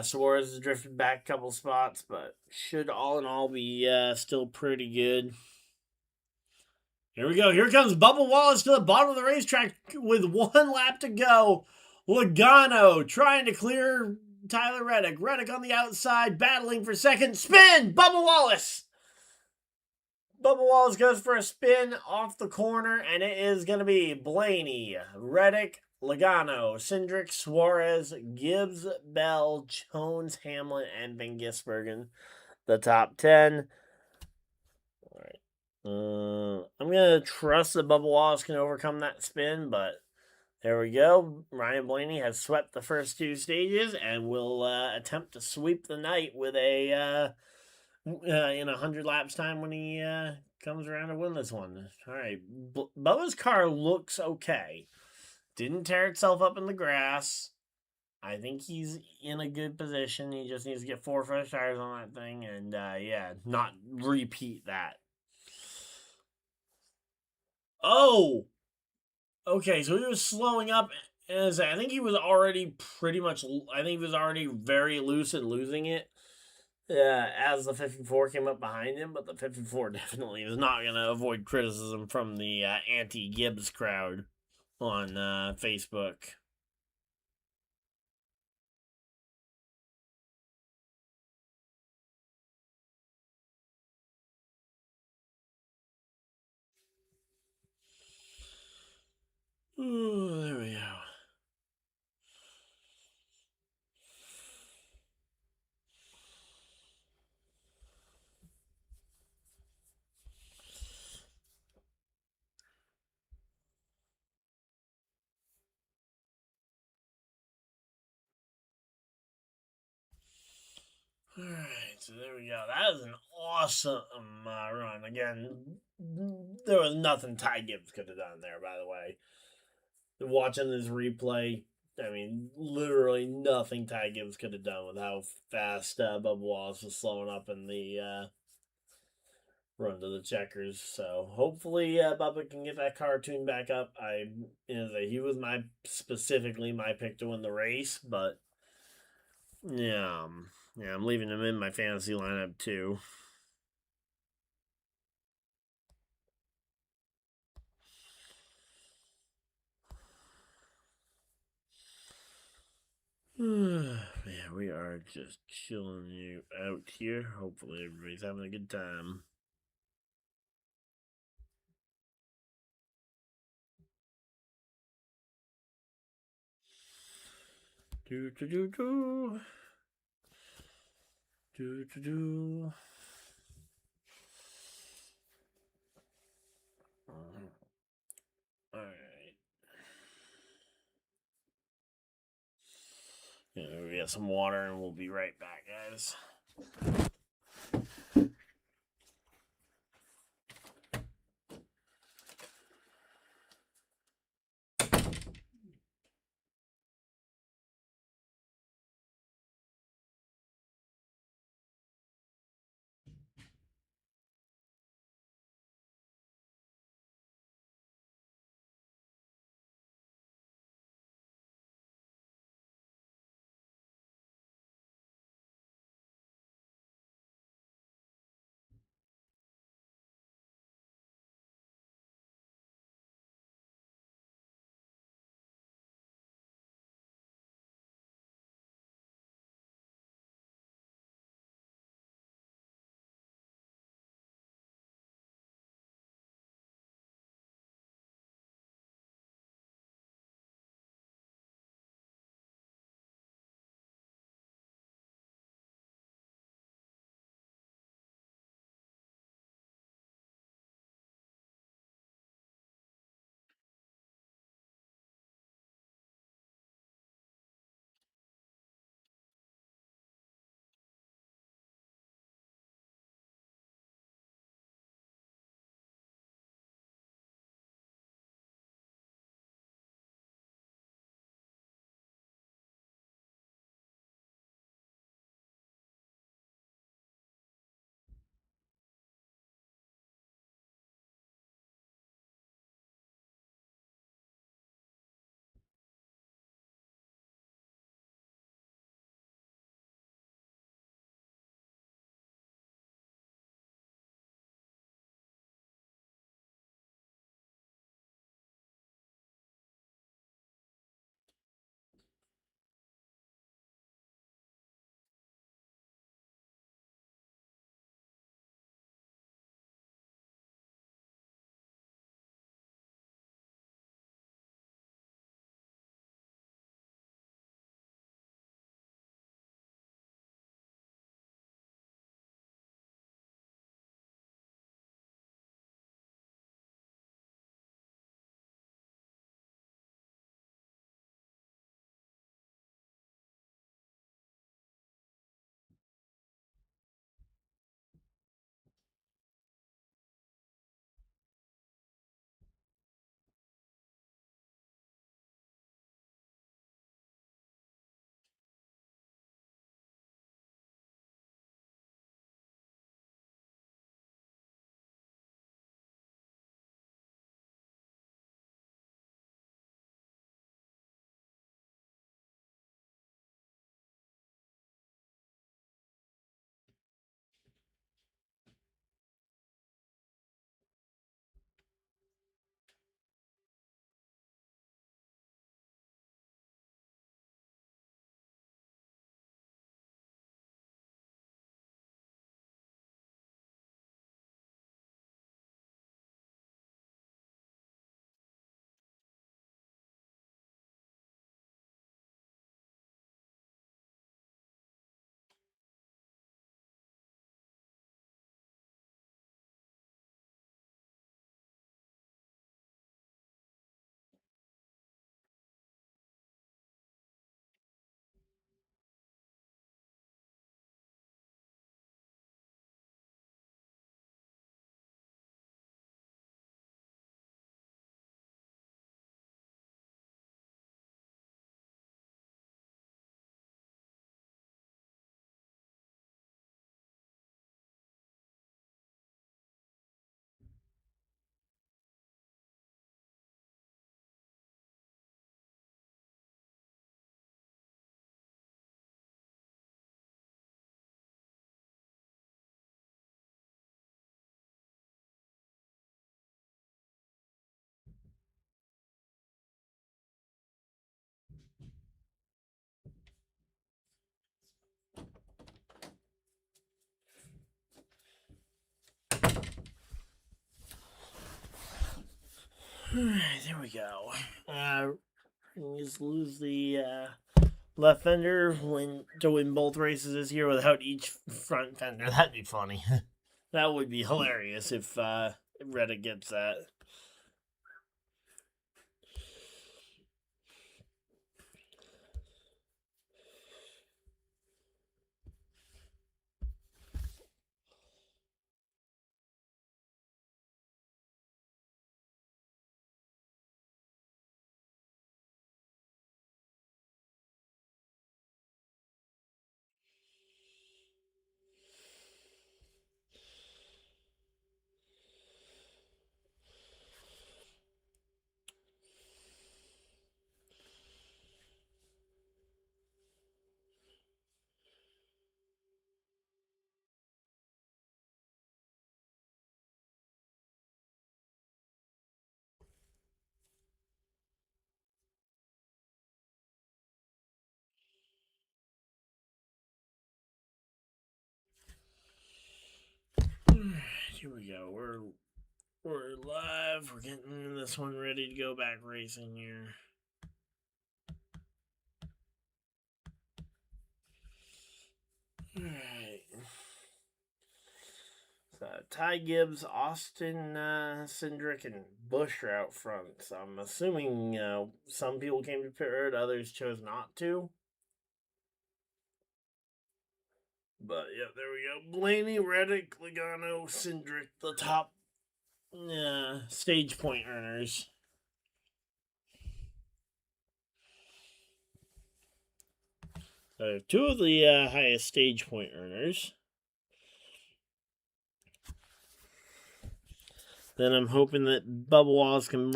Suarez has drifted back a couple spots, but should all in all be still pretty good. Here we go. Here comes Bubba Wallace to the bottom of the racetrack with 1 lap to go. Logano trying to clear Tyler Reddick. Reddick on the outside, battling for second. Spin! Bubba Wallace! Bubba Wallace goes for a spin off the corner, and it is going to be Blaney, Reddick, Logano, Cindric, Suarez, Gibbs, Bell, Jones, Hamlin, and Van Gisbergen. The top 10. All right. I'm going to trust that Bubba Wallace can overcome that spin, but there we go. Ryan Blaney has swept the first 2 stages and will attempt to sweep the night with a in 100 laps time when he comes around to win this one. All right, Bubba's car looks okay. Didn't tear itself up in the grass. I think he's in a good position. He just needs to get 4 fresh tires on that thing and not repeat that. Oh, okay. So he was slowing up. As I think he was already pretty much. I think he was already very loose and losing it. As the 54 came up behind him, but the 54 definitely is not going to avoid criticism from the anti-Gibbs crowd on Facebook. Ooh, there we go. Alright, so there we go. That is an awesome run. Again, there was nothing Ty Gibbs could have done there, by the way. Watching this replay, I mean, literally nothing Ty Gibbs could have done with how fast Bubba Wallace was slowing up in the run to the checkers. So hopefully Bubba can get that car tuned back up. He was specifically my pick to win the race, but yeah, I'm leaving him in my fantasy lineup too. Yeah, we are just chilling you out here. Hopefully everybody's having a good time. Do do do do. Do do do. Alright. Yeah, we get some water and we'll be right back, guys. we go. Just lose the left fender to win both races this year without each front fender. That'd be funny. That would be hilarious if Reddit gets that. Here we go. We're live. We're getting this one ready to go back racing here. Alright. So Ty Gibbs, Austin Cindric, and Busch are out front. So I'm assuming some people came to pit road, others chose not to. But yeah, there we go. Blaney, Reddick, Logano, Cindric, the top stage point earners. So two of the highest stage point earners. Then I'm hoping that Bubba Wallace can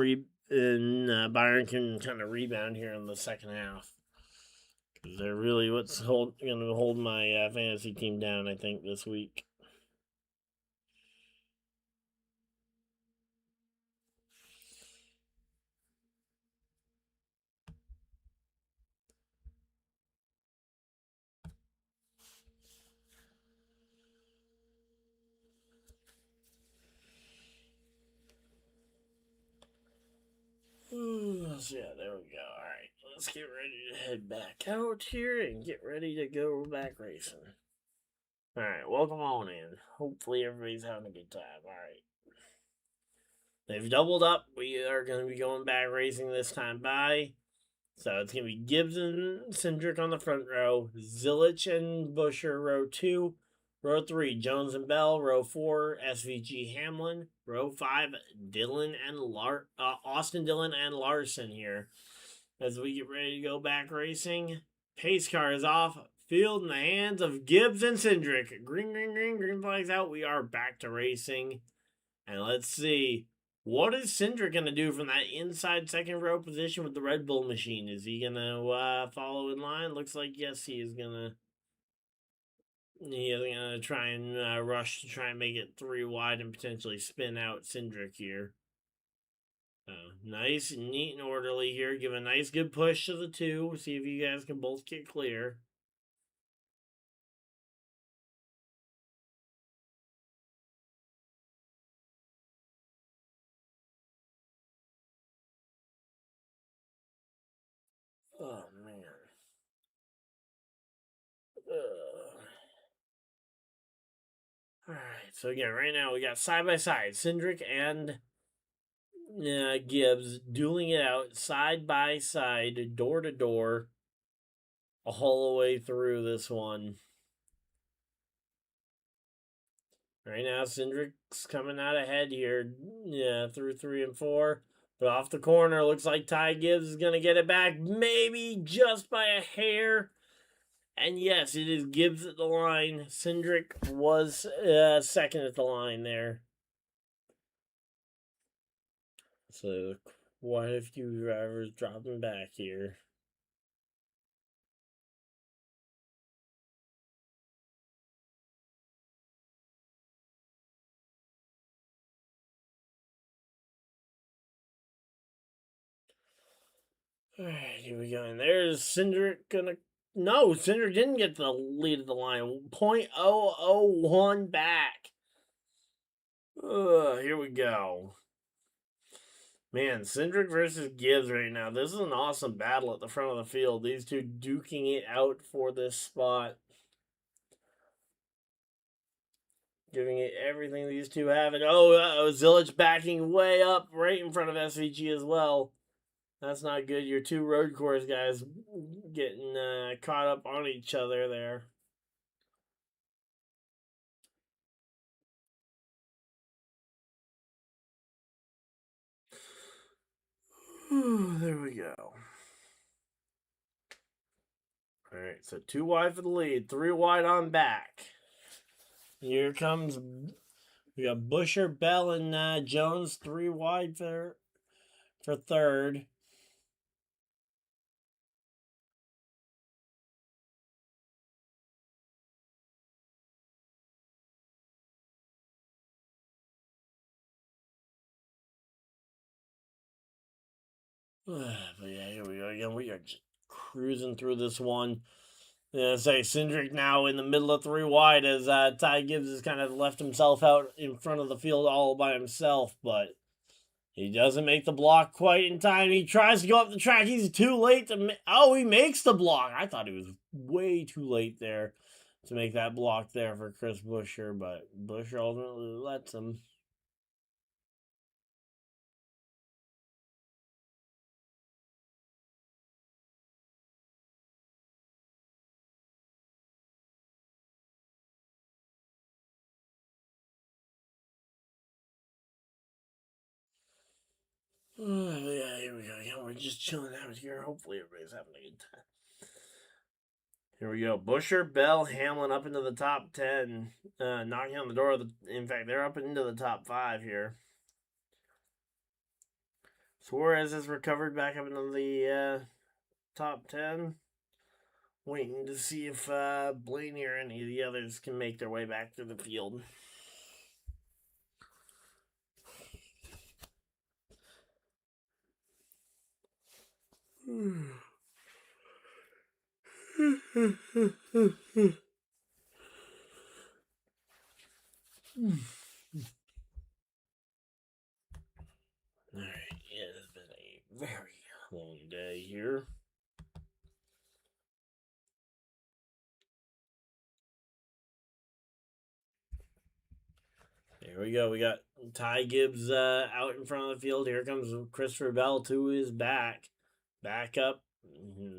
and Byron can kind of rebound here in the second half. Because they're really what's going to hold my fantasy team down, I think, this week. So yeah, there we go. Alright, let's get ready to head back out here and get ready to go back racing. Alright, welcome on in. Hopefully everybody's having a good time. Alright. They've doubled up. We are going to be going back racing this time by. So it's going to be Gibbs and Cindric on the front row. Zilich and Buscher, row 2. Row 3, Jones and Bell. Row 4, SVG Hamlin. Row 5, Austin Dillon and Larson here. As we get ready to go back racing. Pace car is off. Field in the hands of Gibbs and Cindric. Green flags out. We are back to racing. And let's see. What is Cindric going to do from that inside second row position with the Red Bull machine? Is he going to follow in line? Looks like yes, he is going to. He is going to try and rush to try and make it 3 wide and potentially spin out Cindric here. Nice, neat, and orderly here. Give a nice, good push to the 2. See if you guys can both get clear. Oh, man. Alright, so again, right now we got side by side Cindric and Gibbs dueling it out side by side, door to door, all the way through this one. Right now, Cindric's coming out ahead here, through 3 and 4. But off the corner, looks like Ty Gibbs is going to get it back, maybe just by a hair. And yes, it is Gibbs at the line. Cindric was second at the line there. So quite a few drivers dropping back here. Alright, here we go. And there's Cindric gonna. No, Cindric didn't get the lead of the line. 0.001 back. Here we go. Man, Cindric versus Gibbs right now. This is an awesome battle at the front of the field. These two duking it out for this spot. Giving it everything these two have. And Zilich backing way up right in front of SVG as well. That's not good. Your two road course guys getting caught up on each other there. There we go. All right, so 2 wide for the lead, 3 wide on back. Here comes, we got Busher, Bell, and Jones 3 wide for third. But yeah, here we go again. We are just cruising through this one. Yeah, say Cindric now in the middle of 3 wide as Ty Gibbs has kind of left himself out in front of the field all by himself, but he doesn't make the block quite in time. He tries to go up the track. He's too late to he makes the block. I thought he was way too late there to make that block there for Chris Buescher, but Buescher ultimately lets him. Yeah, here we go. Yeah, we're just chilling out here. Hopefully everybody's having a good time. Here we go. Buescher, Bell, Hamlin up into the top 10. Knocking on the door. In fact, they're up into the top 5 here. Suarez has recovered back up into the top 10. Waiting to see if Blaney or any of the others can make their way back to the field. Alright, it has been a very long day here. Here we go. We got Ty Gibbs out in front of the field. Here comes Christopher Bell to his back. Back up.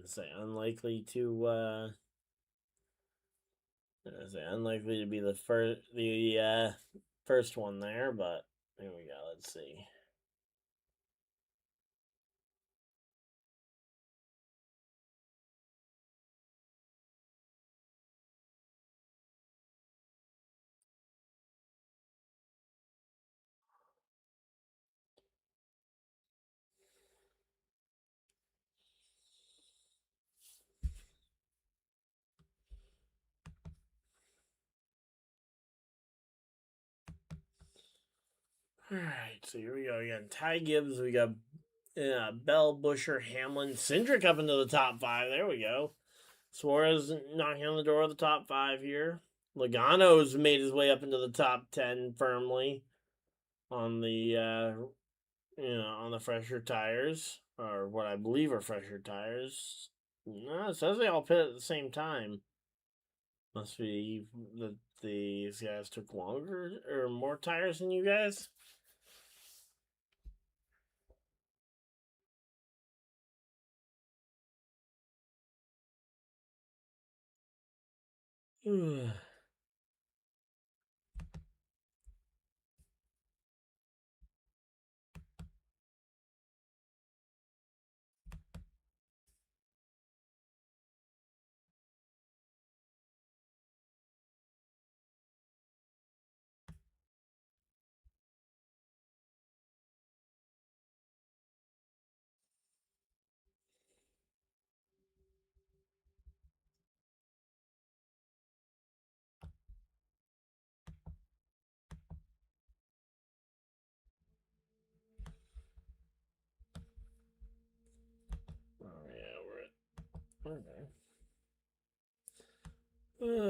Say unlikely to unlikely to be the first one there, but here we go. Let's see. Alright, so here we go again. Ty Gibbs, we got Bell, Buescher, Hamlin, Cindric up into the top 5. There we go. Suarez knocking on the door of the top 5 here. Logano's made his way up into the top 10 firmly on the on the fresher tires, or what I believe are fresher tires. No, it says they all pit at the same time. Must be that these guys took longer or more tires than you guys.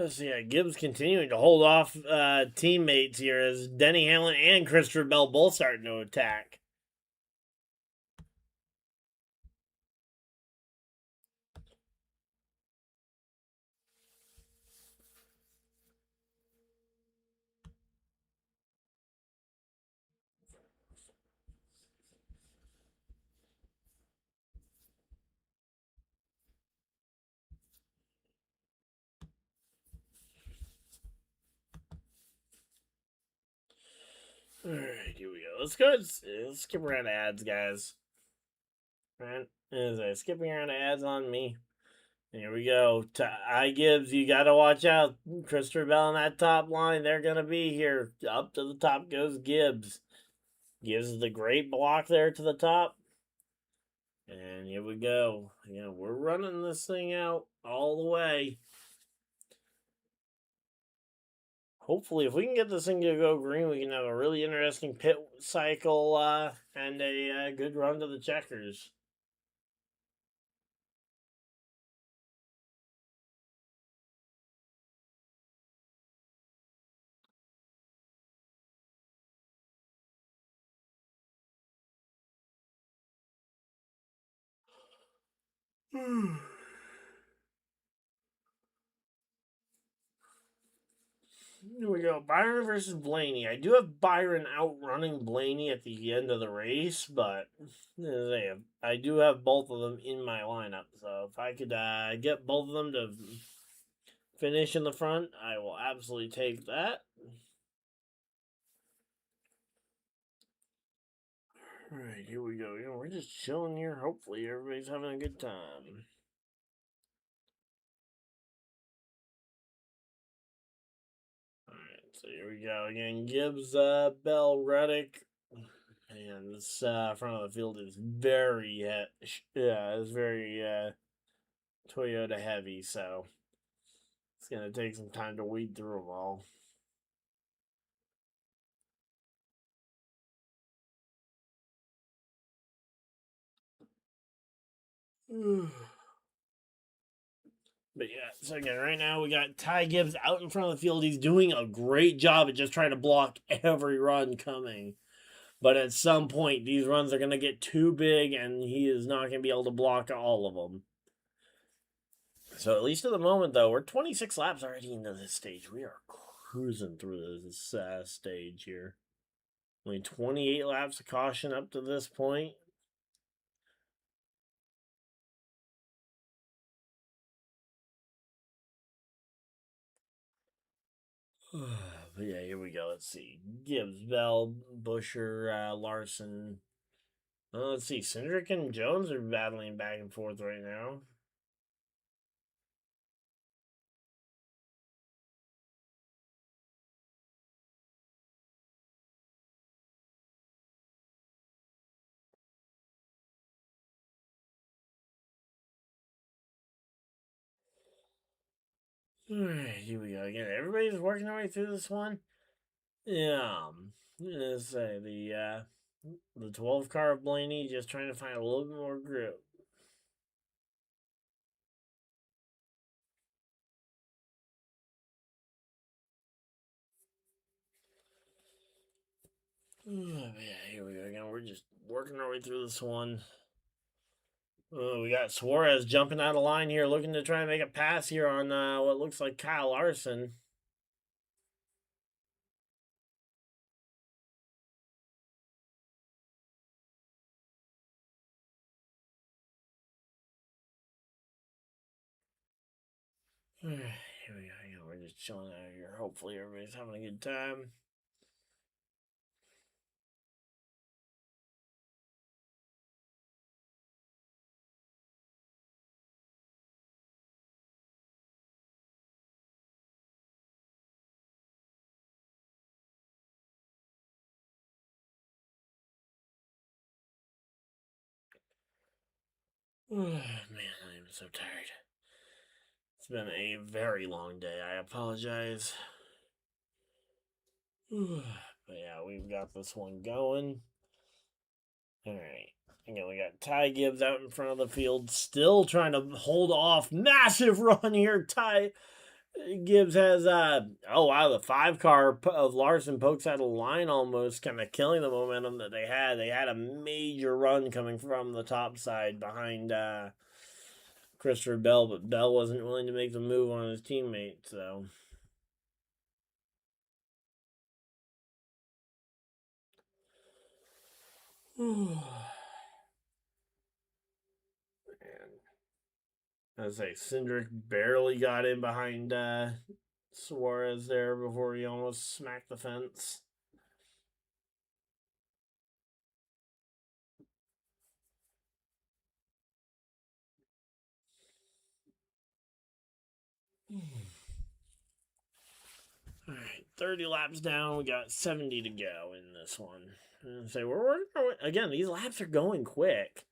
So yeah, Gibbs continuing to hold off teammates here as Denny Hamlin and Christopher Bell both starting to attack. Alright, here we go. Let's skip around ads, guys. Right? As I skipping around ads on me. Here we go. Gibbs, you gotta watch out. Christopher Bell in that top line. They're gonna be here. Up to the top goes Gibbs. Gives the great block there to the top. And here we go. We're running this thing out all the way. Hopefully, if we can get this thing to go green, we can have a really interesting pit cycle and a good run to the checkers. Here we go. Byron versus Blaney. I do have Byron outrunning Blaney at the end of the race, but I do have both of them in my lineup. So if I could get both of them to finish in the front, I will absolutely take that. Alright, here we go. We're just chilling here. Hopefully everybody's having a good time. Alright, so here we go. Again, Gibbs, Bell, Reddick. And this front of the field is very, it's very Toyota heavy, so it's going to take some time to weed through them all. But yeah, so again, right now we got Ty Gibbs out in front of the field. He's doing a great job at just trying to block every run coming. But at some point, these runs are going to get too big, and he is not going to be able to block all of them. So at least at the moment, though, we're 26 laps already into this stage. We are cruising through this stage here. Only 28 laps of caution up to this point. But yeah, here we go. Let's see. Gibbs, Bell, Buscher, Larson. Let's see. Cindric and Jones are battling back and forth right now. Alright, here we go again. Everybody's working their way through this one. Yeah. Let's say the 12 car of Blaney just trying to find a little bit more grip. Yeah, here we go again. We're just working our way through this one. We got Suarez jumping out of line here, looking to try and make a pass here on what looks like Kyle Larson. Here we go. We're just chilling out here. Hopefully, everybody's having a good time. Man, I am so tired. It's been a very long day. I apologize. But yeah, we've got this one going. Alright. Again, we got Ty Gibbs out in front of the field, still trying to hold off. Massive run here. Ty Gibbs has, oh wow, the 5 car of Larson pokes out a line almost, kind of killing the momentum that they had. They had a major run coming from the top side behind Christopher Bell, but Bell wasn't willing to make the move on his teammate, so. I say Cindric barely got in behind Suarez there before he almost smacked the fence. All right, 30 laps down. We got 70 to go in this one. And so we're going, again, these laps are going quick.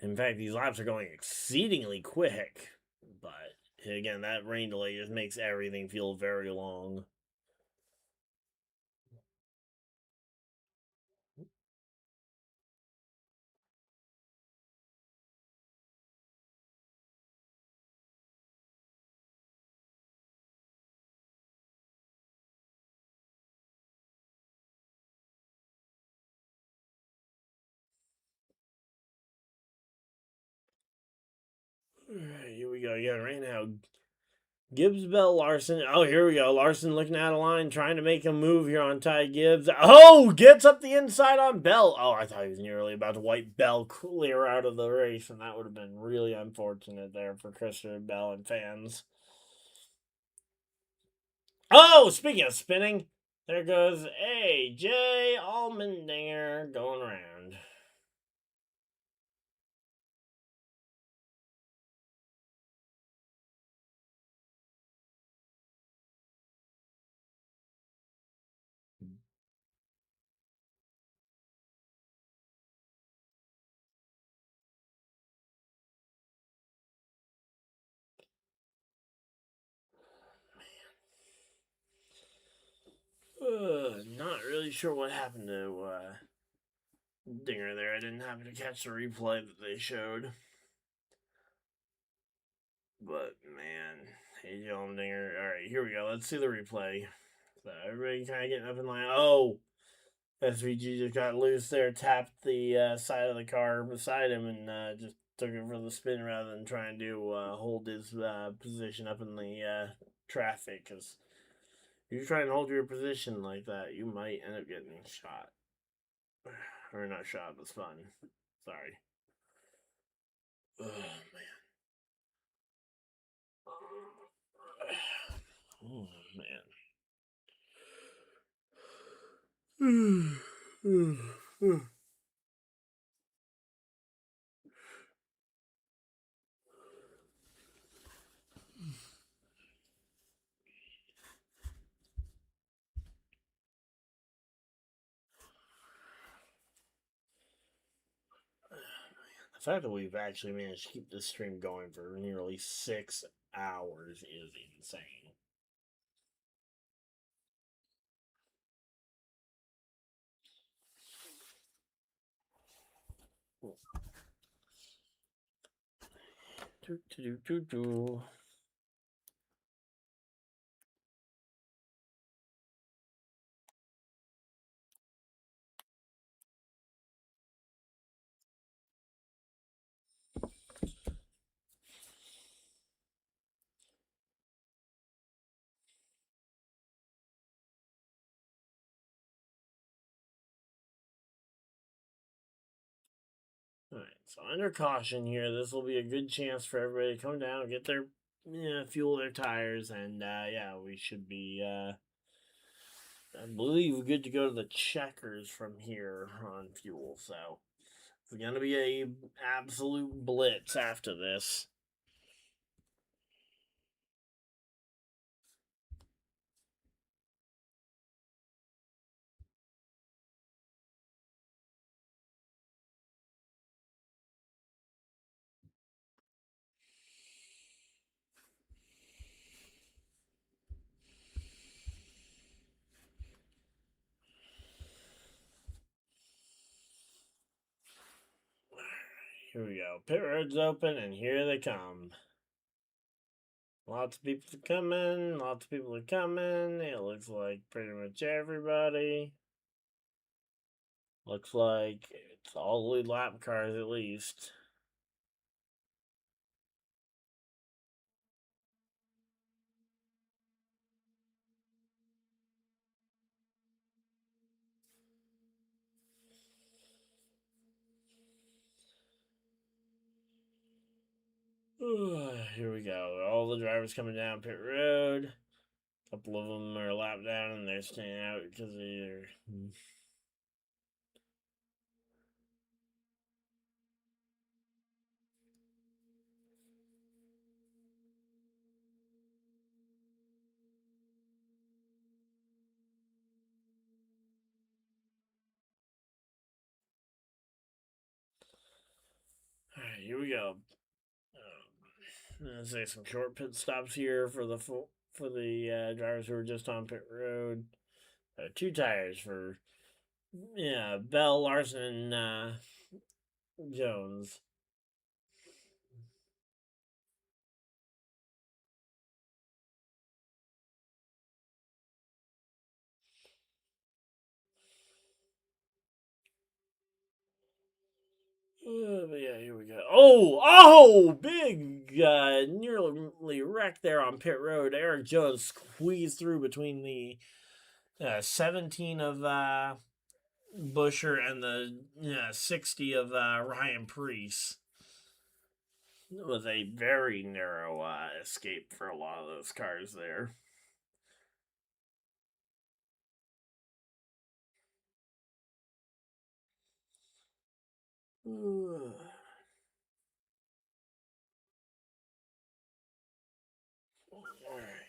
In fact, these laps are going exceedingly quick. But again, that rain delay just makes everything feel very long. All right, here we go. Yeah, right now, Gibbs, Bell, Larson. Oh, here we go. Larson looking out of line, trying to make a move here on Ty Gibbs. Oh, gets up the inside on Bell. Oh, I thought he was nearly about to wipe Bell clear out of the race, and that would have been really unfortunate there for Christopher Bell and fans. Oh, speaking of spinning, there goes AJ Allmendinger going around. Not really sure what happened to Dinger there. I didn't happen to catch the replay that they showed. But, man, AJ Allmendinger. Alright, here we go. Let's see the replay. So, everybody kind of getting up in line. Oh! SVG just got loose there, tapped the side of the car beside him, and just took it for the spin rather than trying to hold his position up in the traffic. Because if you try and hold your position like that, you might end up getting shot. Or not shot, but spun. Sorry. Oh, man. Oh, man. The fact that we've actually managed to keep this stream going for nearly 6 hours is insane. Do. Alright, so under caution here, this will be a good chance for everybody to come down and get their fuel their tires, and yeah, we should be I believe good to go to the checkers from here on fuel, so it's gonna be a absolute blitz after this. Here we go. Pit road's open, and here they come. Lots of people are coming. Lots of people are coming. It looks like pretty much everybody. Looks like it's all lead lap cars at least. Here we go. All the drivers coming down pit road. A couple of them are a lap down and they're staying out because they're. here we go. Let's say some short pit stops here for the drivers who are just on pit road. 2 tires for Bell, Larson, and Jones. But yeah, here we go. Oh, big, nearly wrecked there on pit road. Eric Jones squeezed through between the 17 of Buscher and the 60 of Ryan Preece. It was a very narrow escape for a lot of those cars there. All right.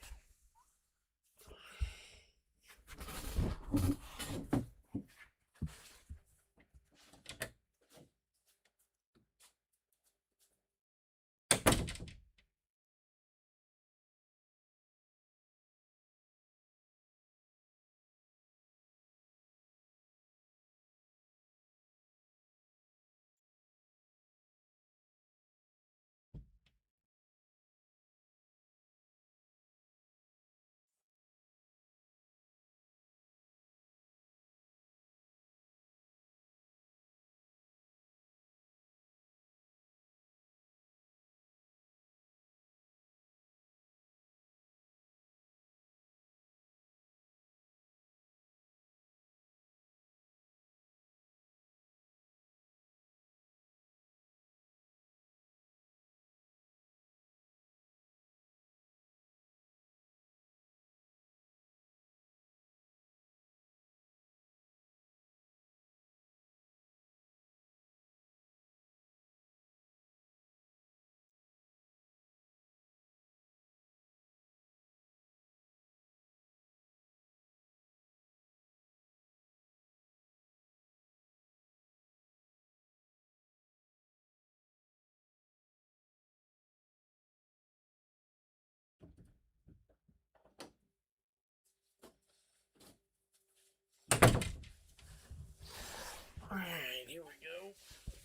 Alright, here we go.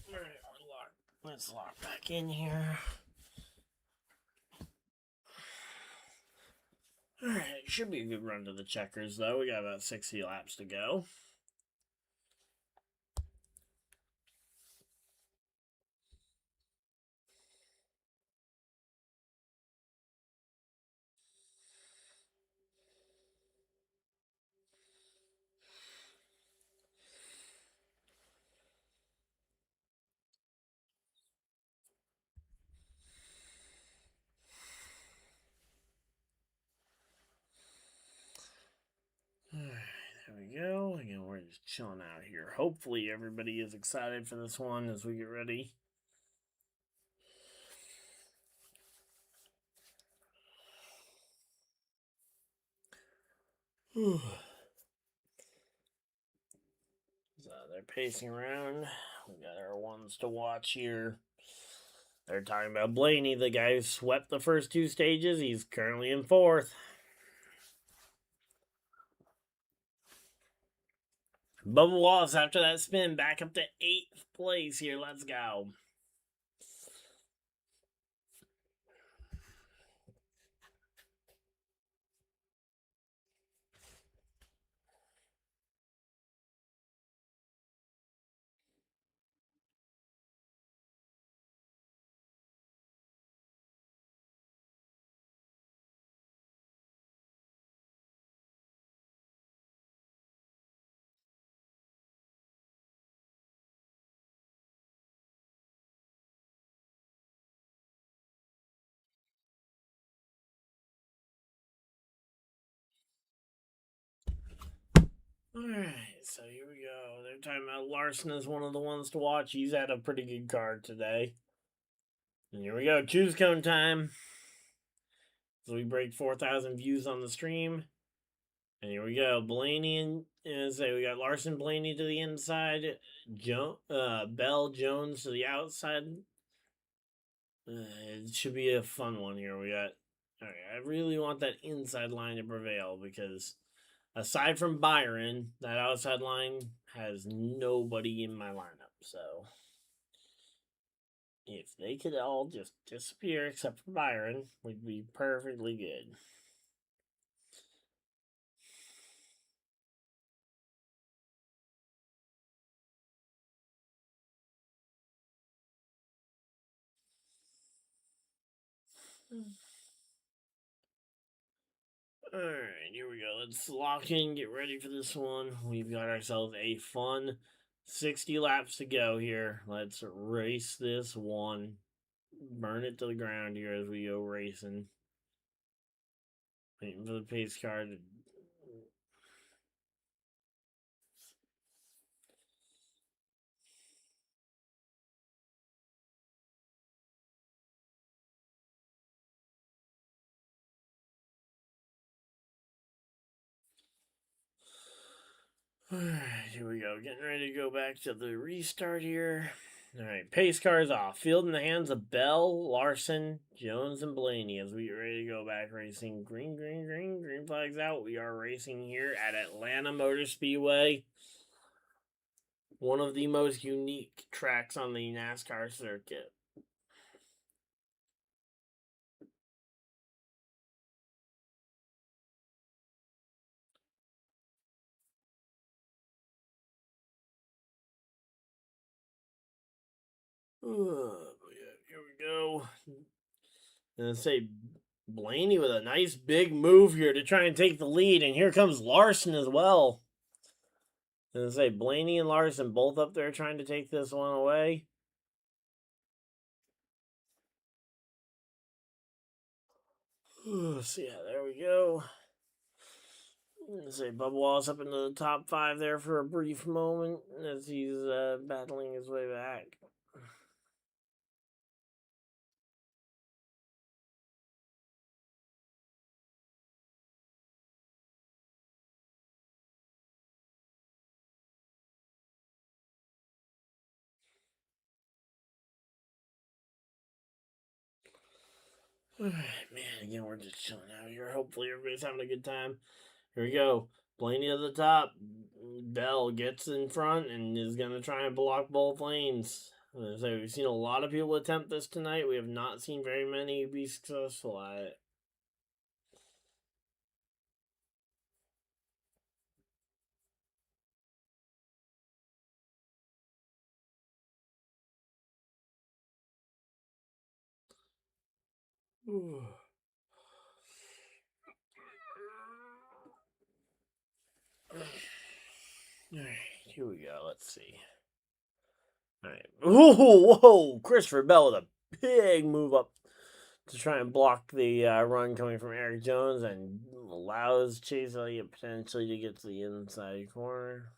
Alright, let's lock back in here. Alright, should be a good run to the checkers, though. We got about 60 laps to go. Alright, there we go. Again, we're just chilling out here. Hopefully, everybody is excited for this one as we get ready. So they're pacing around. We got our ones to watch here. They're talking about Blaney, the guy who swept the first 2 stages. He's currently in 4th. Bubba Wallace, after that spin, back up to 8th place here. Let's go. Alright, so here we go. They're talking about Larson as one of the ones to watch. He's had a pretty good card today. And here we go. Choose cone time. So we break 4,000 views on the stream. And here we go. Blaney and say we got Larson, Blaney to the inside. Bell, Jones to the outside. It should be a fun one here. We got. Alright, I really want that inside line to prevail because aside from Byron, that outside line has nobody in my lineup. So if they could all just disappear except for Byron, we'd be perfectly good. Alright, here we go. Let's lock in, get ready for this one. We've got ourselves a fun 60 laps to go here. Let's race this one. Burn it to the ground here as we go racing. Waiting for the pace car to. Alright, here we go. Getting ready to go back to the restart here. Alright, pace car's off. Field in the hands of Bell, Larson, Jones, and Blaney as we get ready to go back racing. Green, green, green. Green flag's out. We are racing here at Atlanta Motor Speedway. One of the most unique tracks on the NASCAR circuit. Here we go. And say Blaney with a nice big move here to try and take the lead. And here comes Larson as well. And say Blaney and Larson both up there trying to take this one away. So yeah, there we go. Say Bubba Wallace up into the top 5 there for a brief moment as he's battling his way back. Alright, man, again, we're just chilling out here. Hopefully everybody's having a good time. Here we go. Blaney to the top. Bell gets in front and is going to try and block both lanes. So we've seen a lot of people attempt this tonight. We have not seen very many be successful at it. Alright, here we go. Let's see. Alright. Ooh, whoa! Christopher Bell with a big move up to try and block the run coming from Eric Jones and allows Chase Elliott potentially to get to the inside corner.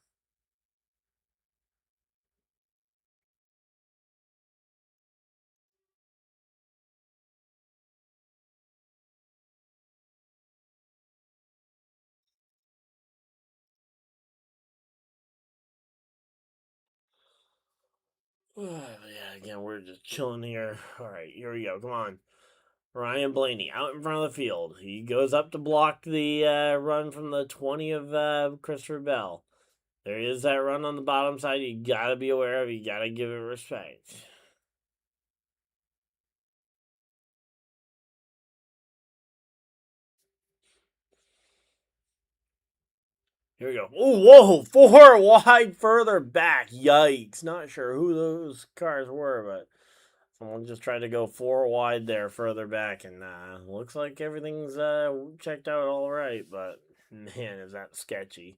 Yeah, again, we're just chilling here. Alright, here we go. Come on. Ryan Blaney out in front of the field. He goes up to block the run from the 20 of Christopher Bell. There is that run on the bottom side you gotta be aware of. You gotta give it respect. Here we go. Oh, whoa! 4 wide further back. Yikes. Not sure who those cars were, but someone just tried to go 4 wide there further back, and looks like everything's checked out all right, but man, is that sketchy.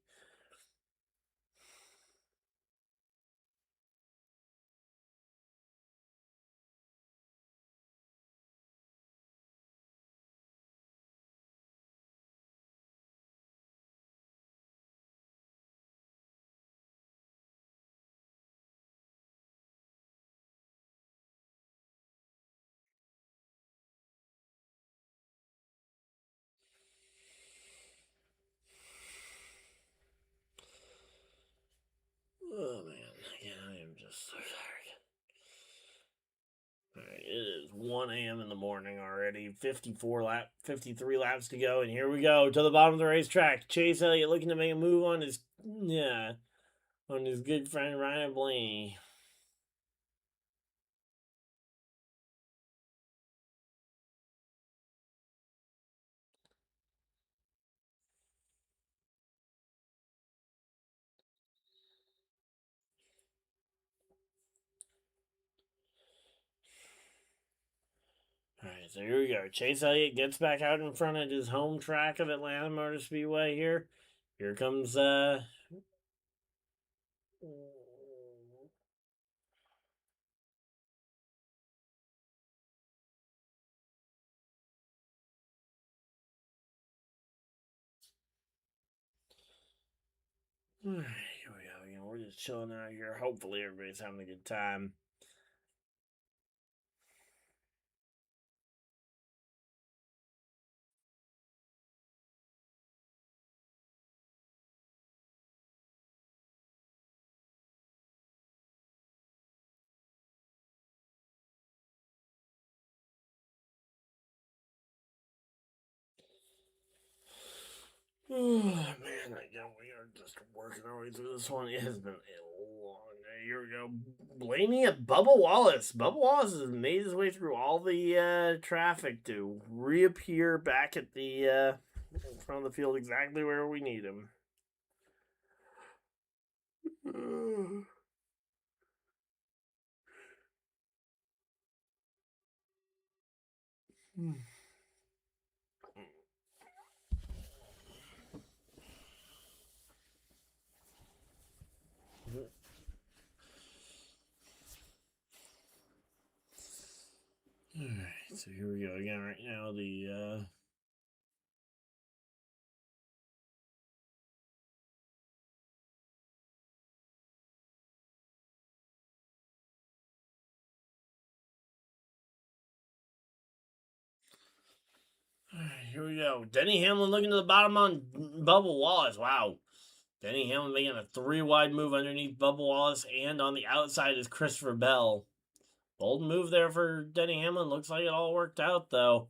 Oh man, yeah, I am just so tired. Alright, it is 1 a.m. in the morning already. 53 laps to go, and here we go to the bottom of the racetrack. Chase Elliott looking to make a move on his good friend Ryan Blaney. Alright, so here we go. Chase Elliott gets back out in front at his home track of Atlanta Motor Speedway here. Here comes Alright, here we go. We're just chilling out here. Hopefully everybody's having a good time. Oh man, again, we are just working our way through this one. It has been a long day. Here we go. Blaney at Bubba Wallace. Bubba Wallace has made his way through all the traffic to reappear back at the in front of the field exactly where we need him. Alright, so here we go again. Right now, here we go. Denny Hamlin looking to the bottom on Bubba Wallace. Wow. Denny Hamlin making a 3-wide move underneath Bubba Wallace, and on the outside is Christopher Bell. Bold move there for Denny Hamlin. Looks like it all worked out, though,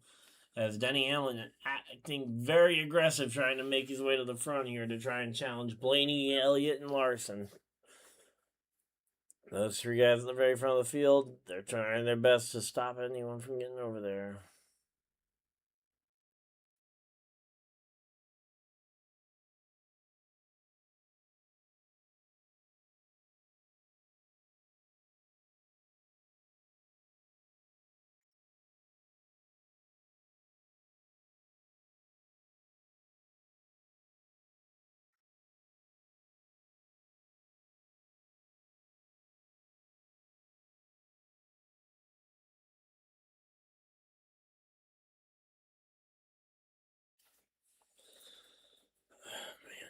as Denny Hamlin acting very aggressive, trying to make his way to the front here to try and challenge Blaney, Elliott, and Larson. Those three guys in the very front of the field, they're trying their best to stop anyone from getting over there.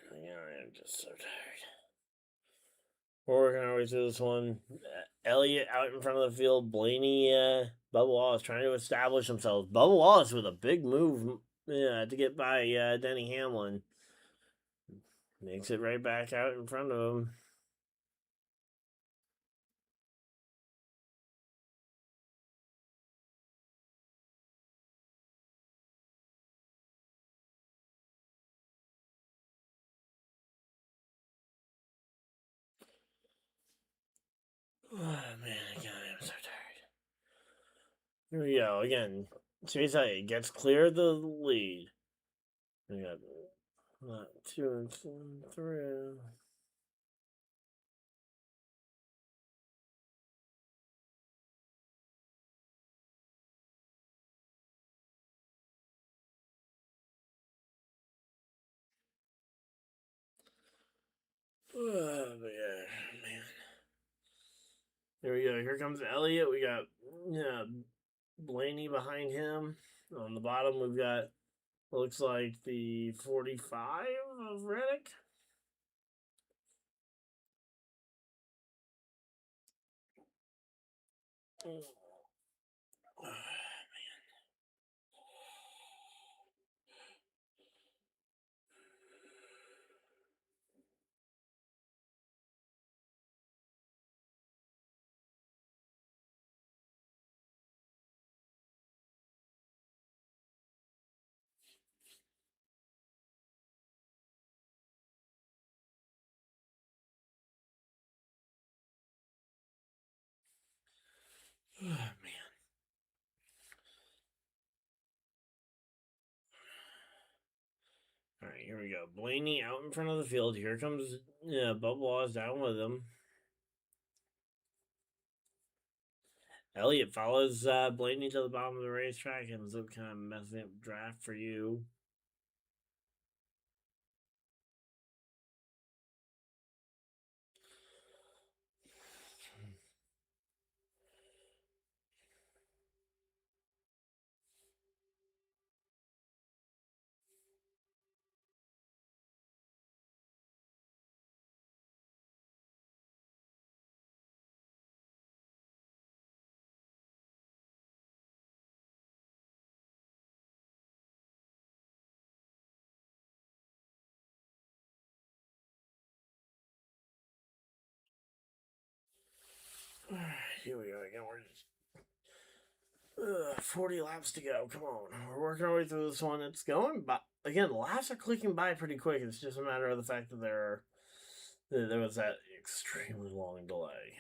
Man, I am just so tired. We're working our way through this one. Elliott out in front of the field. Blaney, Bubba Wallace trying to establish themselves. Bubba Wallace with a big move to get by Denny Hamlin. Makes it right back out in front of him. Oh man, again, I'm so tired. Here we go. Again, Chase Elliott gets clear of the lead. We got 2 and 3. Oh man. Here we go. Here comes Elliott. We got Blaney behind him. On the bottom, we've got looks like the 45 of Reddick. Oh, All right, here we go. Blaney out in front of the field. Here comes Bubba Wallace down with him. Elliott follows Blaney to the bottom of the racetrack and ends up kind of messing up draft for you. All right, here we go again. We're just 40 laps to go. Come on, we're working our way through this one. It's going, but again, laps are clicking by pretty quick. It's just a matter of the fact that there was that extremely long delay.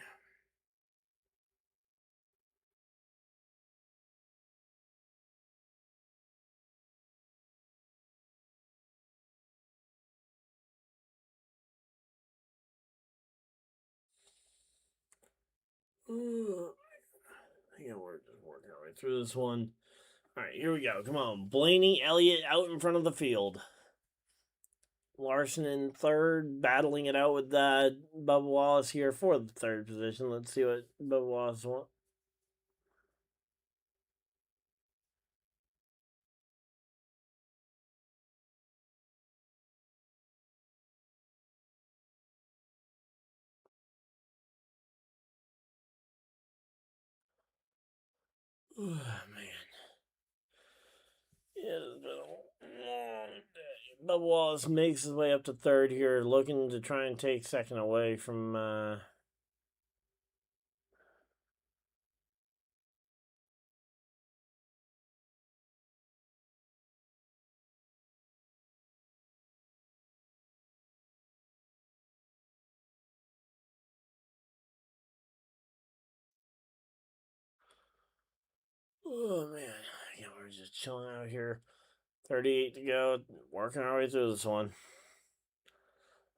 Again, we're just working our way through this one. All right, here we go. Come on, Blaney Elliott out in front of the field. Larson in third, battling it out with Bubba Wallace here for the third position. Let's see what Bubba Wallace wants. Oh, man. It's been a long day. Bubba Wallace makes his way up to third here, looking to try and take second away from oh man. Yeah, we're just chilling out here. 38 to go, working our way through this one.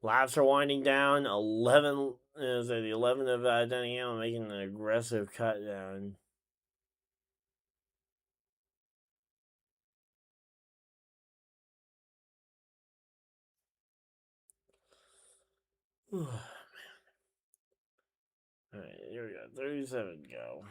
Laps are winding down. 11 is the 11 of Denny Hamlin making an aggressive cut down. Oh, man. Alright, here we go. 37 to go.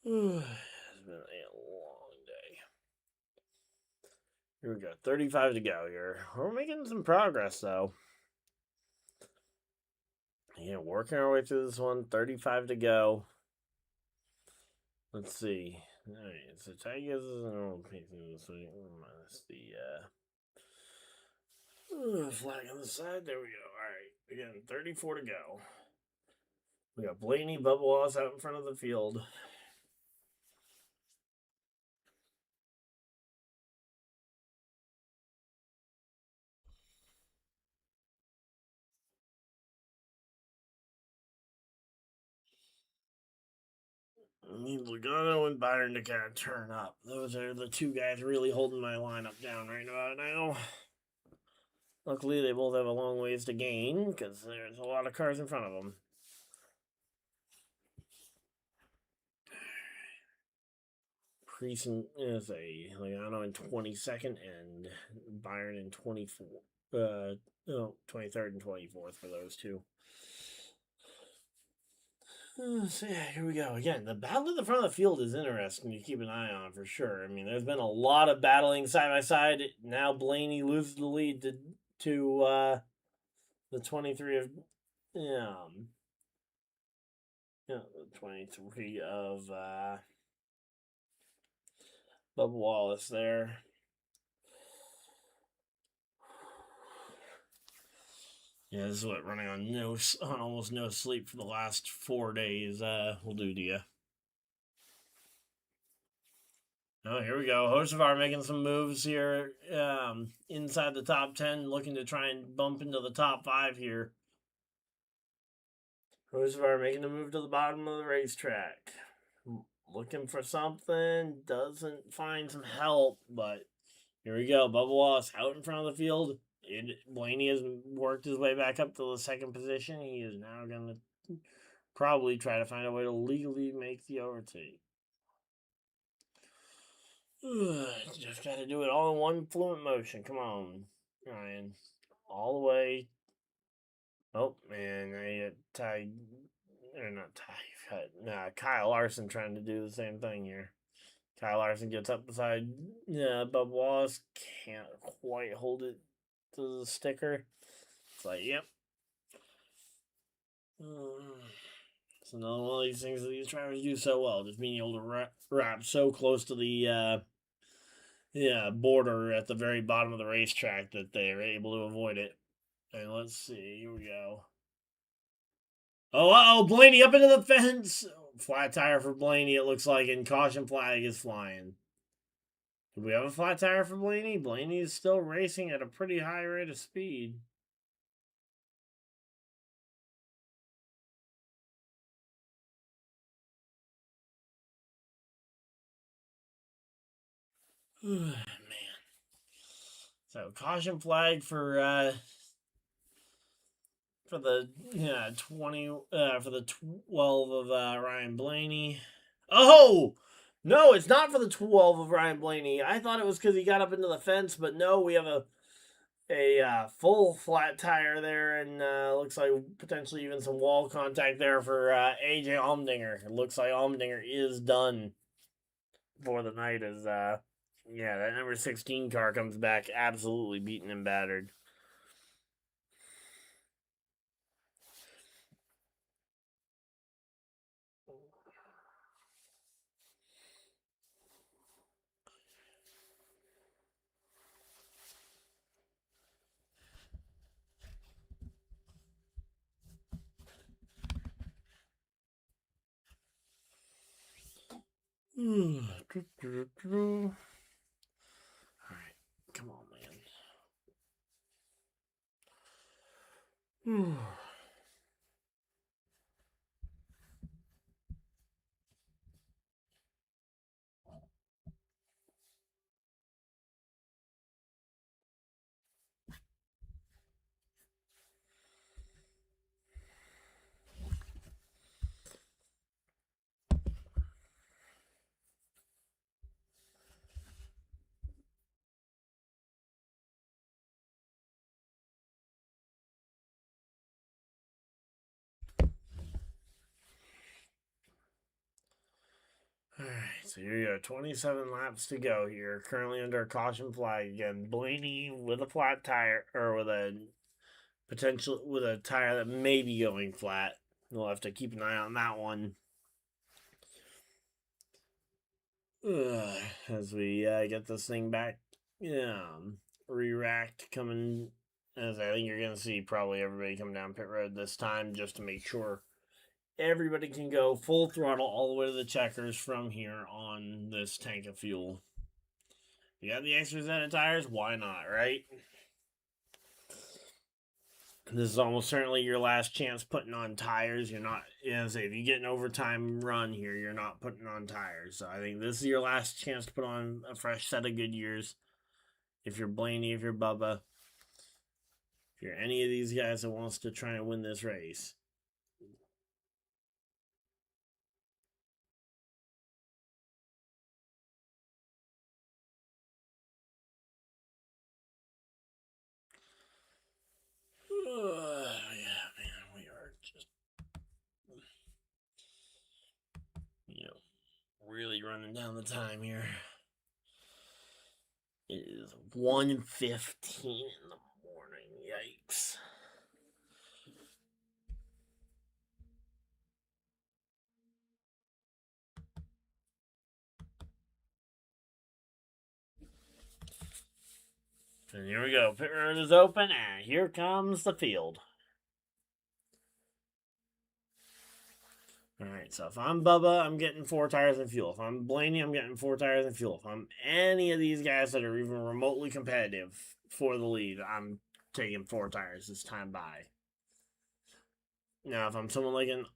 Man. It's been a long day. Here we go. 35 to go here. We're making some progress, though. Yeah, working our way through this one. 35 to go. Let's see. Alright, so Tigers is an old pacing this week. Minus the flag on the side. There we go. Alright, again, 34 to go. We got Blaney, Bubba Wallace out in front of the field. I need Logano and Byron to kind of turn up. Those are the two guys really holding my lineup down right about now. Luckily, they both have a long ways to gain because there's a lot of cars in front of them. Creason is Logano in 22nd and Byron in 24th. 23rd and 24th for those two. So yeah, here we go. Again, the battle at the front of the field is interesting to keep an eye on for sure. I mean, there's been a lot of battling side by side. Now Blaney loses the lead to the 23 of the 23 of Bubba Wallace there. Yeah, this is what running on almost no sleep for the last 4 days will do to you. Oh, here we go. Hocevar making some moves here inside the top 10, looking to try and bump into the top 5 here. Hocevar making the move to the bottom of the racetrack. Looking for something, doesn't find some help, but here we go. Bubba Wallace out in front of the field. Blaney has worked his way back up to the second position. He is now going to probably try to find a way to legally make the overtake. Just got to do it all in one fluent motion. Come on, Ryan. All the way. Oh, man. I Kyle Larson trying to do the same thing here. Kyle Larson gets up beside Bubba Wallace. Can't quite hold it to the sticker. It's like, yep. It's another one of these things that these drivers do so well. Just being able to wrap so close to the border at the very bottom of the racetrack that they are able to avoid it. And let's see. Here we go. Oh, Blaney up into the fence. Flat tire for Blaney, it looks like, and caution flag is flying. Do we have a flat tire for Blaney? Blaney is still racing at a pretty high rate of speed. Man. So caution flag for the 12 of Ryan Blaney. Oh no, it's not for the 12 of Ryan Blaney. I thought it was because he got up into the fence, but no, we have a full flat tire there, and looks like potentially even some wall contact there for AJ Allmendinger. It looks like Allmendinger is done for the night as that number 16 car comes back absolutely beaten and battered. Alright, come on, man. Alright, so here you go. 27 laps to go here. Currently under a caution flag again. Blaney with a flat tire, or with a tire that may be going flat. We'll have to keep an eye on that one. As we get this thing back, re-racked coming. As I think you're going to see probably everybody come down pit road this time just to make sure everybody can go full throttle all the way to the checkers from here on this tank of fuel. You got the extra set of tires? Why not, right? This is almost certainly your last chance putting on tires. You're not, if you get an overtime run here, you're not putting on tires. So I think this is your last chance to put on a fresh set of Goodyears. If you're Blaney, if you're Bubba. If you're any of these guys that wants to try and win this race. Yeah, man, we are just, really running down the time here. It is 1:15 in the morning. Yikes. And here we go. Pit road is open, and here comes the field. Alright, so if I'm Bubba, I'm getting 4 tires and fuel. If I'm Blaney, I'm getting 4 tires and fuel. If I'm any of these guys that are even remotely competitive for the lead, I'm taking 4 tires this time by. Now, if I'm someone like an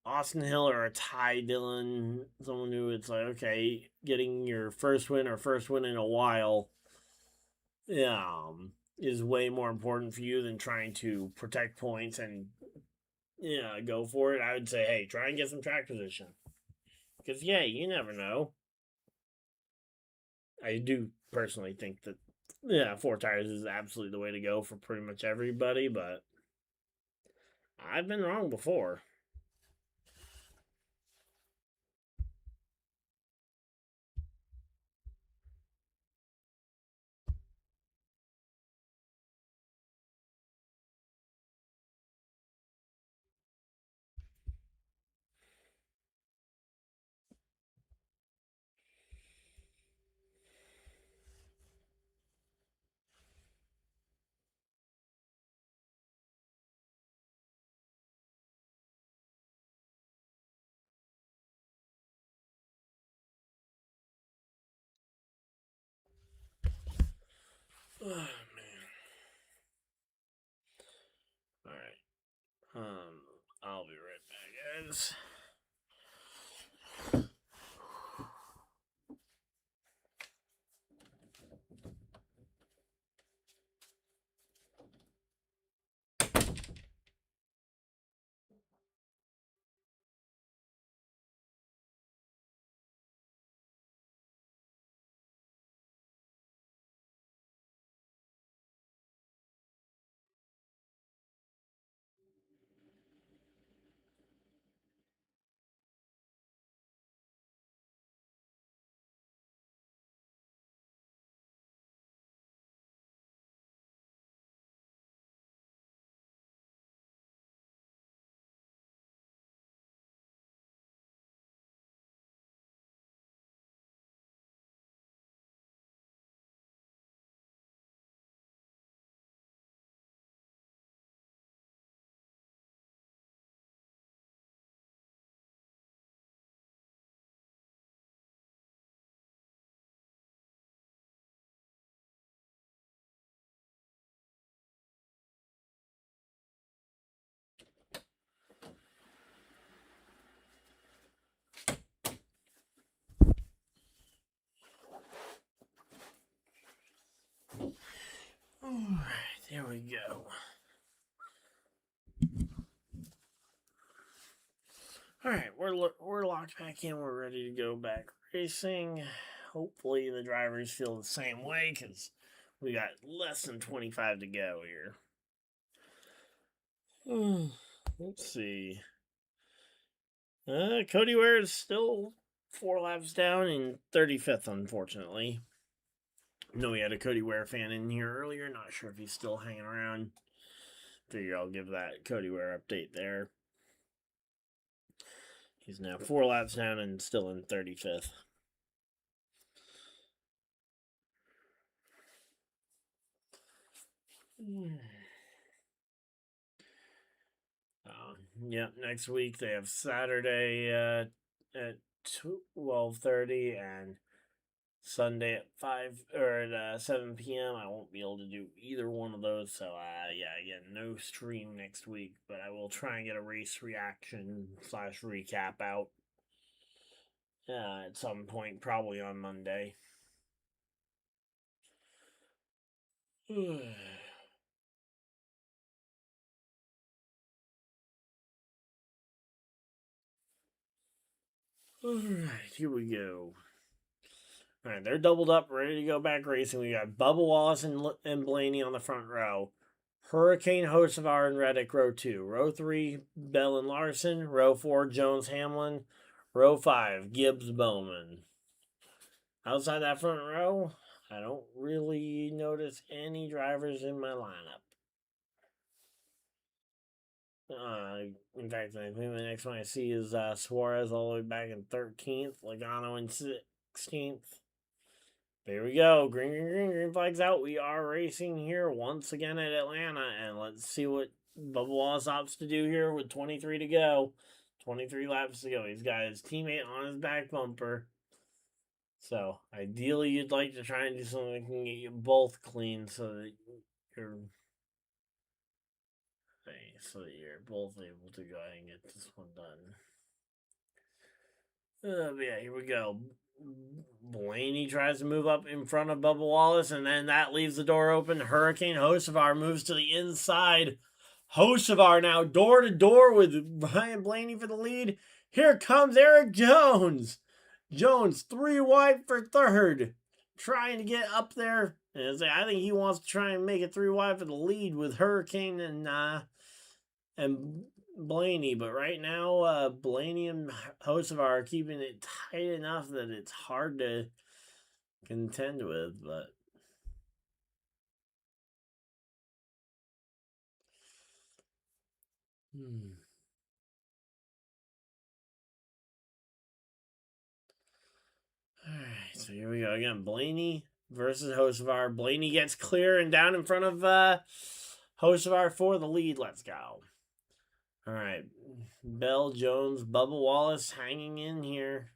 Austin Hill or a Ty Dillon, someone who it's like, okay, getting your first win or first win in a while, is way more important for you than trying to protect points and go for it. I would say, hey, try and get some track position. Because, you never know. I do personally think that, 4 tires is absolutely the way to go for pretty much everybody, but I've been wrong before. Oh, man. Alright. I'll be right back, guys. Alright, there we go. Alright, we're locked back in. We're ready to go back racing. Hopefully the drivers feel the same way, because we got less than 25 to go here. Let's see. Cody Ware is still 4 laps down in 35th, unfortunately. I know we had a Cody Ware fan in here earlier. Not sure if he's still hanging around. Figure I'll give that Cody Ware update there. He's now 4 laps down and still in 35th. Next week they have Saturday at 12:30 and Sunday at 5 or at 7 p.m. I won't be able to do either one of those, so again, no stream next week, but I will try and get a race reaction / recap out at some point, probably on Monday. Alright, here we go. Alright, they're doubled up, ready to go back racing. We got Bubba Wallace and Blaney on the front row. Hurricane, Hocevar, and Reddick, row 2. Row 3, Bell and Larson. Row 4, Jones, Hamlin. Row 5, Gibbs, Bowman. Outside that front row, I don't really notice any drivers in my lineup. In fact, I think the next one I see is Suarez all the way back in 13th, Logano in 16th. There we go. Green flags out. We are racing here once again at Atlanta, and let's see what Bubba Wallace opts to do here with 23 to go. 23 laps to go. He's got his teammate on his back bumper. So, ideally, you'd like to try and do something that can get you both clean so that you're both able to go ahead and get this one done. Yeah, here we go. Blaney tries to move up in front of Bubba Wallace, and then that leaves the door open. Hurricane Hocevar moves to the inside. Hocevar now door to door with Ryan Blaney for the lead. Here comes Eric Jones. Jones 3 wide for third, trying to get up there. And I think he wants to try and make it 3 wide for the lead with Hurricane and Blaney, but right now Blaney and Hocevar are keeping it tight enough that it's hard to contend with, but Alright, so here we go again. Blaney versus Hocevar. Blaney gets clear and down in front of Hocevar for the lead. Let's go. Alright, Bell, Jones, Bubba Wallace hanging in here.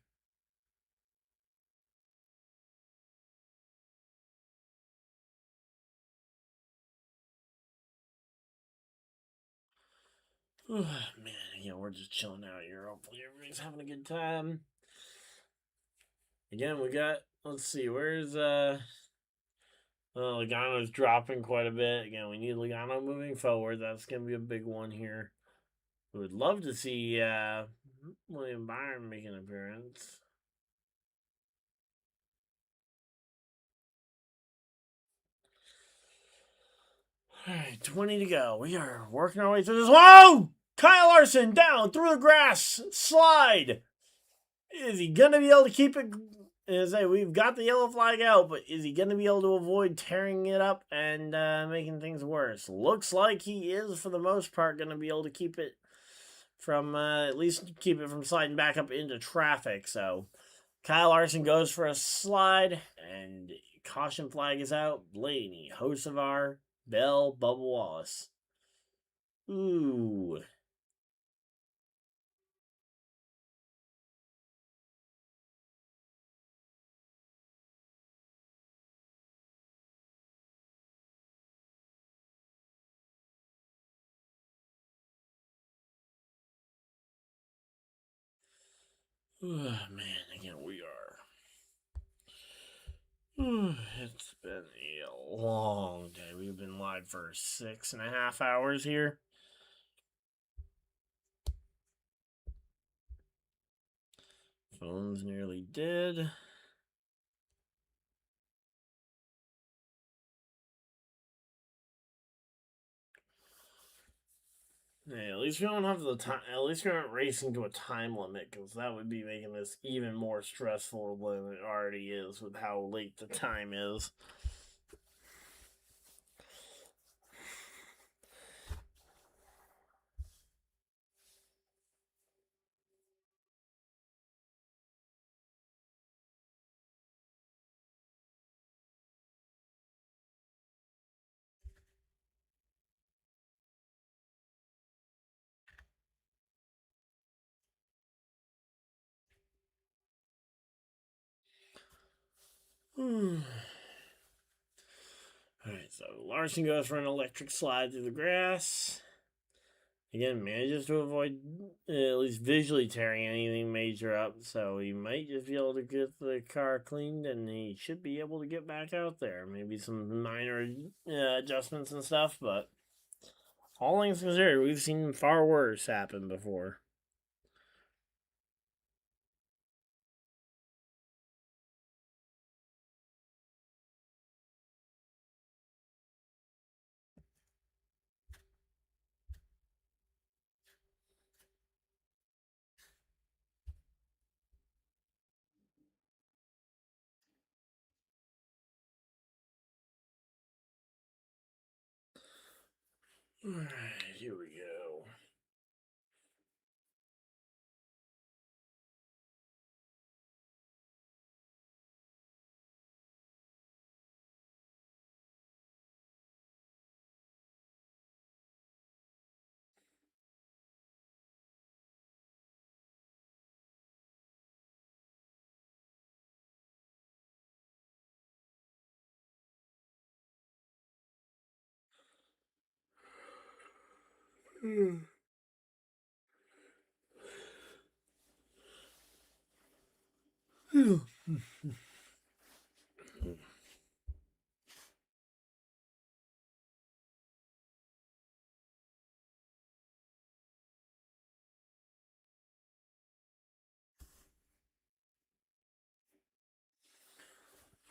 Man, we're just chilling out here. Hopefully everybody's having a good time. Again, we got, let's see, where's, Logano's dropping quite a bit. Again, we need Logano moving forward. That's going to be a big one here. We would love to see William Byron make an appearance. Alright, 20 to go. We are working our way through this. Whoa! Kyle Larson down through the grass. Slide. Is he going to be able to keep it? We've got the yellow flag out, but is he going to be able to avoid tearing it up and making things worse? Looks like he is, for the most part, going to be able to keep it from, at least keep it from sliding back up into traffic. So, Kyle Larson goes for a slide, and caution flag is out. Blaney, Hocevar, Bell, Bubba Wallace. Ooh. Man, again, we are. It's been a long day. We've been live for 6.5 hours here. Phone's nearly dead. Yeah, at least we don't have the time. At least we aren't racing to a time limit, because that would be making this even more stressful than it already is with how late the time is. Alright, so Larson goes for an electric slide through the grass. Again, manages to avoid at least visually tearing anything major up, so he might just be able to get the car cleaned, and he should be able to get back out there. Maybe some minor adjustments and stuff, but all things considered, we've seen far worse happen before. Alright, here we go.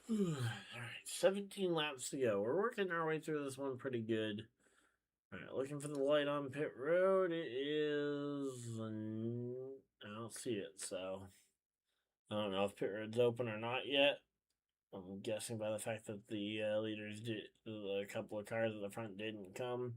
Alright, 17 laps to go. We're working our way through this one pretty good. Alright, looking for the light on pit road. It is. I don't see it, so. I don't know if pit road's open or not yet. I'm guessing by the fact that the leaders did. A couple of cars at the front didn't come.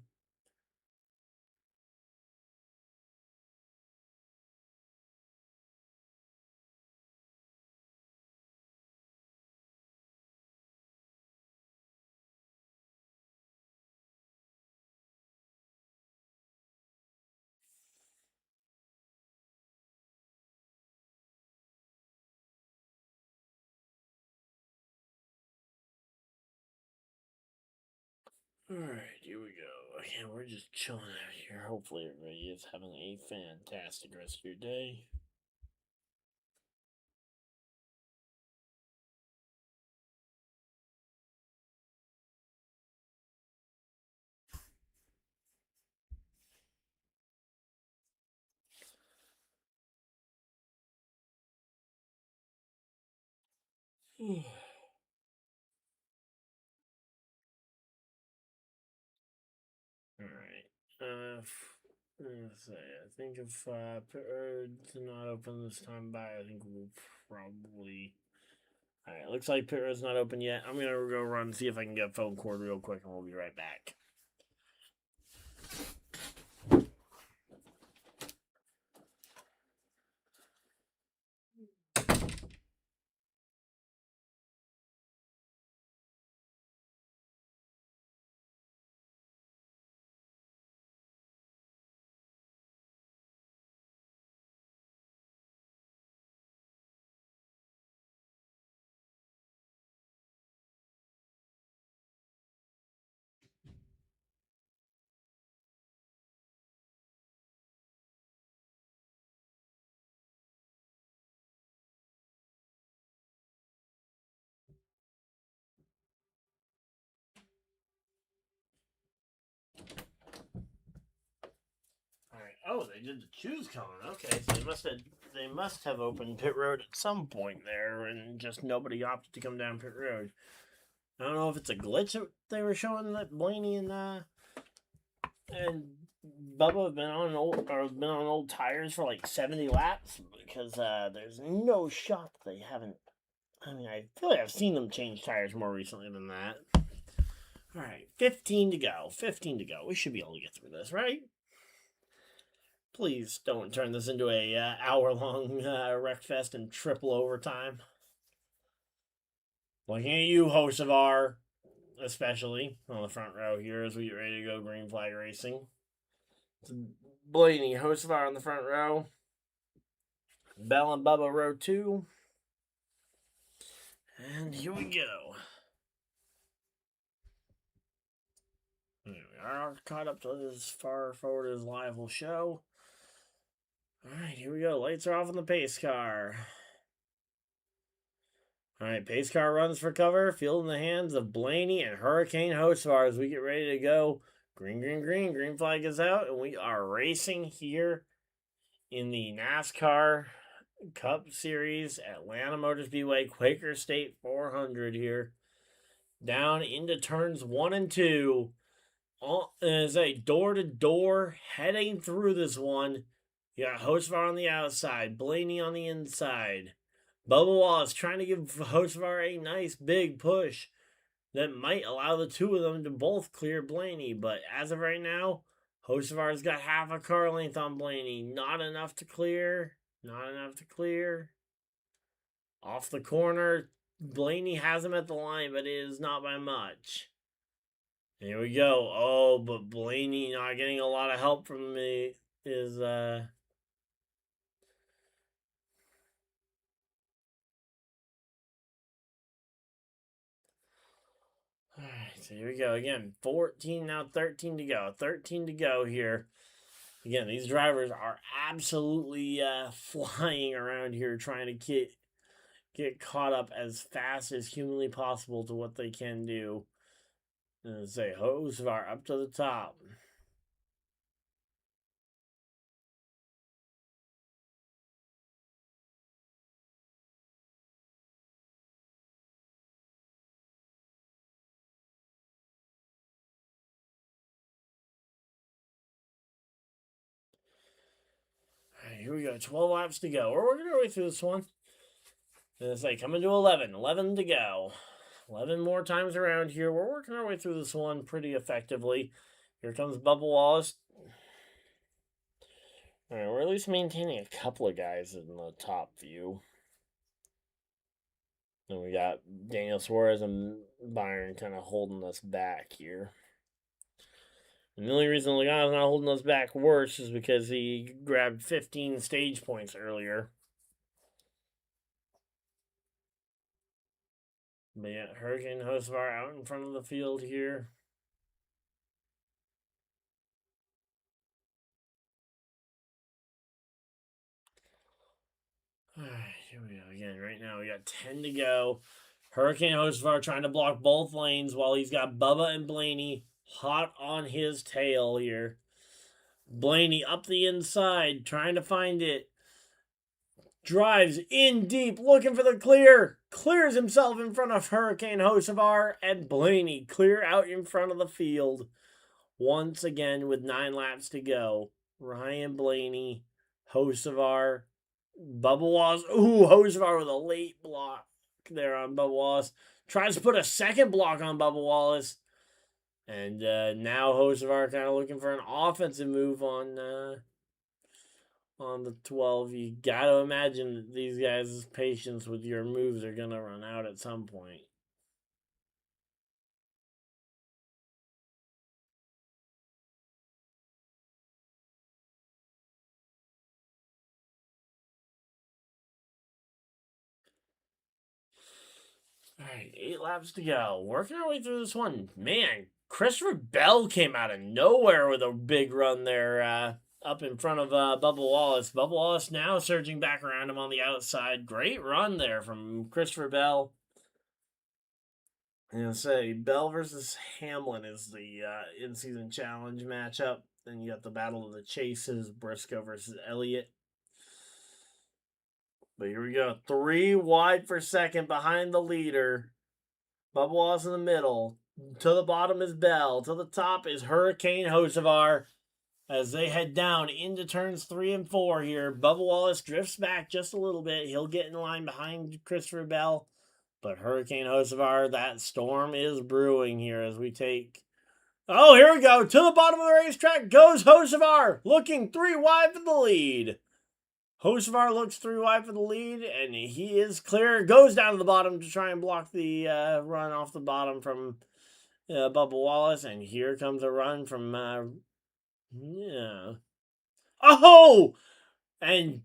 Alright, here we go. Again, we're just chilling out here. Hopefully, everybody is having a fantastic rest of your day. Alright. Let's see. I think if pit road's not open this time by, I think we'll probably. Alright, looks like pit road's not open yet. I'm gonna go run and see if I can get a phone cord real quick, and we'll be right back. Alright. Oh, they did the choose cone. Okay, so they must have opened pit road at some point there, and just nobody opted to come down pit road. I don't know if it's a glitch that they were showing that Blaney and Bubba have been on old tires for like 70 laps, because there's no shot that they haven't. I mean, I feel like I've seen them change tires more recently than that. All right, 15 to go. 15 to go. We should be able to get through this, right? Please don't turn this into a hour-long wreckfest and triple overtime. Looking at you, Hocevar, especially on the front row here as we get ready to go green flag racing. It's Blaney, Hocevar on the front row. Bell and Bubba row 2. And here we go. We are caught up to as far forward as live will show. Alright, here we go. Lights are off on the pace car. Alright, pace car runs for cover. Field in the hands of Blaney and Hurricane Hocevar as we get ready to go. Green, green, green. Green flag is out, and we are racing here in the NASCAR Cup Series, Atlanta Motor Speedway, Quaker State 400 here. Down into turns 1 and 2. As a door-to-door heading through this one. You got Hocevar on the outside, Blaney on the inside. Bubba Wallace trying to give Hocevar a nice big push. that might allow the two of them to both clear Blaney. But as of right now, Hocevar's got half a car length on Blaney. Not enough to clear. Not enough to clear. Off the corner, Blaney has him at the line, but it is not by much. Here we go. Oh, but Blaney not getting a lot of help from me is Alright, so here we go again. 14 now, 13 to go. 13 to go here. Again, these drivers are absolutely flying around here trying to get caught up as fast as humanly possible to what they can do. And say Hocevar up to the top. Alright, here we go. 12 laps to go. We're working our way through this one. And it's like coming to 11. 11 to go. 11 more times around here. We're working our way through this one pretty effectively. Here comes Bubba Wallace. Alright, we're at least maintaining a couple of guys in the top view. And we got Daniel Suarez and Byron kind of holding us back here. And the only reason Logano's not holding us back worse is because he grabbed 15 stage points earlier. But yeah, Hurricane Hocevar out in front of the field here. Alright, here we go again. Right now we got 10 to go. Hurricane Hocevar trying to block both lanes while he's got Bubba and Blaney hot on his tail here. Blaney up the inside, trying to find it. Drives in deep, looking for the clear. Clears himself in front of Hurricane Hocevar, and Blaney clear out in front of the field. Once again with 9 laps to go. Ryan Blaney, Hocevar, Bubba Wallace. Ooh, Hocevar with a late block there on Bubba Wallace. Tries to put a second block on Bubba Wallace. And now Hocevar kind of looking for an offensive move on the 12. You got to imagine that these guys' patience with your moves are going to run out at some point. Alright, 8 laps to go. Working our way through this one. Man, Christopher Bell came out of nowhere with a big run there up in front of Bubba Wallace. Bubba Wallace now surging back around him on the outside. Great run there from Christopher Bell. I'm going to say Bell versus Hamlin is the in-season challenge matchup. Then you got the Battle of the Chases, Briscoe versus Elliott. But here we go. 3 wide for second behind the leader. Bubba Wallace in the middle. To the bottom is Bell. To the top is Hurricane Hocevar. As they head down into turns 3 and 4 here. Bubba Wallace drifts back just a little bit. He'll get in line behind Christopher Bell. But Hurricane Hocevar, that storm is brewing here as we take... Oh, here we go. To the bottom of the racetrack goes Hocevar. Looking 3 wide for the lead. Hocevar looks 3 wide for the lead, and he is clear. Goes down to the bottom to try and block the run off the bottom from Bubba Wallace. And here comes a run from... Oh! And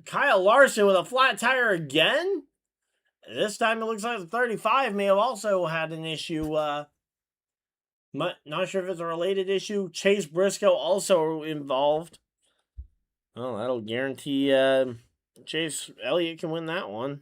Kyle Larson with a flat tire again? This time it looks like the 35 may have also had an issue. Not sure if it's a related issue. Chase Briscoe also involved. Well, that'll guarantee Chase Elliott can win that one.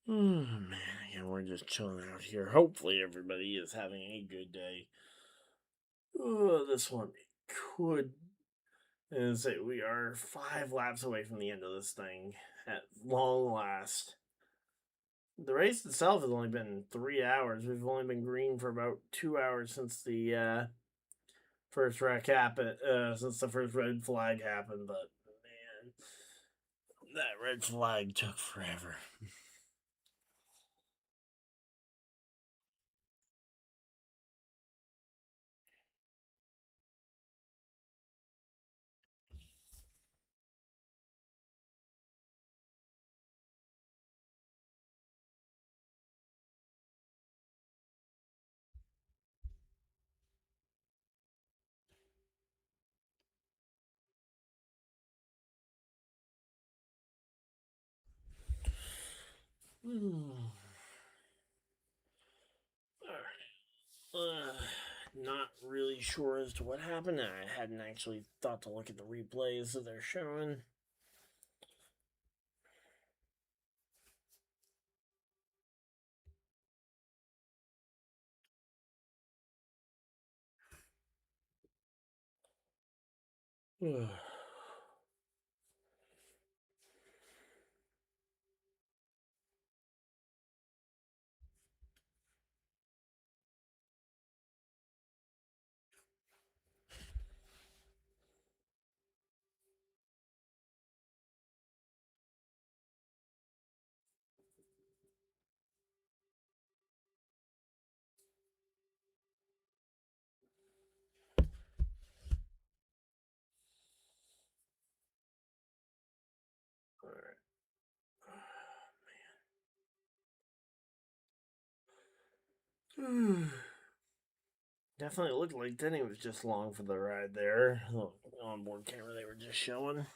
Man, again, we're just chilling out here. Hopefully everybody is having a good day. This one could... And say we are 5 laps away from the end of this thing at long last. The race itself has only been 3 hours. We've only been green for about 2 hours since the first wreck happened. Since the first red flag happened, but man, that red flag took forever. Not really sure as to what happened. I hadn't actually thought to look at the replays that they're showing. Definitely looked like Denny was just along for the ride there. The onboard camera they were just showing.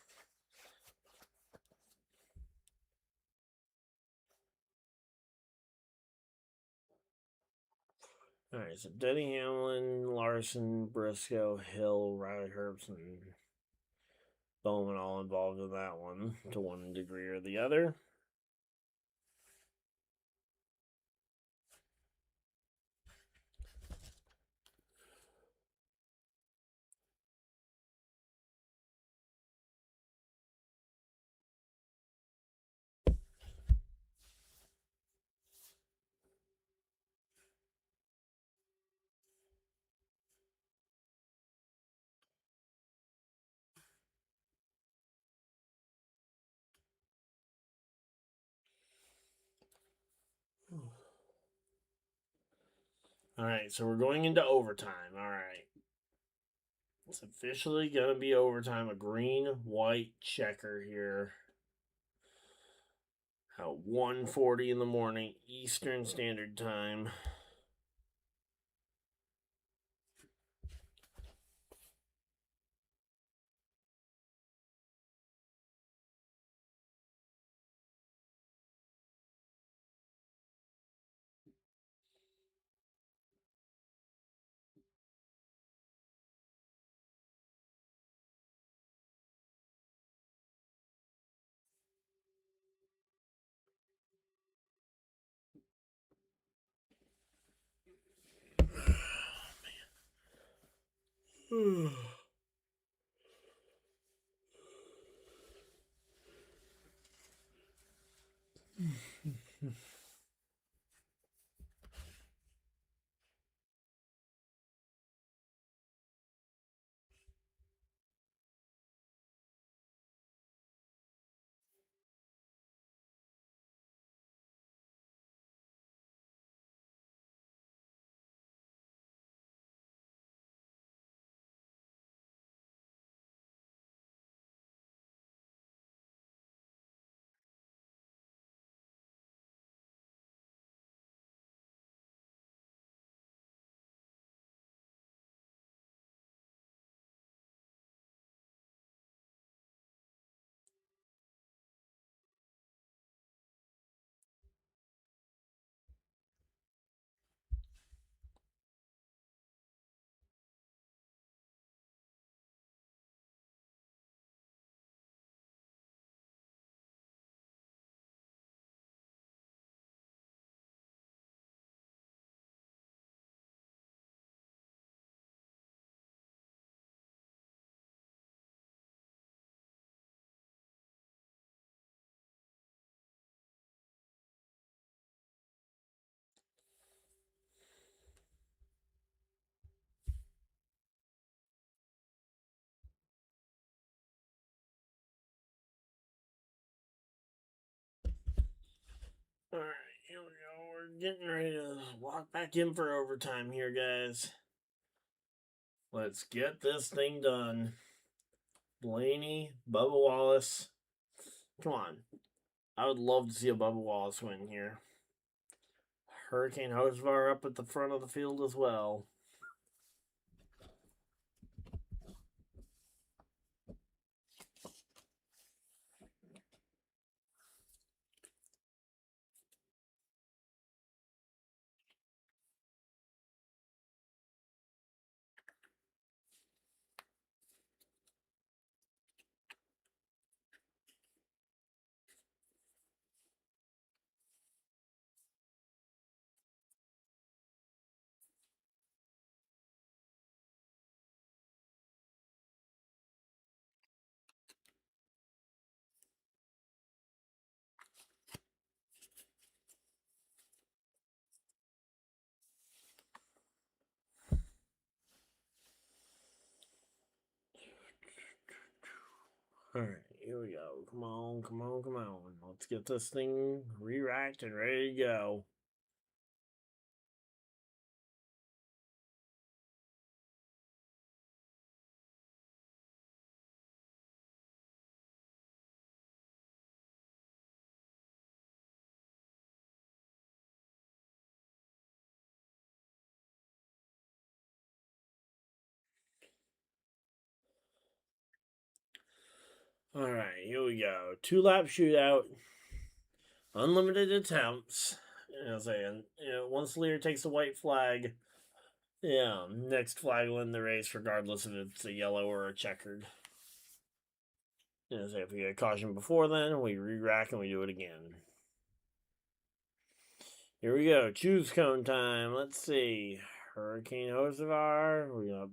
Alright, so Denny Hamlin, Larson, Briscoe, Hill, Riley Herbst, and Bowman all involved in that one to one degree or the other. Alright, so we're going into overtime. Alright. It's officially going to be overtime. A green, white checker here. At 1:40 in the morning, Eastern Standard Time. Alright, here we go. We're getting ready to walk back in for overtime here, guys. Let's get this thing done. Blaney, Bubba Wallace. Come on. I would love to see a Bubba Wallace win here. Hurricane Hosevar up at the front of the field as well. Alright, here we go. Come on, come on, come on. Let's get this thing re-racked and ready to go. Alright, here we go. 2-lap shootout. Unlimited attempts. I'm saying, once the leader takes the white flag, next flag will win the race, regardless if it's a yellow or a checkered. If we get a caution before then, we re-rack and we do it again. Here we go. Choose cone time. Let's see. Hurricane Hosevar. We got.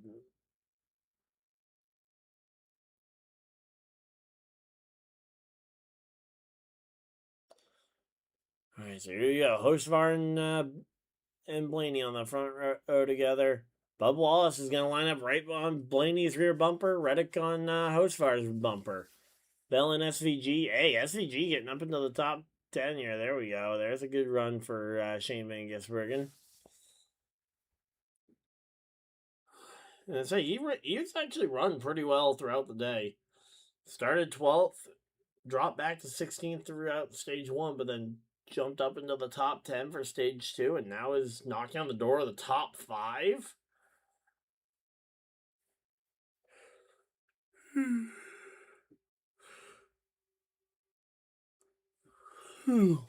Alright, so here we go. Hosevar and Blaney on the front row together. Bub Wallace is going to line up right on Blaney's rear bumper. Reddick on Hosevar's bumper. Bell and SVG. Hey, SVG getting up into the top 10 here. There we go. There's a good run for Shane Van Gisbergen. And so he's actually run pretty well throughout the day. Started 12th, dropped back to 16th throughout stage 1, but then jumped up into the top 10 for stage 2, and now is knocking on the door of the top 5. Oh,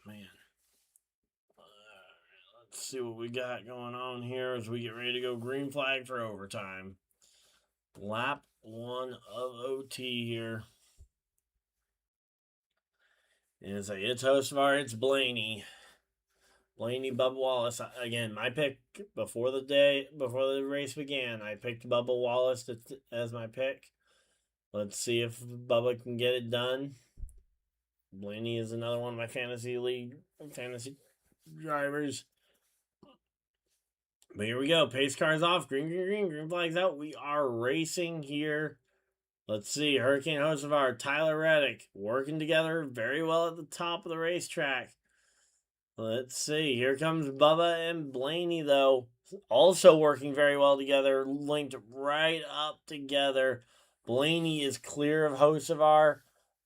man. Let's see what we got going on here as we get ready to go green flag for overtime. Lap 1 of OT here. And it's Hosevar, it's Blaney. Blaney, Bubba Wallace. Again, my pick before the race began, I picked Bubba Wallace as my pick. Let's see if Bubba can get it done. Blaney is another one of my fantasy drivers. But here we go. Pace cars off. Green flags out. We are racing here. Let's see. Hurricane Hosevar, Tyler Reddick working together very well at the top of the racetrack. Let's see. Here comes Bubba and Blaney, though. Also working very well together. Linked right up together. Blaney is clear of Hosevar.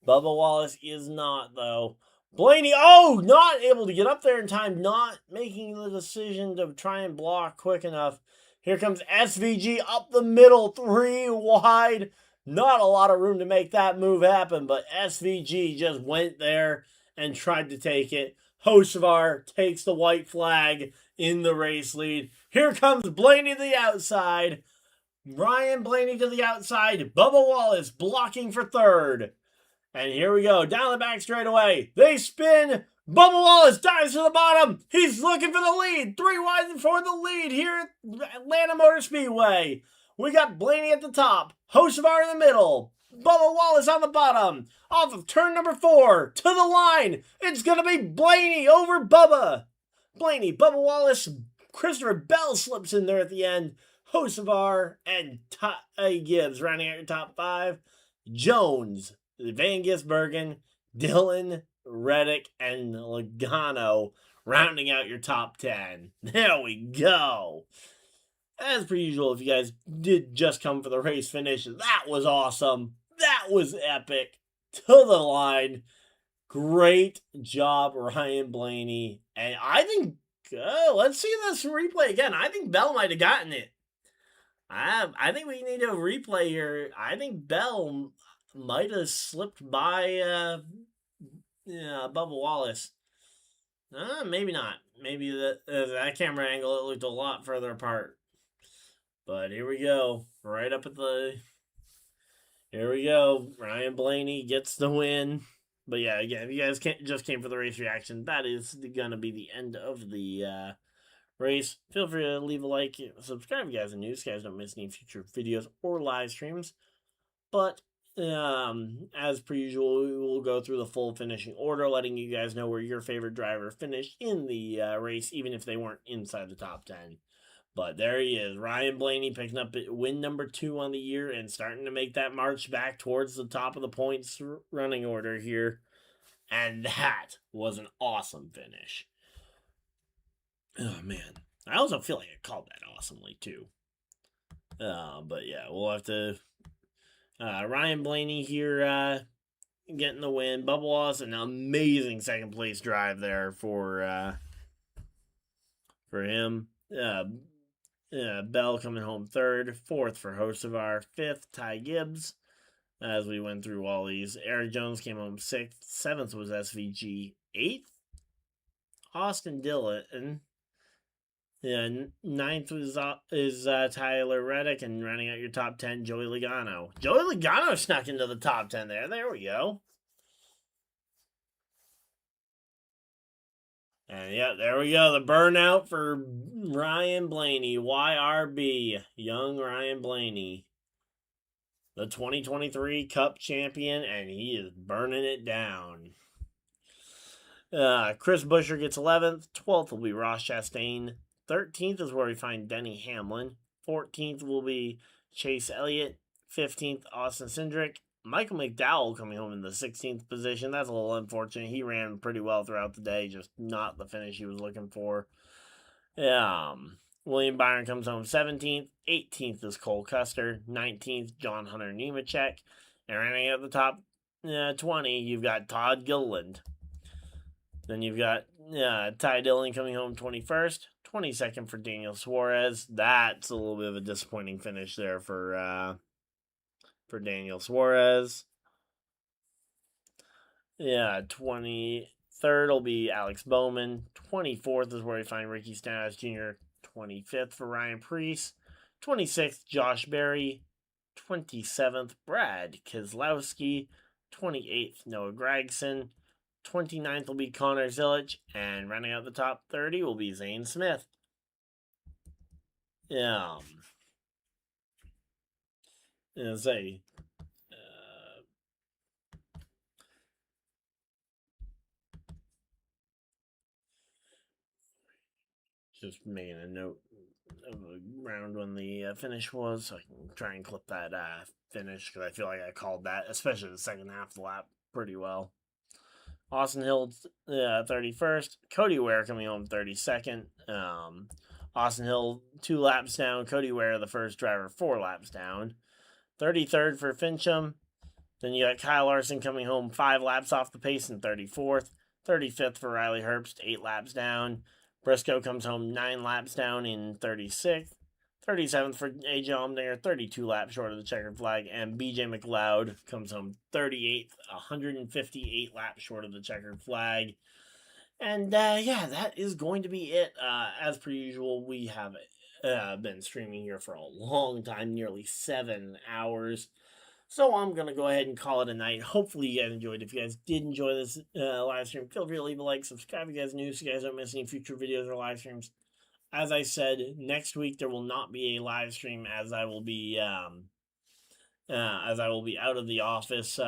Bubba Wallace is not, though. Blaney, not able to get up there in time. Not making the decision to try and block quick enough. Here comes SVG up the middle. 3 wide. Not a lot of room to make that move happen, but SVG just went there and tried to take it. Hosevar takes the white flag in the race lead. Here comes Blaney to the outside. Ryan Blaney to the outside. Bubba Wallace blocking for third. And here we go. Down the back straightaway. They spin. Bubba Wallace dives to the bottom. He's looking for the lead. 3 wide for the lead here at Atlanta Motor Speedway. We got Blaney at the top. Hosevar in the middle. Bubba Wallace on the bottom. Off of turn number 4. To the line. It's going to be Blaney over Bubba. Blaney, Bubba Wallace. Christopher Bell slips in there at the end. Hosevar and Gibbs rounding out your top 5. Jones, Van Gisbergen, Dillon, Reddick, and Logano rounding out your top 10. There we go. As per usual, if you guys did just come for the race finish, that was awesome. That was epic. To the line. Great job, Ryan Blaney. And I think, let's see this replay again. I think Bell might have gotten it. I think we need a replay here. I think Bell might have slipped by Bubba Wallace. Maybe not. Maybe that camera angle, it looked a lot further apart. But here we go. Right up at the... Here we go. Ryan Blaney gets the win. But yeah, again, if you guys just came for the race reaction, that is going to be the end of the race. Feel free to leave a like, subscribe if you guys are new, so you guys don't miss any future videos or live streams. But as per usual, we will go through the full finishing order, letting you guys know where your favorite driver finished in the race, even if they weren't inside the top 10. But there he is, Ryan Blaney picking up win number 2 on the year and starting to make that march back towards the top of the points running order here. And that was an awesome finish. Oh, man. I also feel like I called that awesomely, too. But yeah, we'll have to... Ryan Blaney here getting the win. Bubba Wallace, an amazing second place drive there for him. Bell coming home 3rd. 4th for Hocevar. 5th, Ty Gibbs. As we went through all these. Eric Jones came home 6th. 7th was SVG. 8th, Austin Dillon. 9th is Tyler Reddick. And rounding out your top 10, Joey Logano. Joey Logano snuck into the top 10 there. There we go. And yeah, there we go. The burnout for Ryan Blaney. YRB. Young Ryan Blaney. The 2023 Cup champion, and he is burning it down. Chris Buescher gets 11th. 12th will be Ross Chastain. 13th is where we find Denny Hamlin. 14th will be Chase Elliott. 15th, Austin Cindric. Michael McDowell coming home in the 16th position. That's a little unfortunate. He ran pretty well throughout the day, just not the finish he was looking for. William Byron comes home 17th. 18th is Cole Custer. 19th, John Hunter Nemechek. And running at the top 20, you've got Todd Gilliland. Then you've got Ty Dillon coming home 21st. 22nd for Daniel Suarez. That's a little bit of a disappointing finish there for Daniel Suarez. 23rd will be Alex Bowman. 24th is where we find Ricky Stenhouse Jr. 25th for Ryan Preece. 26th, Josh Berry. 27th, Brad Keselowski. 28th, Noah Gragson. 29th will be Connor Zilic. And running out the top 30 will be Zane Smith. Just making a note of around when the finish was, so I can try and clip that finish, because I feel like I called that, especially the second half of the lap, pretty well. Austin Hill 31st. Cody Ware coming home 32nd. Austin Hill 2 laps down. Cody Ware, the first driver, 4 laps down. 33rd for Fincham. Then you got Kyle Larson coming home 5 laps off the pace in 34th. 35th for Riley Herbst, 8 laps down. Briscoe comes home 9 laps down in 36th. 37th for AJ Allmendinger, 32 laps short of the checkered flag. And BJ McLeod comes home 38th, 158 laps short of the checkered flag. And that is going to be it. As per usual, we have been streaming here for a long time, nearly 7 hours. So I'm going to go ahead and call it a night. Hopefully you guys enjoyed. If you guys did enjoy this live stream, feel free to leave a like, subscribe if you guys are new so you guys don't miss any future videos or live streams. As I said, next week there will not be a live stream, as I will be out of the office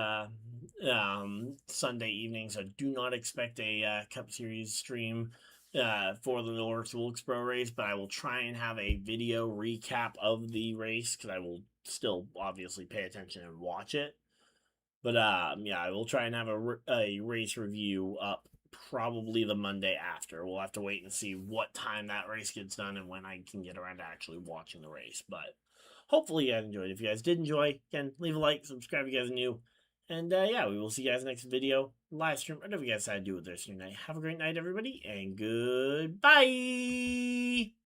Sunday evening. So do not expect a Cup Series stream for the North Wilkesboro race, but I will try and have a video recap of the race, because I will still obviously pay attention and watch it. But yeah, I will try and have a race review up probably the Monday after. We'll have to wait and see what time that race gets done and when I can get around to actually watching the race. But hopefully you guys enjoyed. If you guys did enjoy, again, leave a like, subscribe if you guys are new. And yeah, we will see you guys next video, live stream, whatever you guys decide to do with this night. Have a great night, everybody, and goodbye.